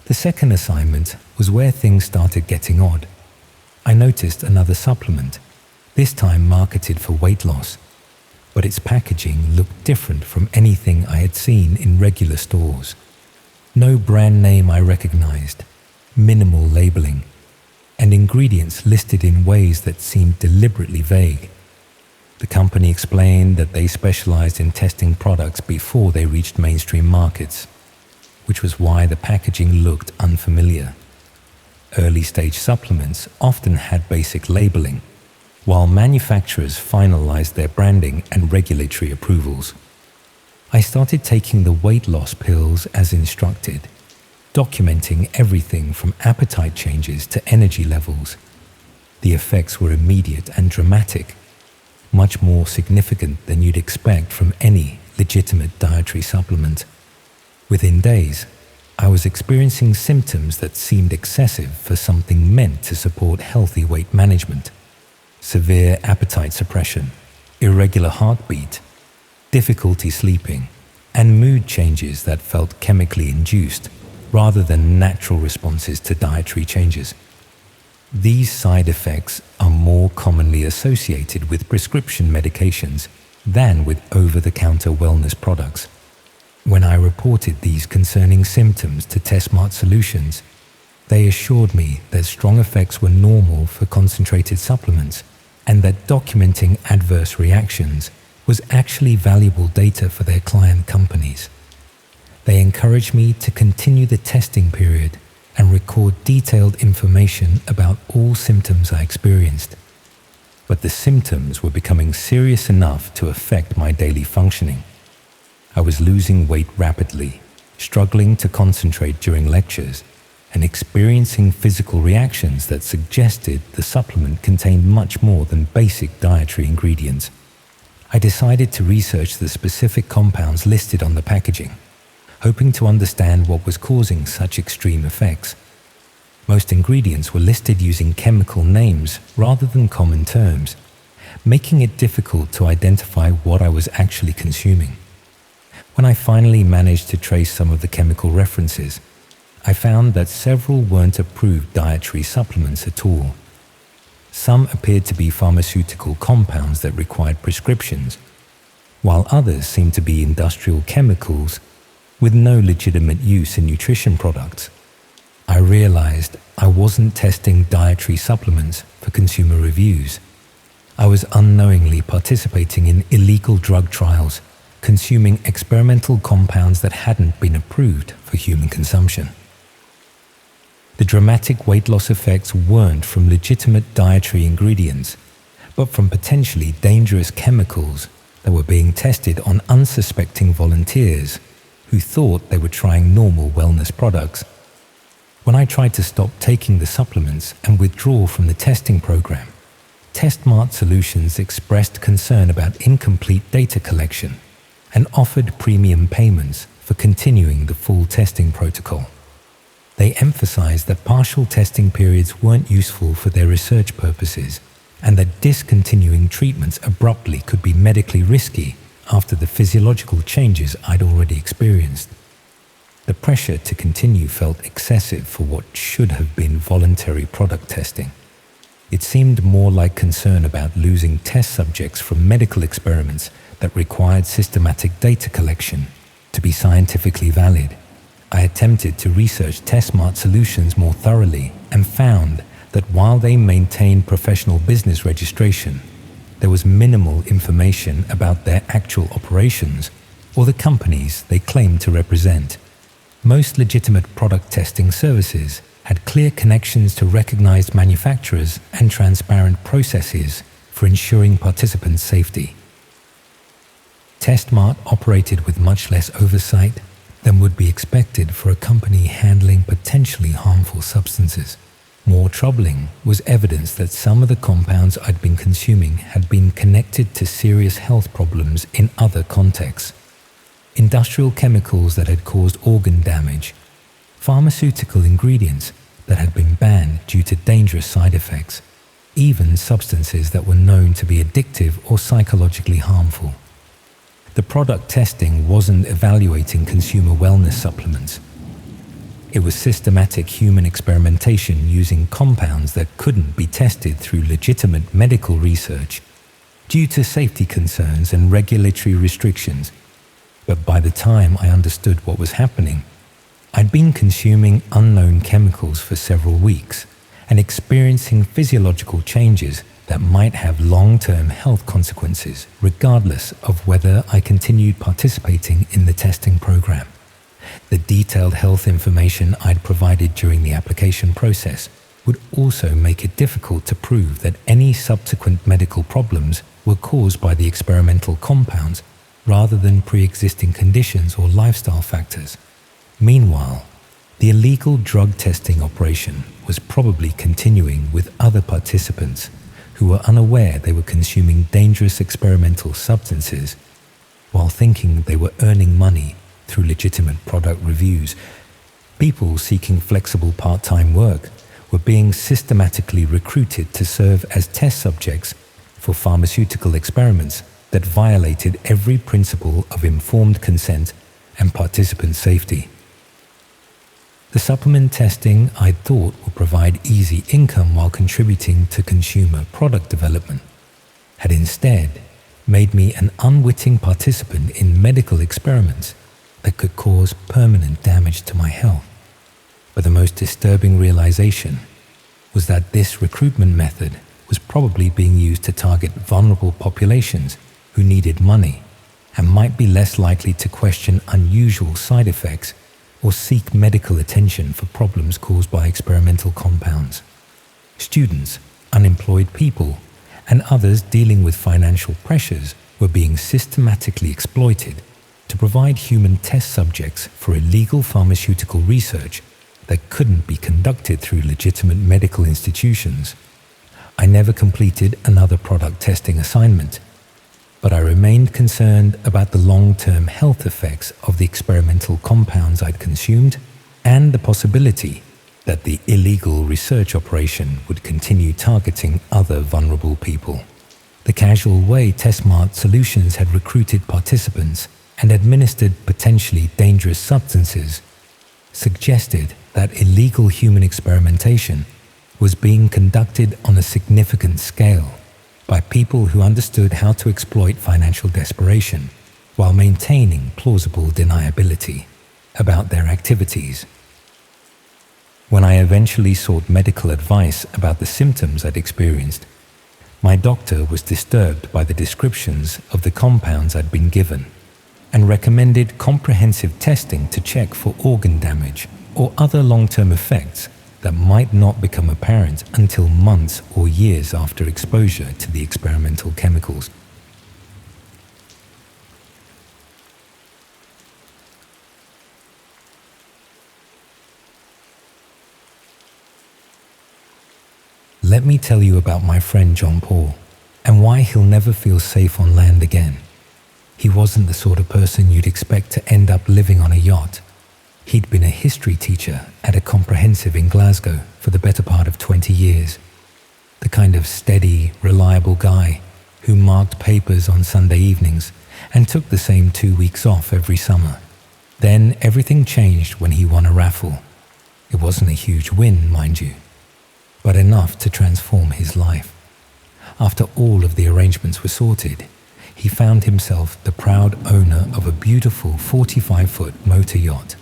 The second assignment was where things started getting odd. I noticed another supplement, this time marketed for weight loss, but its packaging looked different from anything I had seen in regular stores. No brand name I recognized, minimal labeling, and ingredients listed in ways that seemed deliberately vague. The company explained that they specialized in testing products before they reached mainstream markets, which was why the packaging looked unfamiliar. Early-stage supplements often had basic labeling, while manufacturers finalized their branding and regulatory approvals. I started taking the weight loss pills as instructed, documenting everything from appetite changes to energy levels. The effects were immediate and dramatic, much more significant than you'd expect from any legitimate dietary supplement. Within days, I was experiencing symptoms that seemed excessive for something meant to support healthy weight management. Severe appetite suppression, irregular heartbeat, difficulty sleeping, and mood changes that felt chemically induced rather than natural responses to dietary changes. These side effects are more commonly associated with prescription medications than with over-the-counter wellness products. When I reported these concerning symptoms to TestSmart Solutions, They assured me that strong effects were normal for concentrated supplements and that documenting adverse reactions was actually valuable data for their client companies. They encouraged me to continue the testing period and record detailed information about all symptoms I experienced. But the symptoms were becoming serious enough to affect my daily functioning. I was losing weight rapidly, struggling to concentrate during lectures, and experiencing physical reactions that suggested the supplement contained much more than basic dietary ingredients. I decided to research the specific compounds listed on the packaging, hoping to understand what was causing such extreme effects. Most ingredients were listed using chemical names rather than common terms, making it difficult to identify what I was actually consuming. When I finally managed to trace some of the chemical references, I found that several weren't approved dietary supplements at all. Some appeared to be pharmaceutical compounds that required prescriptions, while others seemed to be industrial chemicals with no legitimate use in nutrition products. I realized I wasn't testing dietary supplements for consumer reviews. I was unknowingly participating in illegal drug trials, consuming experimental compounds that hadn't been approved for human consumption. The dramatic weight loss effects weren't from legitimate dietary ingredients, but from potentially dangerous chemicals that were being tested on unsuspecting volunteers who thought they were trying normal wellness products. When I tried to stop taking the supplements and withdraw from the testing program, TestMart Solutions expressed concern about incomplete data collection and offered premium payments for continuing the full testing protocol. They emphasized that partial testing periods weren't useful for their research purposes and that discontinuing treatments abruptly could be medically risky after the physiological changes I'd already experienced. The pressure to continue felt excessive for what should have been voluntary product testing. It seemed more like concern about losing test subjects from medical experiments that required systematic data collection to be scientifically valid. I attempted to research TestMart Solutions more thoroughly and found that while they maintained professional business registration, there was minimal information about their actual operations or the companies they claimed to represent. Most legitimate product testing services had clear connections to recognized manufacturers and transparent processes for ensuring participants' safety. TestMart operated with much less oversight than would be expected for a company handling potentially harmful substances. More troubling was evidence that some of the compounds I'd been consuming had been connected to serious health problems in other contexts. Industrial chemicals that had caused organ damage, pharmaceutical ingredients that had been banned due to dangerous side effects, even substances that were known to be addictive or psychologically harmful. The product testing wasn't evaluating consumer wellness supplements. It was systematic human experimentation using compounds that couldn't be tested through legitimate medical research due to safety concerns and regulatory restrictions. But by the time I understood what was happening, I'd been consuming unknown chemicals for several weeks and experiencing physiological changes that might have long-term health consequences regardless of whether I continued participating in the testing program. The detailed health information I'd provided during the application process would also make it difficult to prove that any subsequent medical problems were caused by the experimental compounds rather than pre-existing conditions or lifestyle factors. Meanwhile, the illegal drug testing operation was probably continuing with other participants who were unaware they were consuming dangerous experimental substances while thinking they were earning money through legitimate product reviews. People seeking flexible part-time work were being systematically recruited to serve as test subjects for pharmaceutical experiments that violated every principle of informed consent and participant safety. The supplement testing I thought would provide easy income while contributing to consumer product development had instead made me an unwitting participant in medical experiments that could cause permanent damage to my health. But the most disturbing realization was that this recruitment method was probably being used to target vulnerable populations who needed money and might be less likely to question unusual side effects or seek medical attention for problems caused by experimental compounds. Students, unemployed people, and others dealing with financial pressures were being systematically exploited to provide human test subjects for illegal pharmaceutical research that couldn't be conducted through legitimate medical institutions. I never completed another product testing assignment, but I remained concerned about the long-term health effects of the experimental compounds I'd consumed and the possibility that the illegal research operation would continue targeting other vulnerable people. The casual way Testmart Solutions had recruited participants and administered potentially dangerous substances suggested that illegal human experimentation was being conducted on a significant scale by people who understood how to exploit financial desperation while maintaining plausible deniability about their activities. When I eventually sought medical advice about the symptoms I'd experienced, my doctor was disturbed by the descriptions of the compounds I'd been given and recommended comprehensive testing to check for organ damage or other long-term effects that might not become apparent until months or years after exposure to the experimental chemicals. Let me tell you about my friend John Paul and why he'll never feel safe on land again. He wasn't the sort of person you'd expect to end up living on a yacht. He'd been a history teacher at a comprehensive in Glasgow for the better part of 20 years. The kind of steady, reliable guy who marked papers on Sunday evenings and took the same 2 weeks off every summer. Then everything changed when he won a raffle. It wasn't a huge win, mind you, but enough to transform his life. After all of the arrangements were sorted, he found himself the proud owner of a beautiful 45-foot motor yacht.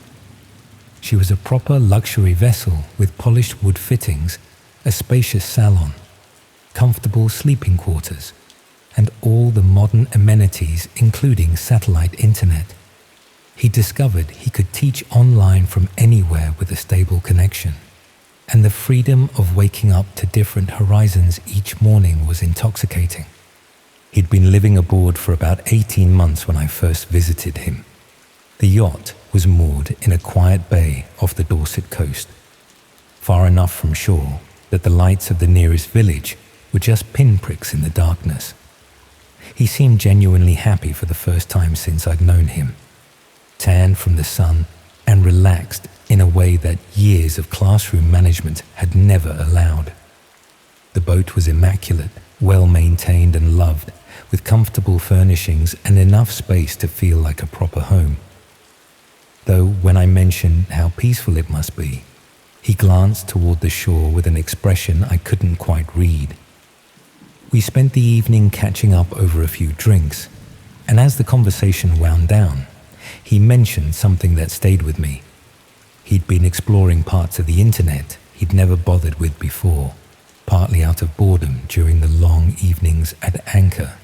She was a proper luxury vessel with polished wood fittings, a spacious salon, comfortable sleeping quarters, and all the modern amenities including satellite internet. He discovered he could teach online from anywhere with a stable connection, and the freedom of waking up to different horizons each morning was intoxicating. He'd been living aboard for about 18 months when I first visited him. The yacht was moored in a quiet bay off the Dorset coast, far enough from shore that the lights of the nearest village were just pinpricks in the darkness. He seemed genuinely happy for the first time since I'd known him, tanned from the sun and relaxed in a way that years of classroom management had never allowed. The boat was immaculate, well maintained and loved, with comfortable furnishings and enough space to feel like a proper home. Though when I mentioned how peaceful it must be, he glanced toward the shore with an expression I couldn't quite read. We spent the evening catching up over a few drinks, and as the conversation wound down, he mentioned something that stayed with me. He'd been exploring parts of the internet he'd never bothered with before, partly out of boredom during the long evenings at Anchor,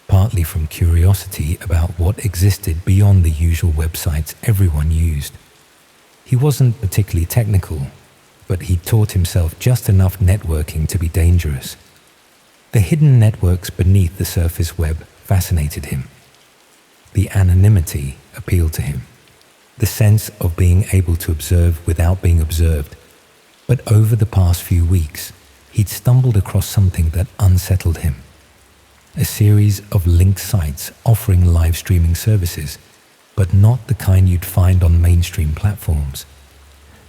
partly from curiosity about what existed beyond the usual websites everyone used. He wasn't particularly technical, but he taught himself just enough networking to be dangerous. The hidden networks beneath the surface web fascinated him. The anonymity appealed to him, the sense of being able to observe without being observed. But over the past few weeks, he'd stumbled across something that unsettled him. A series of linked sites offering live streaming services, but not the kind you'd find on mainstream platforms.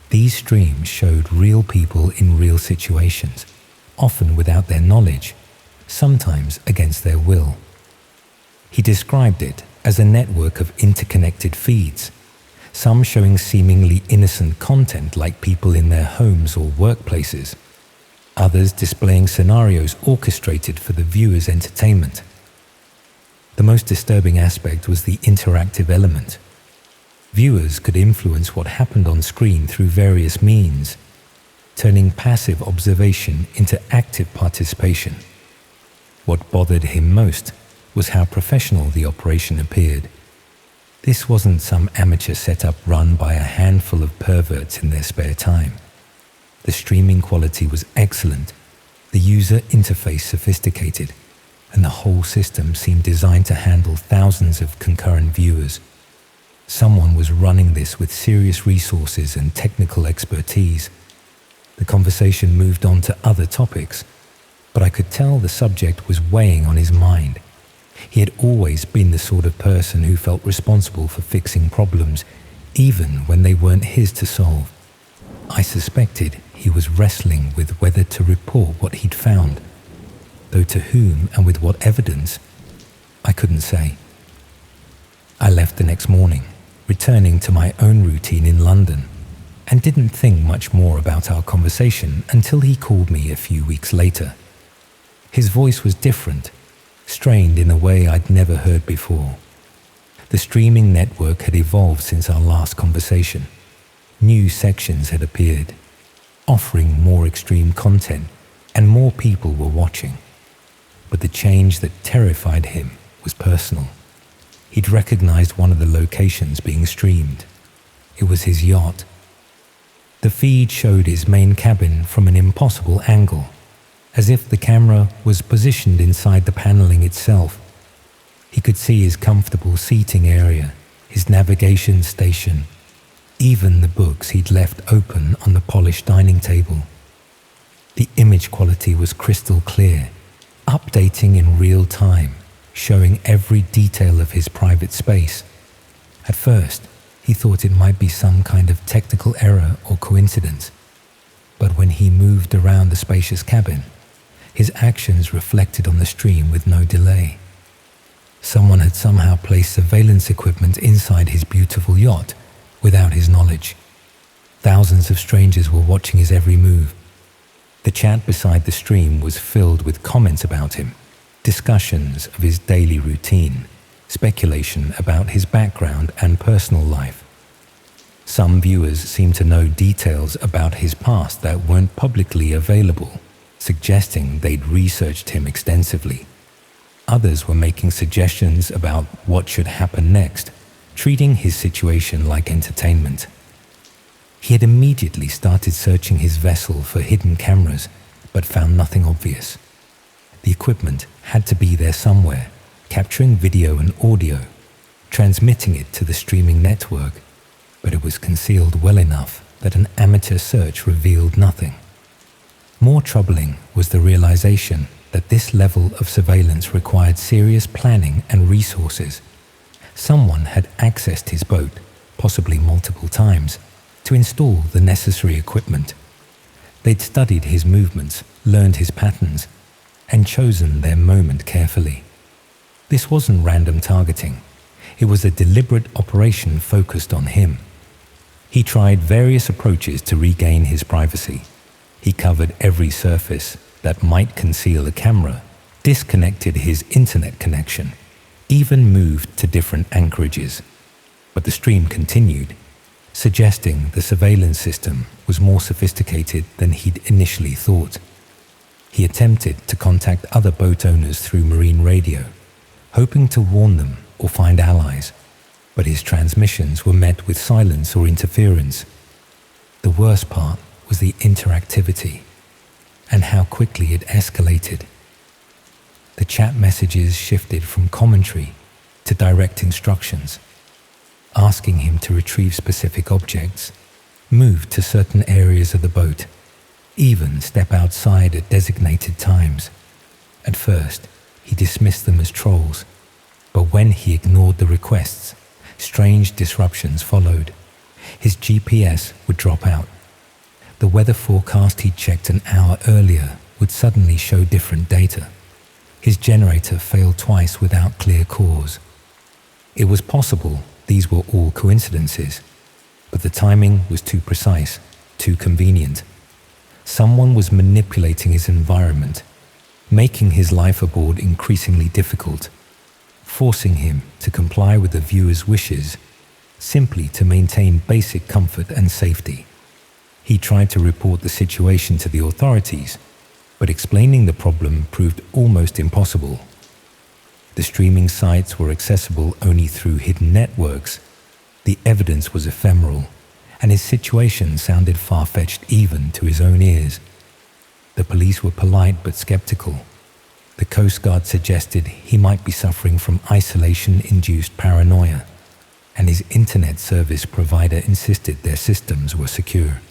These streams showed real people in real situations, often without their knowledge, sometimes against their will. He described it as a network of interconnected feeds, some showing seemingly innocent content like people in their homes or workplaces, others displaying scenarios orchestrated for the viewer's entertainment. The most disturbing aspect was the interactive element. Viewers could influence what happened on screen through various means, turning passive observation into active participation. What bothered him most was how professional the operation appeared. This wasn't some amateur setup run by a handful of perverts in their spare time. The streaming quality was excellent, the user interface sophisticated, and the whole system seemed designed to handle thousands of concurrent viewers. Someone was running this with serious resources and technical expertise. The conversation moved on to other topics, but I could tell the subject was weighing on his mind. He had always been the sort of person who felt responsible for fixing problems, even when they weren't his to solve. I suspected he was wrestling with whether to report what he'd found, though to whom and with what evidence, I couldn't say. I left the next morning, returning to my own routine in London, and didn't think much more about our conversation until he called me a few weeks later. His voice was different, strained in a way I'd never heard before. The streaming network had evolved since our last conversation. New sections had appeared, offering more extreme content, and more people were watching. But the change that terrified him was personal. He'd recognized one of the locations being streamed. It was his yacht. The feed showed his main cabin from an impossible angle, as if the camera was positioned inside the paneling itself. He could see his comfortable seating area, his navigation station, even the books he'd left open on the polished dining table. The image quality was crystal clear, updating in real time, showing every detail of his private space. At first, he thought it might be some kind of technical error or coincidence, but when he moved around the spacious cabin, his actions reflected on the stream with no delay. Someone had somehow placed surveillance equipment inside his beautiful yacht without his knowledge. Thousands of strangers were watching his every move. The chat beside the stream was filled with comments about him, discussions of his daily routine, speculation about his background and personal life. Some viewers seemed to know details about his past that weren't publicly available, suggesting they'd researched him extensively. Others were making suggestions about what should happen next, treating his situation like entertainment. He had immediately started searching his vessel for hidden cameras, but found nothing obvious. The equipment had to be there somewhere, capturing video and audio, transmitting it to the streaming network, but it was concealed well enough that an amateur search revealed nothing. More troubling was the realization that this level of surveillance required serious planning and resources. Someone had accessed his boat, possibly multiple times, to install the necessary equipment. They'd studied his movements, learned his patterns, and chosen their moment carefully. This wasn't random targeting. It was a deliberate operation focused on him. He tried various approaches to regain his privacy. He covered every surface that might conceal a camera, disconnected his internet connection, even moved to different anchorages. But the stream continued, suggesting the surveillance system was more sophisticated than he'd initially thought. He attempted to contact other boat owners through marine radio, hoping to warn them or find allies, but his transmissions were met with silence or interference. The worst part was the interactivity and how quickly it escalated. The chat messages shifted from commentary to direct instructions, asking him to retrieve specific objects, move to certain areas of the boat, even step outside at designated times. At first, he dismissed them as trolls, but when he ignored the requests, strange disruptions followed. His GPS would drop out. The weather forecast he'd checked an hour earlier would suddenly show different data. His generator failed twice without clear cause. It was possible these were all coincidences, but the timing was too precise, too convenient. Someone was manipulating his environment, making his life aboard increasingly difficult, forcing him to comply with the viewer's wishes, simply to maintain basic comfort and safety. He tried to report the situation to the authorities, but explaining the problem proved almost impossible. The streaming sites were accessible only through hidden networks. The evidence was ephemeral, and his situation sounded far-fetched even to his own ears. The police were polite but skeptical. The Coast Guard suggested he might be suffering from isolation-induced paranoia, and his internet service provider insisted their systems were secure.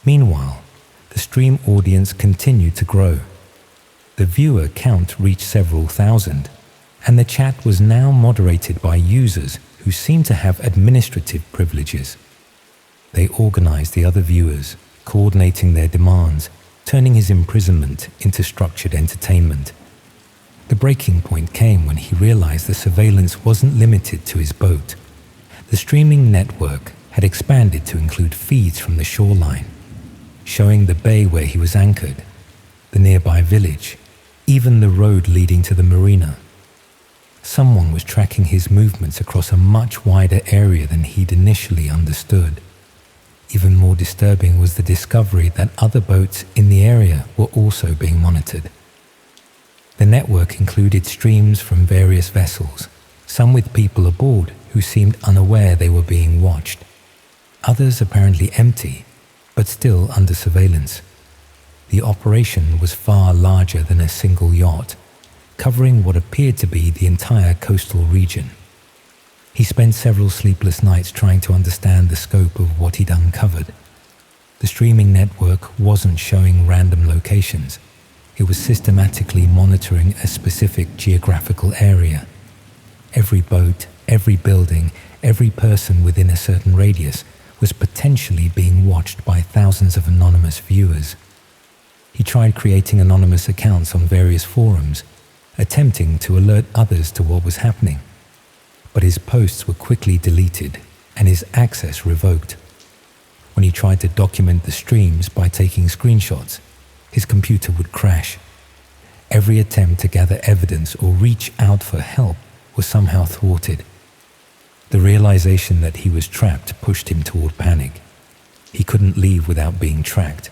Meanwhile, the stream audience continued to grow. The viewer count reached several thousand, and the chat was now moderated by users who seemed to have administrative privileges. They organized the other viewers, coordinating their demands, turning his imprisonment into structured entertainment. The breaking point came when he realized the surveillance wasn't limited to his boat. The streaming network had expanded to include feeds from the shoreline, showing the bay where he was anchored, the nearby village, even the road leading to the marina. Someone was tracking his movements across a much wider area than he'd initially understood. Even more disturbing was the discovery that other boats in the area were also being monitored. The network included streams from various vessels, some with people aboard who seemed unaware they were being watched. Others apparently empty, but still under surveillance. The operation was far larger than a single yacht, covering what appeared to be the entire coastal region. He spent several sleepless nights trying to understand the scope of what he'd uncovered. The streaming network wasn't showing random locations. It was systematically monitoring a specific geographical area. Every boat, every building, every person within a certain radius was potentially being watched by thousands of anonymous viewers. He tried creating anonymous accounts on various forums, attempting to alert others to what was happening. But his posts were quickly deleted and his access revoked. When he tried to document the streams by taking screenshots, his computer would crash. Every attempt to gather evidence or reach out for help was somehow thwarted. The realization that he was trapped pushed him toward panic. He couldn't leave without being tracked,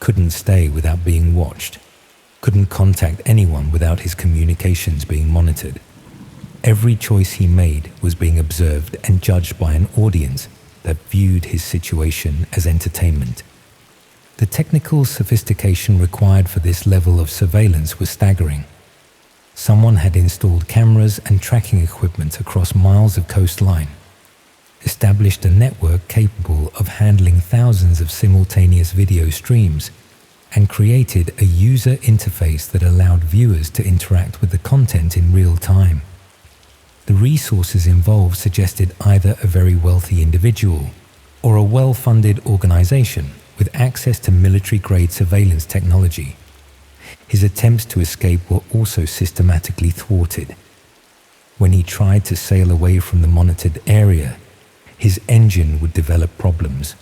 couldn't stay without being watched, couldn't contact anyone without his communications being monitored. Every choice he made was being observed and judged by an audience that viewed his situation as entertainment. The technical sophistication required for this level of surveillance was staggering. Someone had installed cameras and tracking equipment across miles of coastline, established a network capable of handling thousands of simultaneous video streams, and created a user interface that allowed viewers to interact with the content in real time. The resources involved suggested either a very wealthy individual or a well-funded organization with access to military-grade surveillance technology. His attempts to escape were also systematically thwarted. When he tried to sail away from the monitored area, his engine would develop problems,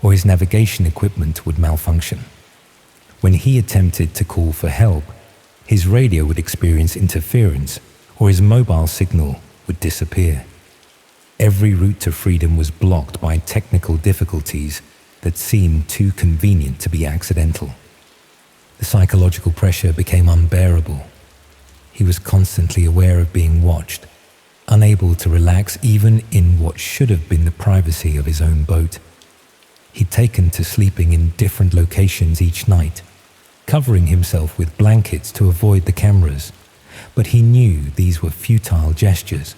or his navigation equipment would malfunction. When he attempted to call for help, his radio would experience interference, or his mobile signal would disappear. Every route to freedom was blocked by technical difficulties that seemed too convenient to be accidental. The psychological pressure became unbearable. He was constantly aware of being watched, unable to relax even in what should have been the privacy of his own boat. He'd taken to sleeping in different locations each night, covering himself with blankets to avoid the cameras, but he knew these were futile gestures.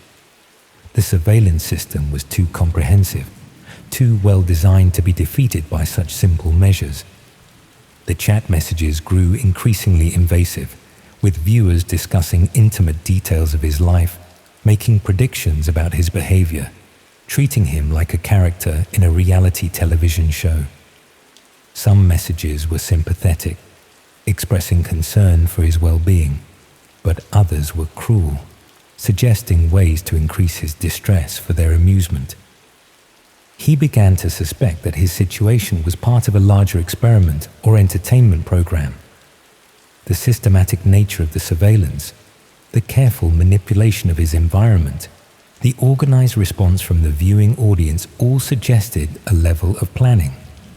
The surveillance system was too comprehensive, too well designed to be defeated by such simple measures. The chat messages grew increasingly invasive, with viewers discussing intimate details of his life, making predictions about his behavior, treating him like a character in a reality television show. Some messages were sympathetic, expressing concern for his well-being, but others were cruel, suggesting ways to increase his distress for their amusement. He began to suspect that his situation was part of a larger experiment or entertainment program. The systematic nature of the surveillance, the careful manipulation of his environment, The organized response from the viewing audience all suggested a level of planning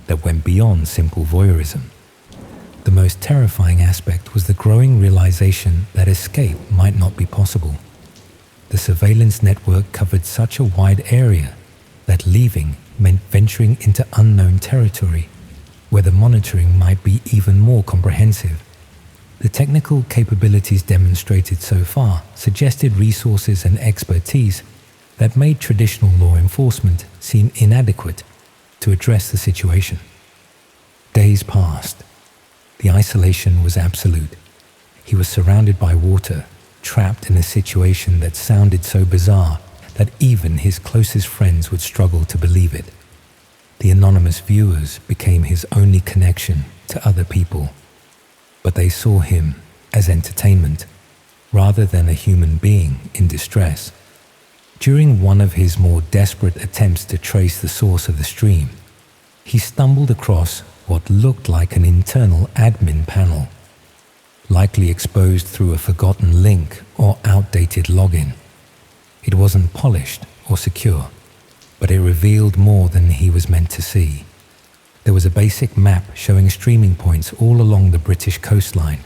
that went beyond simple voyeurism. The most terrifying aspect was the growing realization that escape might not be possible. The surveillance network covered such a wide area that leaving meant venturing into unknown territory, where the monitoring might be even more comprehensive. The technical capabilities demonstrated so far suggested resources and expertise that made traditional law enforcement seem inadequate to address the situation. Days passed. The isolation was absolute. He was surrounded by water, trapped in a situation that sounded so bizarre that even his closest friends would struggle to believe it. The anonymous viewers became his only connection to other people, but they saw him as entertainment rather than a human being in distress. During one of his more desperate attempts to trace the source of the stream, he stumbled across what looked like an internal admin panel, likely exposed through a forgotten link or outdated login. It wasn't polished or secure, but it revealed more than he was meant to see. There was a basic map showing streaming points all along the British coastline,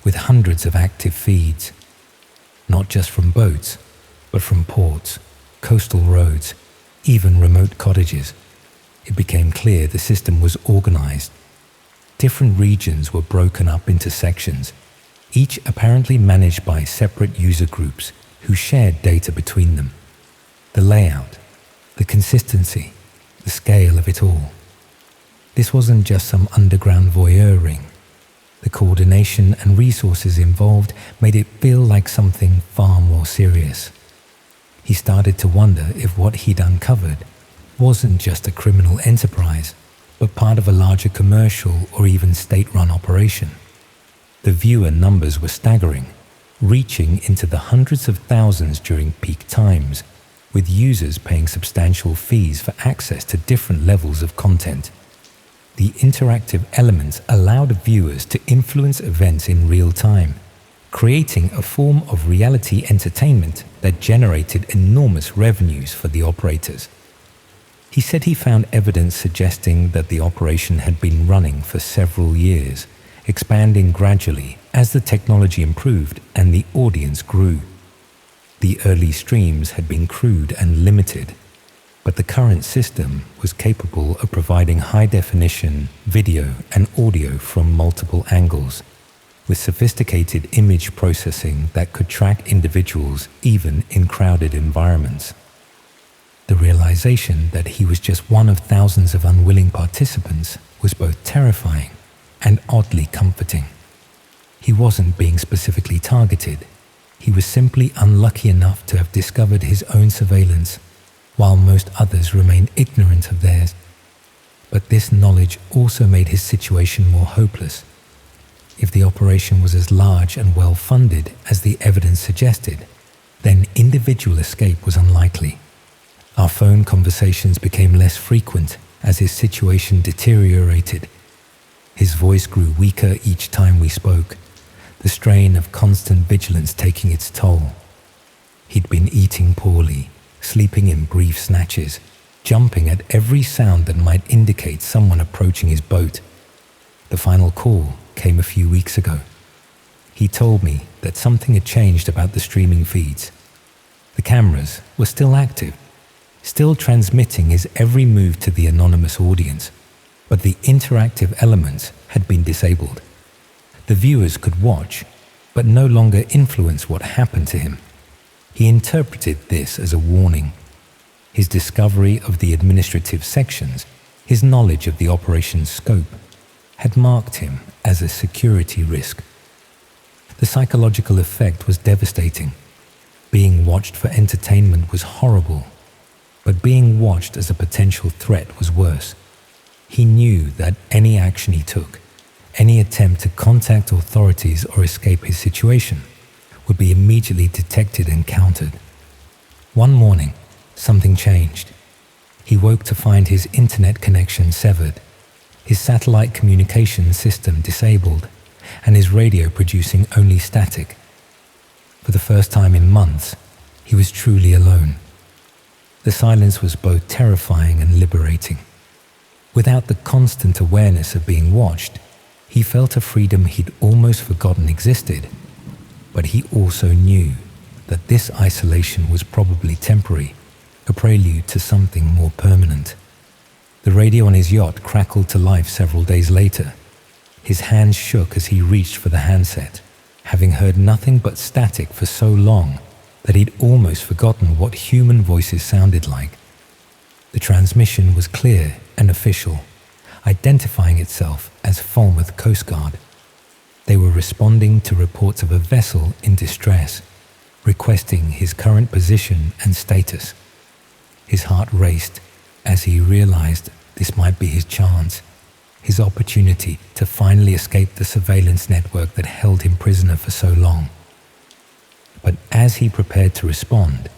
with hundreds of active feeds, not just from boats, but from ports, coastal roads, even remote cottages. It became clear the system was organized. Different regions were broken up into sections, each apparently managed by separate user groups who shared data between them. The layout, the consistency, the scale of it all. This wasn't just some underground voyeur ring. The coordination and resources involved made it feel like something far more serious. He started to wonder if what he'd uncovered wasn't just a criminal enterprise, but part of a larger commercial or even state-run operation. The viewer numbers were staggering, reaching into the hundreds of thousands during peak times, with users paying substantial fees for access to different levels of content. The interactive elements allowed viewers to influence events in real time, creating a form of reality entertainment that generated enormous revenues for the operators. He said he found evidence suggesting that the operation had been running for several years, expanding gradually as the technology improved and the audience grew. The early streams had been crude and limited, but the current system was capable of providing high-definition video and audio from multiple angles, with sophisticated image processing that could track individuals even in crowded environments. The realization that he was just one of thousands of unwilling participants was both terrifying and oddly comforting. He wasn't being specifically targeted. He was simply unlucky enough to have discovered his own surveillance, while most others remained ignorant of theirs. But this knowledge also made his situation more hopeless. If the operation was as large and well-funded as the evidence suggested, then individual escape was unlikely. Our phone conversations became less frequent as his situation deteriorated. His voice grew weaker each time we spoke, the strain of constant vigilance taking its toll. He'd been eating poorly, sleeping in brief snatches, jumping at every sound that might indicate someone approaching his boat. The final call came a few weeks ago. He told me that something had changed about the streaming feeds. The cameras were still active, still transmitting his every move to the anonymous audience, but the interactive elements had been disabled. The viewers could watch, but no longer influence what happened to him. He interpreted this as a warning. His discovery of the administrative sections, his knowledge of the operation's scope, had marked him as a security risk. The psychological effect was devastating. Being watched for entertainment was horrible, but being watched as a potential threat was worse. He knew that any action he took, any attempt to contact authorities or escape his situation, would be immediately detected and countered. One morning, something changed. He woke to find his internet connection severed, his satellite communication system disabled, and his radio producing only static. For the first time in months, He was truly alone. The silence was both terrifying and liberating. Without the constant awareness of being watched, he felt a freedom he'd almost forgotten existed. But he also knew that this isolation was probably temporary, a prelude to something more permanent. The radio on his yacht crackled to life several days later. His hands shook as he reached for the handset, having heard nothing but static for so long that he'd almost forgotten what human voices sounded like. The transmission was clear and official, identifying itself as Falmouth Coast Guard. They were responding to reports of a vessel in distress, requesting his current position and status. His heart raced as he realized this might be his chance, his opportunity to finally escape the surveillance network that held him prisoner for so long. But as he prepared to respond,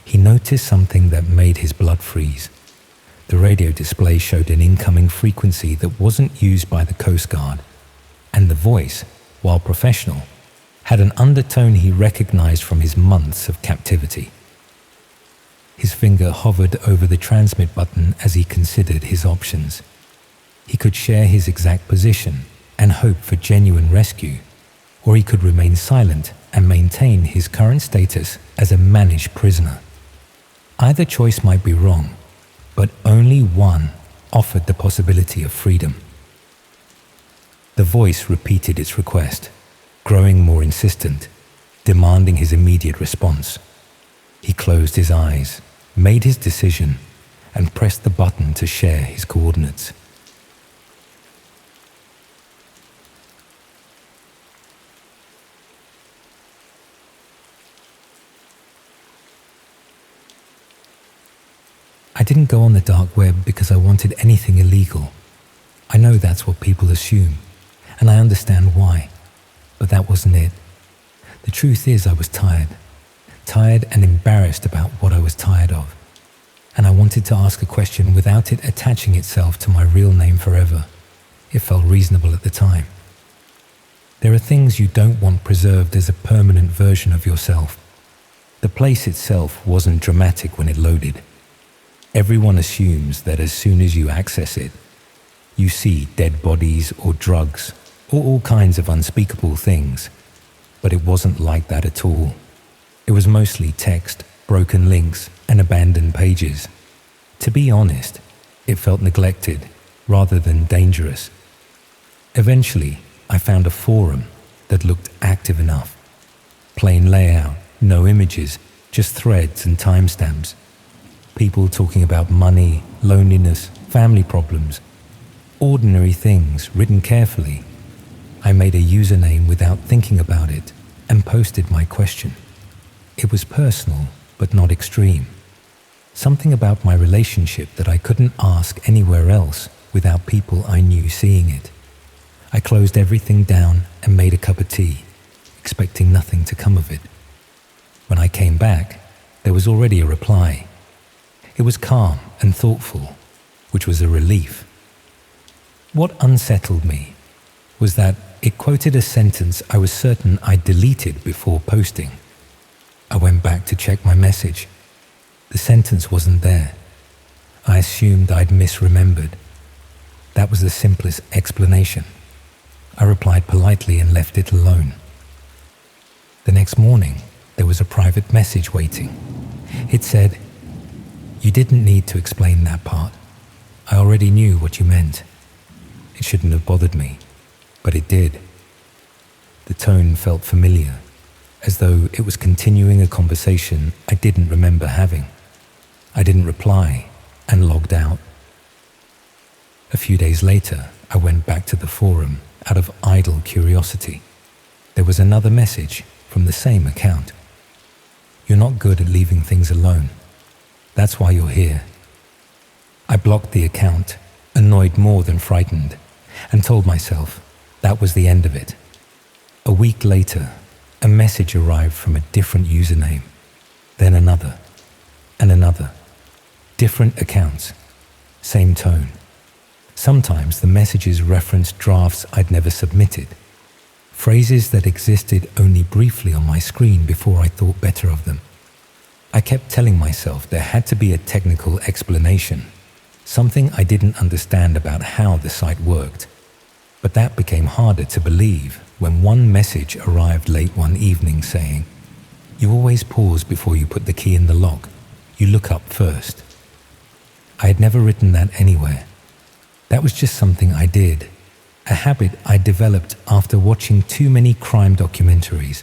he noticed something that made his blood freeze. The radio display showed an incoming frequency that wasn't used by the Coast Guard, and the voice, while professional, had an undertone he recognized from his months of captivity. His finger hovered over the transmit button as he considered his options. He could share his exact position and hope for genuine rescue, or he could remain silent and maintain his current status as a managed prisoner. Either choice might be wrong, but only one offered the possibility of freedom. The voice repeated its request, growing more insistent, demanding his immediate response. He closed his eyes, made his decision, and pressed the button to share his coordinates. I didn't go on the dark web because I wanted anything illegal. I know that's what people assume, and I understand why, but that wasn't it. The truth is I was tired and embarrassed about what I was tired of, and I wanted to ask a question without it attaching itself to my real name forever. It felt reasonable at the time. There are things you don't want preserved as a permanent version of yourself. The place itself wasn't dramatic when it loaded. Everyone assumes that as soon as you access it, you see dead bodies or drugs or all kinds of unspeakable things. But it wasn't like that at all. It was mostly text, broken links, and abandoned pages. To be honest, it felt neglected rather than dangerous. Eventually, I found a forum that looked active enough. Plain layout, no images, just threads and timestamps. People talking about money, loneliness, family problems. Ordinary things written carefully. I made a username without thinking about it and posted my question. It was personal, but not extreme. Something about my relationship that I couldn't ask anywhere else without people I knew seeing it. I closed everything down and made a cup of tea, expecting nothing to come of it. When I came back, there was already a reply. It was calm and thoughtful, which was a relief. What unsettled me was that it quoted a sentence I was certain I'd deleted before posting. I went back to check my message. The sentence wasn't there. I assumed I'd misremembered. That was the simplest explanation. I replied politely and left it alone. The next morning, there was a private message waiting. It said, "You didn't need to explain that part. I already knew what you meant. It shouldn't have bothered me, but it did." The tone felt familiar, as though it was continuing a conversation I didn't remember having. I didn't reply and logged out. A few days later, I went back to the forum out of idle curiosity. There was another message from the same account. "You're not good at leaving things alone. That's why you're here." I blocked the account, annoyed more than frightened, and told myself that was the end of it. A week later, a message arrived from a different username, then another, and another. Different accounts, same tone. Sometimes the messages referenced drafts I'd never submitted, phrases that existed only briefly on my screen before I thought better of them. I kept telling myself there had to be a technical explanation, something I didn't understand about how the site worked. But that became harder to believe when one message arrived late one evening saying, "You always pause before you put the key in the lock. You look up first." I had never written that anywhere. That was just something I did, a habit I developed after watching too many crime documentaries.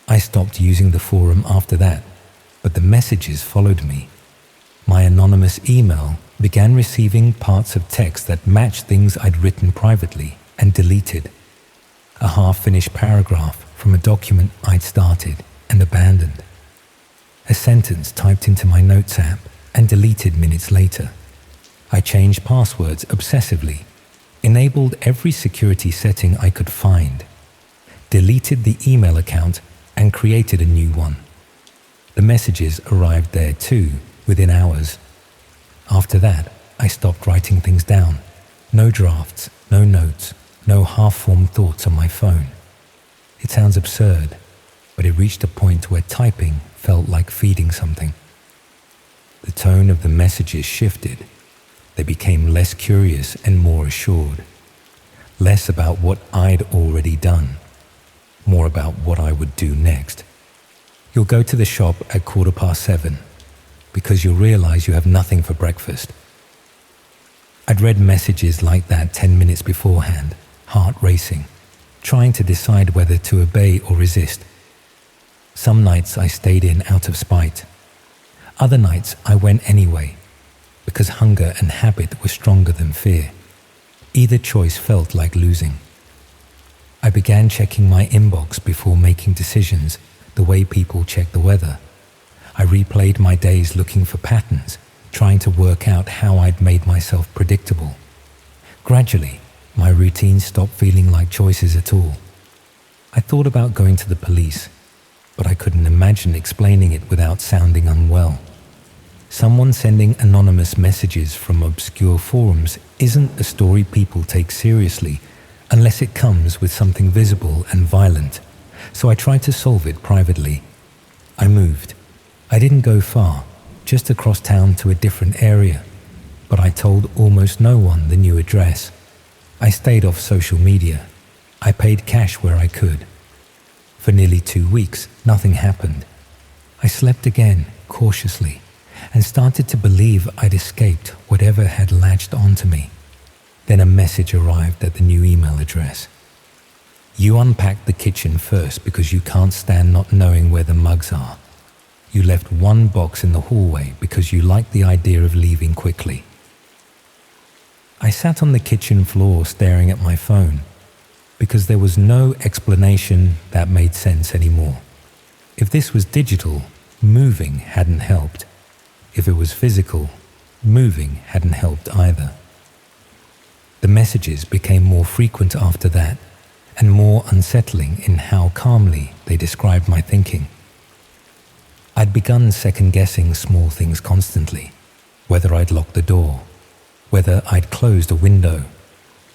I stopped using the forum after that, but the messages followed me. My anonymous email began receiving parts of text that matched things I'd written privately and deleted. A half-finished paragraph from a document I'd started and abandoned. A sentence typed into my notes app and deleted minutes later. I changed passwords obsessively, enabled every security setting I could find, deleted the email account and created a new one. The messages arrived there too, within hours. After that, I stopped writing things down. No drafts, no notes, no half-formed thoughts on my phone. It sounds absurd, but it reached a point where typing felt like feeding something. The tone of the messages shifted. They became less curious and more assured. Less about what I'd already done, more about what I would do next. You'll go to the shop at 7:15 because you'll realize you have nothing for breakfast. I'd read messages like that 10 minutes beforehand, heart racing, trying to decide whether to obey or resist. Some nights I stayed in out of spite. Other nights I went anyway, because hunger and habit were stronger than fear. Either choice felt like losing. I began checking my inbox before making decisions, the way people check the weather. I replayed my days looking for patterns, trying to work out how I'd made myself predictable. Gradually, my routine stopped feeling like choices at all. I thought about going to the police, but I couldn't imagine explaining it without sounding unwell. Someone sending anonymous messages from obscure forums isn't a story people take seriously unless it comes with something visible and violent, so I tried to solve it privately. I moved. I didn't go far, just across town to a different area, but I told almost no one the new address. I stayed off social media. I paid cash where I could. For nearly 2 weeks, nothing happened. I slept again, cautiously, and started to believe I'd escaped whatever had latched onto me. Then a message arrived at the new email address. "You unpacked the kitchen first because you can't stand not knowing where the mugs are. You left one box in the hallway because you liked the idea of leaving quickly." I sat on the kitchen floor staring at my phone because there was no explanation that made sense anymore. If this was digital, moving hadn't helped. If it was physical, moving hadn't helped either. The messages became more frequent after that, and more unsettling in how calmly they described my thinking. I'd begun second-guessing small things constantly, whether I'd locked the door, whether I'd closed a window,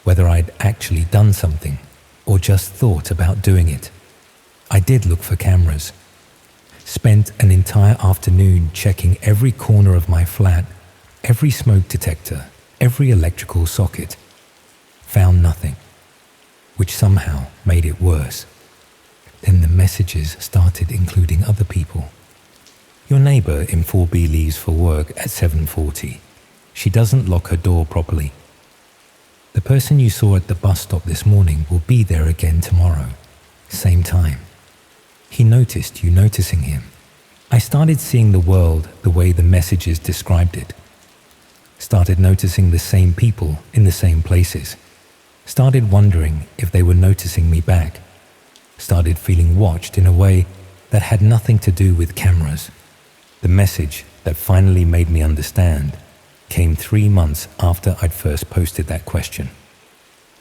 whether I'd actually done something, or just thought about doing it. I did look for cameras. Spent an entire afternoon checking every corner of my flat, every smoke detector, every electrical socket. Found nothing, which somehow made it worse. Then the messages started including other people. "Your neighbor in 4B leaves for work at 7:40. She doesn't lock her door properly. The person you saw at the bus stop this morning will be there again tomorrow, same time. He noticed you noticing him." I started seeing the world the way the messages described it. Started noticing the same people in the same places. Started wondering if they were noticing me back. Started feeling watched in a way that had nothing to do with cameras. The message that finally made me understand came 3 months after I'd first posted that question.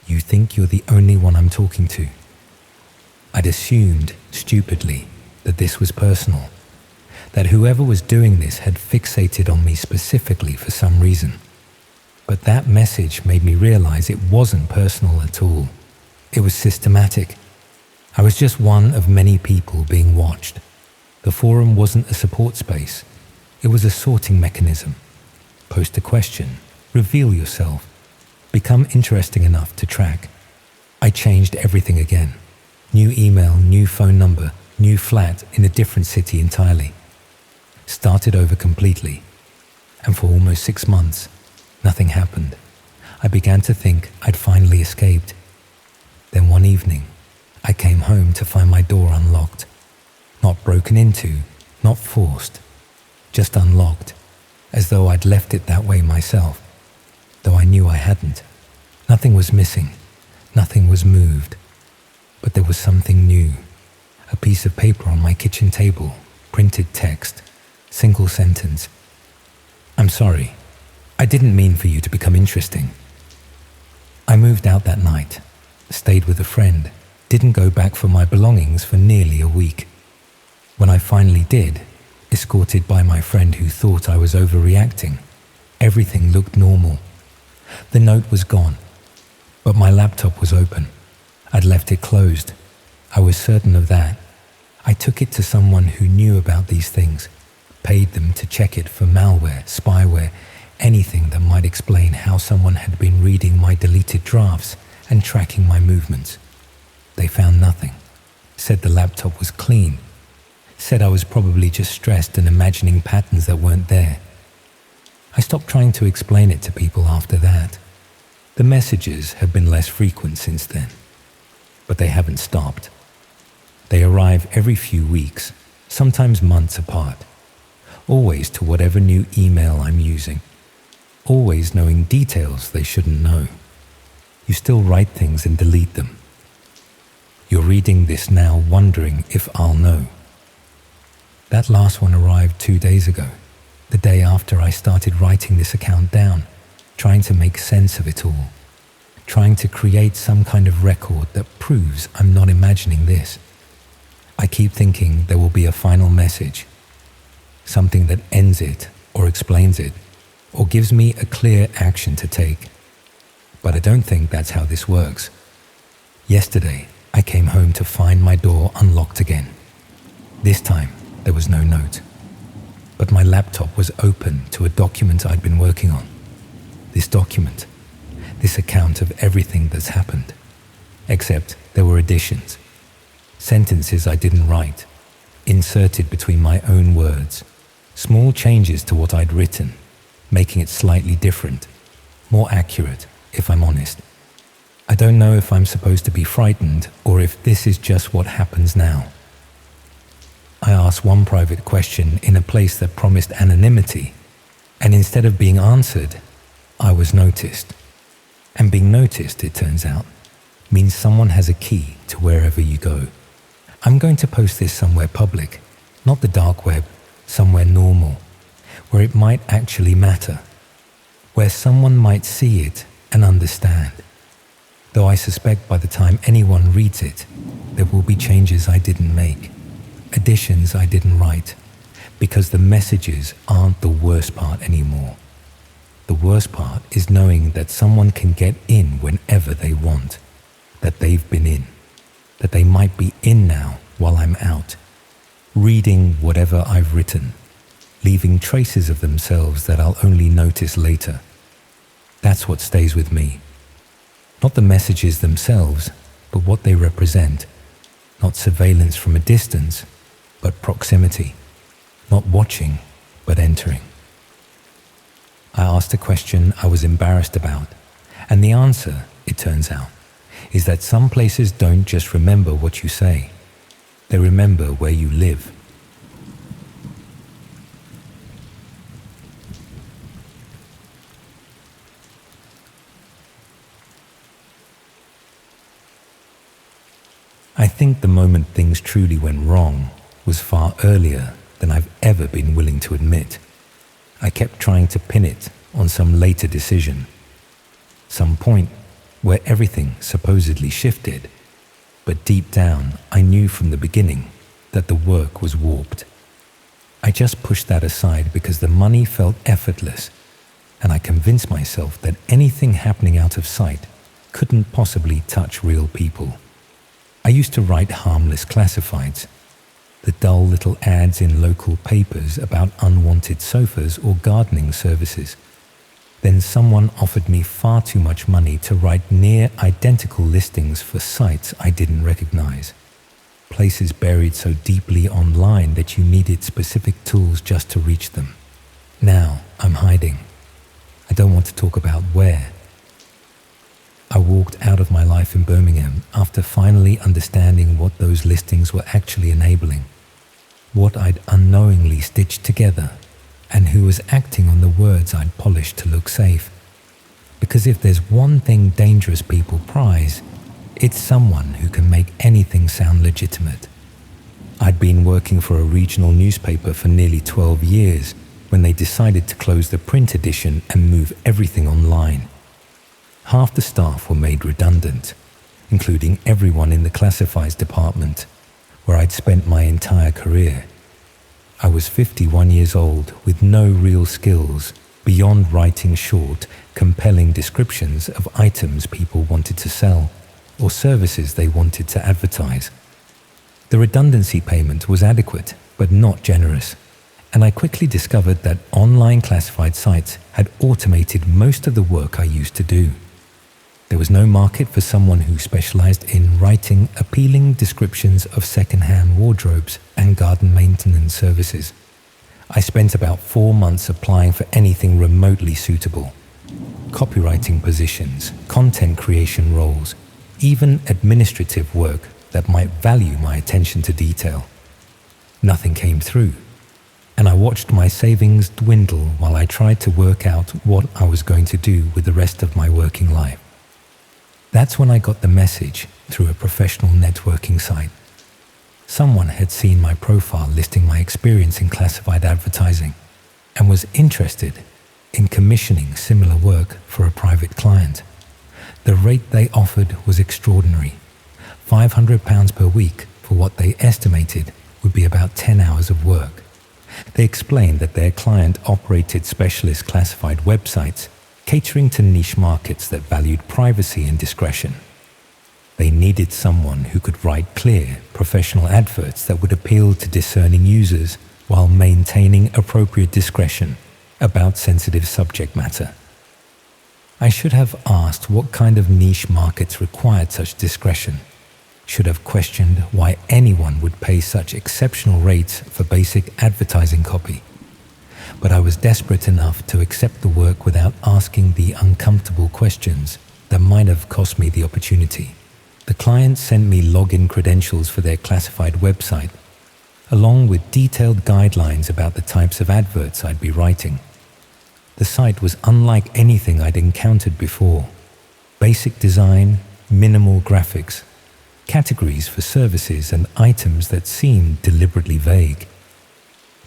"You think you're the only one I'm talking to?" I'd assumed, stupidly, that this was personal, that whoever was doing this had fixated on me specifically for some reason. But that message made me realize it wasn't personal at all. It was systematic. I was just one of many people being watched. The forum wasn't a support space. It was a sorting mechanism. Post a question, reveal yourself, become interesting enough to track. I changed everything again. New email, new phone number, new flat in a different city entirely. Started over completely. And for almost 6 months, nothing happened. I began to think I'd finally escaped. Then one evening, I came home to find my door unlocked. Not broken into, not forced, just unlocked, as though I'd left it that way myself, though I knew I hadn't. Nothing was missing, nothing was moved, but there was something new. A piece of paper on my kitchen table, printed text, single sentence. I'm sorry, I didn't mean for you to become interesting. I moved out that night, stayed with a friend, didn't go back for my belongings for nearly a week. When I finally did, escorted by my friend who thought I was overreacting, everything looked normal. The note was gone, but my laptop was open. I'd left it closed. I was certain of that. I took it to someone who knew about these things, paid them to check it for malware, spyware, anything that might explain how someone had been reading my deleted drafts and tracking my movements. They found nothing, said the laptop was clean, said I was probably just stressed and imagining patterns that weren't there. I stopped trying to explain it to people after that. The messages have been less frequent since then, but they haven't stopped. They arrive every few weeks, sometimes months apart, always to whatever new email I'm using, always knowing details they shouldn't know. You still write things and delete them. You're reading this now wondering if I'll know. That last one arrived 2 days ago, the day after I started writing this account down, trying to make sense of it all, trying to create some kind of record that proves I'm not imagining this. I keep thinking there will be a final message, something that ends it or explains it, or gives me a clear action to take. But I don't think that's how this works. Yesterday, I came home to find my door unlocked again. This time, there was no note. But my laptop was open to a document I'd been working on. This document, this account of everything that's happened. Except there were additions. Sentences I didn't write, inserted between my own words. Small changes to what I'd written, making it slightly different, more accurate, if I'm honest. I don't know if I'm supposed to be frightened or if this is just what happens now. I asked one private question in a place that promised anonymity, and instead of being answered, I was noticed. And being noticed, it turns out, means someone has a key to wherever you go. I'm going to post this somewhere public, not the dark web, somewhere normal, where it might actually matter, where someone might see it and understand. Though I suspect by the time anyone reads it, there will be changes I didn't make, additions I didn't write, because the messages aren't the worst part anymore. The worst part is knowing that someone can get in whenever they want, that they've been in, that they might be in now while I'm out, reading whatever I've written, leaving traces of themselves that I'll only notice later. That's what stays with me. Not the messages themselves, but what they represent. Not surveillance from a distance, but proximity. Not watching, but entering. I asked a question I was embarrassed about, and the answer, it turns out, is that some places don't just remember what you say. They remember where you live. I think the moment things truly went wrong was far earlier than I've ever been willing to admit. I kept trying to pin it on some later decision, some point where everything supposedly shifted, but deep down I knew from the beginning that the work was warped. I just pushed that aside because the money felt effortless, and I convinced myself that anything happening out of sight couldn't possibly touch real people. I used to write harmless classifieds. the dull little ads in local papers about unwanted sofas or gardening services. Then someone offered me far too much money to write near identical listings for sites I didn't recognize. Places buried so deeply online that you needed specific tools just to reach them. Now I'm hiding. I don't want to talk about where. I walked out of my life in Birmingham after finally understanding what those listings were actually enabling, what I'd unknowingly stitched together, and who was acting on the words I'd polished to look safe. Because if there's one thing dangerous people prize, it's someone who can make anything sound legitimate. I'd been working for a regional newspaper for nearly 12 years when they decided to close the print edition and move everything online. Half the staff were made redundant, including everyone in the classifieds department, where I'd spent my entire career. I was 51 years old with no real skills beyond writing short, compelling descriptions of items people wanted to sell or services they wanted to advertise. The redundancy payment was adequate, but not generous, and I quickly discovered that online classified sites had automated most of the work I used to do. There was no market for someone who specialized in writing appealing descriptions of second-hand wardrobes and garden maintenance services. I spent about 4 months applying for anything remotely suitable. Copywriting positions, content creation roles, even administrative work that might value my attention to detail. Nothing came through, and I watched my savings dwindle while I tried to work out what I was going to do with the rest of my working life. That's when I got the message through a professional networking site. Someone had seen my profile listing my experience in classified advertising and was interested in commissioning similar work for a private client. The rate they offered was extraordinary, £500 per week for what they estimated would be about 10 hours of work. They explained that their client operated specialist classified websites catering to niche markets that valued privacy and discretion. They needed someone who could write clear, professional adverts that would appeal to discerning users while maintaining appropriate discretion about sensitive subject matter. I should have asked what kind of niche markets required such discretion, should have questioned why anyone would pay such exceptional rates for basic advertising copy. But I was desperate enough to accept the work without asking the uncomfortable questions that might have cost me the opportunity. The client sent me login credentials for their classified website, along with detailed guidelines about the types of adverts I'd be writing. The site was unlike anything I'd encountered before. Basic design, minimal graphics, categories for services and items that seemed deliberately vague.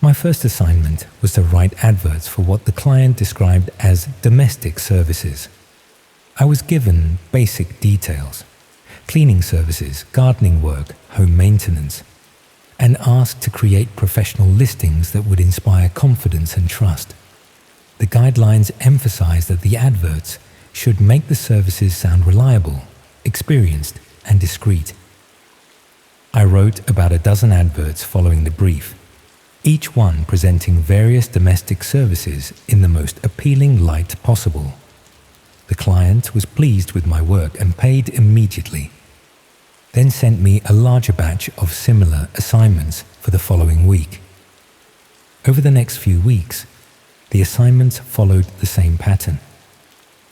My first assignment was to write adverts for what the client described as domestic services. I was given basic details: cleaning services, gardening work, home maintenance, and asked to create professional listings that would inspire confidence and trust. The guidelines emphasized that the adverts should make the services sound reliable, experienced, and discreet. I wrote about a dozen adverts following the brief, each one presenting various domestic services in the most appealing light possible. The client was pleased with my work and paid immediately, then sent me a larger batch of similar assignments for the following week. Over the next few weeks, the assignments followed the same pattern.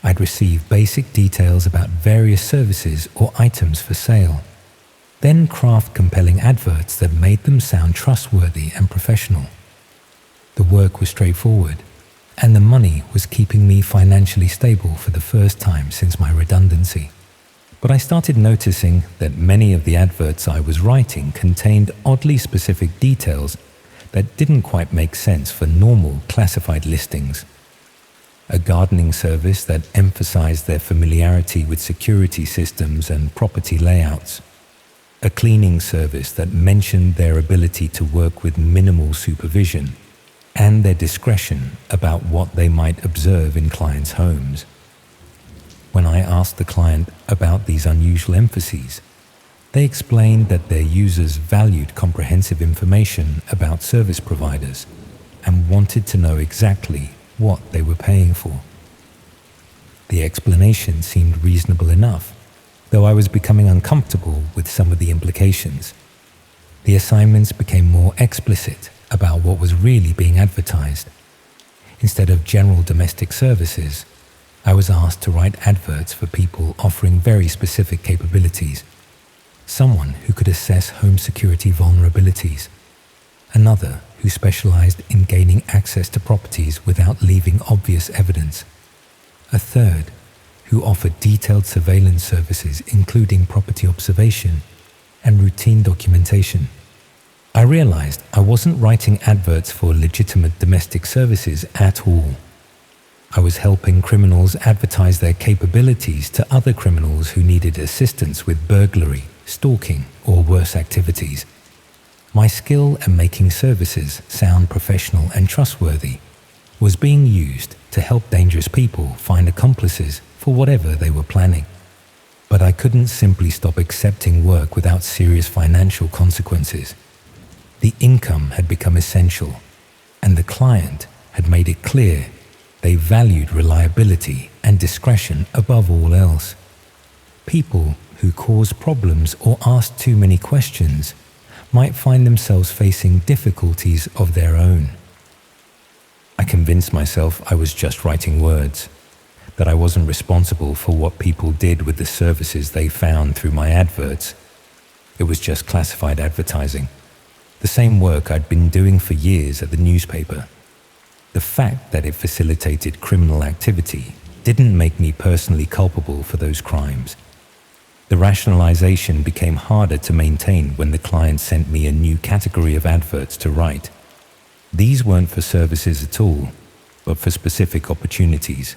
I'd receive basic details about various services or items for sale, then craft compelling adverts that made them sound trustworthy and professional. The work was straightforward, and the money was keeping me financially stable for the first time since my redundancy. But I started noticing that many of the adverts I was writing contained oddly specific details that didn't quite make sense for normal classified listings. A gardening service that emphasized their familiarity with security systems and property layouts. A cleaning service that mentioned their ability to work with minimal supervision and their discretion about what they might observe in clients' homes. When I asked the client about these unusual emphases, They explained that their users valued comprehensive information about service providers and wanted to know exactly what they were paying for. The explanation seemed reasonable enough, though I was becoming uncomfortable with some of the implications. The assignments became more explicit about what was really being advertised. Instead of general domestic services, I was asked to write adverts for people offering very specific capabilities. Someone who could assess home security vulnerabilities. Another who specialized in gaining access to properties without leaving obvious evidence. A third who offered detailed surveillance services including property observation and routine documentation. I realized I wasn't writing adverts for legitimate domestic services at all. I was helping criminals advertise their capabilities to other criminals who needed assistance with burglary, stalking, or worse activities. My skill at making services sound professional and trustworthy was being used to help dangerous people find accomplices for whatever they were planning. But I couldn't simply stop accepting work without serious financial consequences. The income had become essential, and the client had made it clear they valued reliability and discretion above all else. People who caused problems or asked too many questions might find themselves facing difficulties of their own. I convinced myself I was just writing words, that I wasn't responsible for what people did with the services they found through my adverts. It was just classified advertising. The same work I'd been doing for years at the newspaper. The fact that it facilitated criminal activity didn't make me personally culpable for those crimes. The rationalization became harder to maintain when the client sent me a new category of adverts to write. These weren't for services at all, but for specific opportunities.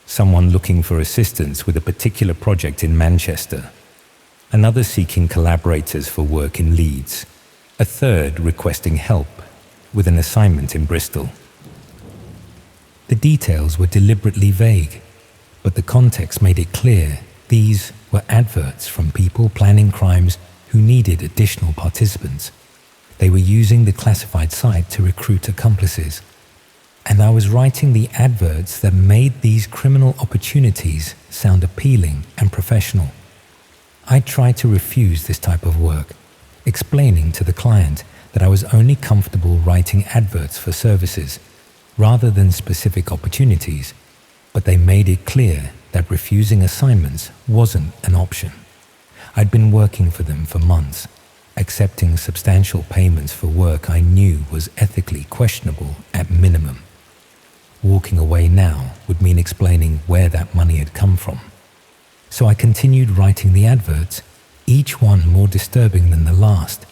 Someone looking for assistance with a particular project in Manchester. Another seeking collaborators for work in Leeds. A third requesting help with an assignment in Bristol. The details were deliberately vague, but the context made it clear these were adverts from people planning crimes who needed additional participants. They were using the classified site to recruit accomplices, and I was writing the adverts that made these criminal opportunities sound appealing and professional. I tried to refuse this type of work, explaining to the client that I was only comfortable writing adverts for services rather than specific opportunities, but they made it clear that refusing assignments wasn't an option. I'd been working for them for months, accepting substantial payments for work I knew was ethically questionable at minimum. Walking away now would mean explaining where that money had come from. So I continued writing the adverts, each one more disturbing than the last.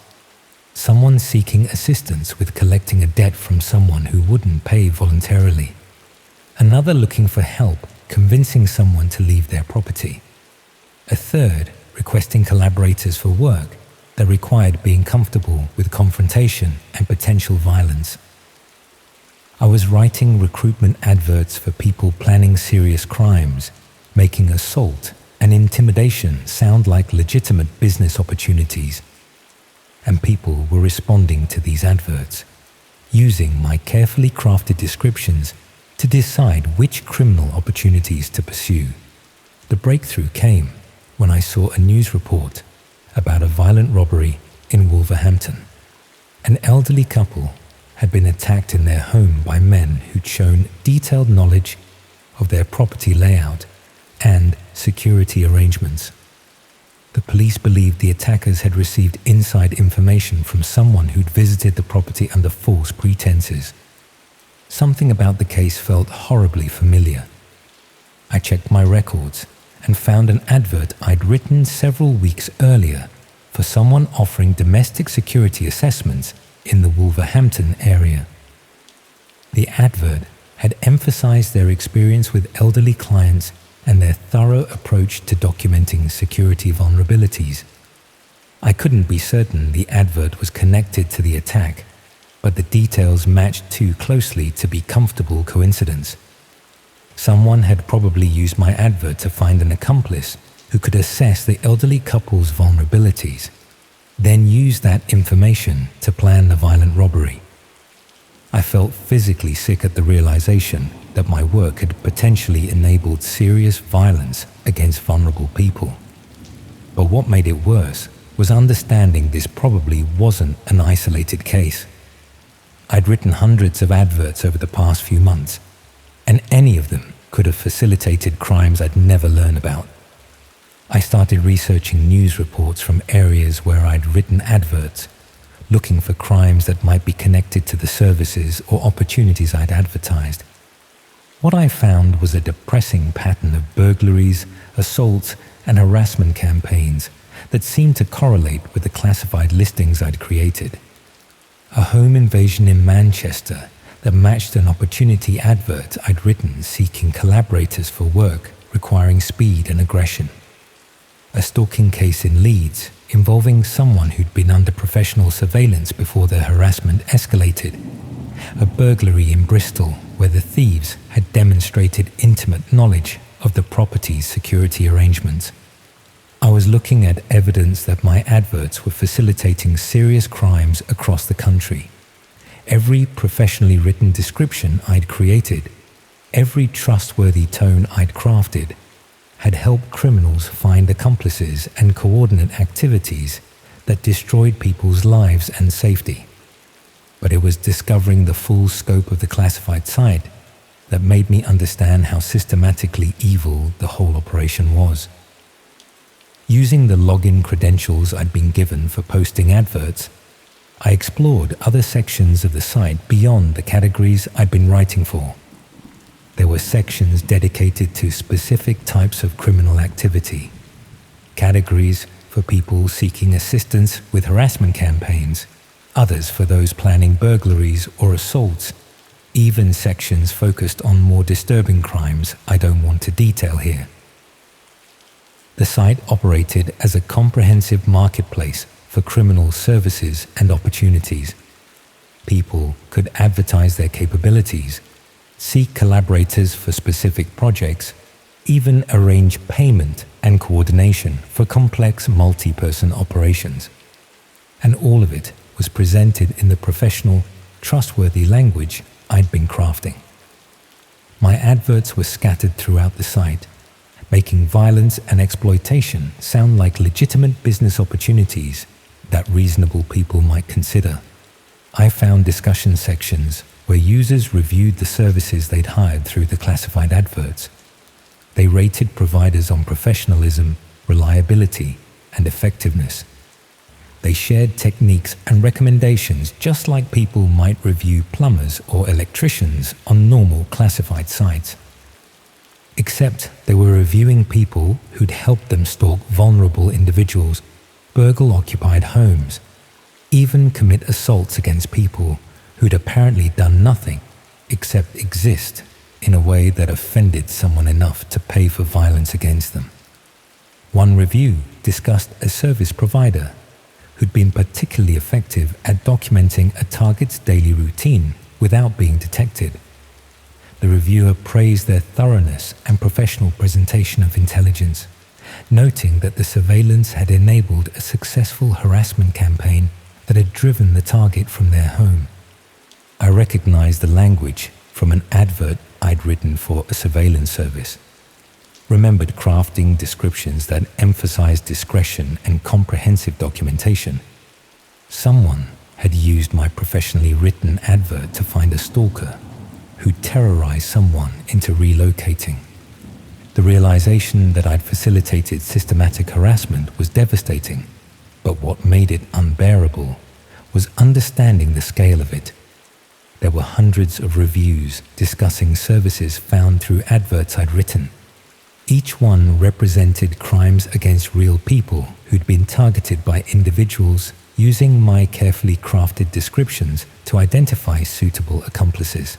Someone seeking assistance with collecting a debt from someone who wouldn't pay voluntarily. Another looking for help convincing someone to leave their property. A third requesting collaborators for work that required being comfortable with confrontation and potential violence. I was writing recruitment adverts for people planning serious crimes, making assault and intimidation sound like legitimate business opportunities. And people were responding to these adverts, using my carefully crafted descriptions to decide which criminal opportunities to pursue. The breakthrough came when I saw a news report about a violent robbery in Wolverhampton. An elderly couple had been attacked in their home by men who'd shown detailed knowledge of their property layout and security arrangements. The police believed the attackers had received inside information from someone who'd visited the property under false pretenses. Something about the case felt horribly familiar. I checked my records and found an advert I'd written several weeks earlier for someone offering domestic security assessments in the Wolverhampton area. The advert had emphasized their experience with elderly clients and their thorough approach to documenting security vulnerabilities. I couldn't be certain the advert was connected to the attack, but the details matched too closely to be comfortable coincidence. Someone had probably used my advert to find an accomplice who could assess the elderly couple's vulnerabilities, then use that information to plan the violent robbery. I felt physically sick at the realization that my work had potentially enabled serious violence against vulnerable people. But what made it worse was understanding this probably wasn't an isolated case. I'd written hundreds of adverts over the past few months, and any of them could have facilitated crimes I'd never learn about. I started researching news reports from areas where I'd written adverts, looking for crimes that might be connected to the services or opportunities I'd advertised. What I found was a depressing pattern of burglaries, assaults, and harassment campaigns that seemed to correlate with the classified listings I'd created. A home invasion in Manchester that matched an opportunity advert I'd written seeking collaborators for work requiring speed and aggression. A stalking case in Leeds involving someone who'd been under professional surveillance before their harassment escalated. A burglary in Bristol where the thieves had demonstrated intimate knowledge of the property's security arrangements. I was looking at evidence that my adverts were facilitating serious crimes across the country. Every professionally written description I'd created, every trustworthy tone I'd crafted, had helped criminals find accomplices and coordinate activities that destroyed people's lives and safety. But it was discovering the full scope of the classified site that made me understand how systematically evil the whole operation was. Using the login credentials I'd been given for posting adverts, I explored other sections of the site beyond the categories I'd been writing for. There were sections dedicated to specific types of criminal activity, categories for people seeking assistance with harassment campaigns, others for those planning burglaries or assaults, even sections focused on more disturbing crimes I don't want to detail here. The site operated as a comprehensive marketplace for criminal services and opportunities. People could advertise their capabilities, seek collaborators for specific projects, even arrange payment and coordination for complex multi-person operations. And all of it was presented in the professional, trustworthy language I'd been crafting. My adverts were scattered throughout the site, making violence and exploitation sound like legitimate business opportunities that reasonable people might consider. I found discussion sections where users reviewed the services they'd hired through the classified adverts. They rated providers on professionalism, reliability, and effectiveness. They shared techniques and recommendations just like people might review plumbers or electricians on normal classified sites. Except they were reviewing people who'd helped them stalk vulnerable individuals, burgle occupied homes, even commit assaults against people who'd apparently done nothing except exist in a way that offended someone enough to pay for violence against them. One review discussed a service provider who'd been particularly effective at documenting a target's daily routine without being detected. The reviewer praised their thoroughness and professional presentation of intelligence, noting that the surveillance had enabled a successful harassment campaign that had driven the target from their home. I recognized the language from an advert I'd written for a surveillance service, remembered crafting descriptions that emphasized discretion and comprehensive documentation. Someone had used my professionally written advert to find a stalker who terrorized someone into relocating. The realization that I'd facilitated systematic harassment was devastating, but what made it unbearable was understanding the scale of it. There were hundreds of reviews discussing services found through adverts I'd written. Each one represented crimes against real people who'd been targeted by individuals using my carefully crafted descriptions to identify suitable accomplices.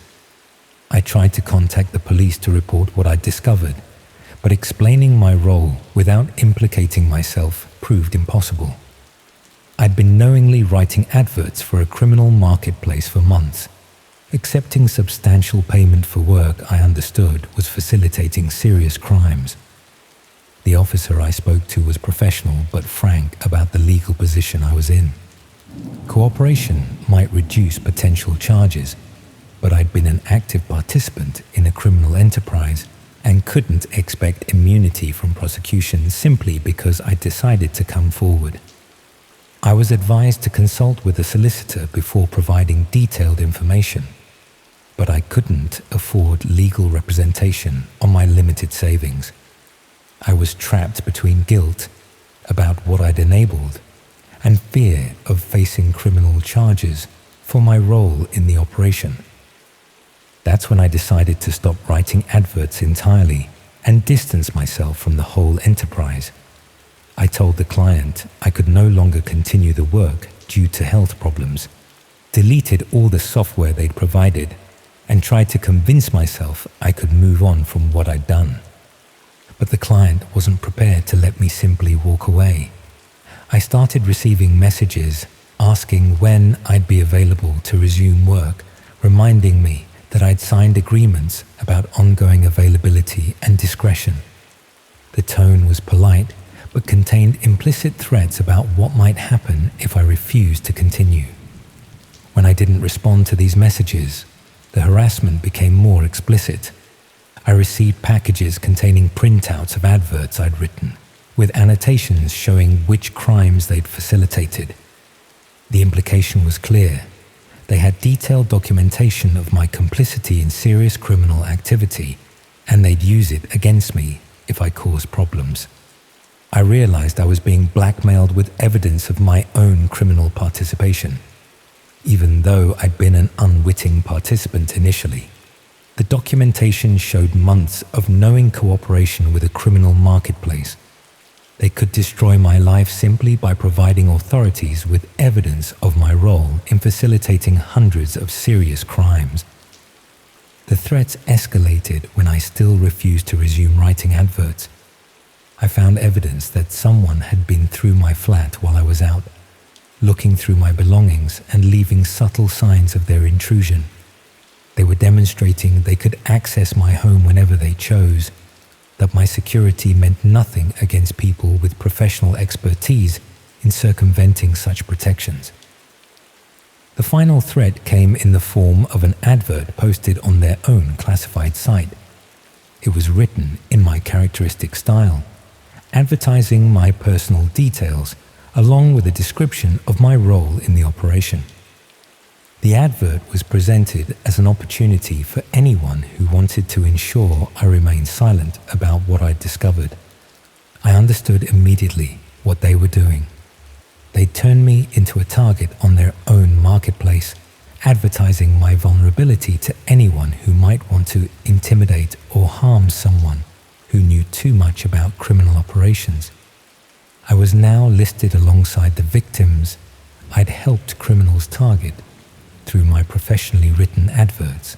I tried to contact the police to report what I'd discovered, but explaining my role without implicating myself proved impossible. I'd been knowingly writing adverts for a criminal marketplace for months. Accepting substantial payment for work I understood was facilitating serious crimes. The officer I spoke to was professional but frank about the legal position I was in. Cooperation might reduce potential charges, but I'd been an active participant in a criminal enterprise and couldn't expect immunity from prosecution simply because I decided to come forward. I was advised to consult with a solicitor before providing detailed information, but I couldn't afford legal representation on my limited savings. I was trapped between guilt about what I'd enabled and fear of facing criminal charges for my role in the operation. That's when I decided to stop writing adverts entirely and distance myself from the whole enterprise. I told the client I could no longer continue the work due to health problems, deleted all the software they'd provided, and tried to convince myself I could move on from what I'd done. But the client wasn't prepared to let me simply walk away. I started receiving messages asking when I'd be available to resume work, reminding me that I'd signed agreements about ongoing availability and discretion. The tone was polite, but contained implicit threats about what might happen if I refused to continue. When I didn't respond to these messages, the harassment became more explicit. I received packages containing printouts of adverts I'd written, with annotations showing which crimes they'd facilitated. The implication was clear. They had detailed documentation of my complicity in serious criminal activity, and they'd use it against me if I caused problems. I realized I was being blackmailed with evidence of my own criminal participation, even though I'd been an unwitting participant initially. The documentation showed months of knowing cooperation with a criminal marketplace. They could destroy my life simply by providing authorities with evidence of my role in facilitating hundreds of serious crimes. The threats escalated when I still refused to resume writing adverts. I found evidence that someone had been through my flat while I was out, looking through my belongings and leaving subtle signs of their intrusion. They were demonstrating they could access my home whenever they chose, that my security meant nothing against people with professional expertise in circumventing such protections. The final threat came in the form of an advert posted on their own classified site. It was written in my characteristic style, advertising my personal details along with a description of my role in the operation. The advert was presented as an opportunity for anyone who wanted to ensure I remained silent about what I'd discovered. I understood immediately what they were doing. They turned me into a target on their own marketplace, advertising my vulnerability to anyone who might want to intimidate or harm someone who knew too much about criminal operations. I was now listed alongside the victims I'd helped criminals target through my professionally written adverts.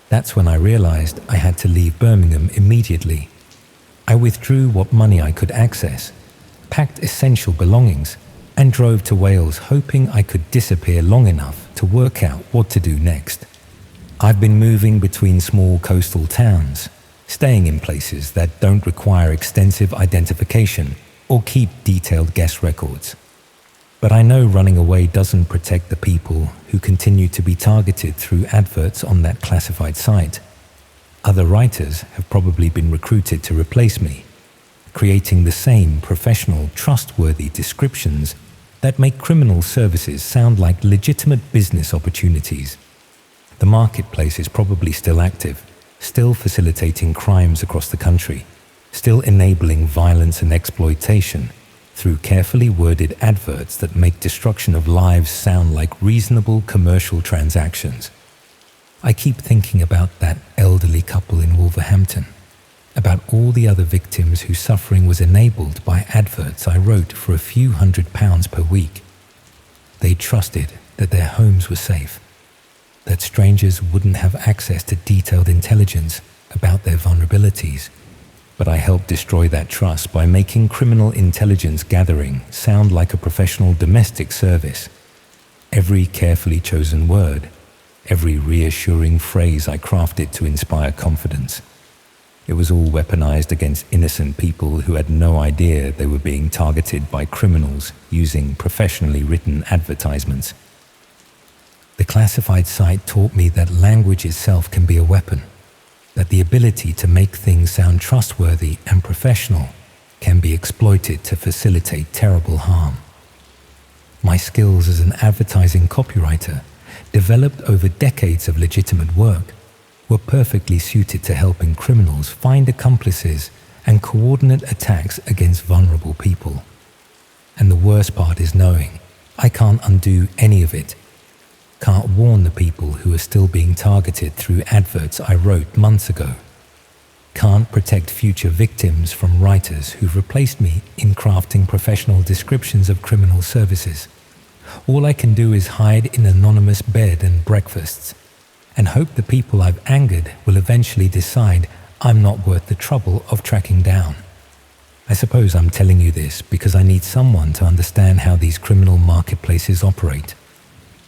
That's when I realized I had to leave Birmingham immediately. I withdrew what money I could access, packed essential belongings, and drove to Wales hoping I could disappear long enough to work out what to do next. I've been moving between small coastal towns, staying in places that don't require extensive identification or keep detailed guest records. But I know running away doesn't protect the people who continue to be targeted through adverts on that classified site. Other writers have probably been recruited to replace me, creating the same professional, trustworthy descriptions that make criminal services sound like legitimate business opportunities. The marketplace is probably still active, still facilitating crimes across the country, still enabling violence and exploitation through carefully worded adverts that make destruction of lives sound like reasonable commercial transactions. I keep thinking about that elderly couple in Wolverhampton, about all the other victims whose suffering was enabled by adverts I wrote for a few £100s per week. They trusted that their homes were safe, that strangers wouldn't have access to detailed intelligence about their vulnerabilities. But I helped destroy that trust by making criminal intelligence gathering sound like a professional domestic service. Every carefully chosen word, every reassuring phrase I crafted to inspire confidence. It was all weaponized against innocent people who had no idea they were being targeted by criminals using professionally written advertisements. The classified site taught me that language itself can be a weapon, that the ability to make things sound trustworthy and professional can be exploited to facilitate terrible harm. My skills as an advertising copywriter, developed over decades of legitimate work, were perfectly suited to helping criminals find accomplices and coordinate attacks against vulnerable people. And the worst part is knowing I can't undo any of it. Can't warn the people who are still being targeted through adverts I wrote months ago. Can't protect future victims from writers who've replaced me in crafting professional descriptions of criminal services. All I can do is hide in anonymous bed and breakfasts and hope the people I've angered will eventually decide I'm not worth the trouble of tracking down. I suppose I'm telling you this because I need someone to understand how these criminal marketplaces operate,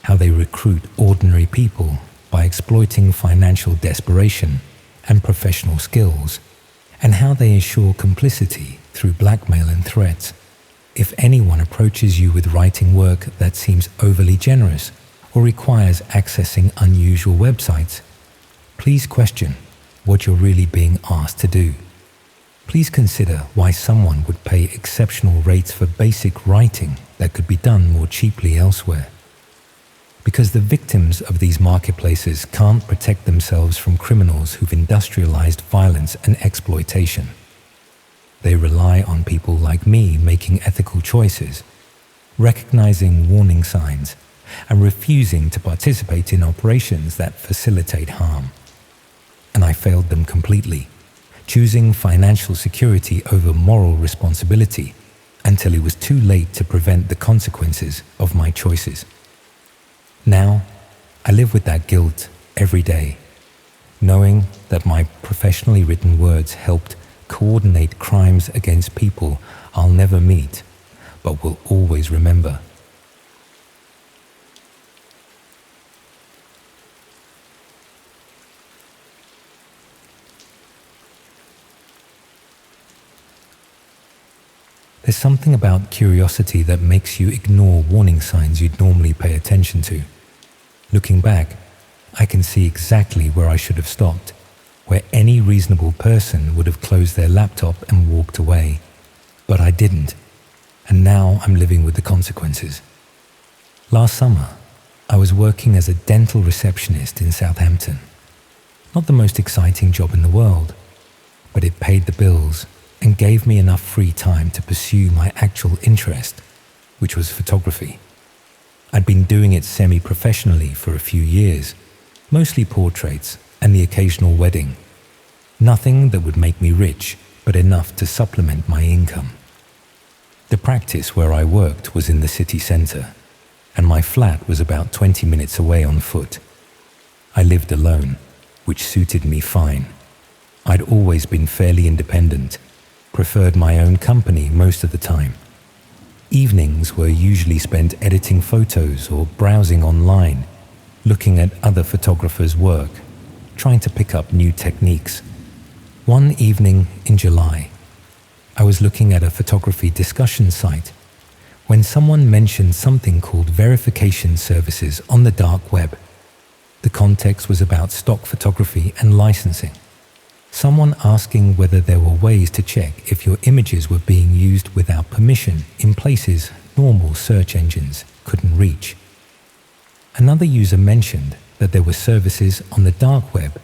how they recruit ordinary people by exploiting financial desperation and professional skills, and how they ensure complicity through blackmail and threats. If anyone approaches you with writing work that seems overly generous or requires accessing unusual websites, please question what you're really being asked to do. Please consider why someone would pay exceptional rates for basic writing that could be done more cheaply elsewhere. Because the victims of these marketplaces can't protect themselves from criminals who've industrialized violence and exploitation. They rely on people like me making ethical choices, recognizing warning signs, and refusing to participate in operations that facilitate harm. And I failed them completely, choosing financial security over moral responsibility until it was too late to prevent the consequences of my choices. Now, I live with that guilt every day, knowing that my professionally written words helped coordinate crimes against people I'll never meet, but will always remember. There's something about curiosity that makes you ignore warning signs you'd normally pay attention to. Looking back, I can see exactly where I should have stopped, where any reasonable person would have closed their laptop and walked away. But I didn't, and now I'm living with the consequences. Last summer, I was working as a dental receptionist in Southampton. Not the most exciting job in the world, but it paid the bills and gave me enough free time to pursue my actual interest, which was photography. I'd been doing it semi-professionally for a few years, mostly portraits and the occasional wedding. Nothing that would make me rich, but enough to supplement my income. The practice where I worked was in the city centre, and my flat was about 20 minutes away on foot. I lived alone, which suited me fine. I'd always been fairly independent, preferred my own company most of the time. Evenings were usually spent editing photos or browsing online, looking at other photographers' work, trying to pick up new techniques. One evening in July, I was looking at a photography discussion site when someone mentioned something called verification services on the dark web. The context was about stock photography and licensing. Someone asking whether there were ways to check if your images were being used without permission in places normal search engines couldn't reach. Another user mentioned that there were services on the dark web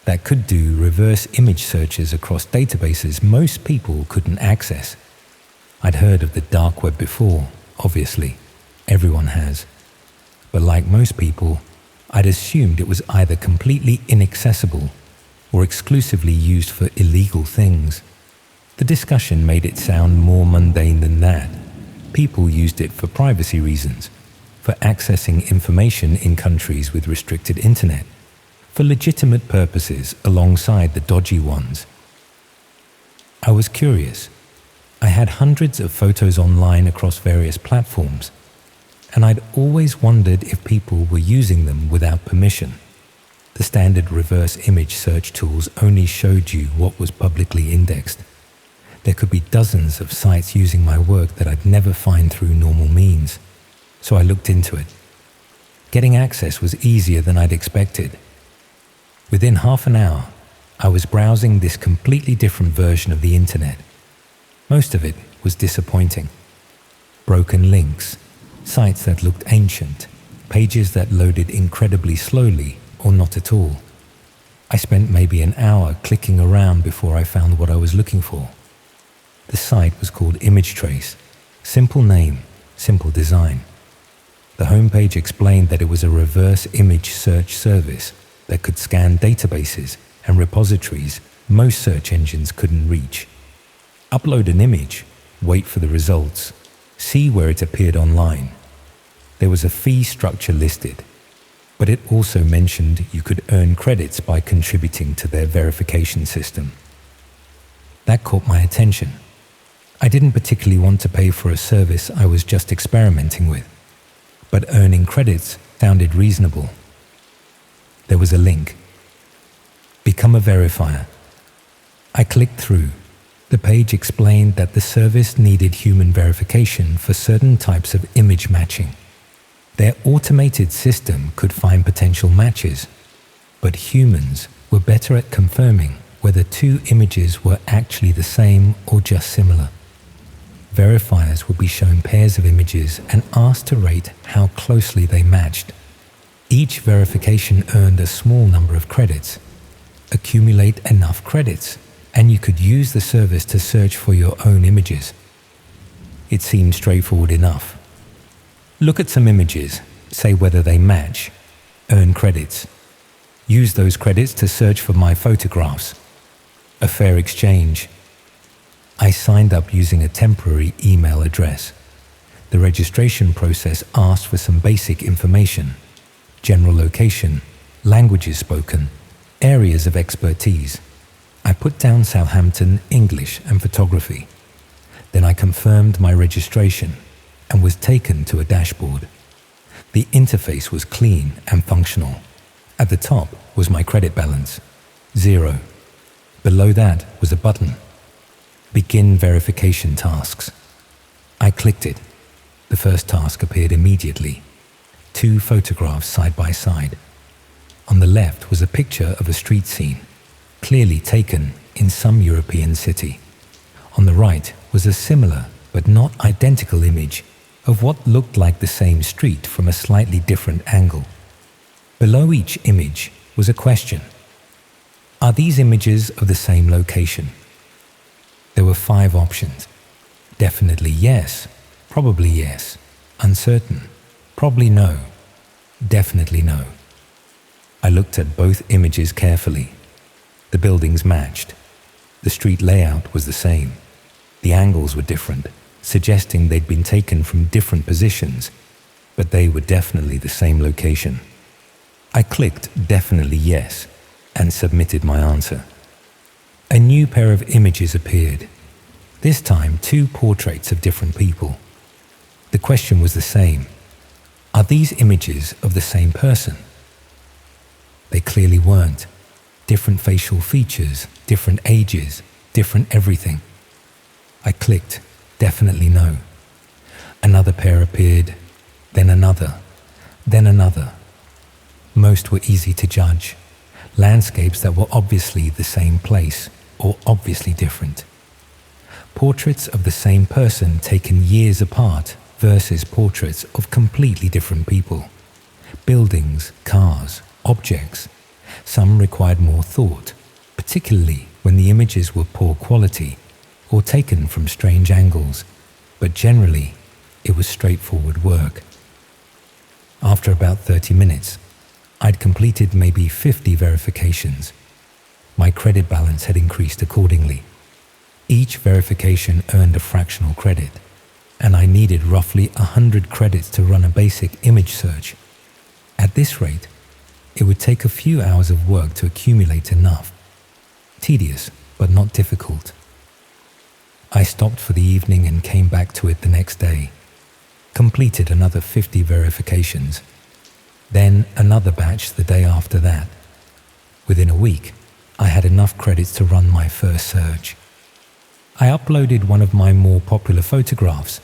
that could do reverse image searches across databases most people couldn't access. I'd heard of the dark web before, obviously. Everyone has. But like most people, I'd assumed it was either completely inaccessible or exclusively used for illegal things. The discussion made it sound more mundane than that. People used it for privacy reasons, for accessing information in countries with restricted internet, for legitimate purposes alongside the dodgy ones. I was curious. I had hundreds of photos online across various platforms, and I'd always wondered if people were using them without permission. The standard reverse image search tools only showed you what was publicly indexed. There could be dozens of sites using my work that I'd never find through normal means, so I looked into it. Getting access was easier than I'd expected. Within half an hour, I was browsing this completely different version of the internet. Most of it was disappointing. Broken links, sites that looked ancient, pages that loaded incredibly slowly or not at all. I spent maybe an hour clicking around before I found what I was looking for. The site was called Image Trace. Simple name, simple design. The homepage explained that it was a reverse image search service that could scan databases and repositories most search engines couldn't reach. Upload an image, wait for the results, see where it appeared online. There was a fee structure listed, but it also mentioned you could earn credits by contributing to their verification system. That caught my attention. I didn't particularly want to pay for a service I was just experimenting with, but earning credits sounded reasonable. There was a link. Become a verifier. I clicked through. The page explained that the service needed human verification for certain types of image matching. Their automated system could find potential matches, but humans were better at confirming whether two images were actually the same or just similar. Verifiers would be shown pairs of images and asked to rate how closely they matched. Each verification earned a small number of credits. Accumulate enough credits, and you could use the service to search for your own images. It seemed straightforward enough. Look at some images, say whether they match, earn credits. Use those credits to search for my photographs. A fair exchange. I signed up using a temporary email address. The registration process asked for some basic information: general location, languages spoken, areas of expertise. I put down Southampton, English, and photography. Then I confirmed my registration and was taken to a dashboard. The interface was clean and functional. At the top was my credit balance, 0. Below that was a button, Begin Verification Tasks. I clicked it. The first task appeared immediately. 2 photographs side by side. On the left was a picture of a street scene, clearly taken in some European city. On the right was a similar but not identical image of what looked like the same street from a slightly different angle. Below each image was a question. Are these images of the same location? There were 5 options. Definitely yes, probably yes, uncertain, probably no, definitely no. I looked at both images carefully. The buildings matched. The street layout was the same. The angles were different, suggesting they'd been taken from different positions, but they were definitely the same location. I clicked definitely yes and submitted my answer. A new pair of images appeared, this time 2 portraits of different people. The question was the same. Are these images of the same person? They clearly weren't. Different facial features, different ages, different everything. I clicked definitely no. Another pair appeared, then another, then another. Most were easy to judge. Landscapes that were obviously the same place or obviously different. Portraits of the same person taken years apart versus portraits of completely different people. Buildings, cars, objects. Some required more thought, particularly when the images were poor quality or taken from strange angles, but generally it was straightforward work. After about 30 minutes, I'd completed maybe 50 verifications. My credit balance had increased accordingly. Each verification earned a fractional credit, and I needed roughly 100 credits to run a basic image search. At this rate, it would take a few hours of work to accumulate enough. Tedious, but not difficult. I stopped for the evening and came back to it the next day. Completed another 50 verifications. Then another batch the day after that. Within a week, I had enough credits to run my first search. I uploaded one of my more popular photographs,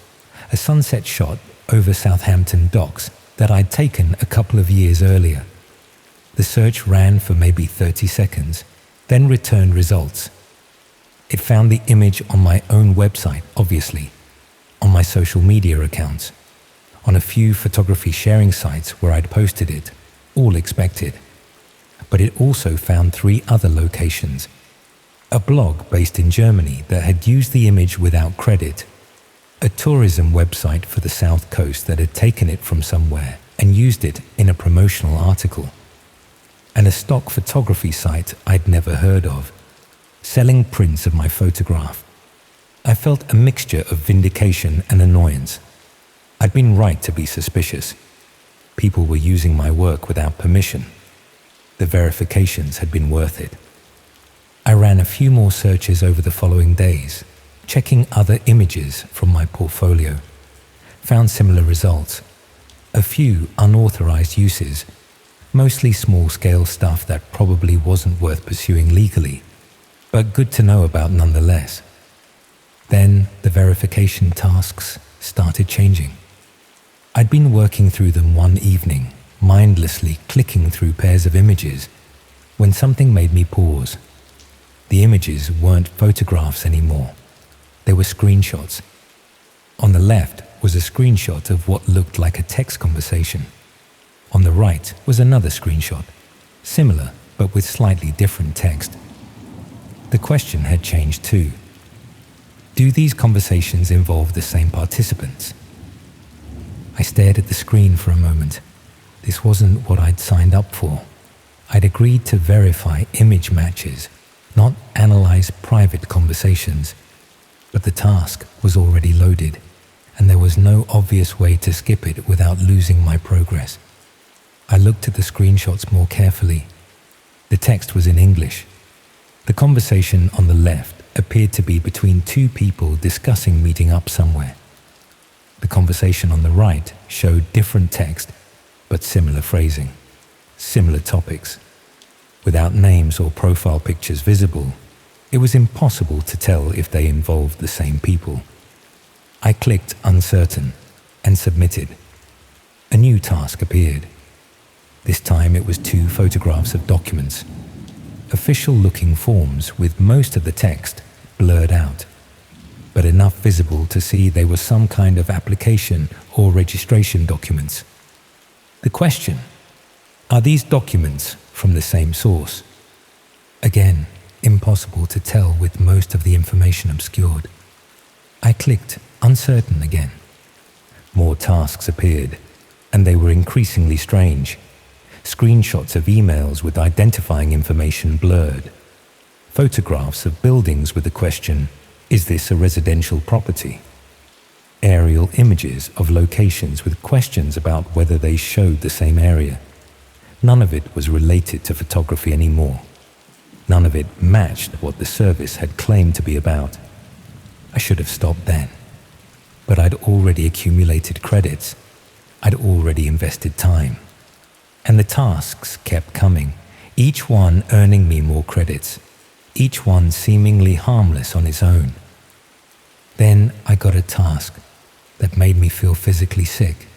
a sunset shot over Southampton docks that I'd taken a couple of years earlier. The search ran for maybe 30 seconds, then returned results. It found the image on my own website, obviously, on my social media accounts, on a few photography sharing sites where I'd posted it, all expected. But it also found 3 other locations. A blog based in Germany that had used the image without credit, a tourism website for the South Coast that had taken it from somewhere and used it in a promotional article, and a stock photography site I'd never heard of, selling prints of my photograph. I felt a mixture of vindication and annoyance. I'd been right to be suspicious. People were using my work without permission. The verifications had been worth it. I ran a few more searches over the following days, checking other images from my portfolio. Found similar results. A few unauthorized uses, mostly small-scale stuff that probably wasn't worth pursuing legally, but good to know about nonetheless. Then the verification tasks started changing. I'd been working through them one evening, mindlessly clicking through pairs of images, when something made me pause. The images weren't photographs anymore. They were screenshots. On the left was a screenshot of what looked like a text conversation. On the right was another screenshot, similar but with slightly different text. The question had changed too. Do these conversations involve the same participants? I stared at the screen for a moment. This wasn't what I'd signed up for. I'd agreed to verify image matches, not analyze private conversations. But the task was already loaded, and there was no obvious way to skip it without losing my progress. I looked at the screenshots more carefully. The text was in English. The conversation on the left appeared to be between 2 people discussing meeting up somewhere. The conversation on the right showed different text, but similar phrasing, similar topics. Without names or profile pictures visible, it was impossible to tell if they involved the same people. I clicked uncertain and submitted. A new task appeared. This time it was 2 photographs of documents. Official-looking forms with most of the text blurred out, but enough visible to see they were some kind of application or registration documents. The question: are these documents from the same source? Again, impossible to tell with most of the information obscured. I clicked uncertain again. More tasks appeared, and they were increasingly strange. Screenshots of emails with identifying information blurred. Photographs of buildings with the question, is this a residential property? Aerial images of locations with questions about whether they showed the same area. None of it was related to photography anymore. None of it matched what the service had claimed to be about. I should have stopped then. But I'd already accumulated credits. I'd already invested time. And the tasks kept coming, each one earning me more credits, each one seemingly harmless on its own. Then I got a task that made me feel physically sick.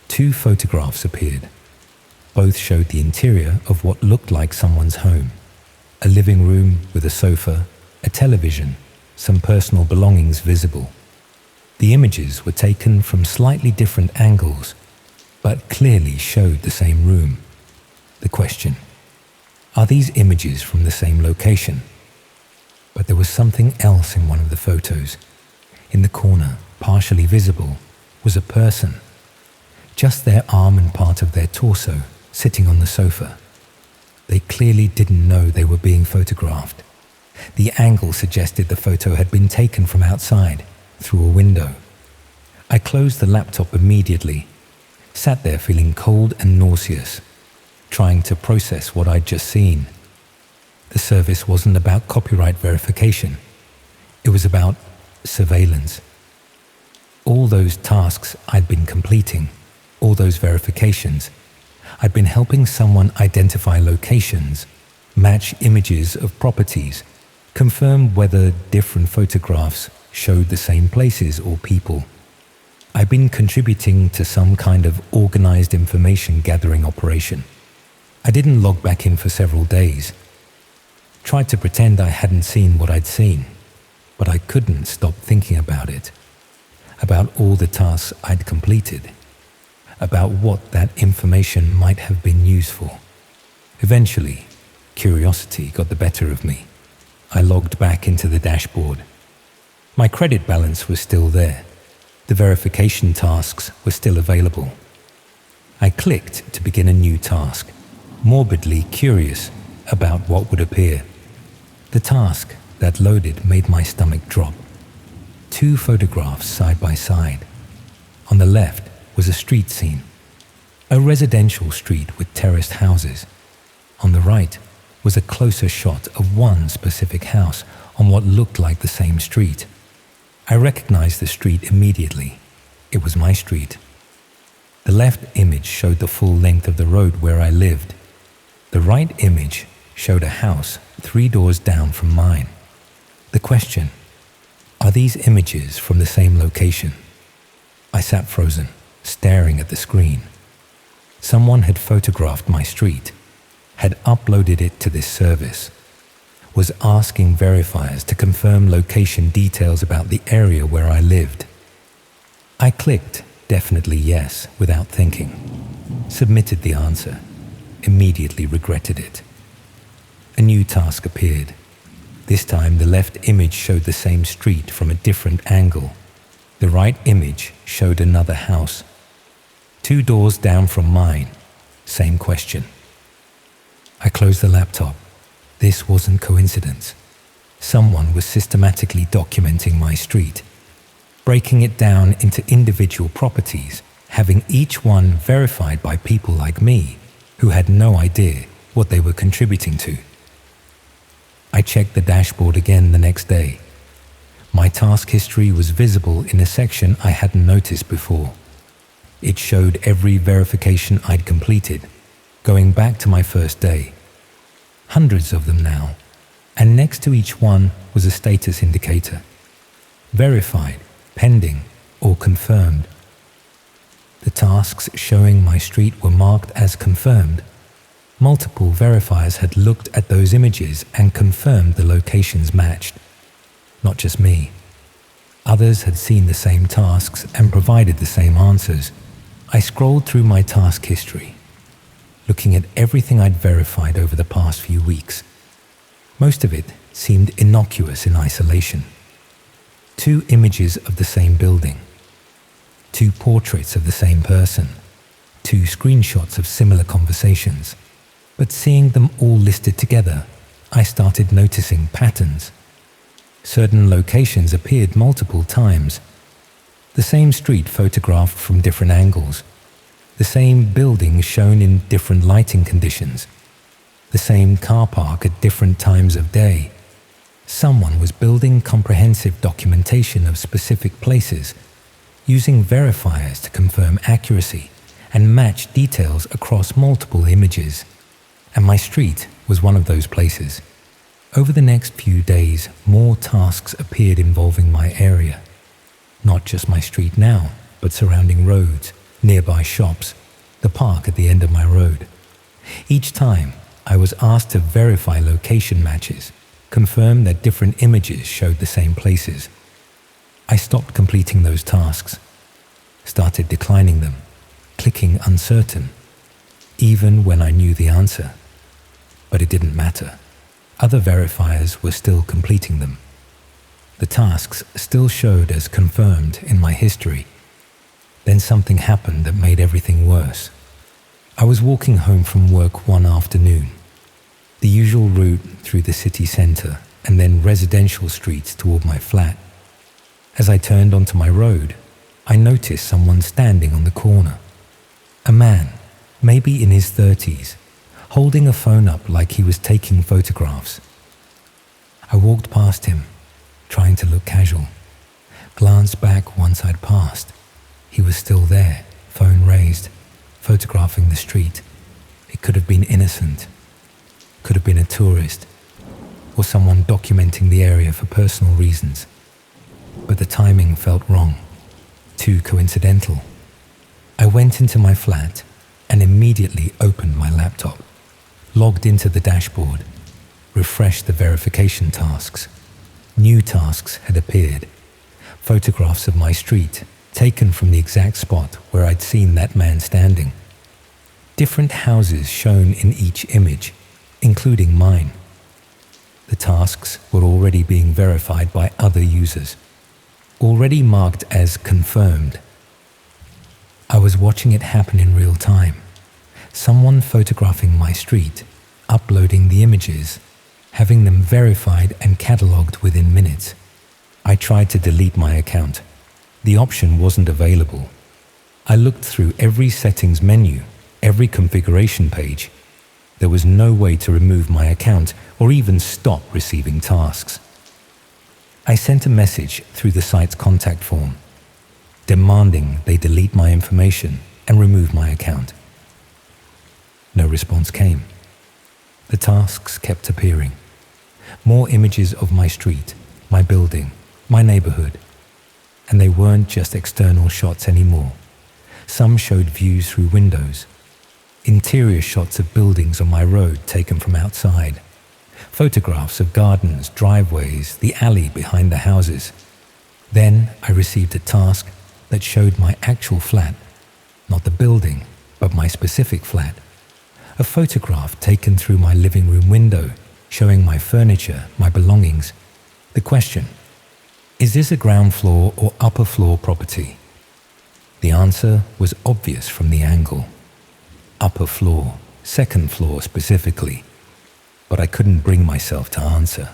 2 photographs appeared. Both showed the interior of what looked like someone's home. A living room with a sofa, a television, some personal belongings visible. The images were taken from slightly different angles, but clearly showed the same room. The question: are these images from the same location? But there was something else in one of the photos. In the corner, partially visible, was a person. Just their arm and part of their torso sitting on the sofa. They clearly didn't know they were being photographed. The angle suggested the photo had been taken from outside, through a window. I closed the laptop immediately, sat there feeling cold and nauseous, trying to process what I'd just seen. The service wasn't about copyright verification. It was about surveillance. All those tasks I'd been completing, all those verifications, I'd been helping someone identify locations match images of properties, confirm whether different photographs showed the same places or people. I've been contributing to some kind of organized information gathering operation. I didn't log back in for several days. Tried to pretend I hadn't seen what I'd seen, but I couldn't stop thinking about it, about all the tasks I'd completed, about what that information might have been used for. Eventually, curiosity got the better of me. I logged back into the dashboard. My credit balance was still there. The verification tasks were still available. I clicked to begin a new task, morbidly curious about what would appear. The task that loaded made my stomach drop. 2 photographs side by side. On the left was a street scene, a residential street with terraced houses. On the right was a closer shot of one specific house on what looked like the same street. I recognized the street immediately. It was my street. The left image showed the full length of the road where I lived. The right image showed a house 3 doors down from mine. The question, are these images from the same location? I sat frozen, staring at the screen. Someone had photographed my street, had uploaded it to this service, was asking verifiers to confirm location details about the area where I lived. I clicked definitely yes without thinking, submitted the answer, immediately regretted it. A new task appeared. This time the left image showed the same street from a different angle. The right image showed another house. 2 doors down from mine, same question. I closed the laptop. This wasn't coincidence. Someone was systematically documenting my street, breaking it down into individual properties, having each one verified by people like me who had no idea what they were contributing to. I checked the dashboard again the next day. My task history was visible in a section I hadn't noticed before. It showed every verification I'd completed, going back to my first day. Hundreds of them now, and next to each one was a status indicator. Verified, pending, or confirmed. The tasks showing my street were marked as confirmed. Multiple verifiers had looked at those images and confirmed the locations matched. Not just me. Others had seen the same tasks and provided the same answers. I scrolled through my task history, looking at everything I'd verified over the past few weeks. Most of it seemed innocuous in isolation. 2 images of the same building, 2 portraits of the same person, 2 screenshots of similar conversations. But seeing them all listed together, I started noticing patterns. Certain locations appeared multiple times. The same street photographed from different angles. The same building shown in different lighting conditions. The same car park at different times of day. Someone was building comprehensive documentation of specific places, using verifiers to confirm accuracy and match details across multiple images. And my street was one of those places. Over the next few days, more tasks appeared involving my area. Not just my street now, but surrounding roads, nearby shops, the park at the end of my road. Each time, I was asked to verify location matches, confirm that different images showed the same places. I stopped completing those tasks, started declining them, clicking uncertain, even when I knew the answer. But it didn't matter. Other verifiers were still completing them. The tasks still showed as confirmed in my history. Then something happened that made everything worse. I was walking home from work one afternoon, the usual route through the city centre and then residential streets toward my flat. As I turned onto my road, I noticed someone standing on the corner. A man, maybe in his 30s, holding a phone up like he was taking photographs. I walked past him, trying to look casual. Glanced back once I'd passed. He was still there, phone raised, photographing the street. It could have been innocent. could have been a tourist or someone documenting the area for personal reasons. But the timing felt wrong, too coincidental. I went into my flat and immediately opened my laptop, logged into the dashboard, refreshed the verification tasks. New tasks had appeared. Photographs of my street, taken from the exact spot where I'd seen that man standing. Different houses shown in each image, including mine. The tasks were already being verified by other users, already marked as confirmed. I was watching it happen in real time. Someone photographing my street, uploading the images, having them verified and catalogued within minutes. I tried to delete my account. The option wasn't available. I looked through every settings menu, every configuration page. There was no way to remove my account or even stop receiving tasks. I sent a message through the site's contact form, demanding they delete my information and remove my account. No response came. The tasks kept appearing. More images of my street, my building, my neighborhood. And they weren't just external shots anymore. Some showed views through windows, interior shots of buildings on my road taken from outside, photographs of gardens, driveways, the alley behind the houses. Then I received a task that showed my actual flat, not the building, but my specific flat. A photograph taken through my living room window, showing my furniture, my belongings. The question: is this a ground floor or upper floor property? The answer was obvious from the angle. Upper floor, second floor specifically. But I couldn't bring myself to answer.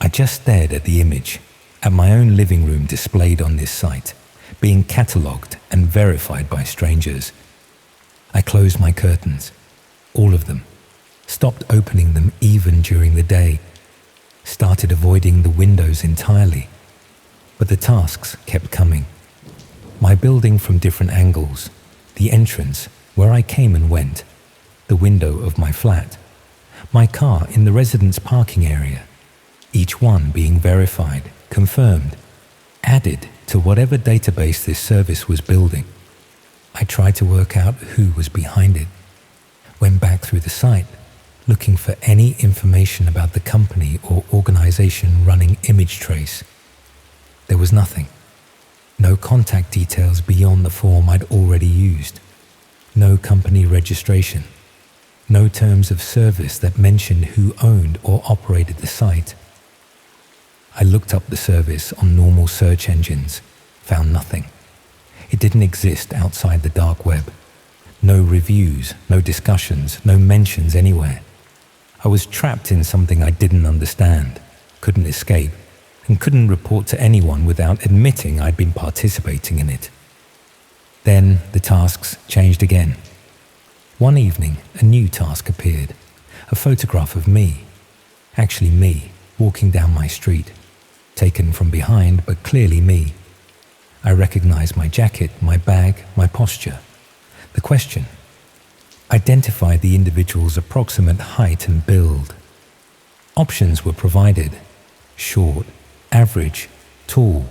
I just stared at the image, at my own living room displayed on this site, being catalogued and verified by strangers. I closed my curtains, all of them, stopped opening them even during the day, started avoiding the windows entirely. But the tasks kept coming. My building from different angles, the entrance where I came and went, the window of my flat, my car in the residence parking area, each one being verified, confirmed, added to whatever database this service was building. I tried to work out who was behind it, went back through the site, looking for any information about the company or organization running Image Trace. There was nothing. No contact details beyond the form I'd already used. No company registration. No terms of service that mentioned who owned or operated the site. I looked up the service on normal search engines, found nothing. It didn't exist outside the dark web. No reviews, no discussions, no mentions anywhere. I was trapped in something I didn't understand, couldn't escape, and couldn't report to anyone without admitting I'd been participating in it. Then the tasks changed again. One evening, a new task appeared, a photograph of me, actually me, walking down my street, taken from behind, but clearly me. I recognized my jacket, my bag, my posture. The question: identify the individual's approximate height and build. Options were provided: short, average, tall,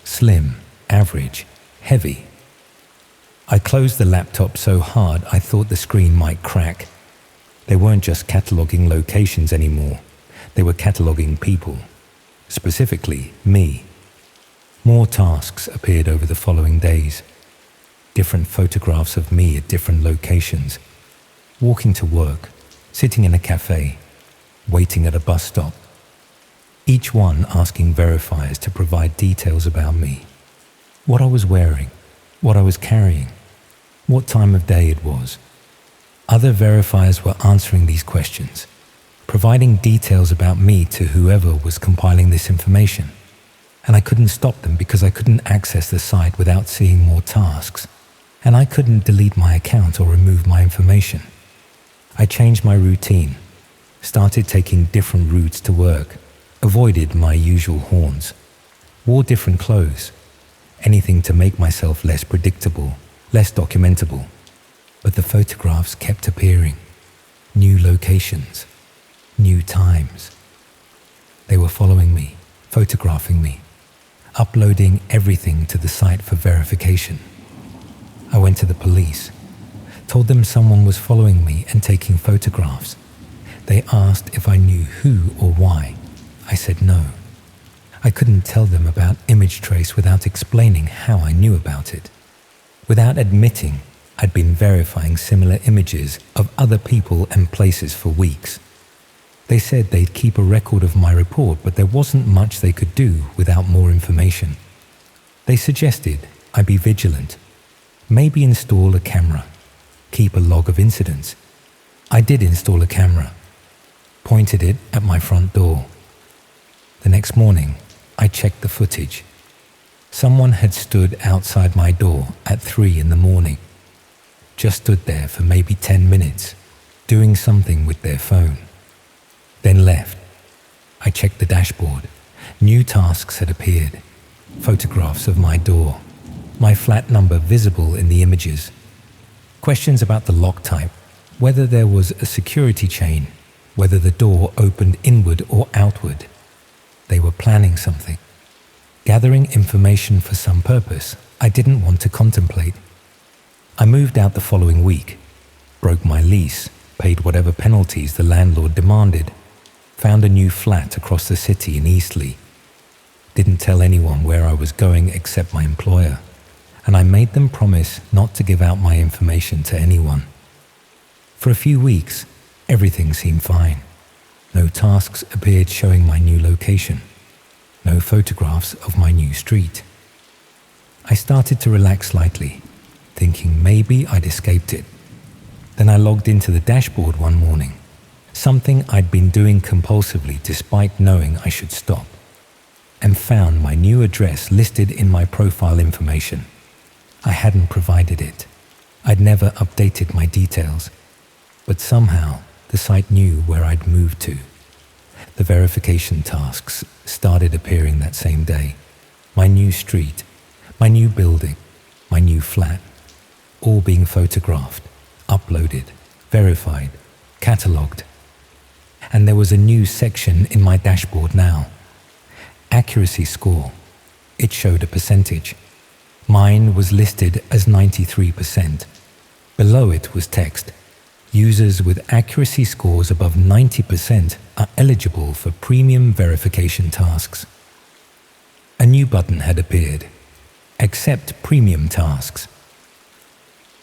slim, average, heavy. I closed the laptop so hard I thought the screen might crack. They weren't just cataloging locations anymore. They were cataloging people, specifically me. More tasks appeared over the following days. Different photographs of me at different locations. Walking to work, sitting in a cafe, waiting at a bus stop. Each one asking verifiers to provide details about me. What I was wearing, what I was carrying, what time of day it was. Other verifiers were answering these questions, providing details about me to whoever was compiling this information. And I couldn't stop them because I couldn't access the site without seeing more tasks. And I couldn't delete my account or remove my information. I changed my routine, started taking different routes to work, avoided my usual haunts, wore different clothes, anything to make myself less predictable, less documentable. But the photographs kept appearing. New locations, new times. They were following me, photographing me, uploading everything to the site for verification. I went to the police, told them someone was following me and taking photographs. They asked if I knew who or why. I said no. I couldn't tell them about image trace without explaining how I knew about it, without admitting I'd been verifying similar images of other people and places for weeks. They said they'd keep a record of my report, but there wasn't much they could do without more information. They suggested I be vigilant, maybe install a camera, keep a log of incidents. I did install a camera, pointed it at my front door. The next morning, I checked the footage. Someone had stood outside my door at 3 in the morning, just stood there for maybe 10 minutes, doing something with their phone, then left. I checked the dashboard. New tasks had appeared, photographs of my door, my flat number visible in the images, questions about the lock type, whether there was a security chain, whether the door opened inward or outward. They were planning something, gathering information for some purpose I didn't want to contemplate. I moved out the following week, broke my lease, paid whatever penalties the landlord demanded, found a new flat across the city in Eastleigh. Didn't tell anyone where I was going except my employer, and I made them promise not to give out my information to anyone. For a few weeks, everything seemed fine. No tasks appeared showing my new location. No photographs of my new street. I started to relax slightly, thinking maybe I'd escaped it. Then I logged into the dashboard one morning, something I'd been doing compulsively despite knowing I should stop, and found my new address listed in my profile information. I hadn't provided it. I'd never updated my details, but somehow the site knew where I'd moved to. The verification tasks started appearing that same day. My new street, my new building, my new flat, all being photographed, uploaded, verified, catalogued. And there was a new section in my dashboard now. Accuracy score. It showed a percentage. Mine was listed as 93%. Below it was text. Users with accuracy scores above 90% are eligible for premium verification tasks. A new button had appeared. Accept premium tasks.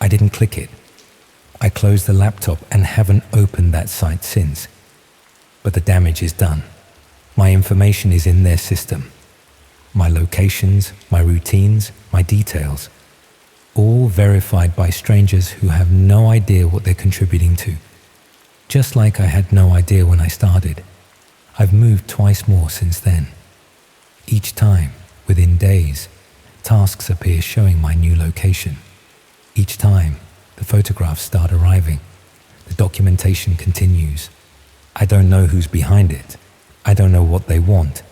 I didn't click it. I closed the laptop and haven't opened that site since. But the damage is done. My information is in their system. My locations, my routines, my details. All verified by strangers who have no idea what they're contributing to. Just like I had no idea when I started. I've moved twice more since then. Each time, within days, tasks appear showing my new location. Each time, the photographs start arriving. The documentation continues. I don't know who's behind it. I don't know what they want.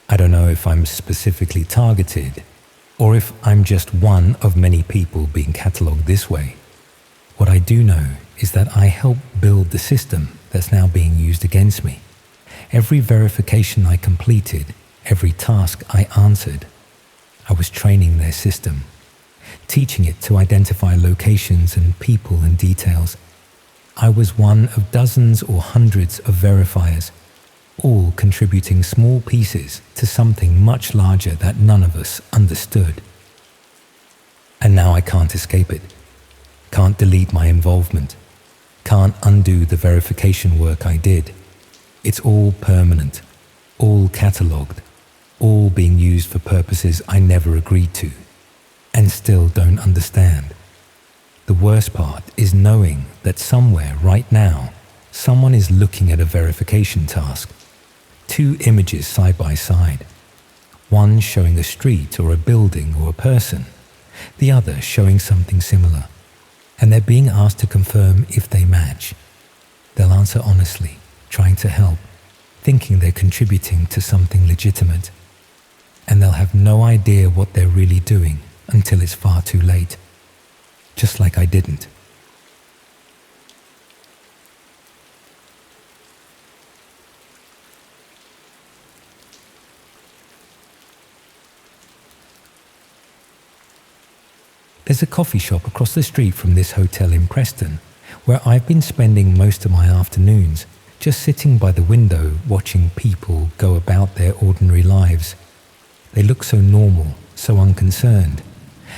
I don't know if I'm specifically targeted, or if I'm just one of many people being catalogued this way. What I do know is that I helped build the system that's now being used against me. Every verification I completed, every task I answered, I was training their system, teaching it to identify locations and people and details. I was one of dozens or hundreds of verifiers, all contributing small pieces to something much larger that none of us understood. And now I can't escape it. Can't delete my involvement. Can't undo the verification work I did. It's all permanent, all catalogued, all being used for purposes I never agreed to, and still don't understand. The worst part is knowing that somewhere right now, someone is looking at a verification task. 2 images side by side. One showing a street or a building or a person, the other showing something similar. And they're being asked to confirm if they match. They'll answer honestly, trying to help, thinking they're contributing to something legitimate. And they'll have no idea what they're really doing until it's far too late. Just like I didn't. There's a coffee shop across the street from this hotel in Preston, where I've been spending most of my afternoons, just sitting by the window watching people go about their ordinary lives. They look so normal, so unconcerned,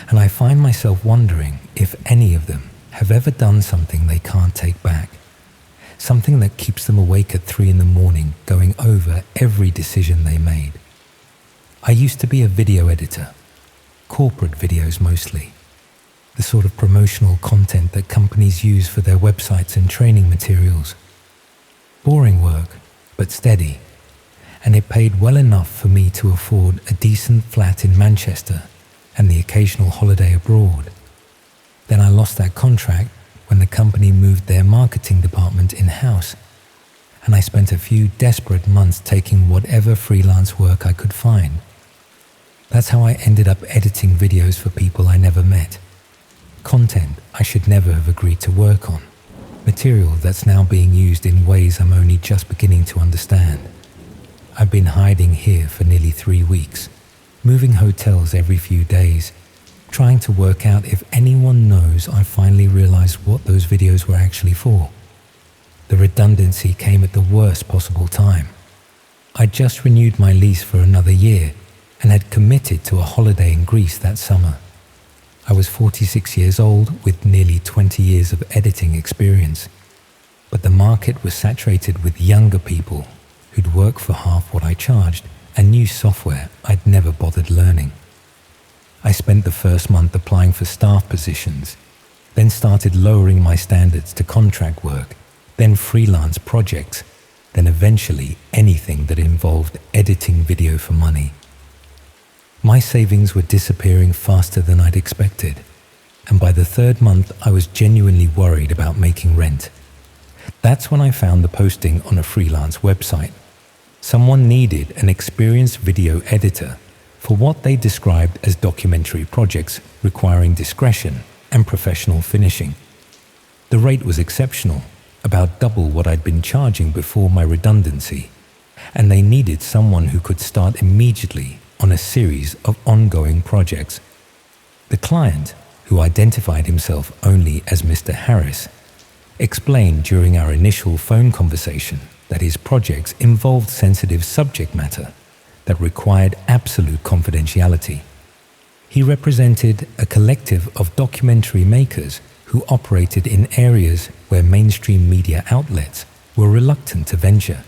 and I find myself wondering if any of them have ever done something they can't take back. Something that keeps them awake at 3 a.m, going over every decision they made. I used to be a video editor, corporate videos mostly, the sort of promotional content that companies use for their websites and training materials. Boring work, but steady, and it paid well enough for me to afford a decent flat in Manchester and the occasional holiday abroad. Then I lost that contract when the company moved their marketing department in-house, and I spent a few desperate months taking whatever freelance work I could find. That's how I ended up editing videos for people I never met. Content I should never have agreed to work on. Material that's now being used in ways I'm only just beginning to understand. I've been hiding here for nearly 3 weeks, moving hotels every few days, trying to work out if anyone knows I finally realized what those videos were actually for. The redundancy came at the worst possible time. I'd just renewed my lease for another year and had committed to a holiday in Greece that summer. I was 46 years old with nearly 20 years of editing experience, but the market was saturated with younger people who'd work for half what I charged and knew software I'd never bothered learning. I spent the first month applying for staff positions, then started lowering my standards to contract work, then freelance projects, then eventually anything that involved editing video for money. My savings were disappearing faster than I'd expected, and by the 3rd month I was genuinely worried about making rent. That's when I found the posting on a freelance website. Someone needed an experienced video editor for what they described as documentary projects requiring discretion and professional finishing. The rate was exceptional, about double what I'd been charging before my redundancy, and they needed someone who could start immediately on a series of ongoing projects. The client, who identified himself only as Mr. Harris, explained during our initial phone conversation that his projects involved sensitive subject matter that required absolute confidentiality. He represented a collective of documentary makers who operated in areas where mainstream media outlets were reluctant to venture.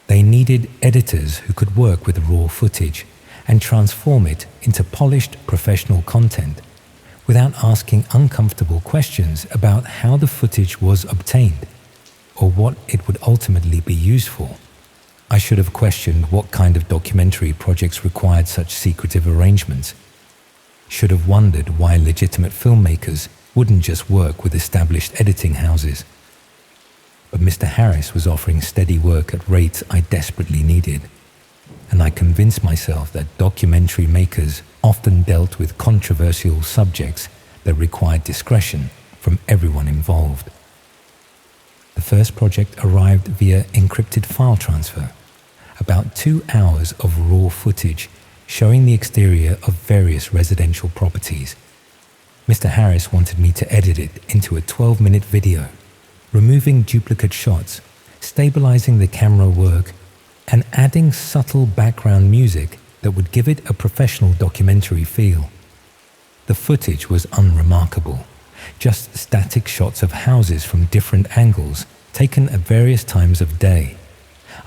They needed editors who could work with raw footage and transform it into polished professional content without asking uncomfortable questions about how the footage was obtained or what it would ultimately be used for. I should have questioned what kind of documentary projects required such secretive arrangements. Should have wondered why legitimate filmmakers wouldn't just work with established editing houses. But Mr. Harris was offering steady work at rates I desperately needed, and I convinced myself that documentary makers often dealt with controversial subjects that required discretion from everyone involved. The first project arrived via encrypted file transfer, about 2 hours of raw footage showing the exterior of various residential properties. Mr. Harris wanted me to edit it into a 12-minute video, removing duplicate shots, stabilizing the camera work, and adding subtle background music that would give it a professional documentary feel. The footage was unremarkable, just static shots of houses from different angles taken at various times of day.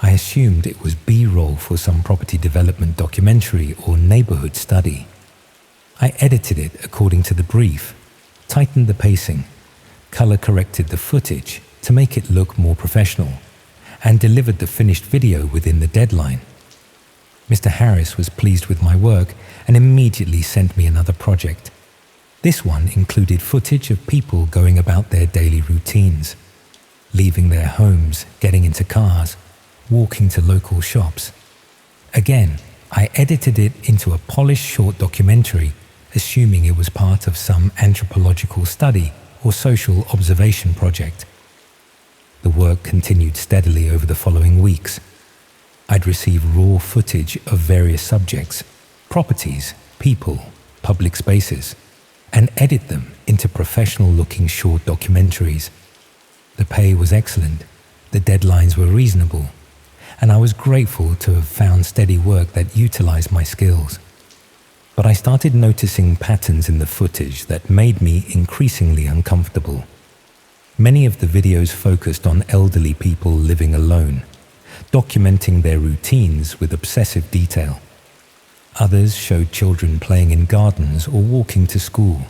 I assumed it was B-roll for some property development documentary or neighborhood study. I edited it according to the brief, tightened the pacing, color-corrected the footage to make it look more professional, and delivered the finished video within the deadline. Mr. Harris was pleased with my work and immediately sent me another project. This one included footage of people going about their daily routines, leaving their homes, getting into cars, walking to local shops. Again, I edited it into a polished short documentary, assuming it was part of some anthropological study or social observation project. The work continued steadily over the following weeks. I'd receive raw footage of various subjects, properties, people, public spaces, and edit them into professional-looking short documentaries. The pay was excellent, the deadlines were reasonable, and I was grateful to have found steady work that utilized my skills. But I started noticing patterns in the footage that made me increasingly uncomfortable. Many of the videos focused on elderly people living alone, documenting their routines with obsessive detail. Others showed children playing in gardens or walking to school,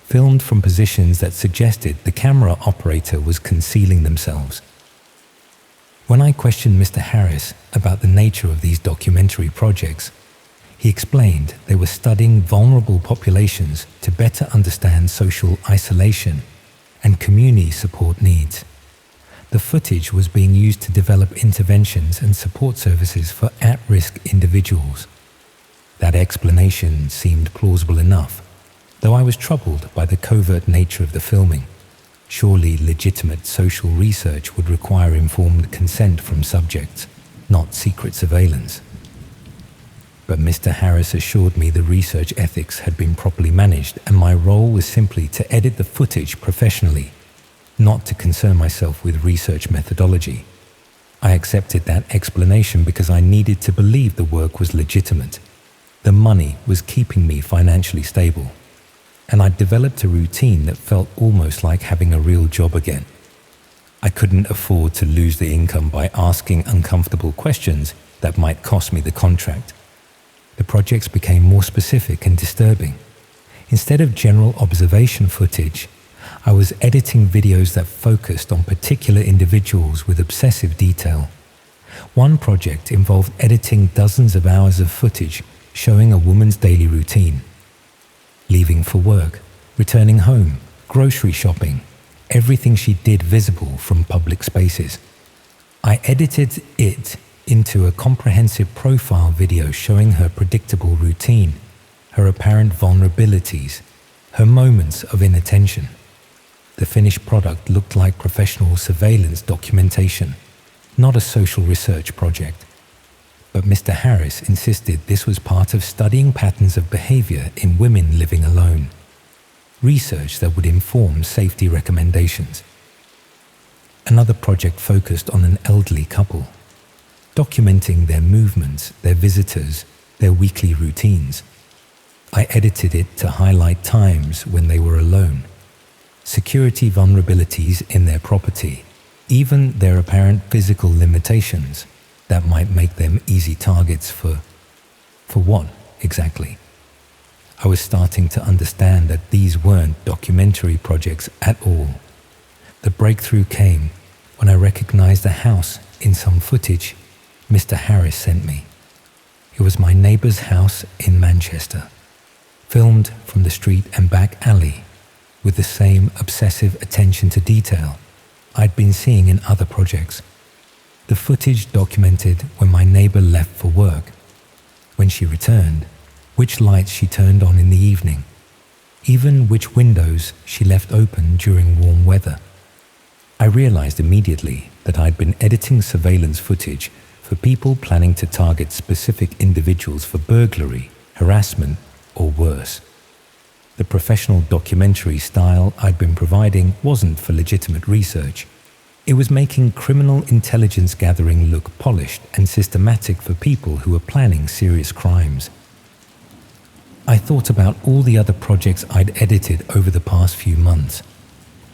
filmed from positions that suggested the camera operator was concealing themselves. When I questioned Mr. Harris about the nature of these documentary projects, he explained they were studying vulnerable populations to better understand social isolation and community support needs. The footage was being used to develop interventions and support services for at-risk individuals. That explanation seemed plausible enough, though I was troubled by the covert nature of the filming. Surely legitimate social research would require informed consent from subjects, not secret surveillance. But Mr. Harris assured me the research ethics had been properly managed and my role was simply to edit the footage professionally, not to concern myself with research methodology. I accepted that explanation because I needed to believe the work was legitimate. The money was keeping me financially stable, and I'd developed a routine that felt almost like having a real job again. I couldn't afford to lose the income by asking uncomfortable questions that might cost me the contract. The projects became more specific and disturbing. Instead of general observation footage, I was editing videos that focused on particular individuals with obsessive detail. One project involved editing dozens of hours of footage showing a woman's daily routine. Leaving for work, returning home, grocery shopping, everything she did visible from public spaces. I edited it into a comprehensive profile video showing her predictable routine, her apparent vulnerabilities, her moments of inattention. The finished product looked like professional surveillance documentation, not a social research project. But Mr. Harris insisted this was part of studying patterns of behavior in women living alone, research that would inform safety recommendations. Another project focused on an elderly couple, documenting their movements, their visitors, their weekly routines. I edited it to highlight times when they were alone, security vulnerabilities in their property, even their apparent physical limitations that might make them easy targets for what exactly? I was starting to understand that these weren't documentary projects at all. The breakthrough came when I recognized a house in some footage Mr. Harris sent me. It was my neighbor's house in Manchester, filmed from the street and back alley with the same obsessive attention to detail I'd been seeing in other projects. The footage documented when my neighbor left for work, when she returned, which lights she turned on in the evening, even which windows she left open during warm weather. I realized immediately that I'd been editing surveillance footage for people planning to target specific individuals for burglary, harassment, or worse. The professional documentary style I'd been providing wasn't for legitimate research. It was making criminal intelligence gathering look polished and systematic for people who were planning serious crimes. I thought about all the other projects I'd edited over the past few months,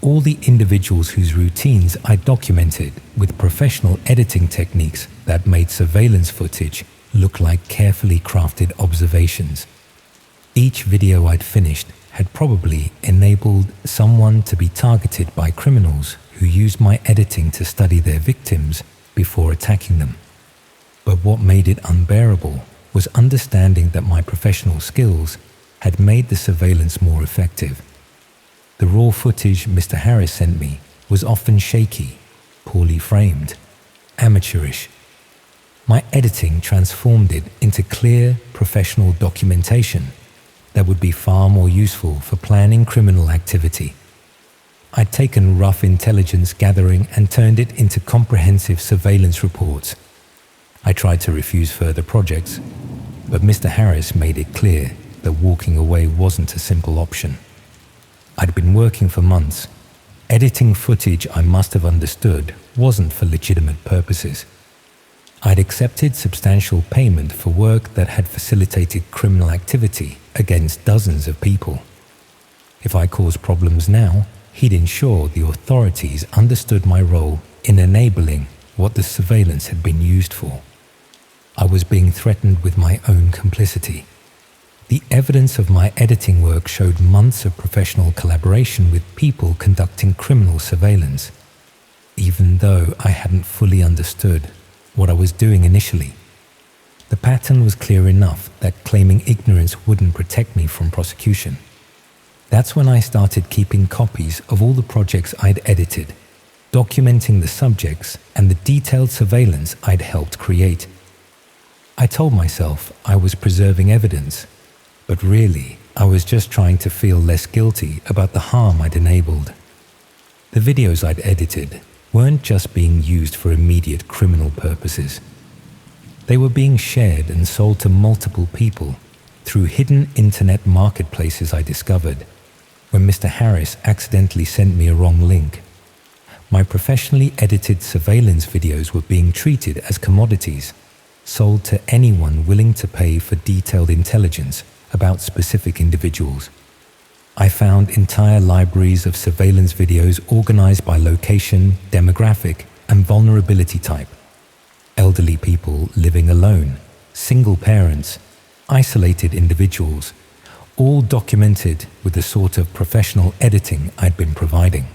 all the individuals whose routines I documented with professional editing techniques that made surveillance footage look like carefully crafted observations. Each video I'd finished had probably enabled someone to be targeted by criminals who used my editing to study their victims before attacking them. But what made it unbearable was understanding that my professional skills had made the surveillance more effective. The raw footage Mr. Harris sent me was often shaky, poorly framed, amateurish. My editing transformed it into clear, professional documentation that would be far more useful for planning criminal activity. I'd taken rough intelligence gathering and turned it into comprehensive surveillance reports. I tried to refuse further projects, but Mr. Harris made it clear that walking away wasn't a simple option. I'd been working for months. Editing footage I must have understood wasn't for legitimate purposes. I'd accepted substantial payment for work that had facilitated criminal activity against dozens of people. If I caused problems now, he'd ensure the authorities understood my role in enabling what the surveillance had been used for. I was being threatened with my own complicity. The evidence of my editing work showed months of professional collaboration with people conducting criminal surveillance, even though I hadn't fully understood what I was doing initially. The pattern was clear enough that claiming ignorance wouldn't protect me from prosecution. That's when I started keeping copies of all the projects I'd edited, documenting the subjects and the detailed surveillance I'd helped create. I told myself I was preserving evidence, but really I was just trying to feel less guilty about the harm I'd enabled. The videos I'd edited weren't just being used for immediate criminal purposes. They were being shared and sold to multiple people through hidden internet marketplaces I discovered when Mr. Harris accidentally sent me a wrong link. My professionally edited surveillance videos were being treated as commodities, sold to anyone willing to pay for detailed intelligence about specific individuals. I found entire libraries of surveillance videos organized by location, demographic, and vulnerability type. Elderly people living alone, single parents, isolated individuals, all documented with the sort of professional editing I'd been providing.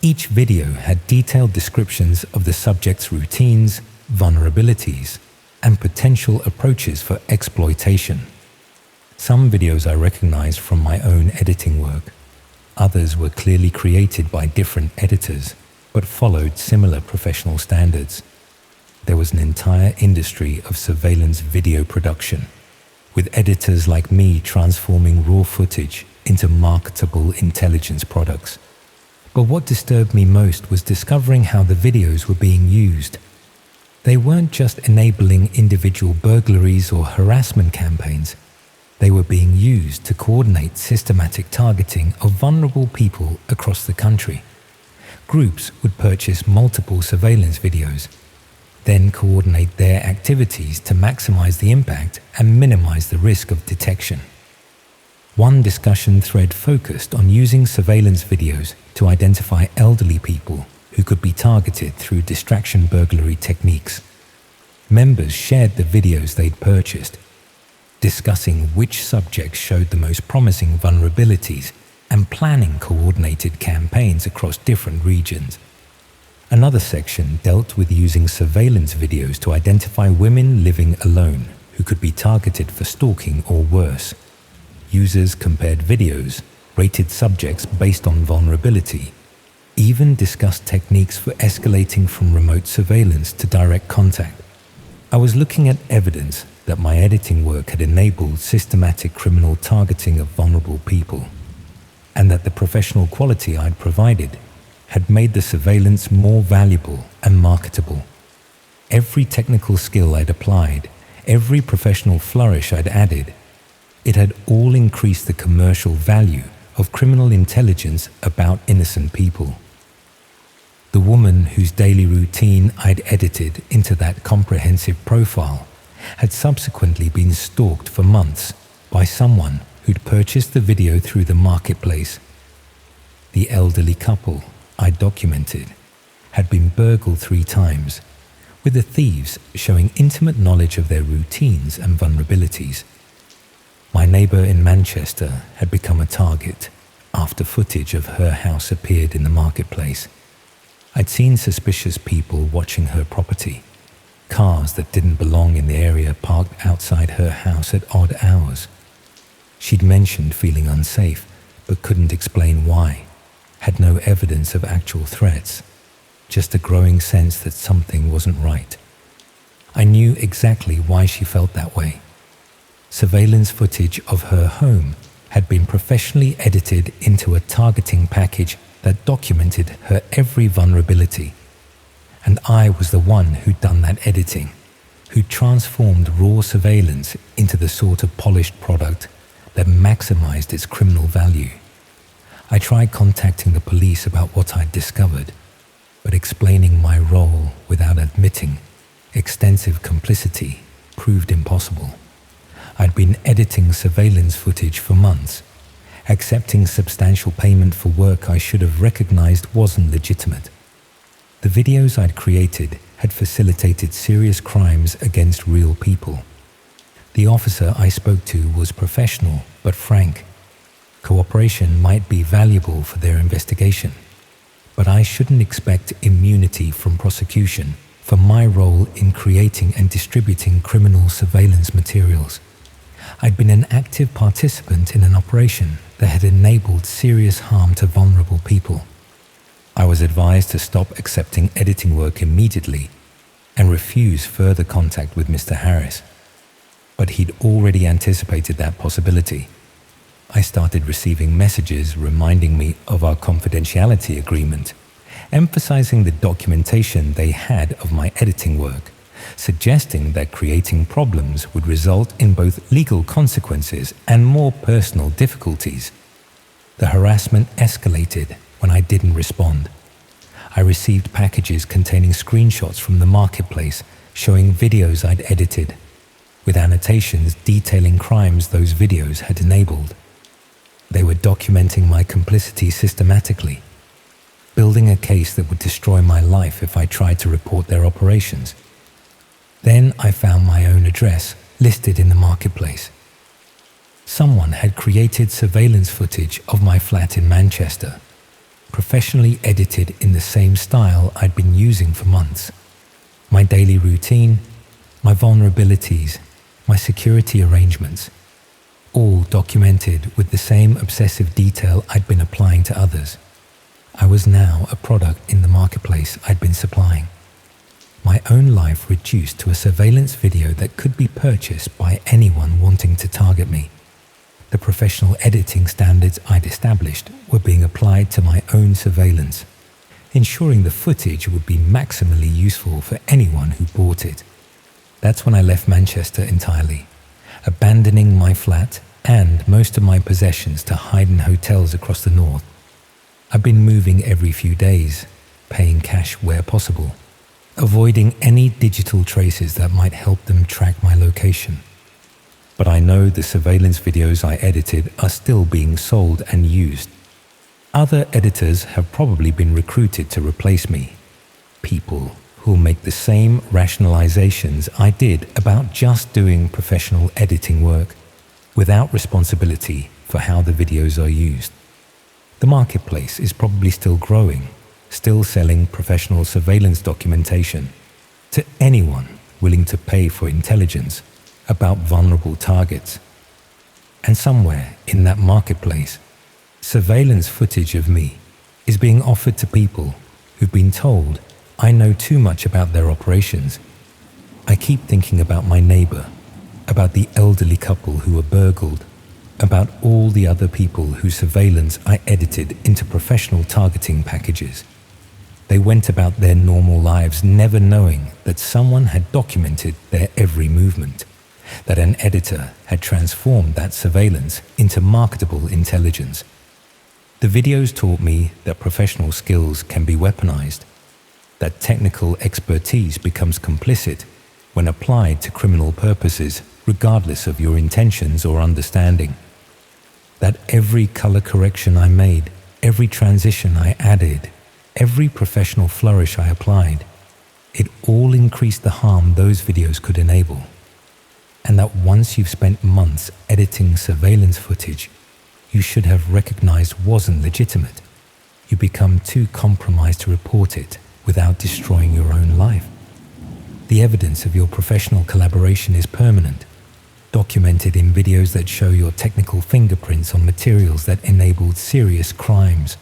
Each video had detailed descriptions of the subject's routines, vulnerabilities, and potential approaches for exploitation. Some videos I recognized from my own editing work. Others were clearly created by different editors, but followed similar professional standards. There was an entire industry of surveillance video production, with editors like me transforming raw footage into marketable intelligence products. But what disturbed me most was discovering how the videos were being used. They weren't just enabling individual burglaries or harassment campaigns. They were being used to coordinate systematic targeting of vulnerable people across the country. Groups would purchase multiple surveillance videos, then coordinate their activities to maximize the impact and minimize the risk of detection. One discussion thread focused on using surveillance videos to identify elderly people who could be targeted through distraction burglary techniques. Members shared the videos they'd purchased, discussing which subjects showed the most promising vulnerabilities and planning coordinated campaigns across different regions. Another section dealt with using surveillance videos to identify women living alone who could be targeted for stalking or worse. Users compared videos, rated subjects based on vulnerability, even discussed techniques for escalating from remote surveillance to direct contact. I was looking at evidence that my editing work had enabled systematic criminal targeting of vulnerable people, and that the professional quality I'd provided had made the surveillance more valuable and marketable. Every technical skill I'd applied, every professional flourish I'd added, it had all increased the commercial value of criminal intelligence about innocent people. The woman whose daily routine I'd edited into that comprehensive profile had subsequently been stalked for months by someone who'd purchased the video through the marketplace. The elderly couple I documented had been burgled 3 times, with the thieves showing intimate knowledge of their routines and vulnerabilities. My neighbor in Manchester had become a target after footage of her house appeared in the marketplace. I'd seen suspicious people watching her property, cars that didn't belong in the area parked outside her house at odd hours. She'd mentioned feeling unsafe, but couldn't explain why, had no evidence of actual threats, just a growing sense that something wasn't right. I knew exactly why she felt that way. Surveillance footage of her home had been professionally edited into a targeting package that documented her every vulnerability. And I was the one who'd done that editing, who'd transformed raw surveillance into the sort of polished product that maximized its criminal value. I tried contacting the police about what I'd discovered, but explaining my role without admitting extensive complicity proved impossible. I'd been editing surveillance footage for months. Accepting substantial payment for work I should have recognized wasn't legitimate. The videos I'd created had facilitated serious crimes against real people. The officer I spoke to was professional but frank. Cooperation might be valuable for their investigation, but I shouldn't expect immunity from prosecution for my role in creating and distributing criminal surveillance materials. I'd been an active participant in an operation that had enabled serious harm to vulnerable people. I was advised to stop accepting editing work immediately and refuse further contact with Mr. Harris. But he'd already anticipated that possibility. I started receiving messages reminding me of our confidentiality agreement, emphasizing the documentation they had of my editing work, suggesting that creating problems would result in both legal consequences and more personal difficulties. The harassment escalated when I didn't respond. I received packages containing screenshots from the marketplace showing videos I'd edited, with annotations detailing crimes those videos had enabled. They were documenting my complicity systematically, building a case that would destroy my life if I tried to report their operations. Then I found my own address listed in the marketplace. Someone had created surveillance footage of my flat in Manchester, professionally edited in the same style I'd been using for months. My daily routine, my vulnerabilities, my security arrangements, all documented with the same obsessive detail I'd been applying to others. I was now a product in the marketplace I'd been supplying. My own life reduced to a surveillance video that could be purchased by anyone wanting to target me. The professional editing standards I'd established were being applied to my own surveillance, ensuring the footage would be maximally useful for anyone who bought it. That's when I left Manchester entirely, abandoning my flat and most of my possessions to hide in hotels across the north. I've been moving every few days, paying cash where possible, avoiding any digital traces that might help them track my location. But I know the surveillance videos I edited are still being sold and used. Other editors have probably been recruited to replace me. People who'll make the same rationalizations I did about just doing professional editing work, without responsibility for how the videos are used. The marketplace is probably still growing, still selling professional surveillance documentation to anyone willing to pay for intelligence about vulnerable targets. And somewhere in that marketplace, surveillance footage of me is being offered to people who've been told I know too much about their operations. I keep thinking about my neighbor, about the elderly couple who were burgled, about all the other people whose surveillance I edited into professional targeting packages. They went about their normal lives never knowing that someone had documented their every movement, that an editor had transformed that surveillance into marketable intelligence. The videos taught me that professional skills can be weaponized, that technical expertise becomes complicit when applied to criminal purposes, regardless of your intentions or understanding. That every color correction I made, every transition I added, every professional flourish I applied, it all increased the harm those videos could enable. And that once you've spent months editing surveillance footage you should have recognized wasn't legitimate, you become too compromised to report it without destroying your own life. The evidence of your professional collaboration is permanent, documented in videos that show your technical fingerprints on materials that enabled serious crimes.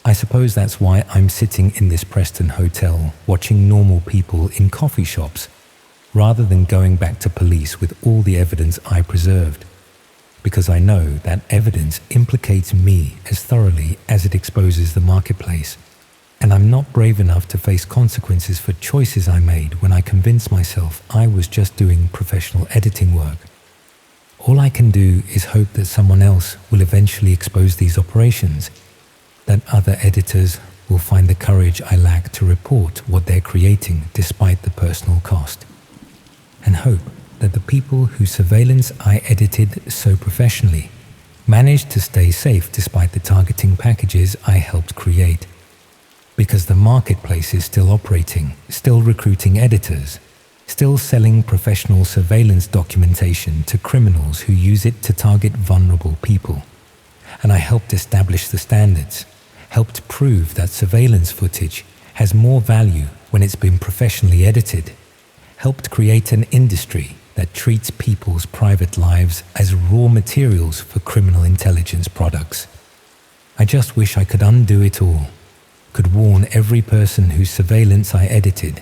I suppose that's why I'm sitting in this Preston hotel watching normal people in coffee shops, rather than going back to police with all the evidence I preserved, because I know that evidence implicates me as thoroughly as it exposes the marketplace, and I'm not brave enough to face consequences for choices I made when I convinced myself I was just doing professional editing work. All I can do is hope that someone else will eventually expose these operations, that other editors will find the courage I lack to report what they're creating despite the personal cost, and hope that the people whose surveillance I edited so professionally managed to stay safe despite the targeting packages I helped create. Because the marketplace is still operating, still recruiting editors, still selling professional surveillance documentation to criminals who use it to target vulnerable people. And I helped establish the standards, helped prove that surveillance footage has more value when it's been professionally edited, helped create an industry that treats people's private lives as raw materials for criminal intelligence products. I just wish I could undo it all, could warn every person whose surveillance I edited,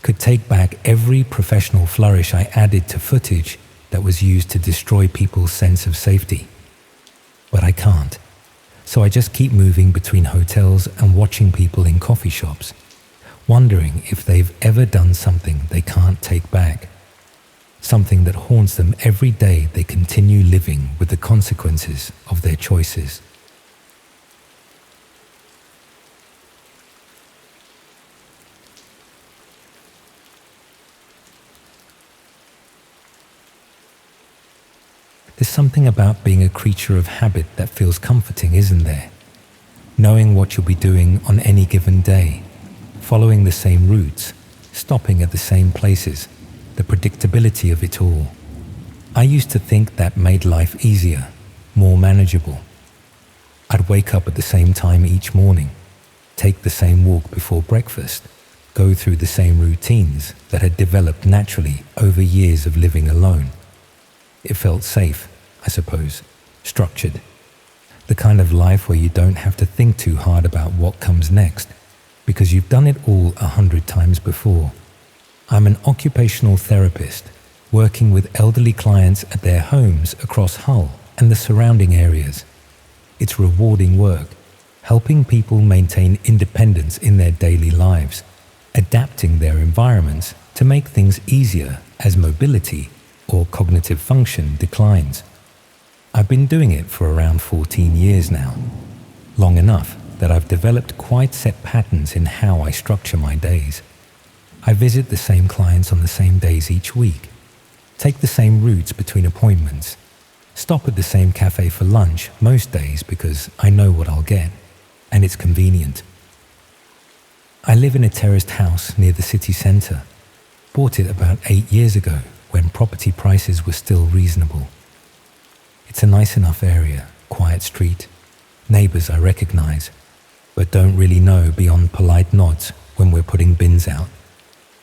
could take back every professional flourish I added to footage that was used to destroy people's sense of safety. But I can't. So I just keep moving between hotels and watching people in coffee shops, wondering if they've ever done something they can't take back. Something that haunts them every day they continue living with the consequences of their choices. There's something about being a creature of habit that feels comforting, isn't there? Knowing what you'll be doing on any given day, following the same routes, stopping at the same places, the predictability of it all. I used to think that made life easier, more manageable. I'd wake up at the same time each morning, take the same walk before breakfast, go through the same routines that had developed naturally over years of living alone. It felt safe, I suppose, structured. The kind of life where you don't have to think too hard about what comes next, because you've done it all 100 times before. I'm an occupational therapist, working with elderly clients at their homes across Hull and the surrounding areas. It's rewarding work, helping people maintain independence in their daily lives, adapting their environments to make things easier as mobility or cognitive function declines. I've been doing it for around 14 years now, long enough that I've developed quite set patterns in how I structure my days. I visit the same clients on the same days each week, take the same routes between appointments, stop at the same cafe for lunch most days because I know what I'll get, and it's convenient. I live in a terraced house near the city centre, bought it about 8 years ago when property prices were still reasonable. It's a nice enough area, quiet street, neighbours I recognise, but don't really know beyond polite nods when we're putting bins out.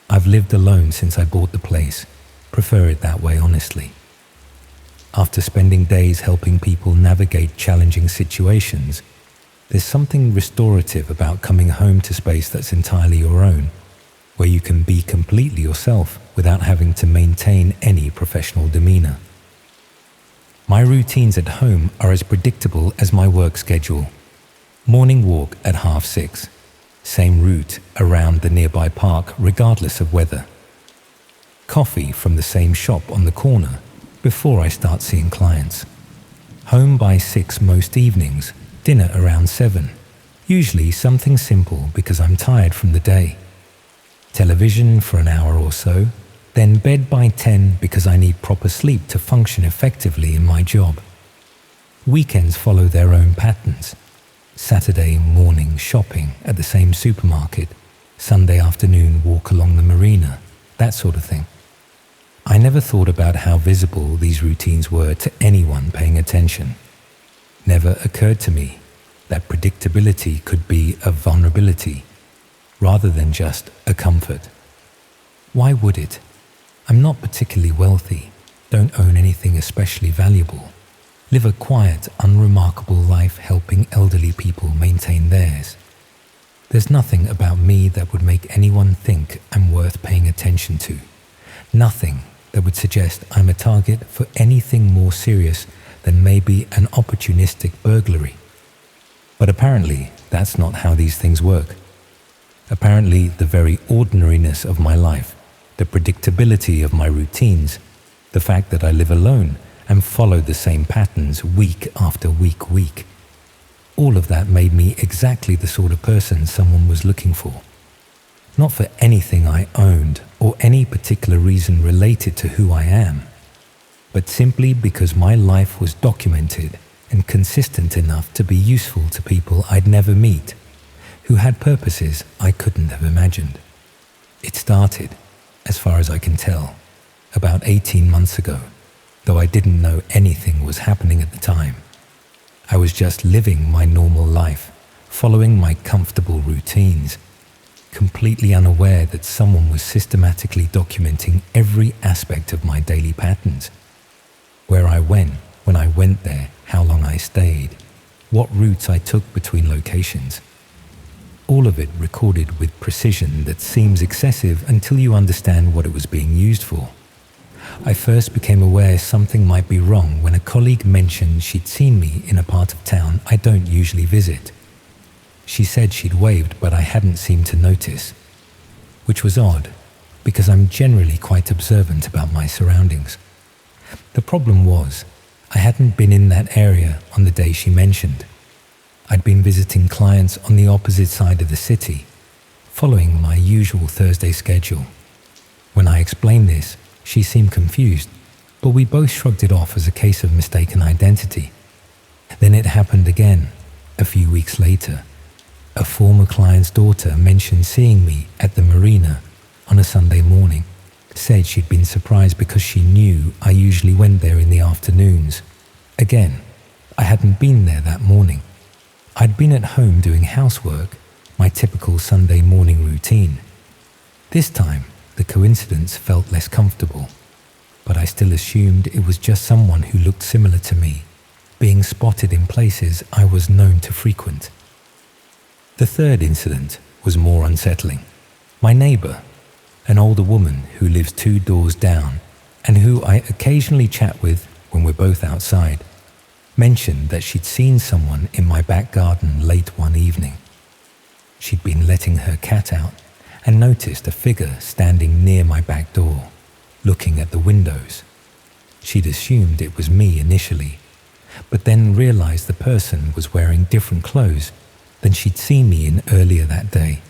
I've lived alone since I bought the place, prefer it that way honestly. After spending days helping people navigate challenging situations, there's something restorative about coming home to space that's entirely your own, where you can be completely yourself without having to maintain any professional demeanor. My routines at home are as predictable as my work schedule. Morning walk at 6:30, same route around the nearby park regardless of weather. Coffee from the same shop on the corner before I start seeing clients. Home by 6 most evenings, dinner around 7, usually something simple because I'm tired from the day. Television for an hour or so, then bed by 10 because I need proper sleep to function effectively in my job. Weekends follow their own patterns. Saturday morning shopping at the same supermarket, Sunday afternoon walk along the marina, that sort of thing. I never thought about how visible these routines were to anyone paying attention. Never occurred to me that predictability could be a vulnerability rather than just a comfort. Why would it? I'm not particularly wealthy, don't own anything especially valuable, live a quiet, unremarkable life helping elderly people maintain theirs. There's nothing about me that would make anyone think I'm worth paying attention to. Nothing that would suggest I'm a target for anything more serious than maybe an opportunistic burglary. But apparently, that's not how these things work. Apparently, the very ordinariness of my life, the predictability of my routines, the fact that I live alone and followed the same patterns week after week. All of that made me exactly the sort of person someone was looking for. Not for anything I owned or any particular reason related to who I am, but simply because my life was documented and consistent enough to be useful to people I'd never meet, who had purposes I couldn't have imagined. It started, as far as I can tell, about 18 months ago, though I didn't know anything was happening at the time. I was just living my normal life, following my comfortable routines, completely unaware that someone was systematically documenting every aspect of my daily patterns. Where I went, when I went there, how long I stayed, what routes I took between locations. All of it recorded with precision that seems excessive until you understand what it was being used for. I first became aware something might be wrong when a colleague mentioned she'd seen me in a part of town I don't usually visit. She said she'd waved, but I hadn't seemed to notice, which was odd, because I'm generally quite observant about my surroundings. The problem was, I hadn't been in that area on the day she mentioned. I'd been visiting clients on the opposite side of the city, following my usual Thursday schedule. When I explained this, she seemed confused, but we both shrugged it off as a case of mistaken identity. Then it happened again, a few weeks later. A former client's daughter mentioned seeing me at the marina on a Sunday morning, said she'd been surprised because she knew I usually went there in the afternoons. Again, I hadn't been there that morning. I'd been at home doing housework, my typical Sunday morning routine. This time, the coincidence felt less comfortable, but I still assumed it was just someone who looked similar to me, being spotted in places I was known to frequent. The third incident was more unsettling. My neighbor, an older woman who lives 2 doors down and who I occasionally chat with when we're both outside, mentioned that she'd seen someone in my back garden late one evening. She'd been letting her cat out and noticed a figure standing near my back door, looking at the windows. She'd assumed it was me initially, but then realized the person was wearing different clothes than she'd seen me in earlier that day.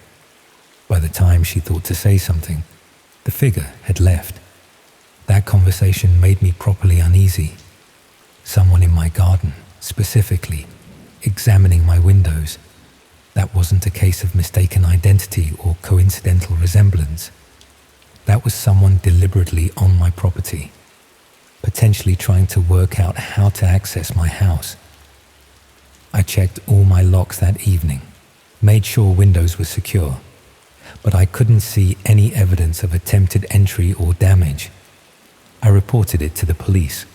By the time she thought to say something, the figure had left. That conversation made me properly uneasy. Someone in my garden, specifically, examining my windows. That wasn't a case of mistaken identity or coincidental resemblance. That was someone deliberately on my property, potentially trying to work out how to access my house. I checked all my locks that evening, made sure windows were secure, but I couldn't see any evidence of attempted entry or damage. I reported it to the police,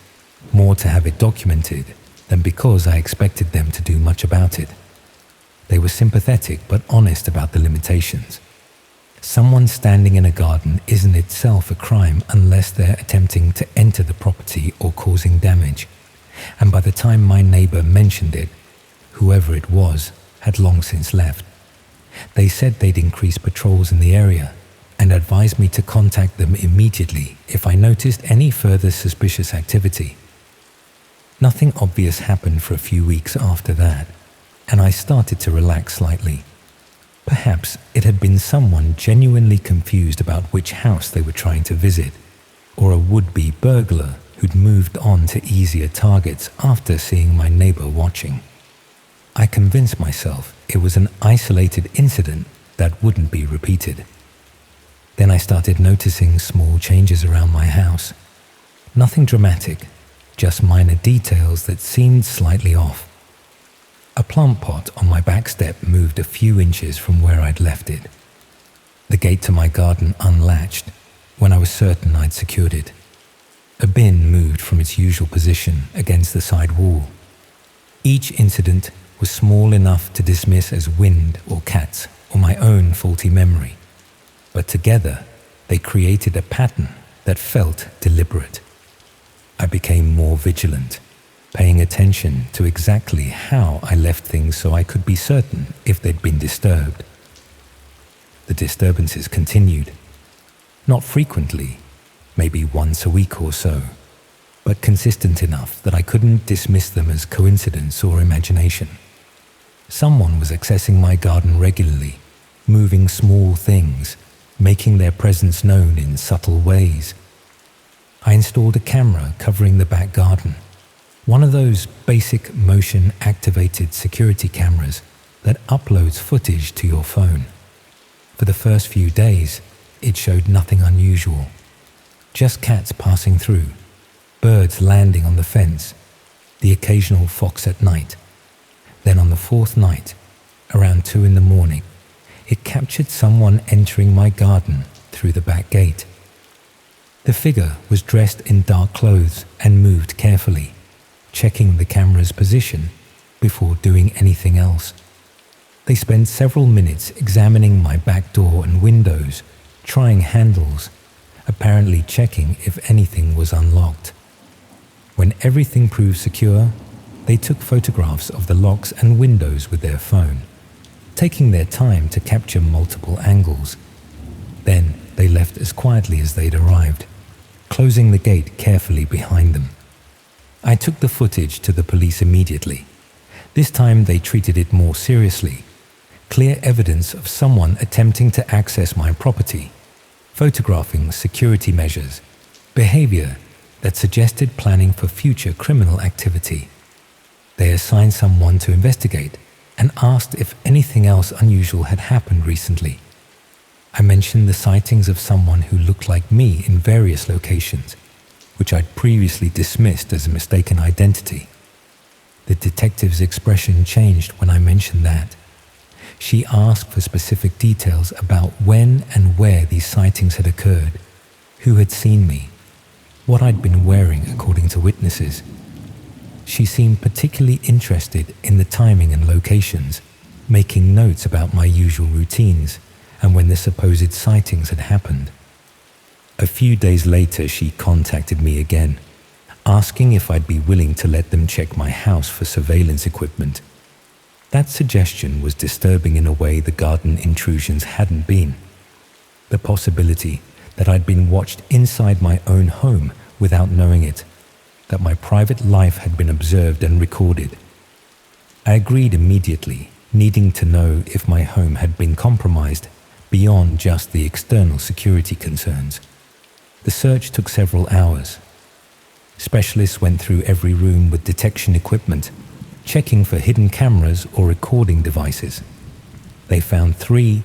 more to have it documented than because I expected them to do much about it. They were sympathetic but honest about the limitations. Someone standing in a garden isn't itself a crime unless they're attempting to enter the property or causing damage. And by the time my neighbor mentioned it, whoever it was had long since left. They said they'd increase patrols in the area and advised me to contact them immediately if I noticed any further suspicious activity. Nothing obvious happened for a few weeks after that, and I started to relax slightly. Perhaps it had been someone genuinely confused about which house they were trying to visit, or a would-be burglar who'd moved on to easier targets after seeing my neighbor watching. I convinced myself it was an isolated incident that wouldn't be repeated. Then I started noticing small changes around my house. Nothing dramatic, just minor details that seemed slightly off. A plant pot on my back step moved a few inches from where I'd left it. The gate to my garden unlatched when I was certain I'd secured it. A bin moved from its usual position against the side wall. Each incident was small enough to dismiss as wind or cats or my own faulty memory, but together they created a pattern that felt deliberate. I became more vigilant, paying attention to exactly how I left things so I could be certain if they'd been disturbed. The disturbances continued, not frequently, maybe once a week or so, but consistent enough that I couldn't dismiss them as coincidence or imagination. Someone was accessing my garden regularly, moving small things, making their presence known in subtle ways. I installed a camera covering the back garden, one of those basic motion-activated security cameras that uploads footage to your phone. For the first few days, it showed nothing unusual. Just cats passing through, birds landing on the fence, the occasional fox at night. Then on the fourth night, around 2 a.m, it captured someone entering my garden through the back gate. The figure was dressed in dark clothes and moved carefully, checking the camera's position before doing anything else. They spent several minutes examining my back door and windows, trying handles, apparently checking if anything was unlocked. When everything proved secure, they took photographs of the locks and windows with their phone, taking their time to capture multiple angles. Then they left as quietly as they'd arrived, closing the gate carefully behind them. I took the footage to the police immediately. This time they treated it more seriously. Clear evidence of someone attempting to access my property, photographing security measures, behavior that suggested planning for future criminal activity. They assigned someone to investigate and asked if anything else unusual had happened recently. I mentioned the sightings of someone who looked like me in various locations, which I'd previously dismissed as a mistaken identity. The detective's expression changed when I mentioned that. She asked for specific details about when and where these sightings had occurred, who had seen me, what I'd been wearing according to witnesses. She seemed particularly interested in the timing and locations, making notes about my usual routines and when the supposed sightings had happened. A few days later, she contacted me again, asking if I'd be willing to let them check my house for surveillance equipment. That suggestion was disturbing in a way the garden intrusions hadn't been. The possibility that I'd been watched inside my own home without knowing it, that my private life had been observed and recorded. I agreed immediately, needing to know if my home had been compromised beyond just the external security concerns. The search took several hours. Specialists went through every room with detection equipment, checking for hidden cameras or recording devices. They found 3,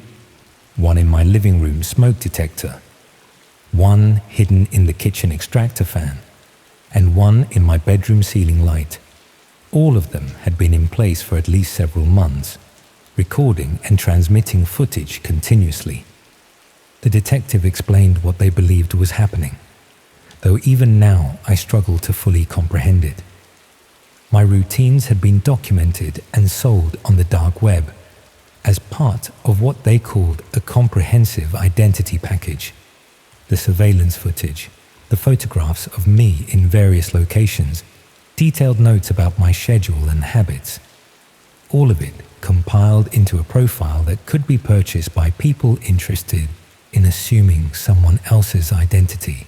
one in my living room smoke detector, one hidden in the kitchen extractor fan, and one in my bedroom ceiling light. All of them had been in place for at least several months, recording and transmitting footage continuously. The detective explained what they believed was happening, though even now I struggle to fully comprehend it. My routines had been documented and sold on the dark web as part of what they called a comprehensive identity package. The surveillance footage, the photographs of me in various locations, detailed notes about my schedule and habits. All of it compiled into a profile that could be purchased by people interested in assuming someone else's identity,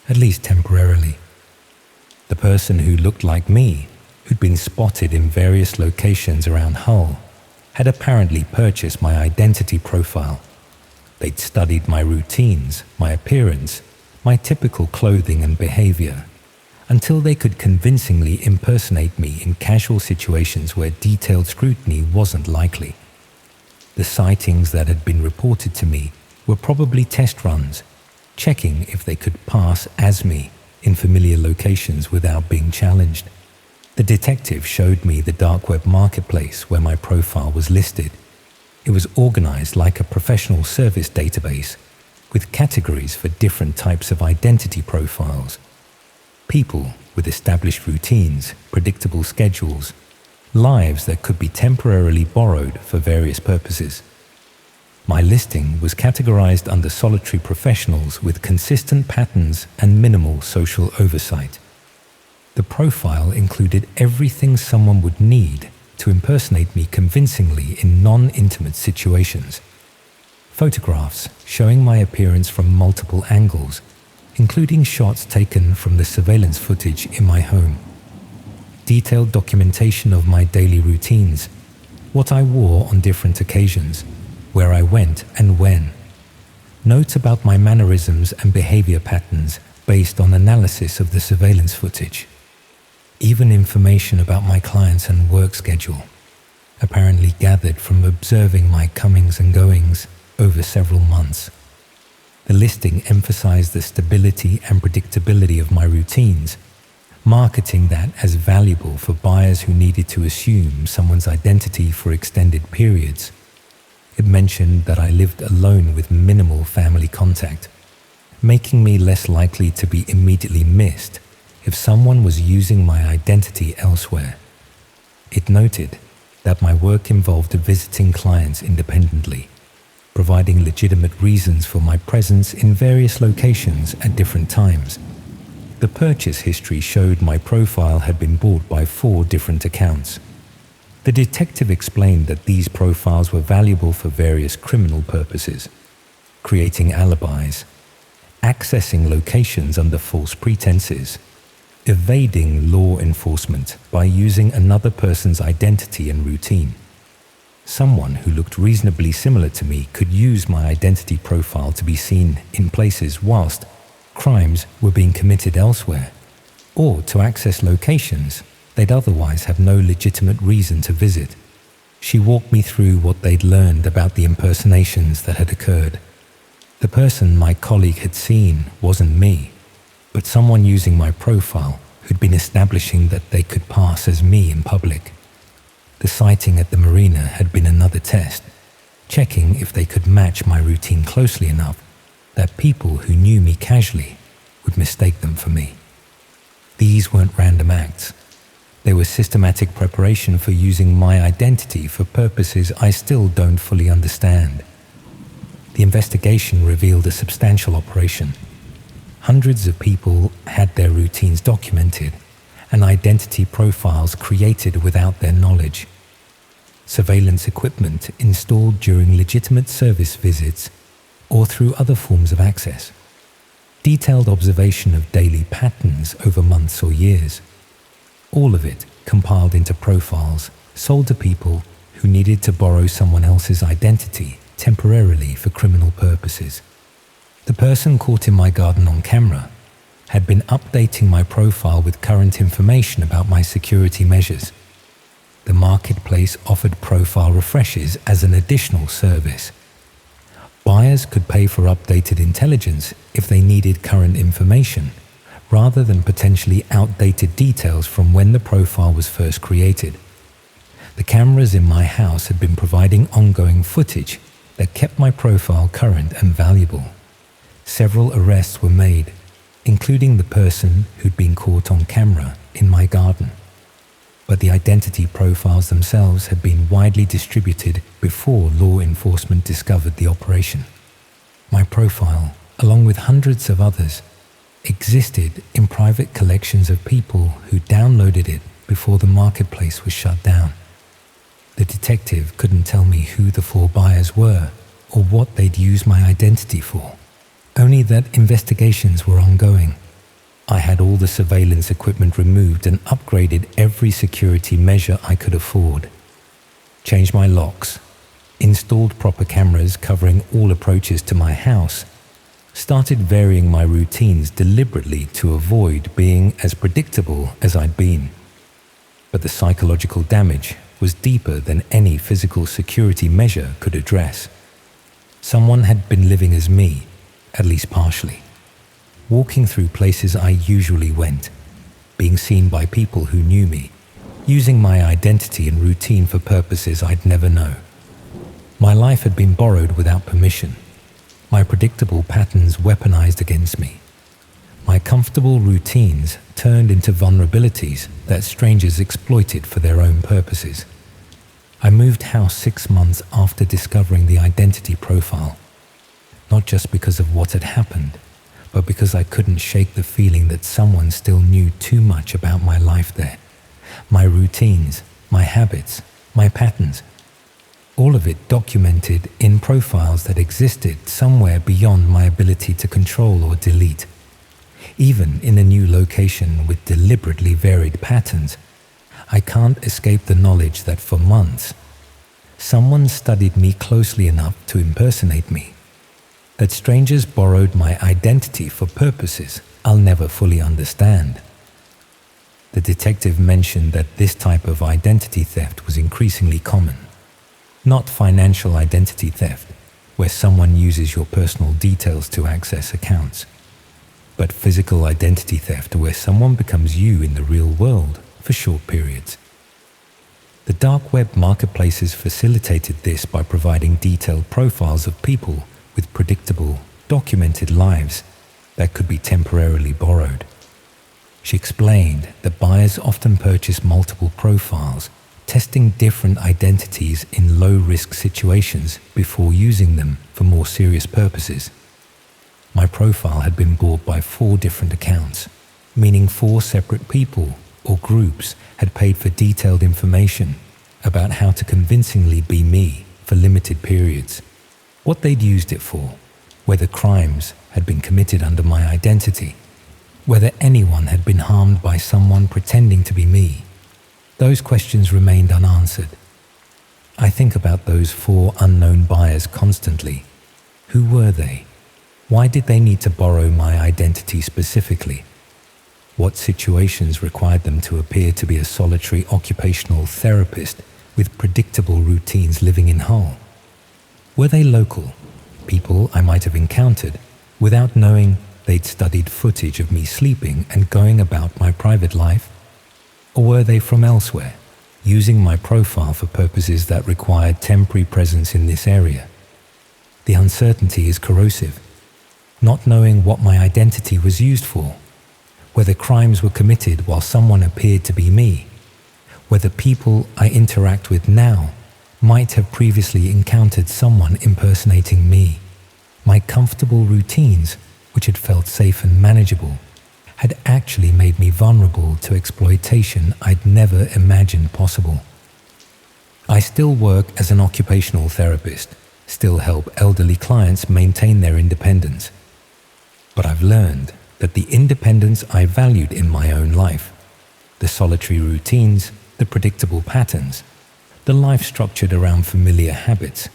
at least temporarily. The person who looked like me, who'd been spotted in various locations around Hull, had apparently purchased my identity profile. They'd studied my routines, my appearance, my typical clothing and behavior, until they could convincingly impersonate me in casual situations where detailed scrutiny wasn't likely. The sightings that had been reported to me were probably test runs, checking if they could pass as me in familiar locations without being challenged. The detective showed me the dark web marketplace where my profile was listed. It was organized like a professional service database, with categories for different types of identity profiles. People with established routines, predictable schedules, lives that could be temporarily borrowed for various purposes. My listing was categorized under solitary professionals with consistent patterns and minimal social oversight. The profile included everything someone would need to impersonate me convincingly in non-intimate situations. Photographs showing my appearance from multiple angles, including shots taken from the surveillance footage in my home. Detailed documentation of my daily routines, what I wore on different occasions, where I went and when. Notes about my mannerisms and behavior patterns based on analysis of the surveillance footage. Even information about my clients and work schedule, apparently gathered from observing my comings and goings over several months. The listing emphasized the stability and predictability of my routines, marketing that as valuable for buyers who needed to assume someone's identity for extended periods. It mentioned that I lived alone with minimal family contact, making me less likely to be immediately missed if someone was using my identity elsewhere. It noted that my work involved visiting clients independently, providing legitimate reasons for my presence in various locations at different times. The purchase history showed my profile had been bought by 4 different accounts. The detective explained that these profiles were valuable for various criminal purposes, creating alibis, accessing locations under false pretenses, evading law enforcement by using another person's identity and routine. Someone who looked reasonably similar to me could use my identity profile to be seen in places whilst crimes were being committed elsewhere, or to access locations they'd otherwise have no legitimate reason to visit. She walked me through what they'd learned about the impersonations that had occurred. The person my colleague had seen wasn't me, but someone using my profile who'd been establishing that they could pass as me in public. The sighting at the marina had been another test, checking if they could match my routine closely enough that people who knew me casually would mistake them for me. These weren't random acts. They were systematic preparation for using my identity for purposes I still don't fully understand. The investigation revealed a substantial operation. Hundreds of people had their routines documented and identity profiles created without their knowledge. Surveillance equipment installed during legitimate service visits or through other forms of access. Detailed observation of daily patterns over months or years. All of it compiled into profiles sold to people who needed to borrow someone else's identity temporarily for criminal purposes. The person caught in my garden on camera had been updating my profile with current information about my security measures. The marketplace offered profile refreshes as an additional service. Buyers could pay for updated intelligence if they needed current information, rather than potentially outdated details from when the profile was first created. The cameras in my house had been providing ongoing footage that kept my profile current and valuable. Several arrests were made, including the person who'd been caught on camera in my garden. But the identity profiles themselves had been widely distributed before law enforcement discovered the operation. My profile, along with hundreds of others, existed in private collections of people who downloaded it before the marketplace was shut down. The detective couldn't tell me who the 4 buyers were or what they'd use my identity for, only that investigations were ongoing. I had all the surveillance equipment removed and upgraded every security measure I could afford. Changed my locks, installed proper cameras covering all approaches to my house, started varying my routines deliberately to avoid being as predictable as I'd been. But the psychological damage was deeper than any physical security measure could address. Someone had been living as me, at least partially, walking through places I usually went, being seen by people who knew me, using my identity and routine for purposes I'd never know. My life had been borrowed without permission, my predictable patterns weaponized against me, my comfortable routines turned into vulnerabilities that strangers exploited for their own purposes. I moved house 6 months after discovering the identity profile, not just because of what had happened, but because I couldn't shake the feeling that someone still knew too much about my life there, my routines, my habits, my patterns, all of it documented in profiles that existed somewhere beyond my ability to control or delete. Even in a new location with deliberately varied patterns, I can't escape the knowledge that for months, someone studied me closely enough to impersonate me, that strangers borrowed my identity for purposes I'll never fully understand. The detective mentioned that this type of identity theft was increasingly common. Not financial identity theft, where someone uses your personal details to access accounts, but physical identity theft where someone becomes you in the real world for short periods. The dark web marketplaces facilitated this by providing detailed profiles of people with predictable, documented lives that could be temporarily borrowed. She explained that buyers often purchase multiple profiles, testing different identities in low-risk situations before using them for more serious purposes. My profile had been bought by 4 different accounts, meaning 4 separate people or groups had paid for detailed information about how to convincingly be me for limited periods, what they'd used it for, whether crimes had been committed under my identity, whether anyone had been harmed by someone pretending to be me. Those questions remained unanswered. I think about those 4 unknown buyers constantly. Who were they? Why did they need to borrow my identity specifically? What situations required them to appear to be a solitary occupational therapist with predictable routines living in Hull? Were they local, people I might have encountered without knowing they'd studied footage of me sleeping and going about my private life? Or were they from elsewhere, using my profile for purposes that required temporary presence in this area? The uncertainty is corrosive. Not knowing what my identity was used for, whether crimes were committed while someone appeared to be me, whether people I interact with now might have previously encountered someone impersonating me. My comfortable routines, which had felt safe and manageable, had actually made me vulnerable to exploitation I'd never imagined possible. I still work as an occupational therapist, still help elderly clients maintain their independence. But I've learned that the independence I valued in my own life, the solitary routines, the predictable patterns, the life structured around familiar habits,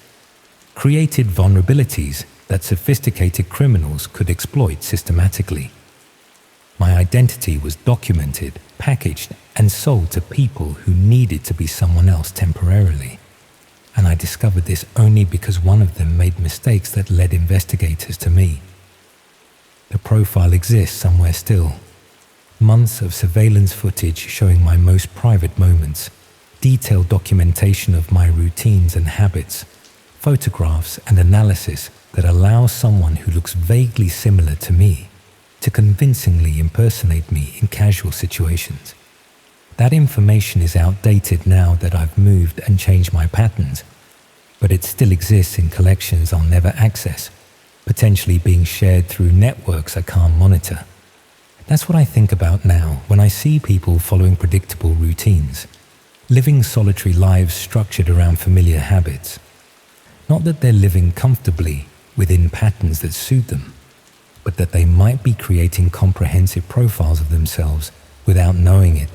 created vulnerabilities that sophisticated criminals could exploit systematically. My identity was documented, packaged, and sold to people who needed to be someone else temporarily. And I discovered this only because one of them made mistakes that led investigators to me. The profile exists somewhere still. Months of surveillance footage showing my most private moments, detailed documentation of my routines and habits, photographs and analysis that allow someone who looks vaguely similar to me to convincingly impersonate me in casual situations. That information is outdated now that I've moved and changed my patterns, but it still exists in collections I'll never access, potentially being shared through networks I can't monitor. That's what I think about now when I see people following predictable routines, living solitary lives structured around familiar habits. Not that they're living comfortably within patterns that suit them, but that they might be creating comprehensive profiles of themselves without knowing it.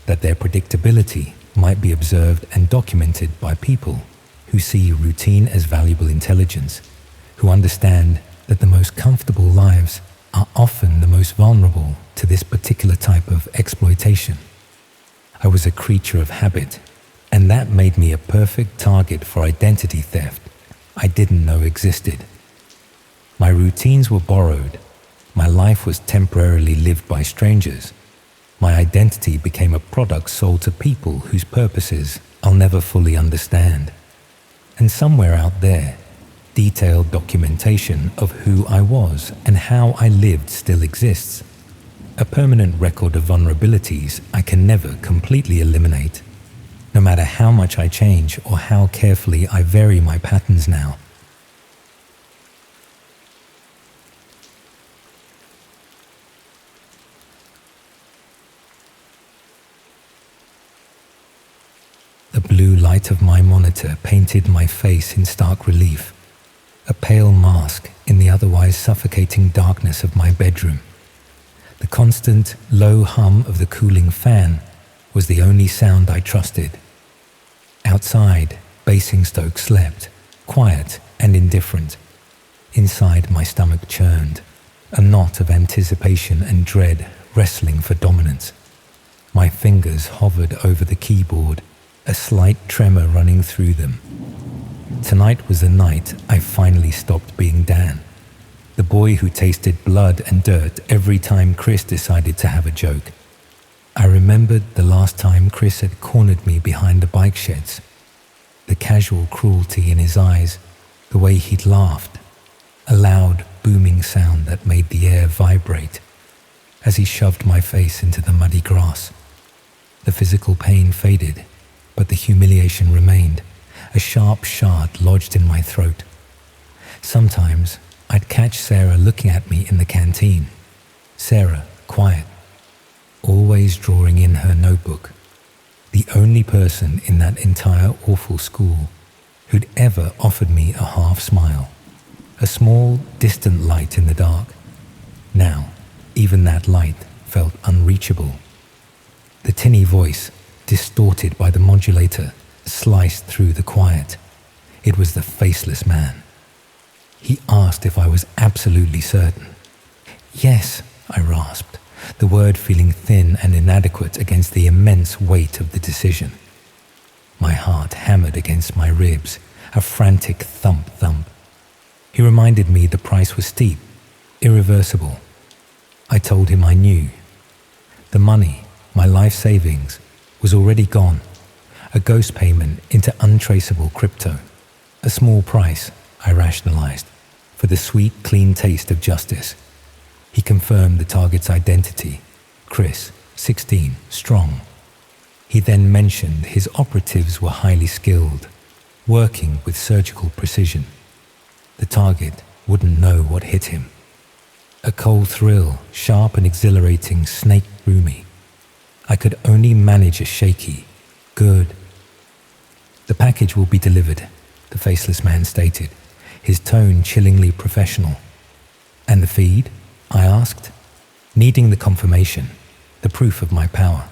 That their predictability might be observed and documented by people who see routine as valuable intelligence, who understand that the most comfortable lives are often the most vulnerable to this particular type of exploitation. I was a creature of habit, and that made me a perfect target for identity theft I didn't know existed. My routines were borrowed, my life was temporarily lived by strangers, my identity became a product sold to people whose purposes I'll never fully understand. And somewhere out there, detailed documentation of who I was and how I lived still exists. A permanent record of vulnerabilities I can never completely eliminate, no matter how much I change or how carefully I vary my patterns now. The blue light of my monitor painted my face in stark relief, a pale mask in the otherwise suffocating darkness of my bedroom. The constant, low hum of the cooling fan was the only sound I trusted. Outside, Basingstoke slept, quiet and indifferent. Inside, my stomach churned, a knot of anticipation and dread wrestling for dominance. My fingers hovered over the keyboard, a slight tremor running through them. Tonight was the night I finally stopped being Dan, the boy who tasted blood and dirt every time Chris decided to have a joke. I remembered the last time Chris had cornered me behind the bike sheds, the casual cruelty in his eyes, the way he'd laughed, a loud, booming sound that made the air vibrate as he shoved my face into the muddy grass. The physical pain faded, but the humiliation remained, a sharp shard lodged in my throat. Sometimes I'd catch Sarah looking at me in the canteen. Sarah, quiet, always drawing in her notebook. The only person in that entire awful school who'd ever offered me a half smile. A small, distant light in the dark. Now, even that light felt unreachable. The tinny voice, distorted by the modulator, sliced through the quiet. It was the faceless man. He asked if I was absolutely certain. Yes, I rasped, the word feeling thin and inadequate against the immense weight of the decision. My heart hammered against my ribs, a frantic thump-thump. He reminded me the price was steep, irreversible. I told him I knew. The money, my life savings, was already gone. A ghost payment into untraceable crypto. A small price, I rationalized, for the sweet, clean taste of justice. He confirmed the target's identity. Chris, 16, strong. He then mentioned his operatives were highly skilled, working with surgical precision. The target wouldn't know what hit him. A cold thrill, sharp and exhilarating, snaked through me. I could only manage a shaky, good. The package will be delivered, the faceless man stated, his tone chillingly professional. And the feed? I asked, needing the confirmation, the proof of my power.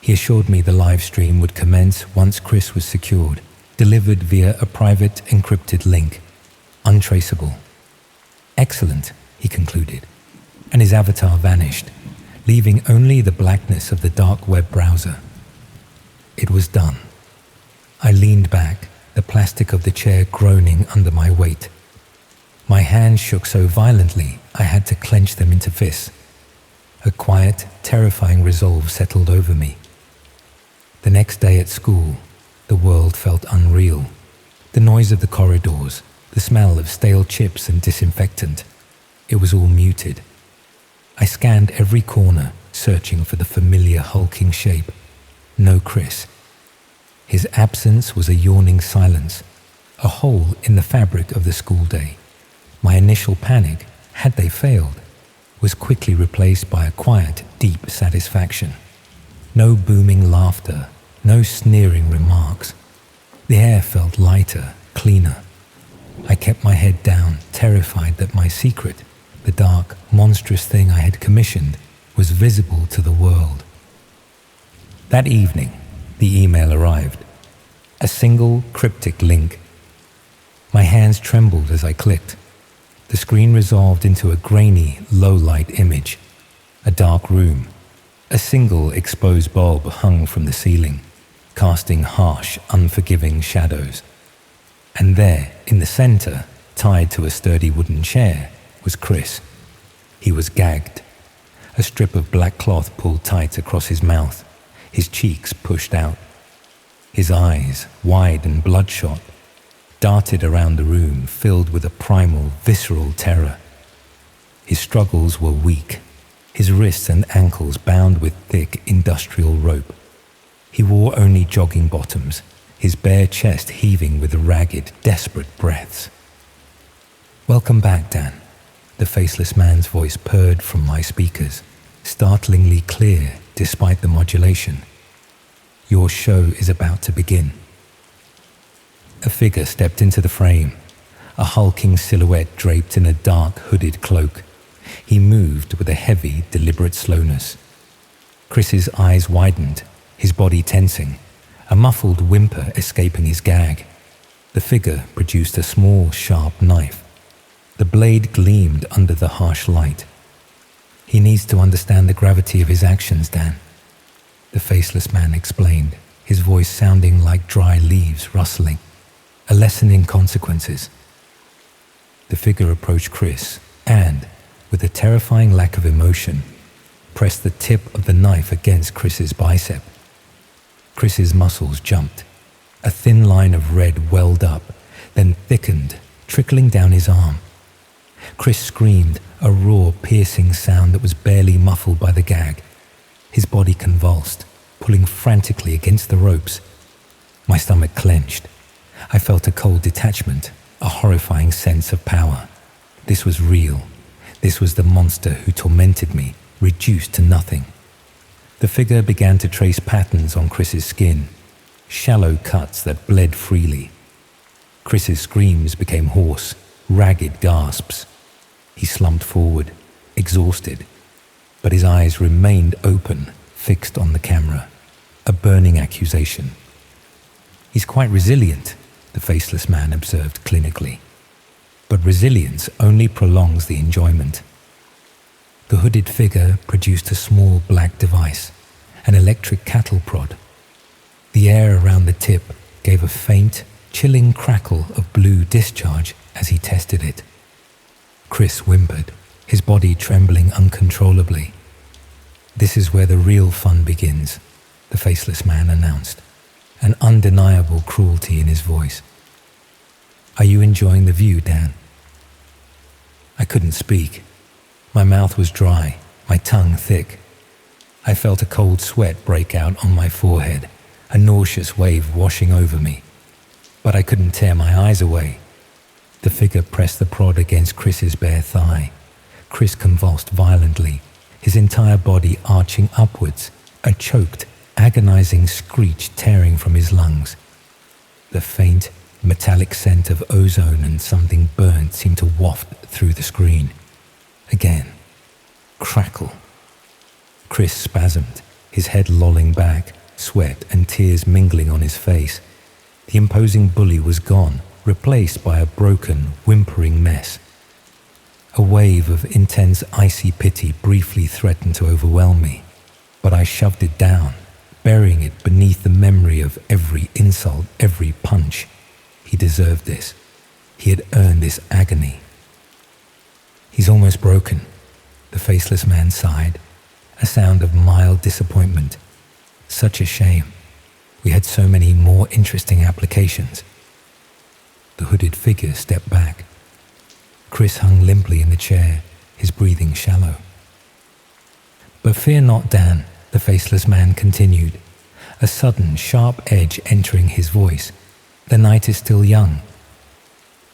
He assured me the live stream would commence once Chris was secured, delivered via a private encrypted link. Untraceable. Excellent, he concluded, and his avatar vanished, leaving only the blackness of the dark web browser. It was done. I leaned back, the plastic of the chair groaning under my weight. My hands shook so violently I had to clench them into fists. A quiet, terrifying resolve settled over me. The next day at school, the world felt unreal. The noise of the corridors, the smell of stale chips and disinfectant. It was all muted. I scanned every corner, searching for the familiar hulking shape. No Chris. His absence was a yawning silence, a hole in the fabric of the school day. My initial panic, had they failed, was quickly replaced by a quiet, deep satisfaction. No booming laughter, no sneering remarks. The air felt lighter, cleaner. I kept my head down, terrified that my secret, the dark, monstrous thing I had commissioned, was visible to the world. That evening, the email arrived. A single, cryptic link. My hands trembled as I clicked. The screen resolved into a grainy, low-light image. A dark room. A single exposed bulb hung from the ceiling, casting harsh, unforgiving shadows. And there, in the center, tied to a sturdy wooden chair, was Chris. He was gagged. A strip of black cloth pulled tight across his mouth, his cheeks pushed out. His eyes, wide and bloodshot, darted around the room, filled with a primal, visceral terror. His struggles were weak, his wrists and ankles bound with thick industrial rope. He wore only jogging bottoms, his bare chest heaving with ragged, desperate breaths. "Welcome back, Dan," the faceless man's voice purred from my speakers, startlingly clear despite the modulation. "Your show is about to begin." A figure stepped into the frame, a hulking silhouette draped in a dark hooded cloak. He moved with a heavy, deliberate slowness. Chris's eyes widened, his body tensing, a muffled whimper escaping his gag. The figure produced a small, sharp knife. The blade gleamed under the harsh light. "He needs to understand the gravity of his actions, Dan," the faceless man explained, his voice sounding like dry leaves rustling. "A lesson in consequences." The figure approached Chris and, with a terrifying lack of emotion, pressed the tip of the knife against Chris's bicep. Chris's muscles jumped. A thin line of red welled up, then thickened, trickling down his arm. Chris screamed, a raw, piercing sound that was barely muffled by the gag. His body convulsed, pulling frantically against the ropes. My stomach clenched. I felt a cold detachment, a horrifying sense of power. This was real. This was the monster who tormented me, reduced to nothing. The figure began to trace patterns on Chris's skin, shallow cuts that bled freely. Chris's screams became hoarse, ragged gasps. He slumped forward, exhausted, but his eyes remained open, fixed on the camera, a burning accusation. "He's quite resilient," the faceless man observed clinically. "But resilience only prolongs the enjoyment." The hooded figure produced a small black device, an electric cattle prod. The air around the tip gave a faint, chilling crackle of blue discharge as he tested it. Chris whimpered, his body trembling uncontrollably. "This is where the real fun begins," the faceless man announced, an undeniable cruelty in his voice. "Are you enjoying the view, Dan?" I couldn't speak. My mouth was dry, my tongue thick. I felt a cold sweat break out on my forehead, a nauseous wave washing over me. But I couldn't tear my eyes away. The figure pressed the prod against Chris's bare thigh. Chris convulsed violently, his entire body arching upwards, a choked, agonizing screech tearing from his lungs. The faint, metallic scent of ozone and something burnt seemed to waft through the screen. Again. Crackle. Chris spasmed, his head lolling back, sweat and tears mingling on his face. The imposing bully was gone, replaced by a broken, whimpering mess. A wave of intense, icy pity briefly threatened to overwhelm me, but I shoved it down, burying it beneath the memory of every insult, every punch. He deserved this. He had earned this agony. "He's almost broken," the faceless man sighed, a sound of mild disappointment. "Such a shame. We had so many more interesting applications." The hooded figure stepped back. Chris hung limply in the chair, his breathing shallow. "But fear not, Dan," the faceless man continued, a sudden sharp edge entering his voice. "The night is still young,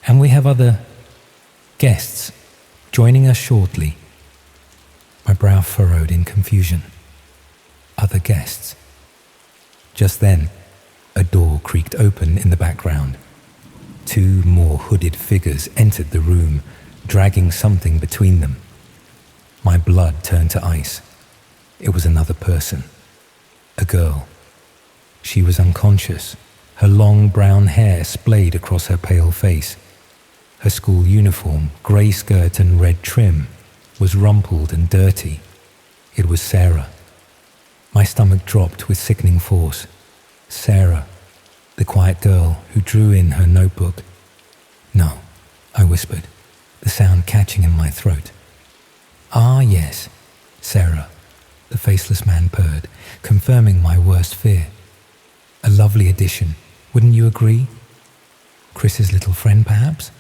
and we have other guests joining us shortly." My brow furrowed in confusion. Other guests. Just then, a door creaked open in the background. 2 more hooded figures entered the room, dragging something between them. My blood turned to ice. It was another person. A girl. She was unconscious, her long brown hair splayed across her pale face. Her school uniform, grey skirt and red trim, was rumpled and dirty. It was Sarah. My stomach dropped with sickening force. Sarah, the quiet girl who drew in her notebook. "No," I whispered, the sound catching in my throat. "Ah, yes, Sarah," the faceless man purred, confirming my worst fear. "A lovely addition, wouldn't you agree? Chris's little friend, perhaps?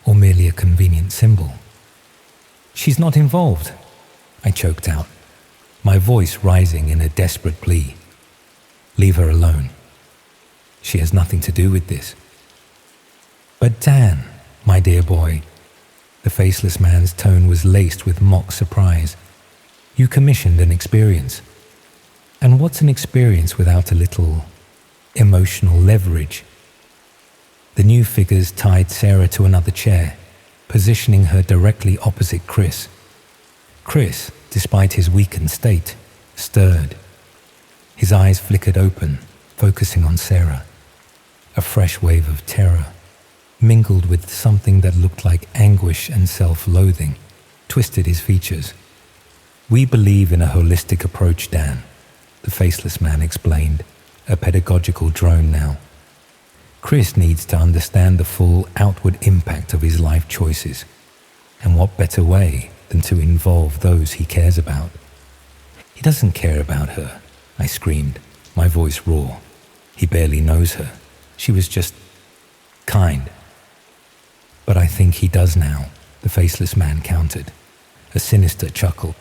Or merely a convenient symbol?" "She's not involved," I choked out, my voice rising in a desperate plea. "Leave her alone. She has nothing to do with this." "But Dan, my dear boy," the faceless man's tone was laced with mock surprise. "You commissioned an experience. And what's an experience without a little emotional leverage?" The new figures tied Sarah to another chair, positioning her directly opposite Chris. Chris, despite his weakened state, stirred. His eyes flickered open, focusing on Sarah. A fresh wave of terror, mingled with something that looked like anguish and self-loathing, twisted his features. "We believe in a holistic approach, Dan," the faceless man explained, a pedagogical drone now. "Chris needs to understand the full outward impact of his life choices. And what better way than to involve those he cares about?" "He doesn't care about her," I screamed, my voice raw. "He barely knows her. She was just kind." "But I think he does now," the faceless man countered, a sinister chuckle.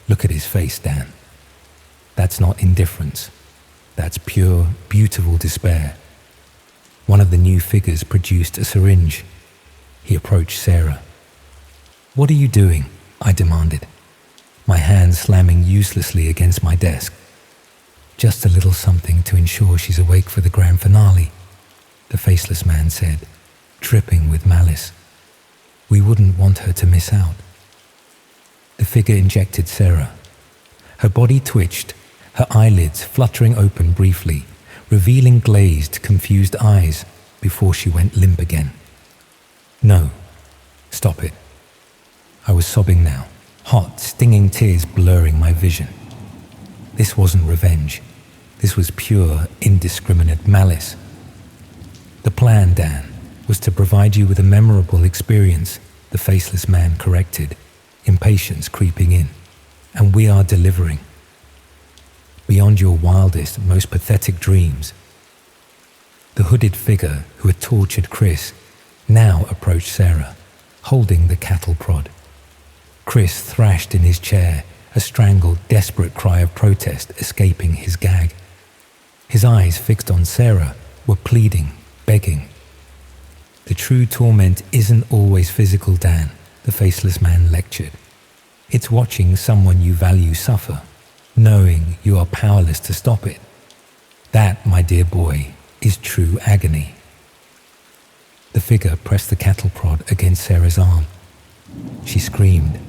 "Look at his face, Dan. That's not indifference. That's pure, beautiful despair." One of the new figures produced a syringe. He approached Sarah. "What are you doing?" I demanded, my hand slamming uselessly against my desk. "Just a little something to ensure she's awake for the grand finale," the faceless man said, dripping with malice. "We wouldn't want her to miss out." The figure injected Sarah. Her body twitched, her eyelids fluttering open briefly, revealing glazed, confused eyes before she went limp again. "No, stop it." I was sobbing now, hot, stinging tears blurring my vision. This wasn't revenge. This was pure, indiscriminate malice. "The plan, Dan, was to provide you with a memorable experience," the faceless man corrected, impatience creeping in. "And we are delivering. Beyond your wildest, most pathetic dreams." The hooded figure who had tortured Chris now approached Sarah, holding the cattle prod. Chris thrashed in his chair, a strangled, desperate cry of protest escaping his gag. His eyes fixed on Sarah were pleading, begging. "The true torment isn't always physical, Dan," the faceless man lectured. "It's watching someone you value suffer, knowing you are powerless to stop it. That, my dear boy, is true agony." The figure pressed the cattle prod against Sarah's arm. She screamed,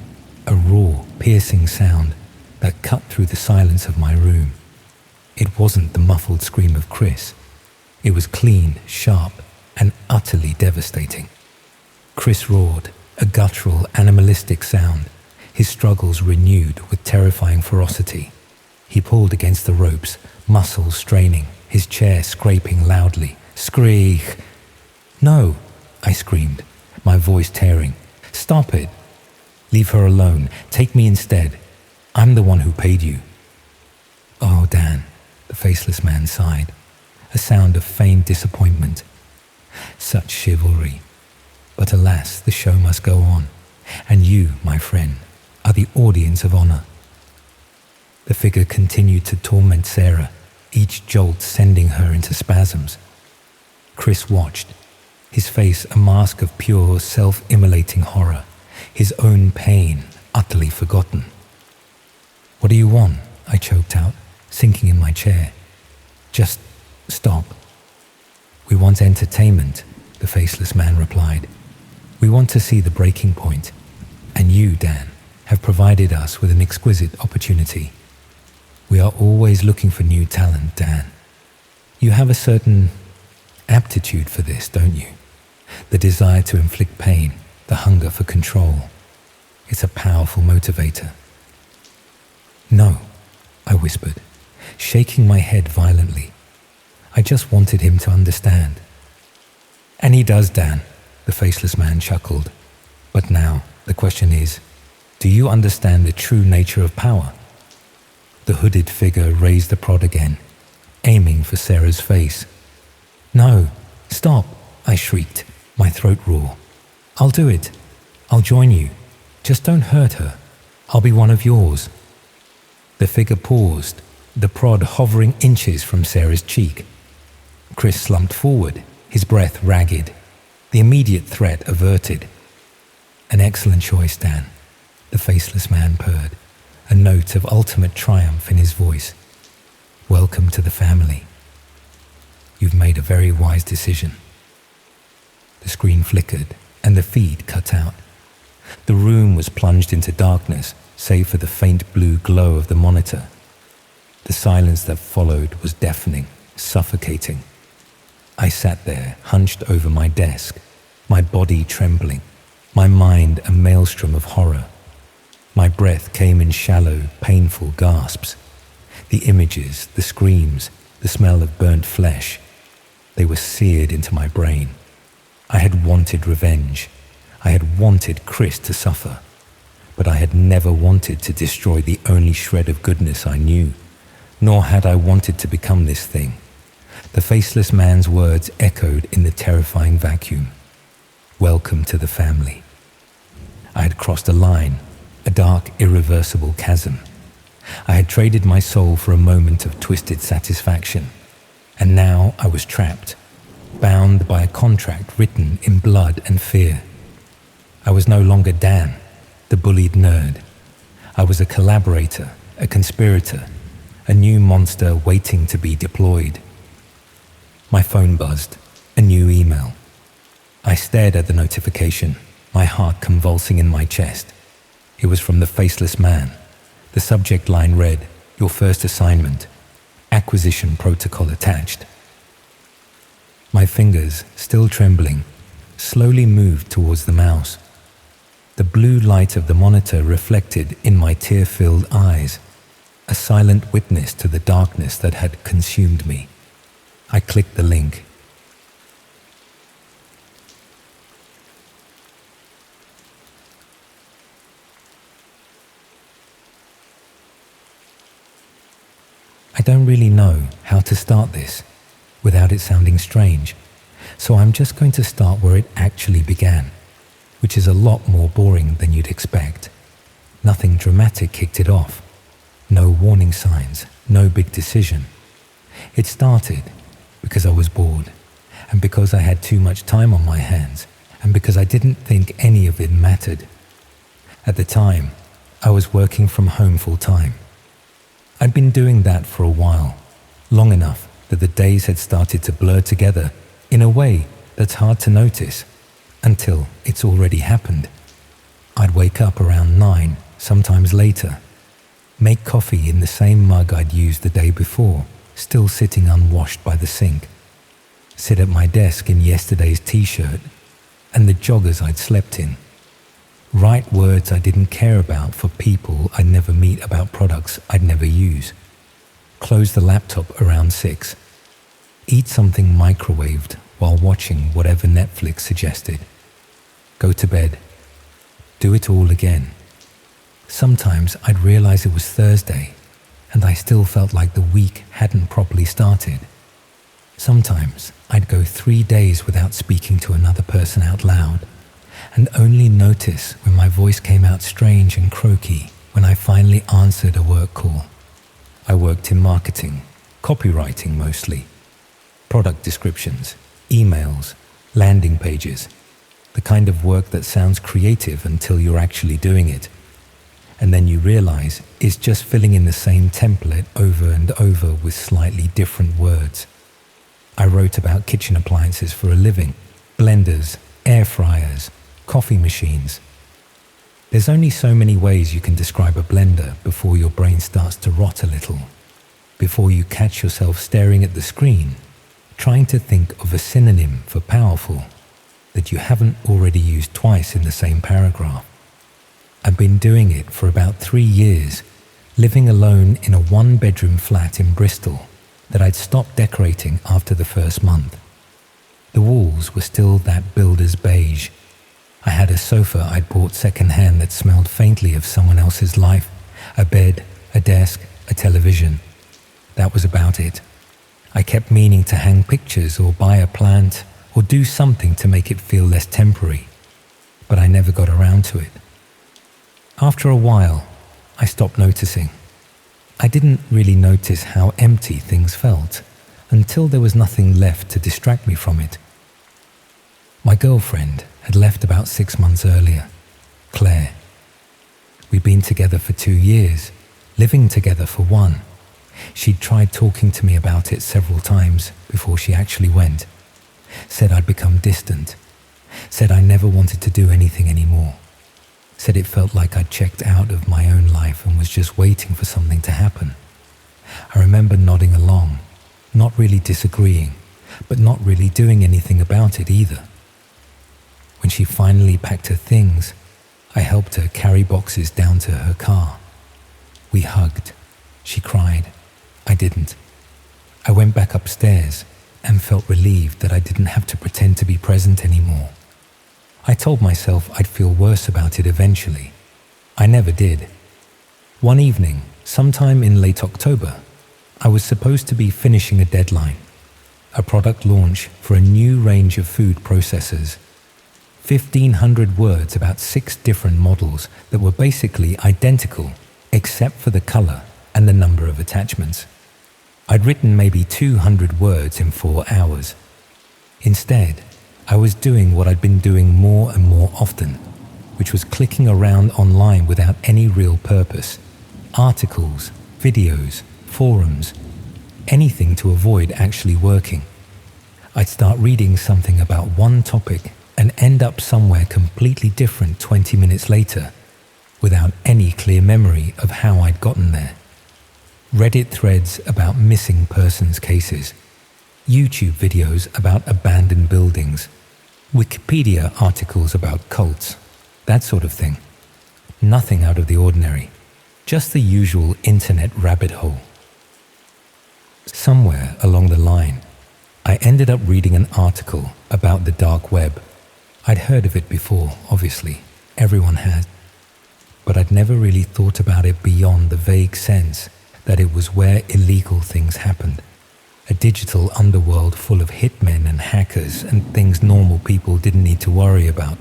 a raw, piercing sound that cut through the silence of my room. It wasn't the muffled scream of Chris. It was clean, sharp, and utterly devastating. Chris roared, a guttural, animalistic sound, his struggles renewed with terrifying ferocity. He pulled against the ropes, muscles straining, his chair scraping loudly. "Screech!" "No!" I screamed, my voice tearing. "Stop it! Leave her alone. Take me instead. I'm the one who paid you." "Oh, Dan," the faceless man sighed, a sound of feigned disappointment. "Such chivalry. But alas, the show must go on, and you, my friend, are the audience of honor." The figure continued to torment Sarah, each jolt sending her into spasms. Chris watched, his face a mask of pure, self-immolating horror, his own pain utterly forgotten. "What do you want?" I choked out, sinking in my chair. "Just stop." "We want entertainment," the faceless man replied. "We want to see the breaking point, and you, Dan, have provided us with an exquisite opportunity. We are always looking for new talent, Dan. You have a certain aptitude for this, don't you? The desire to inflict pain, the hunger for control. It's a powerful motivator." "No," I whispered, shaking my head violently. I just wanted him to understand. "And he does, Dan," the faceless man chuckled. "But now, the question is, do you understand the true nature of power?" The hooded figure raised the prod again, aiming for Sarah's face. "No, stop," I shrieked, my throat raw. "I'll do it. I'll join you. Just don't hurt her. I'll be one of yours." The figure paused, the prod hovering inches from Sarah's cheek. Chris slumped forward, his breath ragged, the immediate threat averted. "An excellent choice, Dan," the faceless man purred, a note of ultimate triumph in his voice. "Welcome to the family. You've made a very wise decision." The screen flickered and the feed cut out. The room was plunged into darkness, save for the faint blue glow of the monitor. The silence that followed was deafening, suffocating. I sat there, hunched over my desk, my body trembling, my mind a maelstrom of horror. My breath came in shallow, painful gasps. The images, the screams, the smell of burnt flesh, they were seared into my brain. I had wanted revenge. I had wanted Chris to suffer. But I had never wanted to destroy the only shred of goodness I knew, nor had I wanted to become this thing. The faceless man's words echoed in the terrifying vacuum. Welcome to the family. I had crossed a line, a dark, irreversible chasm. I had traded my soul for a moment of twisted satisfaction, and now I was trapped, bound by a contract written in blood and fear. I was no longer Dan, the bullied nerd. I was a collaborator, a conspirator, a new monster waiting to be deployed. My phone buzzed, a new email. I stared at the notification, my heart convulsing in my chest. It was from the faceless man. The subject line read, "Your first assignment, acquisition protocol attached." My fingers, still trembling, slowly moved towards the mouse. The blue light of the monitor reflected in my tear-filled eyes, a silent witness to the darkness that had consumed me. I clicked the link. I don't really know how to start this without it sounding strange, so I'm just going to start where it actually began, which is a lot more boring than you'd expect. Nothing dramatic kicked it off. No warning signs, no big decision. It started because I was bored, and because I had too much time on my hands, and because I didn't think any of it mattered. At the time, I was working from home full time. I'd been doing that for a while, long enough that the days had started to blur together in a way that's hard to notice until it's already happened. I'd wake up around 9, sometimes later, make coffee in the same mug I'd used the day before, still sitting unwashed by the sink, sit at my desk in yesterday's t-shirt and the joggers I'd slept in, write words I didn't care about for people I'd never meet about products I'd never use, close the laptop around 6, eat something microwaved while watching whatever Netflix suggested, go to bed, do it all again. Sometimes I'd realize it was Thursday and I still felt like the week hadn't properly started. Sometimes I'd go 3 days without speaking to another person out loud, and only notice when my voice came out strange and croaky when I finally answered a work call. I worked in marketing, copywriting mostly, product descriptions, emails, landing pages, the kind of work that sounds creative until you're actually doing it. And then you realize it's just filling in the same template over and over with slightly different words. I wrote about kitchen appliances for a living, blenders, air fryers, coffee machines. There's only so many ways you can describe a blender before your brain starts to rot a little, before you catch yourself staring at the screen, trying to think of a synonym for powerful that you haven't already used twice in the same paragraph. I've been doing it for about 3 years, living alone in a 1-bedroom flat in Bristol that I'd stopped decorating after the first month. The walls were still that builder's beige. I had a sofa I'd bought second-hand that smelled faintly of someone else's life, a bed, a desk, a television. That was about it. I kept meaning to hang pictures or buy a plant or do something to make it feel less temporary, but I never got around to it. After a while, I stopped noticing. I didn't really notice how empty things felt until there was nothing left to distract me from it. My girlfriend had left about 6 months earlier, Claire. We'd been together for 2 years, living together for 1. She'd tried talking to me about it several times before she actually went, said I'd become distant, Said I never wanted to do anything anymore. Said it felt like I'd checked out of my own life and was just waiting for something to happen. I remember nodding along, not really disagreeing, but not really doing anything about it either. When she finally packed her things, I helped her carry boxes down to her car. We hugged. She cried. I didn't. I went back upstairs and felt relieved that I didn't have to pretend to be present anymore. I told myself I'd feel worse about it eventually. I never did. One evening, sometime in late October, I was supposed to be finishing a deadline, a product launch for a new range of food processors. 1,500 words about 6 different models that were basically identical except for the color and the number of attachments. I'd written maybe 200 words in 4 hours. Instead, I was doing what I'd been doing more and more often, which was clicking around online without any real purpose. Articles, videos, forums, anything to avoid actually working. I'd start reading something about one topic and end up somewhere completely different 20 minutes later, without any clear memory of how I'd gotten there. Reddit threads about missing persons cases, YouTube videos about abandoned buildings, Wikipedia articles about cults, that sort of thing. Nothing out of the ordinary, just the usual internet rabbit hole. Somewhere along the line, I ended up reading an article about the dark web. I'd heard of it before, obviously, everyone had, but I'd never really thought about it beyond the vague sense that it was where illegal things happened, a digital underworld full of hitmen and hackers and things normal people didn't need to worry about.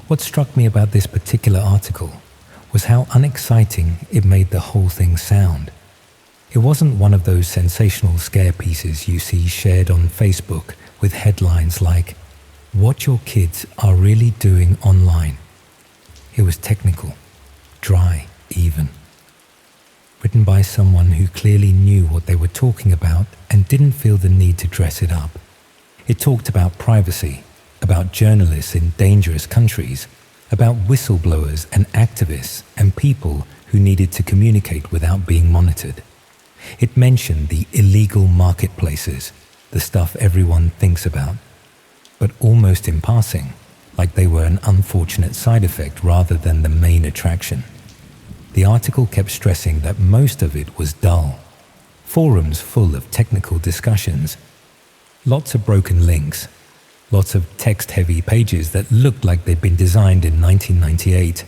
What struck me about this particular article was how unexciting it made the whole thing sound. It wasn't one of those sensational scare pieces you see shared on Facebook with headlines like, "What your kids are really doing online." It was technical, dry even. Written by someone who clearly knew what they were talking about and didn't feel the need to dress it up. It talked about privacy, about journalists in dangerous countries, about whistleblowers and activists and people who needed to communicate without being monitored. It mentioned the illegal marketplaces, the stuff everyone thinks about, but almost in passing, like they were an unfortunate side effect rather than the main attraction. The article kept stressing that most of it was dull. Forums full of technical discussions, lots of broken links, lots of text-heavy pages that looked like they'd been designed in 1998.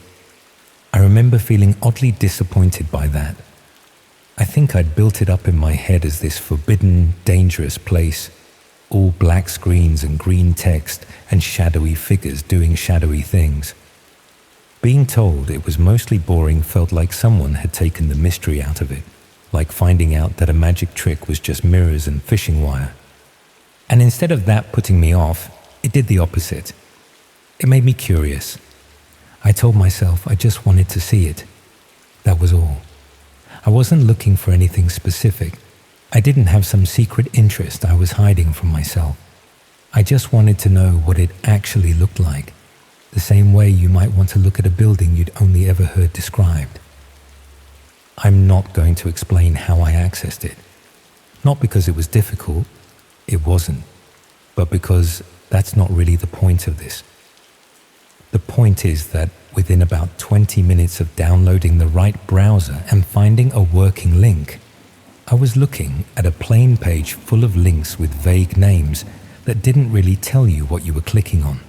I remember feeling oddly disappointed by that. I think I'd built it up in my head as this forbidden, dangerous place, all black screens and green text and shadowy figures doing shadowy things. Being told it was mostly boring felt like someone had taken the mystery out of it, like finding out that a magic trick was just mirrors and fishing wire. And instead of that putting me off, it did the opposite. It made me curious. I told myself I just wanted to see it. That was all. I wasn't looking for anything specific. I didn't have some secret interest I was hiding from myself. I just wanted to know what it actually looked like, the same way you might want to look at a building you'd only ever heard described. I'm not going to explain how I accessed it. Not because it was difficult, it wasn't, but because that's not really the point of this. The point is that within about 20 minutes of downloading the right browser and finding a working link, I was looking at a plain page full of links with vague names that didn't really tell you what you were clicking on.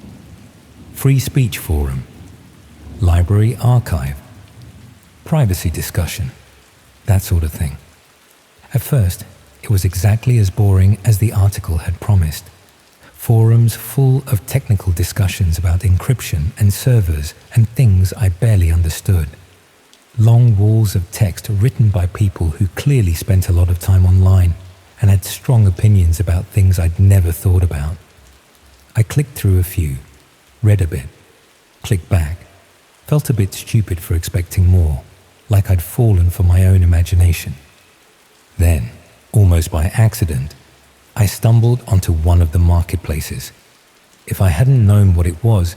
Free speech forum, library archive, privacy discussion, that sort of thing. At first, it was exactly as boring as the article had promised. Forums full of technical discussions about encryption and servers and things I barely understood. Long walls of text written by people who clearly spent a lot of time online and had strong opinions about things I'd never thought about. I clicked through a few, read a bit, clicked back, felt a bit stupid for expecting more, like I'd fallen for my own imagination. Then, almost by accident, I stumbled onto one of the marketplaces. If I hadn't known what it was,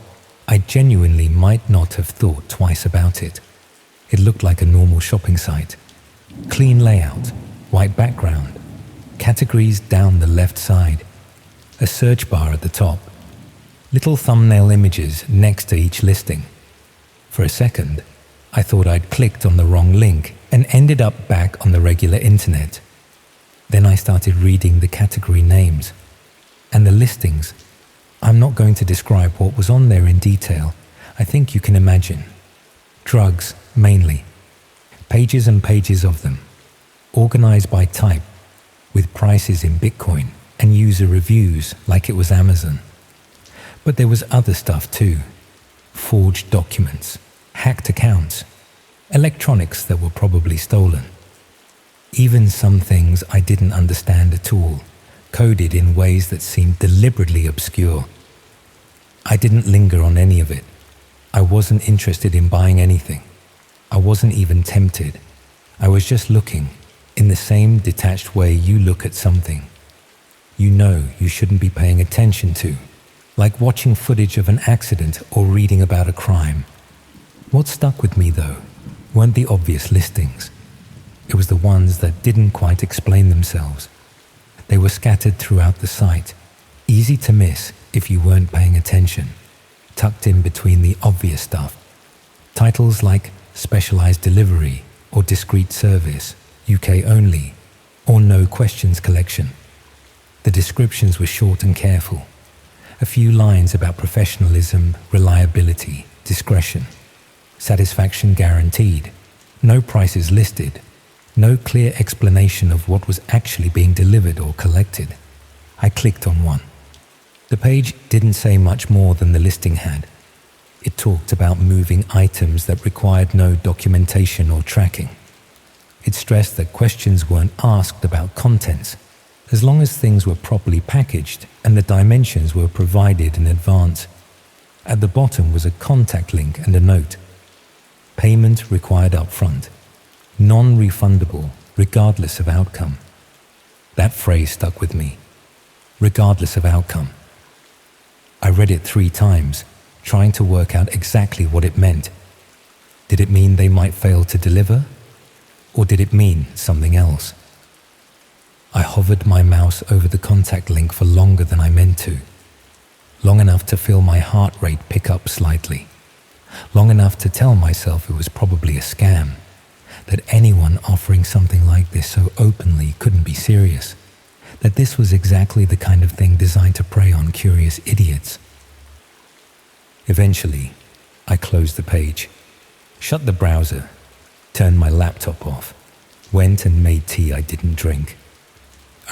I genuinely might not have thought twice about it. It looked like a normal shopping site. Clean layout, white background, categories down the left side, a search bar at the top, little thumbnail images next to each listing. For a second, I thought I'd clicked on the wrong link and ended up back on the regular internet. Then I started reading the category names and the listings. I'm not going to describe what was on there in detail. I think you can imagine. Drugs, mainly. Pages and pages of them. Organized by type, with prices in Bitcoin and user reviews like it was Amazon. But there was other stuff too. Forged documents, hacked accounts, electronics that were probably stolen. Even some things I didn't understand at all, coded in ways that seemed deliberately obscure. I didn't linger on any of it. I wasn't interested in buying anything. I wasn't even tempted. I was just looking, in the same detached way you look at something you know you shouldn't be paying attention to, like watching footage of an accident or reading about a crime. What stuck with me, though, weren't the obvious listings. It was the ones that didn't quite explain themselves. They were scattered throughout the site, easy to miss if you weren't paying attention, tucked in between the obvious stuff. Titles like Specialized Delivery or Discreet Service, UK Only, or No Questions Collection. The descriptions were short and careful. A few lines about professionalism, reliability, discretion. Satisfaction guaranteed. No prices listed. No clear explanation of what was actually being delivered or collected. I clicked on one. The page didn't say much more than the listing had. It talked about moving items that required no documentation or tracking. It stressed that questions weren't asked about contents, as long as things were properly packaged and the dimensions were provided in advance. At the bottom was a contact link and a note. Payment required upfront. Non-refundable, regardless of outcome. That phrase stuck with me. Regardless of outcome. I read it 3 times, trying to work out exactly what it meant. Did it mean they might fail to deliver? Or did it mean something else? I hovered my mouse over the contact link for longer than I meant to. Long enough to feel my heart rate pick up slightly. Long enough to tell myself it was probably a scam. That anyone offering something like this so openly couldn't be serious. That this was exactly the kind of thing designed to prey on curious idiots. Eventually, I closed the page, shut the browser, turned my laptop off, went and made tea I didn't drink.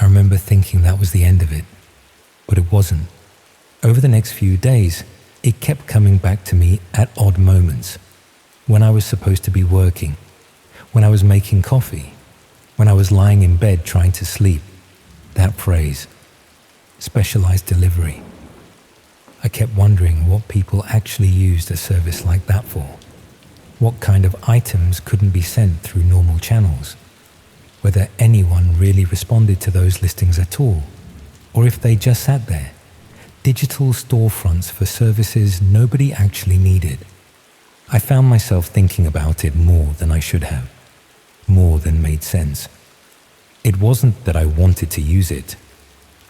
I remember thinking that was the end of it, but it wasn't. Over the next few days, it kept coming back to me at odd moments, when I was supposed to be working, when I was making coffee, when I was lying in bed trying to sleep. That phrase, specialized delivery. I kept wondering what people actually used a service like that for. What kind of items couldn't be sent through normal channels? Whether anyone really responded to those listings at all, or if they just sat there, digital storefronts for services nobody actually needed. I found myself thinking about it more than I should have, more than made sense. It wasn't that I wanted to use it.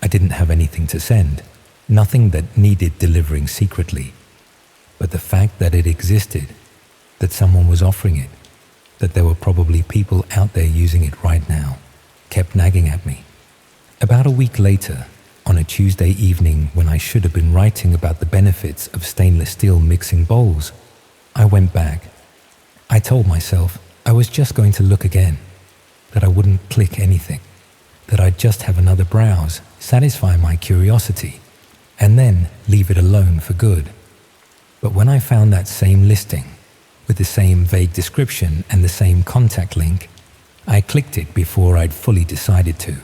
I didn't have anything to send, nothing that needed delivering secretly. But the fact that it existed, that someone was offering it, that there were probably people out there using it right now, kept nagging at me. About a week later, on a Tuesday evening when I should have been writing about the benefits of stainless steel mixing bowls, I went back. I told myself I was just going to look again, that I wouldn't click anything, that I'd just have another browse, satisfy my curiosity, and then leave it alone for good. But when I found that same listing, with the same vague description and the same contact link, I clicked it before I'd fully decided to.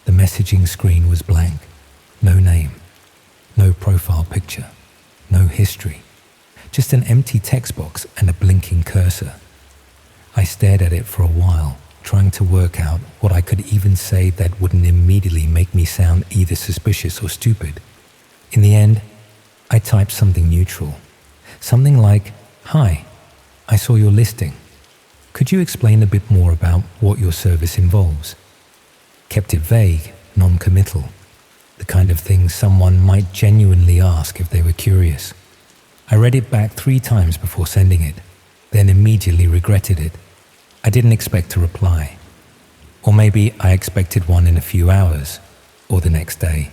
The messaging screen was blank. No name, no profile picture, no history, just an empty text box and a blinking cursor. I stared at it for a while, trying to work out what I could even say that wouldn't immediately make me sound either suspicious or stupid. In the end, I typed something neutral. Something like, "Hi, I saw your listing. Could you explain a bit more about what your service involves?" Kept it vague, non-committal. The kind of thing someone might genuinely ask if they were curious. I read it back 3 times before sending it, then immediately regretted it. I didn't expect a reply. Or maybe I expected one in a few hours, or the next day.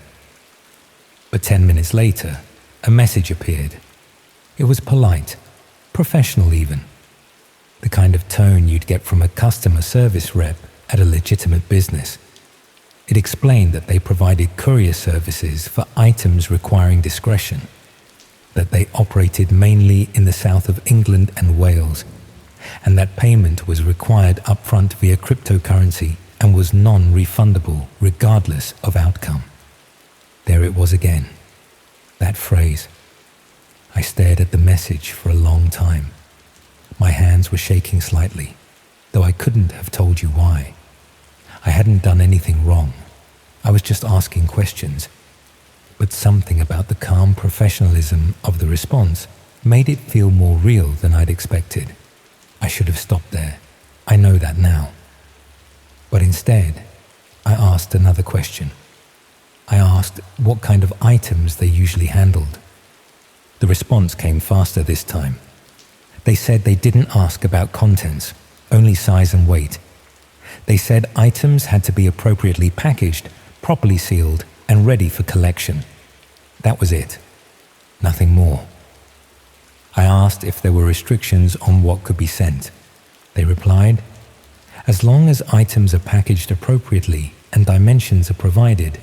But 10 minutes later, a message appeared. It was polite, professional even. The kind of tone you'd get from a customer service rep at a legitimate business. It explained that they provided courier services for items requiring discretion, that they operated mainly in the south of England and Wales, and that payment was required upfront via cryptocurrency and was non-refundable regardless of outcome. There it was again, that phrase. I stared at the message for a long time. My hands were shaking slightly, though I couldn't have told you why. I hadn't done anything wrong. I was just asking questions. But something about the calm professionalism of the response made it feel more real than I'd expected. I should have stopped there. I know that now. But instead, I asked another question. I asked what kind of items they usually handled. The response came faster this time. They said they didn't ask about contents, only size and weight. They said items had to be appropriately packaged, properly sealed, and ready for collection. That was it. Nothing more. I asked if there were restrictions on what could be sent. They replied, "As long as items are packaged appropriately and dimensions are provided,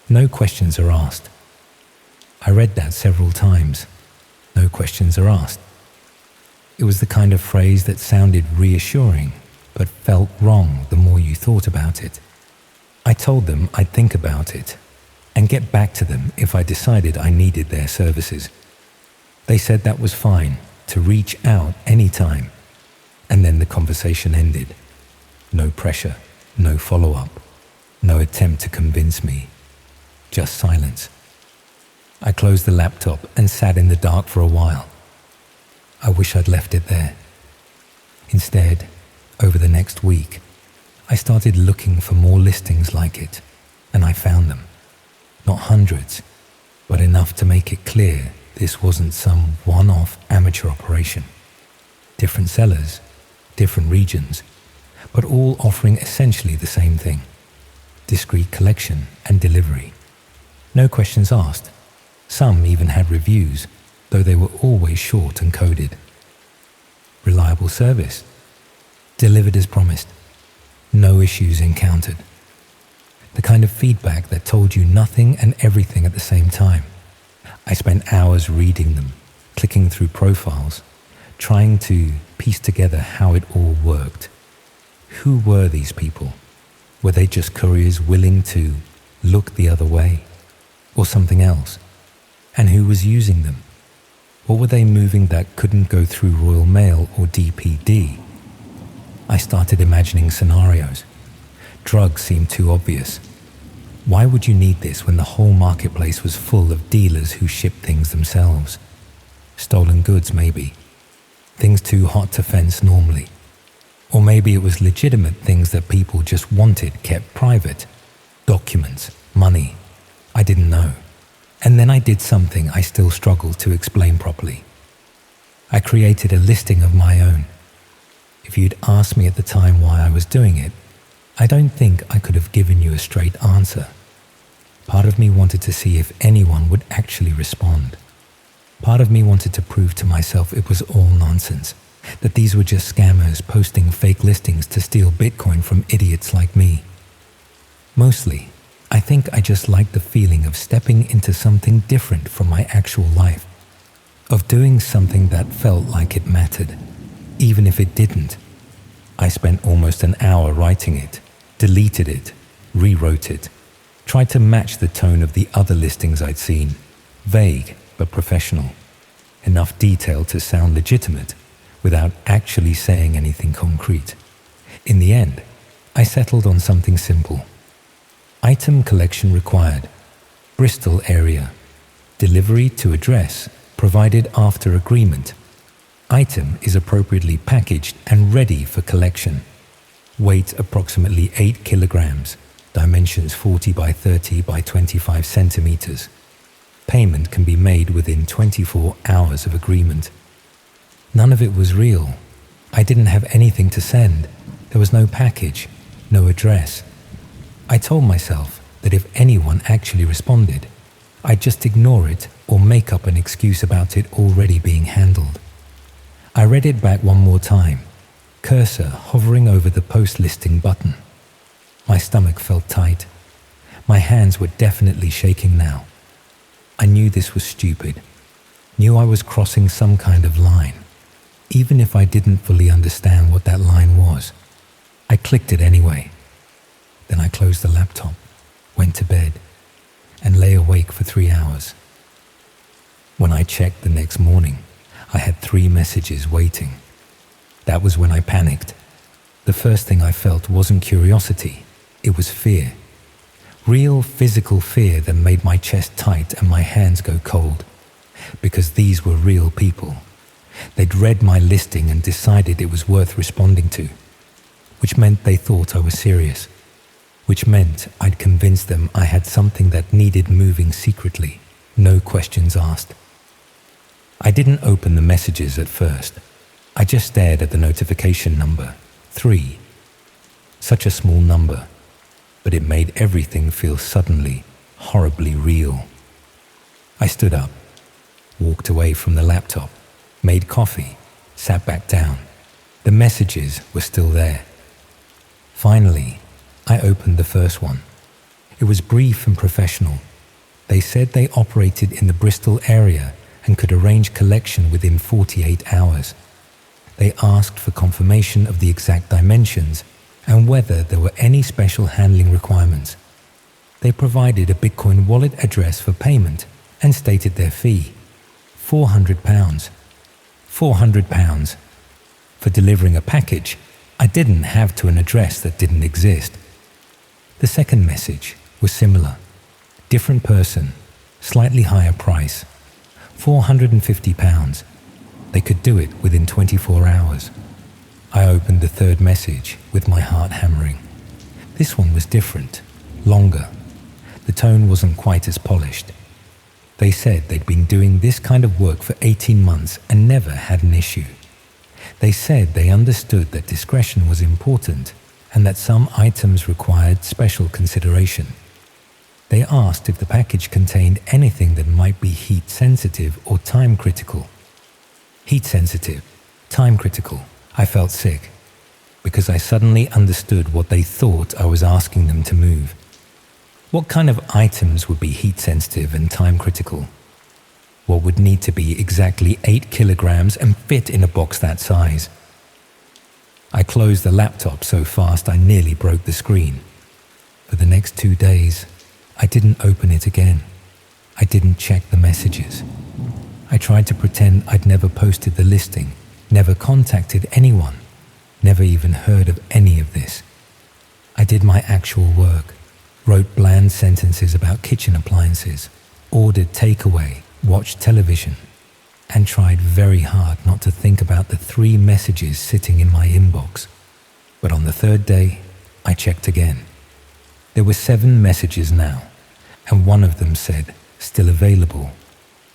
no questions are asked." I read that several times. No questions are asked. It was the kind of phrase that sounded reassuring, but felt wrong the more you thought about it. I told them I'd think about it and get back to them if I decided I needed their services. They said that was fine, to reach out anytime. And then the conversation ended. No pressure, no follow-up, no attempt to convince me. Just silence. I closed the laptop and sat in the dark for a while. I wish I'd left it there. Instead, over the next week, I started looking for more listings like it, and I found them. Not hundreds, but enough to make it clear this wasn't some one-off amateur operation. Different sellers, different regions, but all offering essentially the same thing: discreet collection and delivery. No questions asked. Some even had reviews, though they were always short and coded. Reliable service. Delivered as promised. No issues encountered. The kind of feedback that told you nothing and everything at the same time. I spent hours reading them, clicking through profiles, trying to piece together how it all worked. Who were these people? Were they just couriers willing to look the other way? Or something else? And who was using them? What were they moving that couldn't go through Royal Mail or DPD? I started imagining scenarios. Drugs seemed too obvious. Why would you need this when the whole marketplace was full of dealers who shipped things themselves? Stolen goods, maybe. Things too hot to fence normally. Or maybe it was legitimate things that people just wanted kept private. Documents, money. I didn't know. And then I did something I still struggle to explain properly. I created a listing of my own. If you'd asked me at the time why I was doing it, I don't think I could have given you a straight answer. Part of me wanted to see if anyone would actually respond. Part of me wanted to prove to myself it was all nonsense, that these were just scammers posting fake listings to steal Bitcoin from idiots like me. Mostly, I think I just liked the feeling of stepping into something different from my actual life, of doing something that felt like it mattered, even if it didn't. I spent almost an hour writing it, deleted it, rewrote it, tried to match the tone of the other listings I'd seen, vague but professional, enough detail to sound legitimate without actually saying anything concrete. In the end, I settled on something simple. Item collection required, Bristol area, Delivery to address provided after agreement. Item is appropriately packaged and ready for collection. Weight approximately 8 kilograms. Dimensions 40 by 30 by 25 centimeters. Payment can be made within 24 hours of agreement. None of it was real. I didn't have anything to send. There was no package, no address. I told myself that if anyone actually responded, I'd just ignore it or make up an excuse about it already being handled. I read it back one more time, cursor hovering over the post listing button. My stomach felt tight. My hands were definitely shaking now. I knew this was stupid, knew I was crossing some kind of line, even if I didn't fully understand what that line was. I clicked it anyway. Then I closed the laptop, went to bed, and lay awake for 3 hours. When I checked the next morning, I had 3 messages waiting. That was when I panicked. The first thing I felt wasn't curiosity, it was fear. Real physical fear that made my chest tight and my hands go cold. Because these were real people. They'd read my listing and decided it was worth responding to. Which meant they thought I was serious. Which meant I'd convinced them I had something that needed moving secretly, no questions asked. I didn't open the messages at first. I just stared at the notification number, 3. Such a small number, but it made everything feel suddenly, horribly real. I stood up, walked away from the laptop, made coffee, sat back down. The messages were still there. Finally, I opened the first one. It was brief and professional. They said they operated in the Bristol area and could arrange collection within 48 hours. They asked for confirmation of the exact dimensions and whether there were any special handling requirements. They provided a Bitcoin wallet address for payment and stated their fee, £400. £400. For delivering a package, I didn't have to an address that didn't exist. The second message was similar. Different person, slightly higher price, £450. They could do it within 24 hours. I opened the third message with my heart hammering. This one was different, longer. The tone wasn't quite as polished. They said they'd been doing this kind of work for 18 months and never had an issue. They said they understood that discretion was important and that some items required special consideration. They asked if the package contained anything that might be heat sensitive or time critical. Heat sensitive, time critical. I felt sick because I suddenly understood what they thought I was asking them to move. What kind of items would be heat sensitive and time critical? What would need to be exactly 8 kilograms and fit in a box that size? I closed the laptop so fast I nearly broke the screen. For the next 2 days, I didn't open it again. I didn't check the messages. I tried to pretend I'd never posted the listing, never contacted anyone, never even heard of any of this. I did my actual work, wrote bland sentences about kitchen appliances, ordered takeaway, watched television, and tried very hard not to think about the 3 messages sitting in my inbox. But on the 3rd day, I checked again. There were 7 messages now, and one of them said, still available,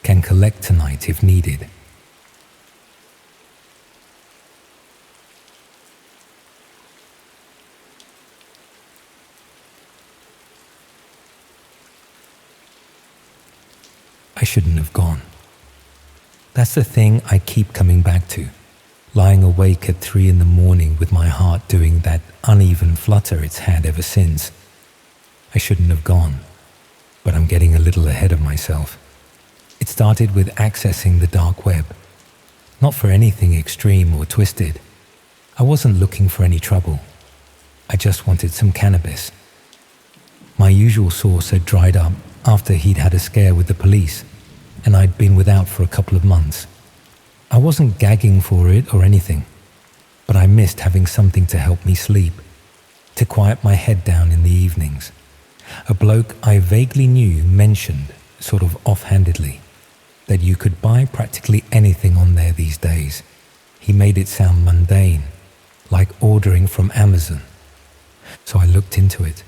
can collect tonight if needed. I shouldn't have gone. That's the thing I keep coming back to, lying awake at 3 in the morning with my heart doing that uneven flutter it's had ever since. I shouldn't have gone, but I'm getting a little ahead of myself. It started with accessing the dark web, not for anything extreme or twisted. I wasn't looking for any trouble. I just wanted some cannabis. My usual source had dried up after he'd had a scare with the police, and I'd been without for a couple of months. I wasn't gagging for it or anything, but I missed having something to help me sleep, to quiet my head down in the evenings. A bloke I vaguely knew mentioned sort of offhandedly, that you could buy practically anything on there these days. He made it sound mundane, like ordering from Amazon. So I looked into it,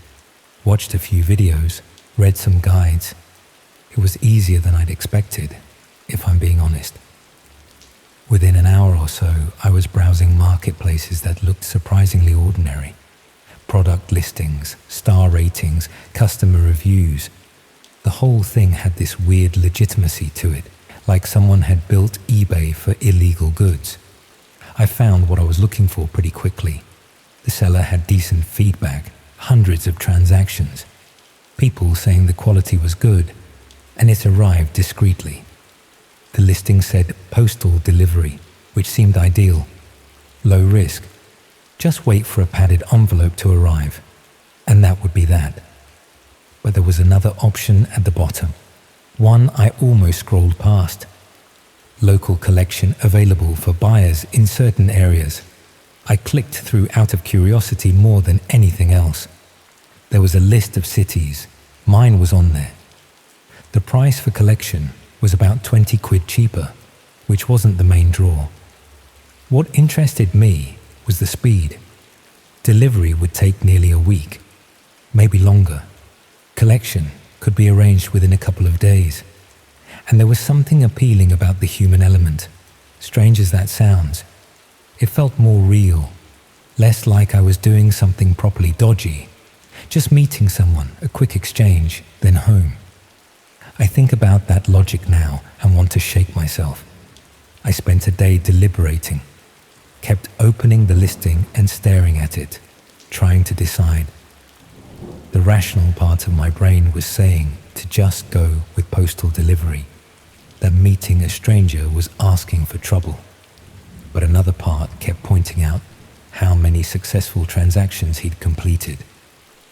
watched a few videos, read some guides. It was easier than I'd expected, if I'm being honest. Within an hour or so, I was browsing marketplaces that looked surprisingly ordinary. Product listings, star ratings, customer reviews. The whole thing had this weird legitimacy to it, like someone had built eBay for illegal goods. I found what I was looking for pretty quickly. The seller had decent feedback, hundreds of transactions, people saying the quality was good, and it arrived discreetly. The listing said postal delivery, which seemed ideal. Low risk. Just wait for a padded envelope to arrive, and that would be that. But there was another option at the bottom, one I almost scrolled past. Local collection available for buyers in certain areas. I clicked through out of curiosity more than anything else. There was a list of cities. Mine was on there. The price for collection was about 20 quid cheaper, which wasn't the main draw. What interested me was the speed. Delivery would take nearly a week, maybe longer. Collection could be arranged within a couple of days. And there was something appealing about the human element, strange as that sounds. It felt more real, less like I was doing something properly dodgy, just meeting someone, a quick exchange, then home. I think about that logic now and want to shake myself. I spent a day deliberating, kept opening the listing and staring at it, trying to decide. The rational part of my brain was saying to just go with postal delivery, that meeting a stranger was asking for trouble. But another part kept pointing out how many successful transactions he'd completed,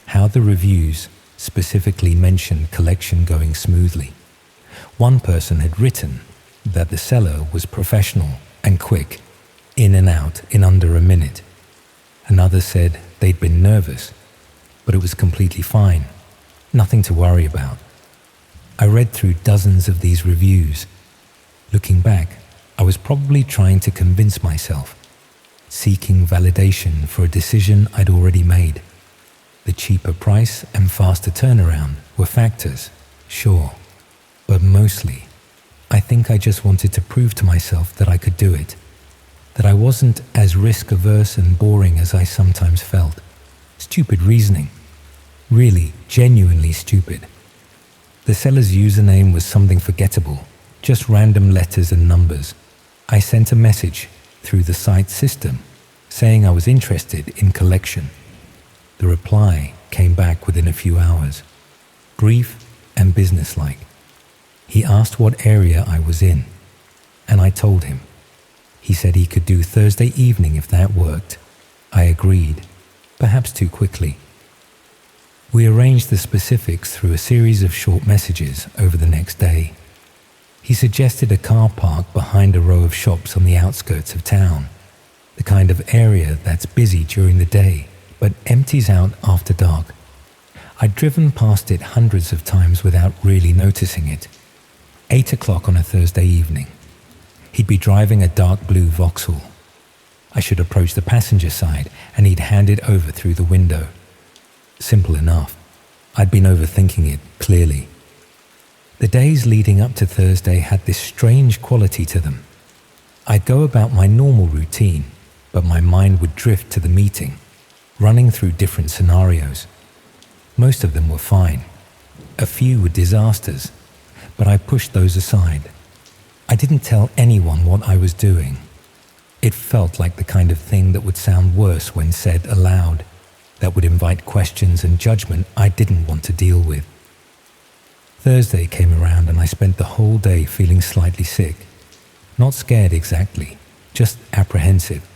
how the reviews specifically mentioned collection going smoothly. One person had written that the seller was professional and quick, in and out in under a minute. Another said they'd been nervous, but it was completely fine, nothing to worry about. I read through dozens of these reviews. Looking back, I was probably trying to convince myself, seeking validation for a decision I'd already made. The cheaper price and faster turnaround were factors, sure, but mostly, I think I just wanted to prove to myself that I could do it, that I wasn't as risk-averse and boring as I sometimes felt. Stupid reasoning. Really, genuinely stupid. The seller's username was something forgettable, just random letters and numbers. I sent a message through the site system saying I was interested in collection. The reply came back within a few hours, brief and businesslike. He asked what area I was in, and I told him. He said he could do Thursday evening if that worked. I agreed, perhaps too quickly. We arranged the specifics through a series of short messages over the next day. He suggested a car park behind a row of shops on the outskirts of town, the kind of area that's busy during the day but empties out after dark. I'd driven past it hundreds of times without really noticing it. 8 o'clock on a Thursday evening. He'd be driving a dark blue Vauxhall. I should approach the passenger side and he'd hand it over through the window. Simple enough. I'd been overthinking it, clearly. The days leading up to Thursday had this strange quality to them. I'd go about my normal routine, but my mind would drift to the meeting, running through different scenarios. Most of them were fine. A few were disasters, but I pushed those aside. I didn't tell anyone what I was doing. It felt like the kind of thing that would sound worse when said aloud, that would invite questions and judgment I didn't want to deal with. Thursday came around and I spent the whole day feeling slightly sick. Not scared exactly, just apprehensive.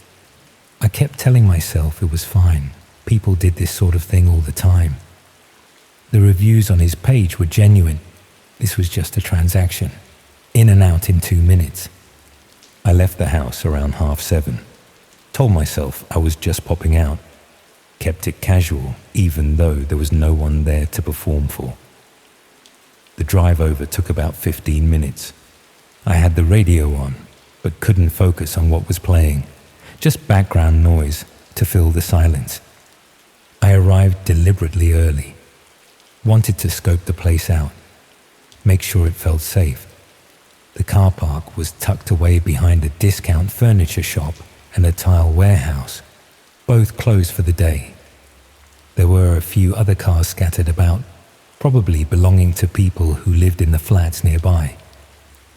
I kept telling myself it was fine. People did this sort of thing all the time. The reviews on his page were genuine. This was just a transaction. In and out in 2 minutes. I left the house around 7:30. Told myself I was just popping out. Kept it casual, even though there was no one there to perform for. The drive over took about 15 minutes. I had the radio on, but couldn't focus on what was playing, just background noise to fill the silence. I arrived deliberately early, wanted to scope the place out, make sure it felt safe. The car park was tucked away behind a discount furniture shop and a tile warehouse, both closed for the day. There were a few other cars scattered about, probably belonging to people who lived in the flats nearby.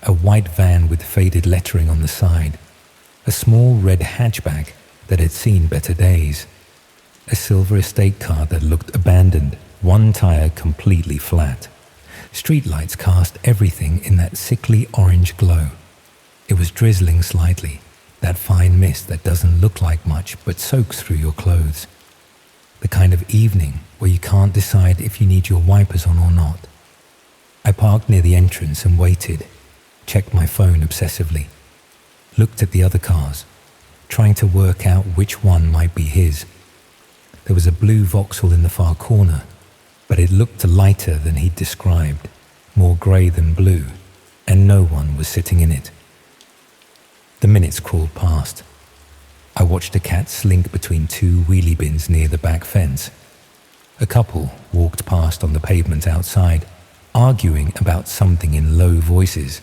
A white van with faded lettering on the side, a small red hatchback that had seen better days, a silver estate car that looked abandoned, one tire completely flat. Streetlights cast everything in that sickly orange glow. It was drizzling slightly, that fine mist that doesn't look like much but soaks through your clothes. The kind of evening where you can't decide if you need your wipers on or not. I parked near the entrance and waited, checked my phone obsessively, looked at the other cars, trying to work out which one might be his. There was a blue Vauxhall in the far corner, but it looked lighter than he'd described, more grey than blue, and no one was sitting in it. The minutes crawled past. I watched a cat slink between two wheelie bins near the back fence. A couple walked past on the pavement outside, arguing about something in low voices.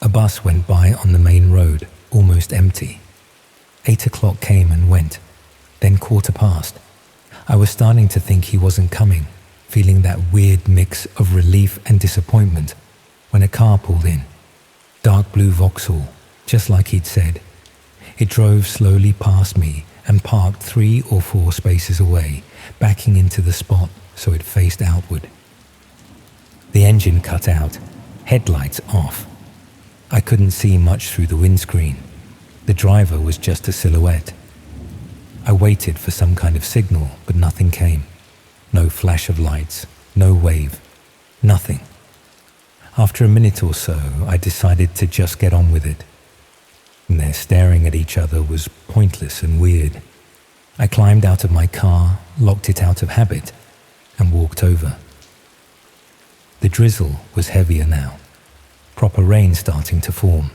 A bus went by on the main road, almost empty. 8 o'clock came and went, then 15:15. I was starting to think he wasn't coming, feeling that weird mix of relief and disappointment, when a car pulled in. Dark blue Vauxhall, just like he'd said. It drove slowly past me and parked 3 or 4 spaces away, backing into the spot so it faced outward. The engine cut out, headlights off. I couldn't see much through the windscreen. The driver was just a silhouette. I waited for some kind of signal, but nothing came. No flash of lights, no wave, nothing. After a minute or so, I decided to just get on with it. And their staring at each other was pointless and weird. I climbed out of my car, locked it out of habit, and walked over. The drizzle was heavier now, proper rain starting to form.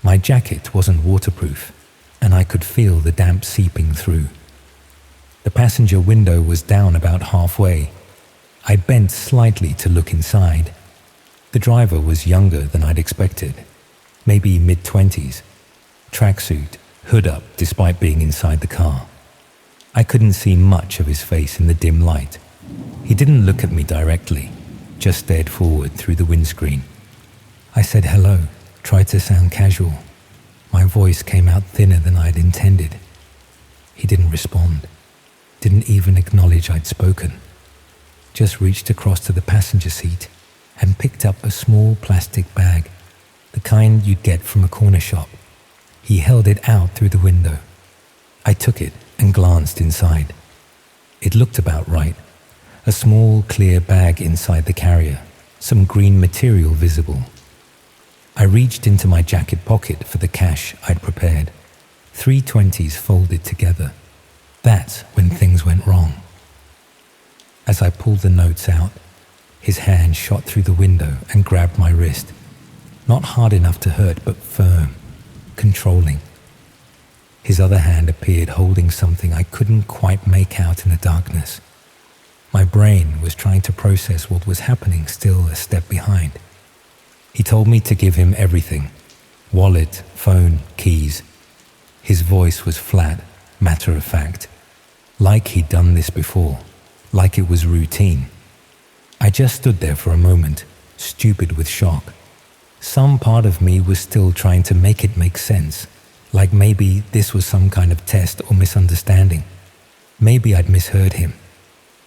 My jacket wasn't waterproof, and I could feel the damp seeping through. The passenger window was down about halfway. I bent slightly to look inside. The driver was younger than I'd expected, maybe mid-20s. Tracksuit, hood up despite being inside the car. I couldn't see much of his face in the dim light. He didn't look at me directly, just stared forward through the windscreen. I said hello, tried to sound casual. My voice came out thinner than I'd intended. He didn't respond, didn't even acknowledge I'd spoken. Just reached across to the passenger seat and picked up a small plastic bag, the kind you'd get from a corner shop. He held it out through the window. I took it and glanced inside. It looked about right. A small, clear bag inside the carrier, some green material visible. I reached into my jacket pocket for the cash I'd prepared. 3 20s folded together. That's when things went wrong. As I pulled the notes out, his hand shot through the window and grabbed my wrist. Not hard enough to hurt, but firm. Controlling. His other hand appeared holding something I couldn't quite make out in the darkness. My brain was trying to process what was happening, still a step behind. He told me to give him everything. Wallet, phone, keys. His voice was flat, matter of fact. Like he'd done this before. Like it was routine. I just stood there for a moment, stupid with shock. Some part of me was still trying to make it make sense, like maybe this was some kind of test or misunderstanding. Maybe I'd misheard him.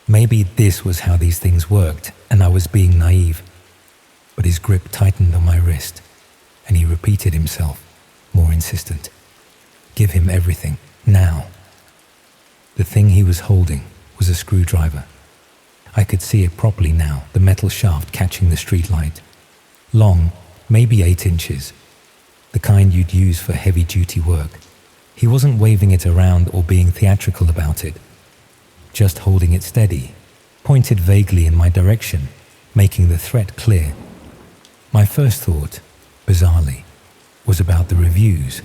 Maybe this was how these things worked, and I was being naive. But his grip tightened on my wrist, and he repeated himself, more insistent. Give him everything, now. The thing he was holding was a screwdriver. I could see it properly now, the metal shaft catching the streetlight. Long, maybe 8 inches, the kind you'd use for heavy-duty work. He wasn't waving it around or being theatrical about it, just holding it steady, pointed vaguely in my direction, making the threat clear. My first thought, bizarrely, was about the reviews.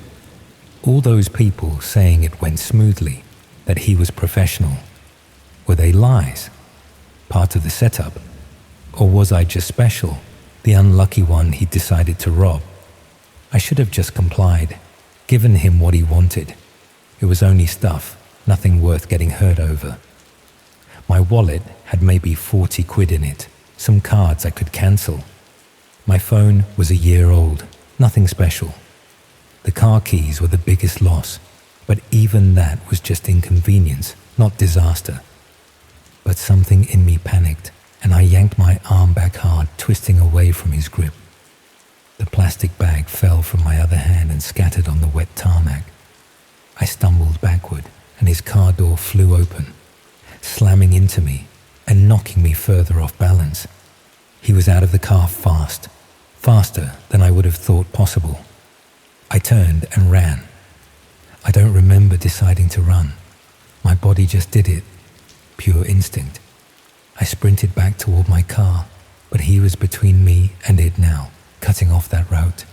All those people saying it went smoothly, that he was professional. Were they lies? Part of the setup? Or was I just special, the unlucky one he decided to rob? I should have just complied, given him what he wanted. It was only stuff, nothing worth getting hurt over. My wallet had maybe 40 quid in it, some cards I could cancel. My phone was a year old, nothing special. The car keys were the biggest loss, but even that was just inconvenience, not disaster. But something in me panicked, and I yanked my arm back hard, twisting away from his grip. The plastic bag fell from my other hand and scattered on the wet tarmac. I stumbled backward, and his car door flew open, slamming into me and knocking me further off balance. He was out of the car fast, faster than I would have thought possible. I turned and ran. I don't remember deciding to run. My body just did it, pure instinct. I sprinted back toward my car, but he was between me and it now, cutting off that route.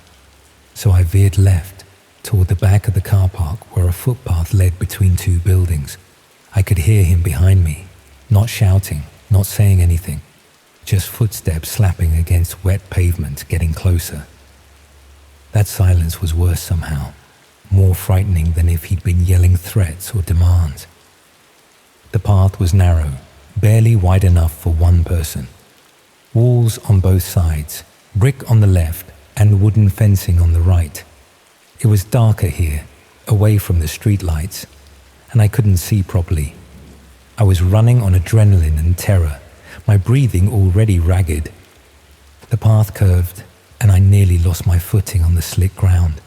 So I veered left, toward the back of the car park where a footpath led between two buildings. I could hear him behind me, not shouting, not saying anything, just footsteps slapping against wet pavement getting closer. That silence was worse somehow, more frightening than if he'd been yelling threats or demands. The path was narrow, barely wide enough for one person. Walls on both sides, brick on the left and wooden fencing on the right. It was darker here, away from the street lights, and I couldn't see properly. I was running on adrenaline and terror, my breathing already ragged. The path curved, and I nearly lost my footing on the slick ground.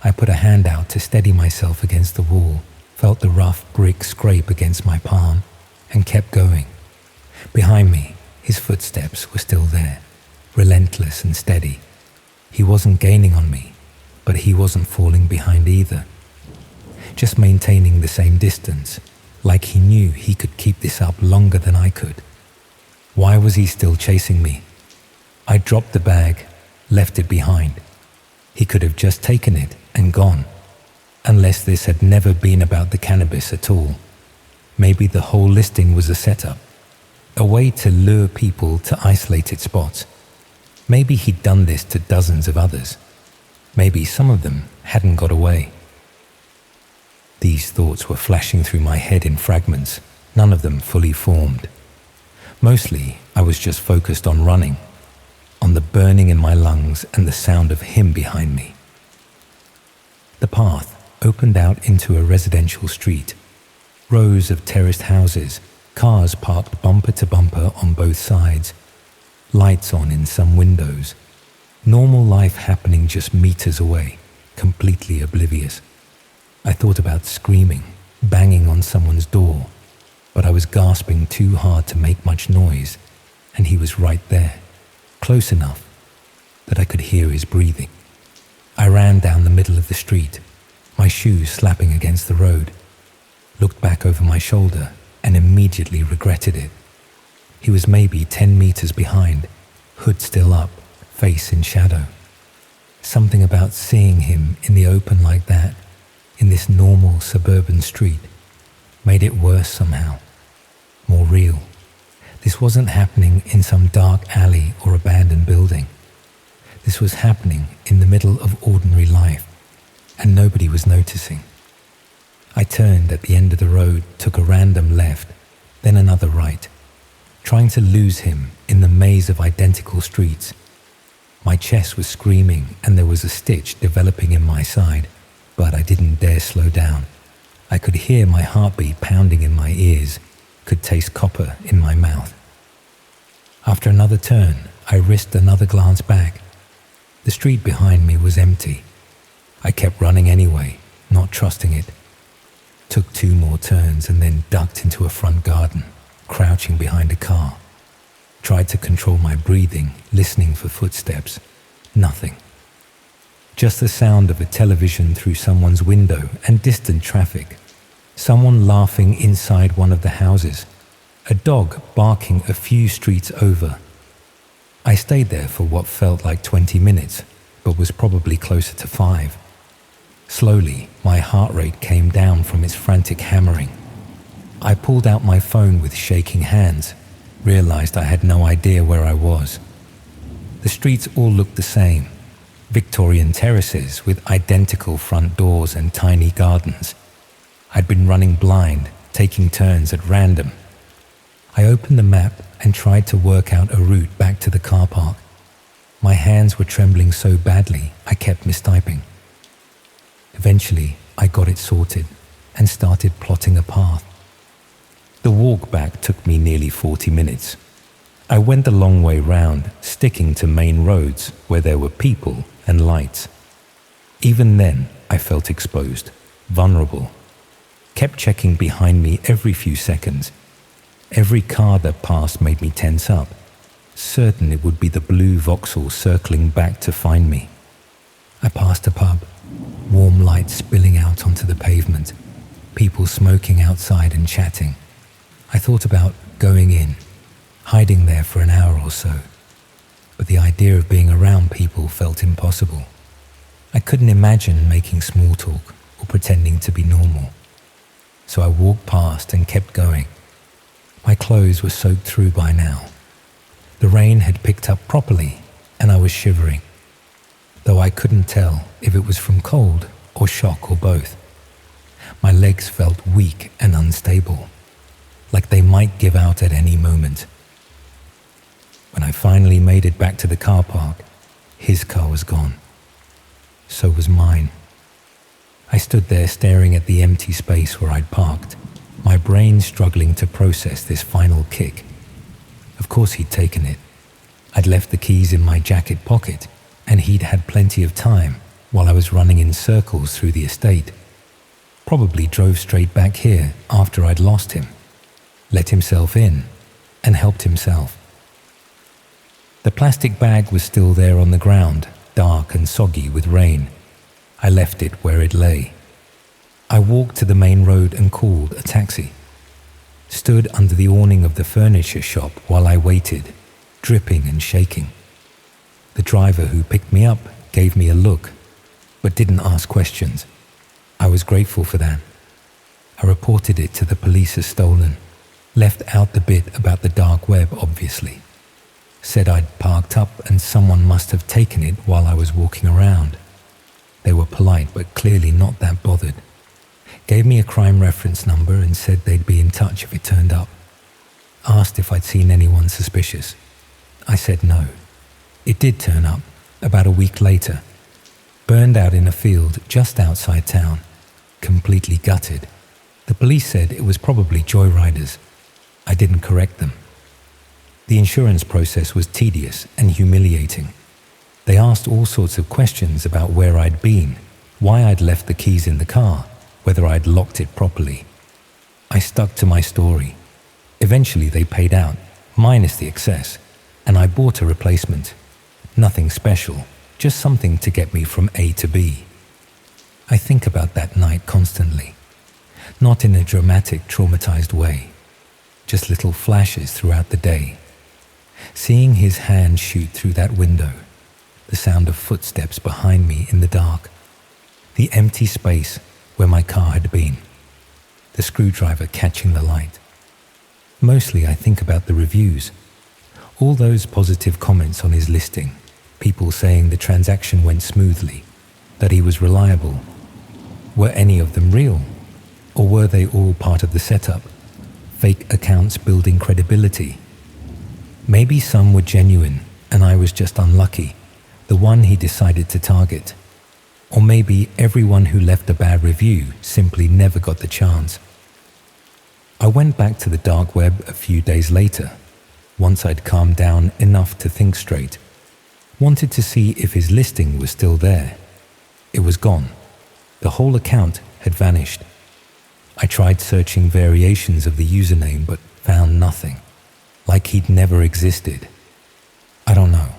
I put a hand out to steady myself against the wall, felt the rough brick scrape against my palm, and kept going. Behind me, his footsteps were still there, relentless and steady. He wasn't gaining on me, but he wasn't falling behind either. Just maintaining the same distance, like he knew he could keep this up longer than I could. Why was he still chasing me? I dropped the bag, left it behind. He could have just taken it and gone, unless this had never been about the cannabis at all. Maybe the whole listing was a setup, a way to lure people to isolated spots. Maybe he'd done this to dozens of others. Maybe some of them hadn't got away. These thoughts were flashing through my head in fragments, none of them fully formed. Mostly, I was just focused on running, on the burning in my lungs and the sound of him behind me. The path opened out into a residential street. Rows of terraced houses, cars parked bumper to bumper on both sides, lights on in some windows. Normal life happening just meters away, completely oblivious. I thought about screaming, banging on someone's door, but I was gasping too hard to make much noise, and he was right there, close enough that I could hear his breathing. I ran down the middle of the street, my shoes slapping against the road, looked back over my shoulder and immediately regretted it. He was maybe 10 meters behind, hood still up, face in shadow. Something about seeing him in the open like that, in this normal suburban street, made it worse somehow, more real. This wasn't happening in some dark alley or abandoned building. This was happening in the middle of ordinary life, and nobody was noticing. I turned at the end of the road, took a random left, then another right, trying to lose him in the maze of identical streets. My chest was screaming and there was a stitch developing in my side, but I didn't dare slow down. I could hear my heartbeat pounding in my ears, could taste copper in my mouth. After another turn, I risked another glance back. The street behind me was empty. I kept running anyway, not trusting it. Took 2 more turns and then ducked into a front garden, crouching behind a car. Tried to control my breathing, listening for footsteps. Nothing. Just the sound of a television through someone's window and distant traffic. Someone laughing inside one of the houses. A dog barking a few streets over. I stayed there for what felt like 20 minutes, but was probably closer to 5. Slowly, my heart rate came down from its frantic hammering. I pulled out my phone with shaking hands, realized I had no idea where I was. The streets all looked the same. Victorian terraces with identical front doors and tiny gardens. I'd been running blind, taking turns at random. I opened the map and tried to work out a route back to the car park. My hands were trembling so badly I kept mistyping. Eventually, I got it sorted and started plotting a path. The walk back took me nearly 40 minutes. I went the long way round, sticking to main roads where there were people and lights. Even then, I felt exposed, vulnerable. Kept checking behind me every few seconds. Every car that passed made me tense up, certain it would be the blue Vauxhall circling back to find me. I passed a pub, warm light spilling out onto the pavement, people smoking outside and chatting. I thought about going in, hiding there for an hour or so, but the idea of being around people felt impossible. I couldn't imagine making small talk or pretending to be normal. So I walked past and kept going. My clothes were soaked through by now. The rain had picked up properly and I was shivering, though I couldn't tell if it was from cold or shock or both. My legs felt weak and unstable, like they might give out at any moment. When I finally made it back to the car park, his car was gone. So was mine. I stood there staring at the empty space where I'd parked, my brain struggling to process this final kick. Of course he'd taken it. I'd left the keys in my jacket pocket, and he'd had plenty of time while I was running in circles through the estate. Probably drove straight back here after I'd lost him, let himself in, and helped himself. The plastic bag was still there on the ground, dark and soggy with rain. I left it where it lay. I walked to the main road and called a taxi. Stood under the awning of the furniture shop while I waited, dripping and shaking. The driver who picked me up gave me a look, but didn't ask questions. I was grateful for that. I reported it to the police as stolen, left out the bit about the dark web, obviously. Said I'd parked up and someone must have taken it while I was walking around. They were polite but clearly not that bothered. Gave me a crime reference number and said they'd be in touch if it turned up. Asked if I'd seen anyone suspicious. I said no. It did turn up, about a week later. Burned out in a field just outside town. Completely gutted. The police said it was probably joyriders. I didn't correct them. The insurance process was tedious and humiliating. They asked all sorts of questions about where I'd been, why I'd left the keys in the car, whether I'd locked it properly. I stuck to my story. Eventually they paid out, minus the excess, and I bought a replacement. Nothing special, just something to get me from A to B. I think about that night constantly, not in a dramatic, traumatized way, just little flashes throughout the day. Seeing his hand shoot through that window, the sound of footsteps behind me in the dark, the empty space where my car had been, the screwdriver catching the light. Mostly I think about the reviews, all those positive comments on his listing, people saying the transaction went smoothly, that he was reliable. Were any of them real? Or were they all part of the setup? Fake accounts building credibility? Maybe some were genuine and I was just unlucky, the one he decided to target. Or maybe everyone who left a bad review simply never got the chance. I went back to the dark web a few days later, once I'd calmed down enough to think straight. Wanted to see if his listing was still there. It was gone. The whole account had vanished. I tried searching variations of the username but found nothing, like he'd never existed. I don't know.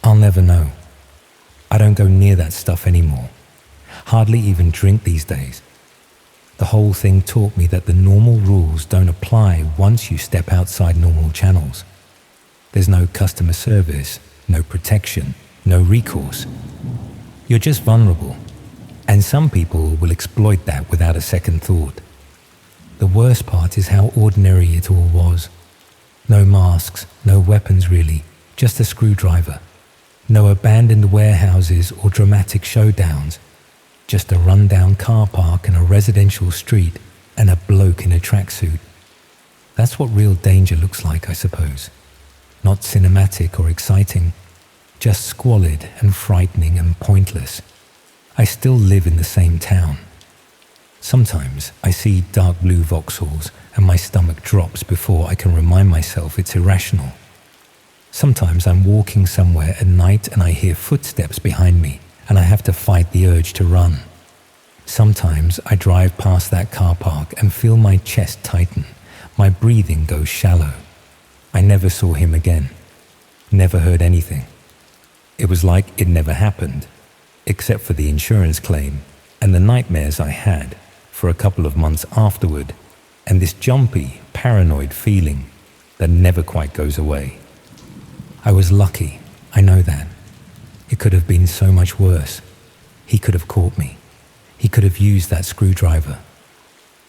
I'll never know. I don't go near that stuff anymore. Hardly even drink these days. The whole thing taught me that the normal rules don't apply once you step outside normal channels. There's no customer service, no protection, no recourse. You're just vulnerable, and some people will exploit that without a second thought. The worst part is how ordinary it all was. No masks, no weapons really, just a screwdriver. No abandoned warehouses or dramatic showdowns. Just a rundown car park and a residential street and a bloke in a tracksuit. That's what real danger looks like, I suppose. Not cinematic or exciting, just squalid and frightening and pointless. I still live in the same town. Sometimes I see dark blue Vauxhalls and my stomach drops before I can remind myself it's irrational. Sometimes I'm walking somewhere at night and I hear footsteps behind me and I have to fight the urge to run. Sometimes I drive past that car park and feel my chest tighten, my breathing goes shallow. I never saw him again, never heard anything. It was like it never happened, except for the insurance claim and the nightmares I had for a couple of months afterward, and this jumpy, paranoid feeling that never quite goes away. I was lucky, I know that. It could have been so much worse. He could have caught me. He could have used that screwdriver.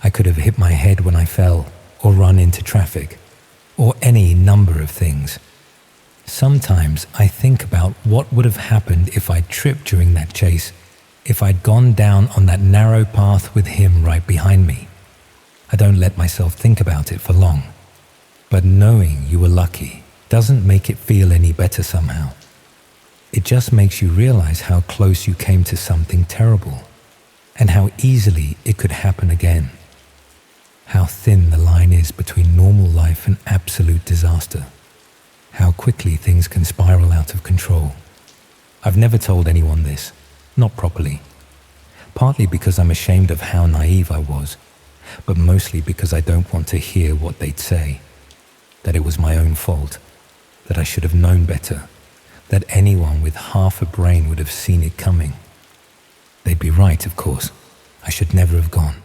I could have hit my head when I fell, or run into traffic, or any number of things. Sometimes I think about what would have happened if I'd tripped during that chase, if I'd gone down on that narrow path with him right behind me. I don't let myself think about it for long. But knowing you were lucky doesn't make it feel any better somehow. It just makes you realize how close you came to something terrible, and how easily it could happen again. How thin the line is between normal life and absolute disaster. How quickly things can spiral out of control. I've never told anyone this, not properly. Partly because I'm ashamed of how naive I was, but mostly because I don't want to hear what they'd say. That it was my own fault, that I should have known better, that anyone with half a brain would have seen it coming. They'd be right, of course. I should never have gone.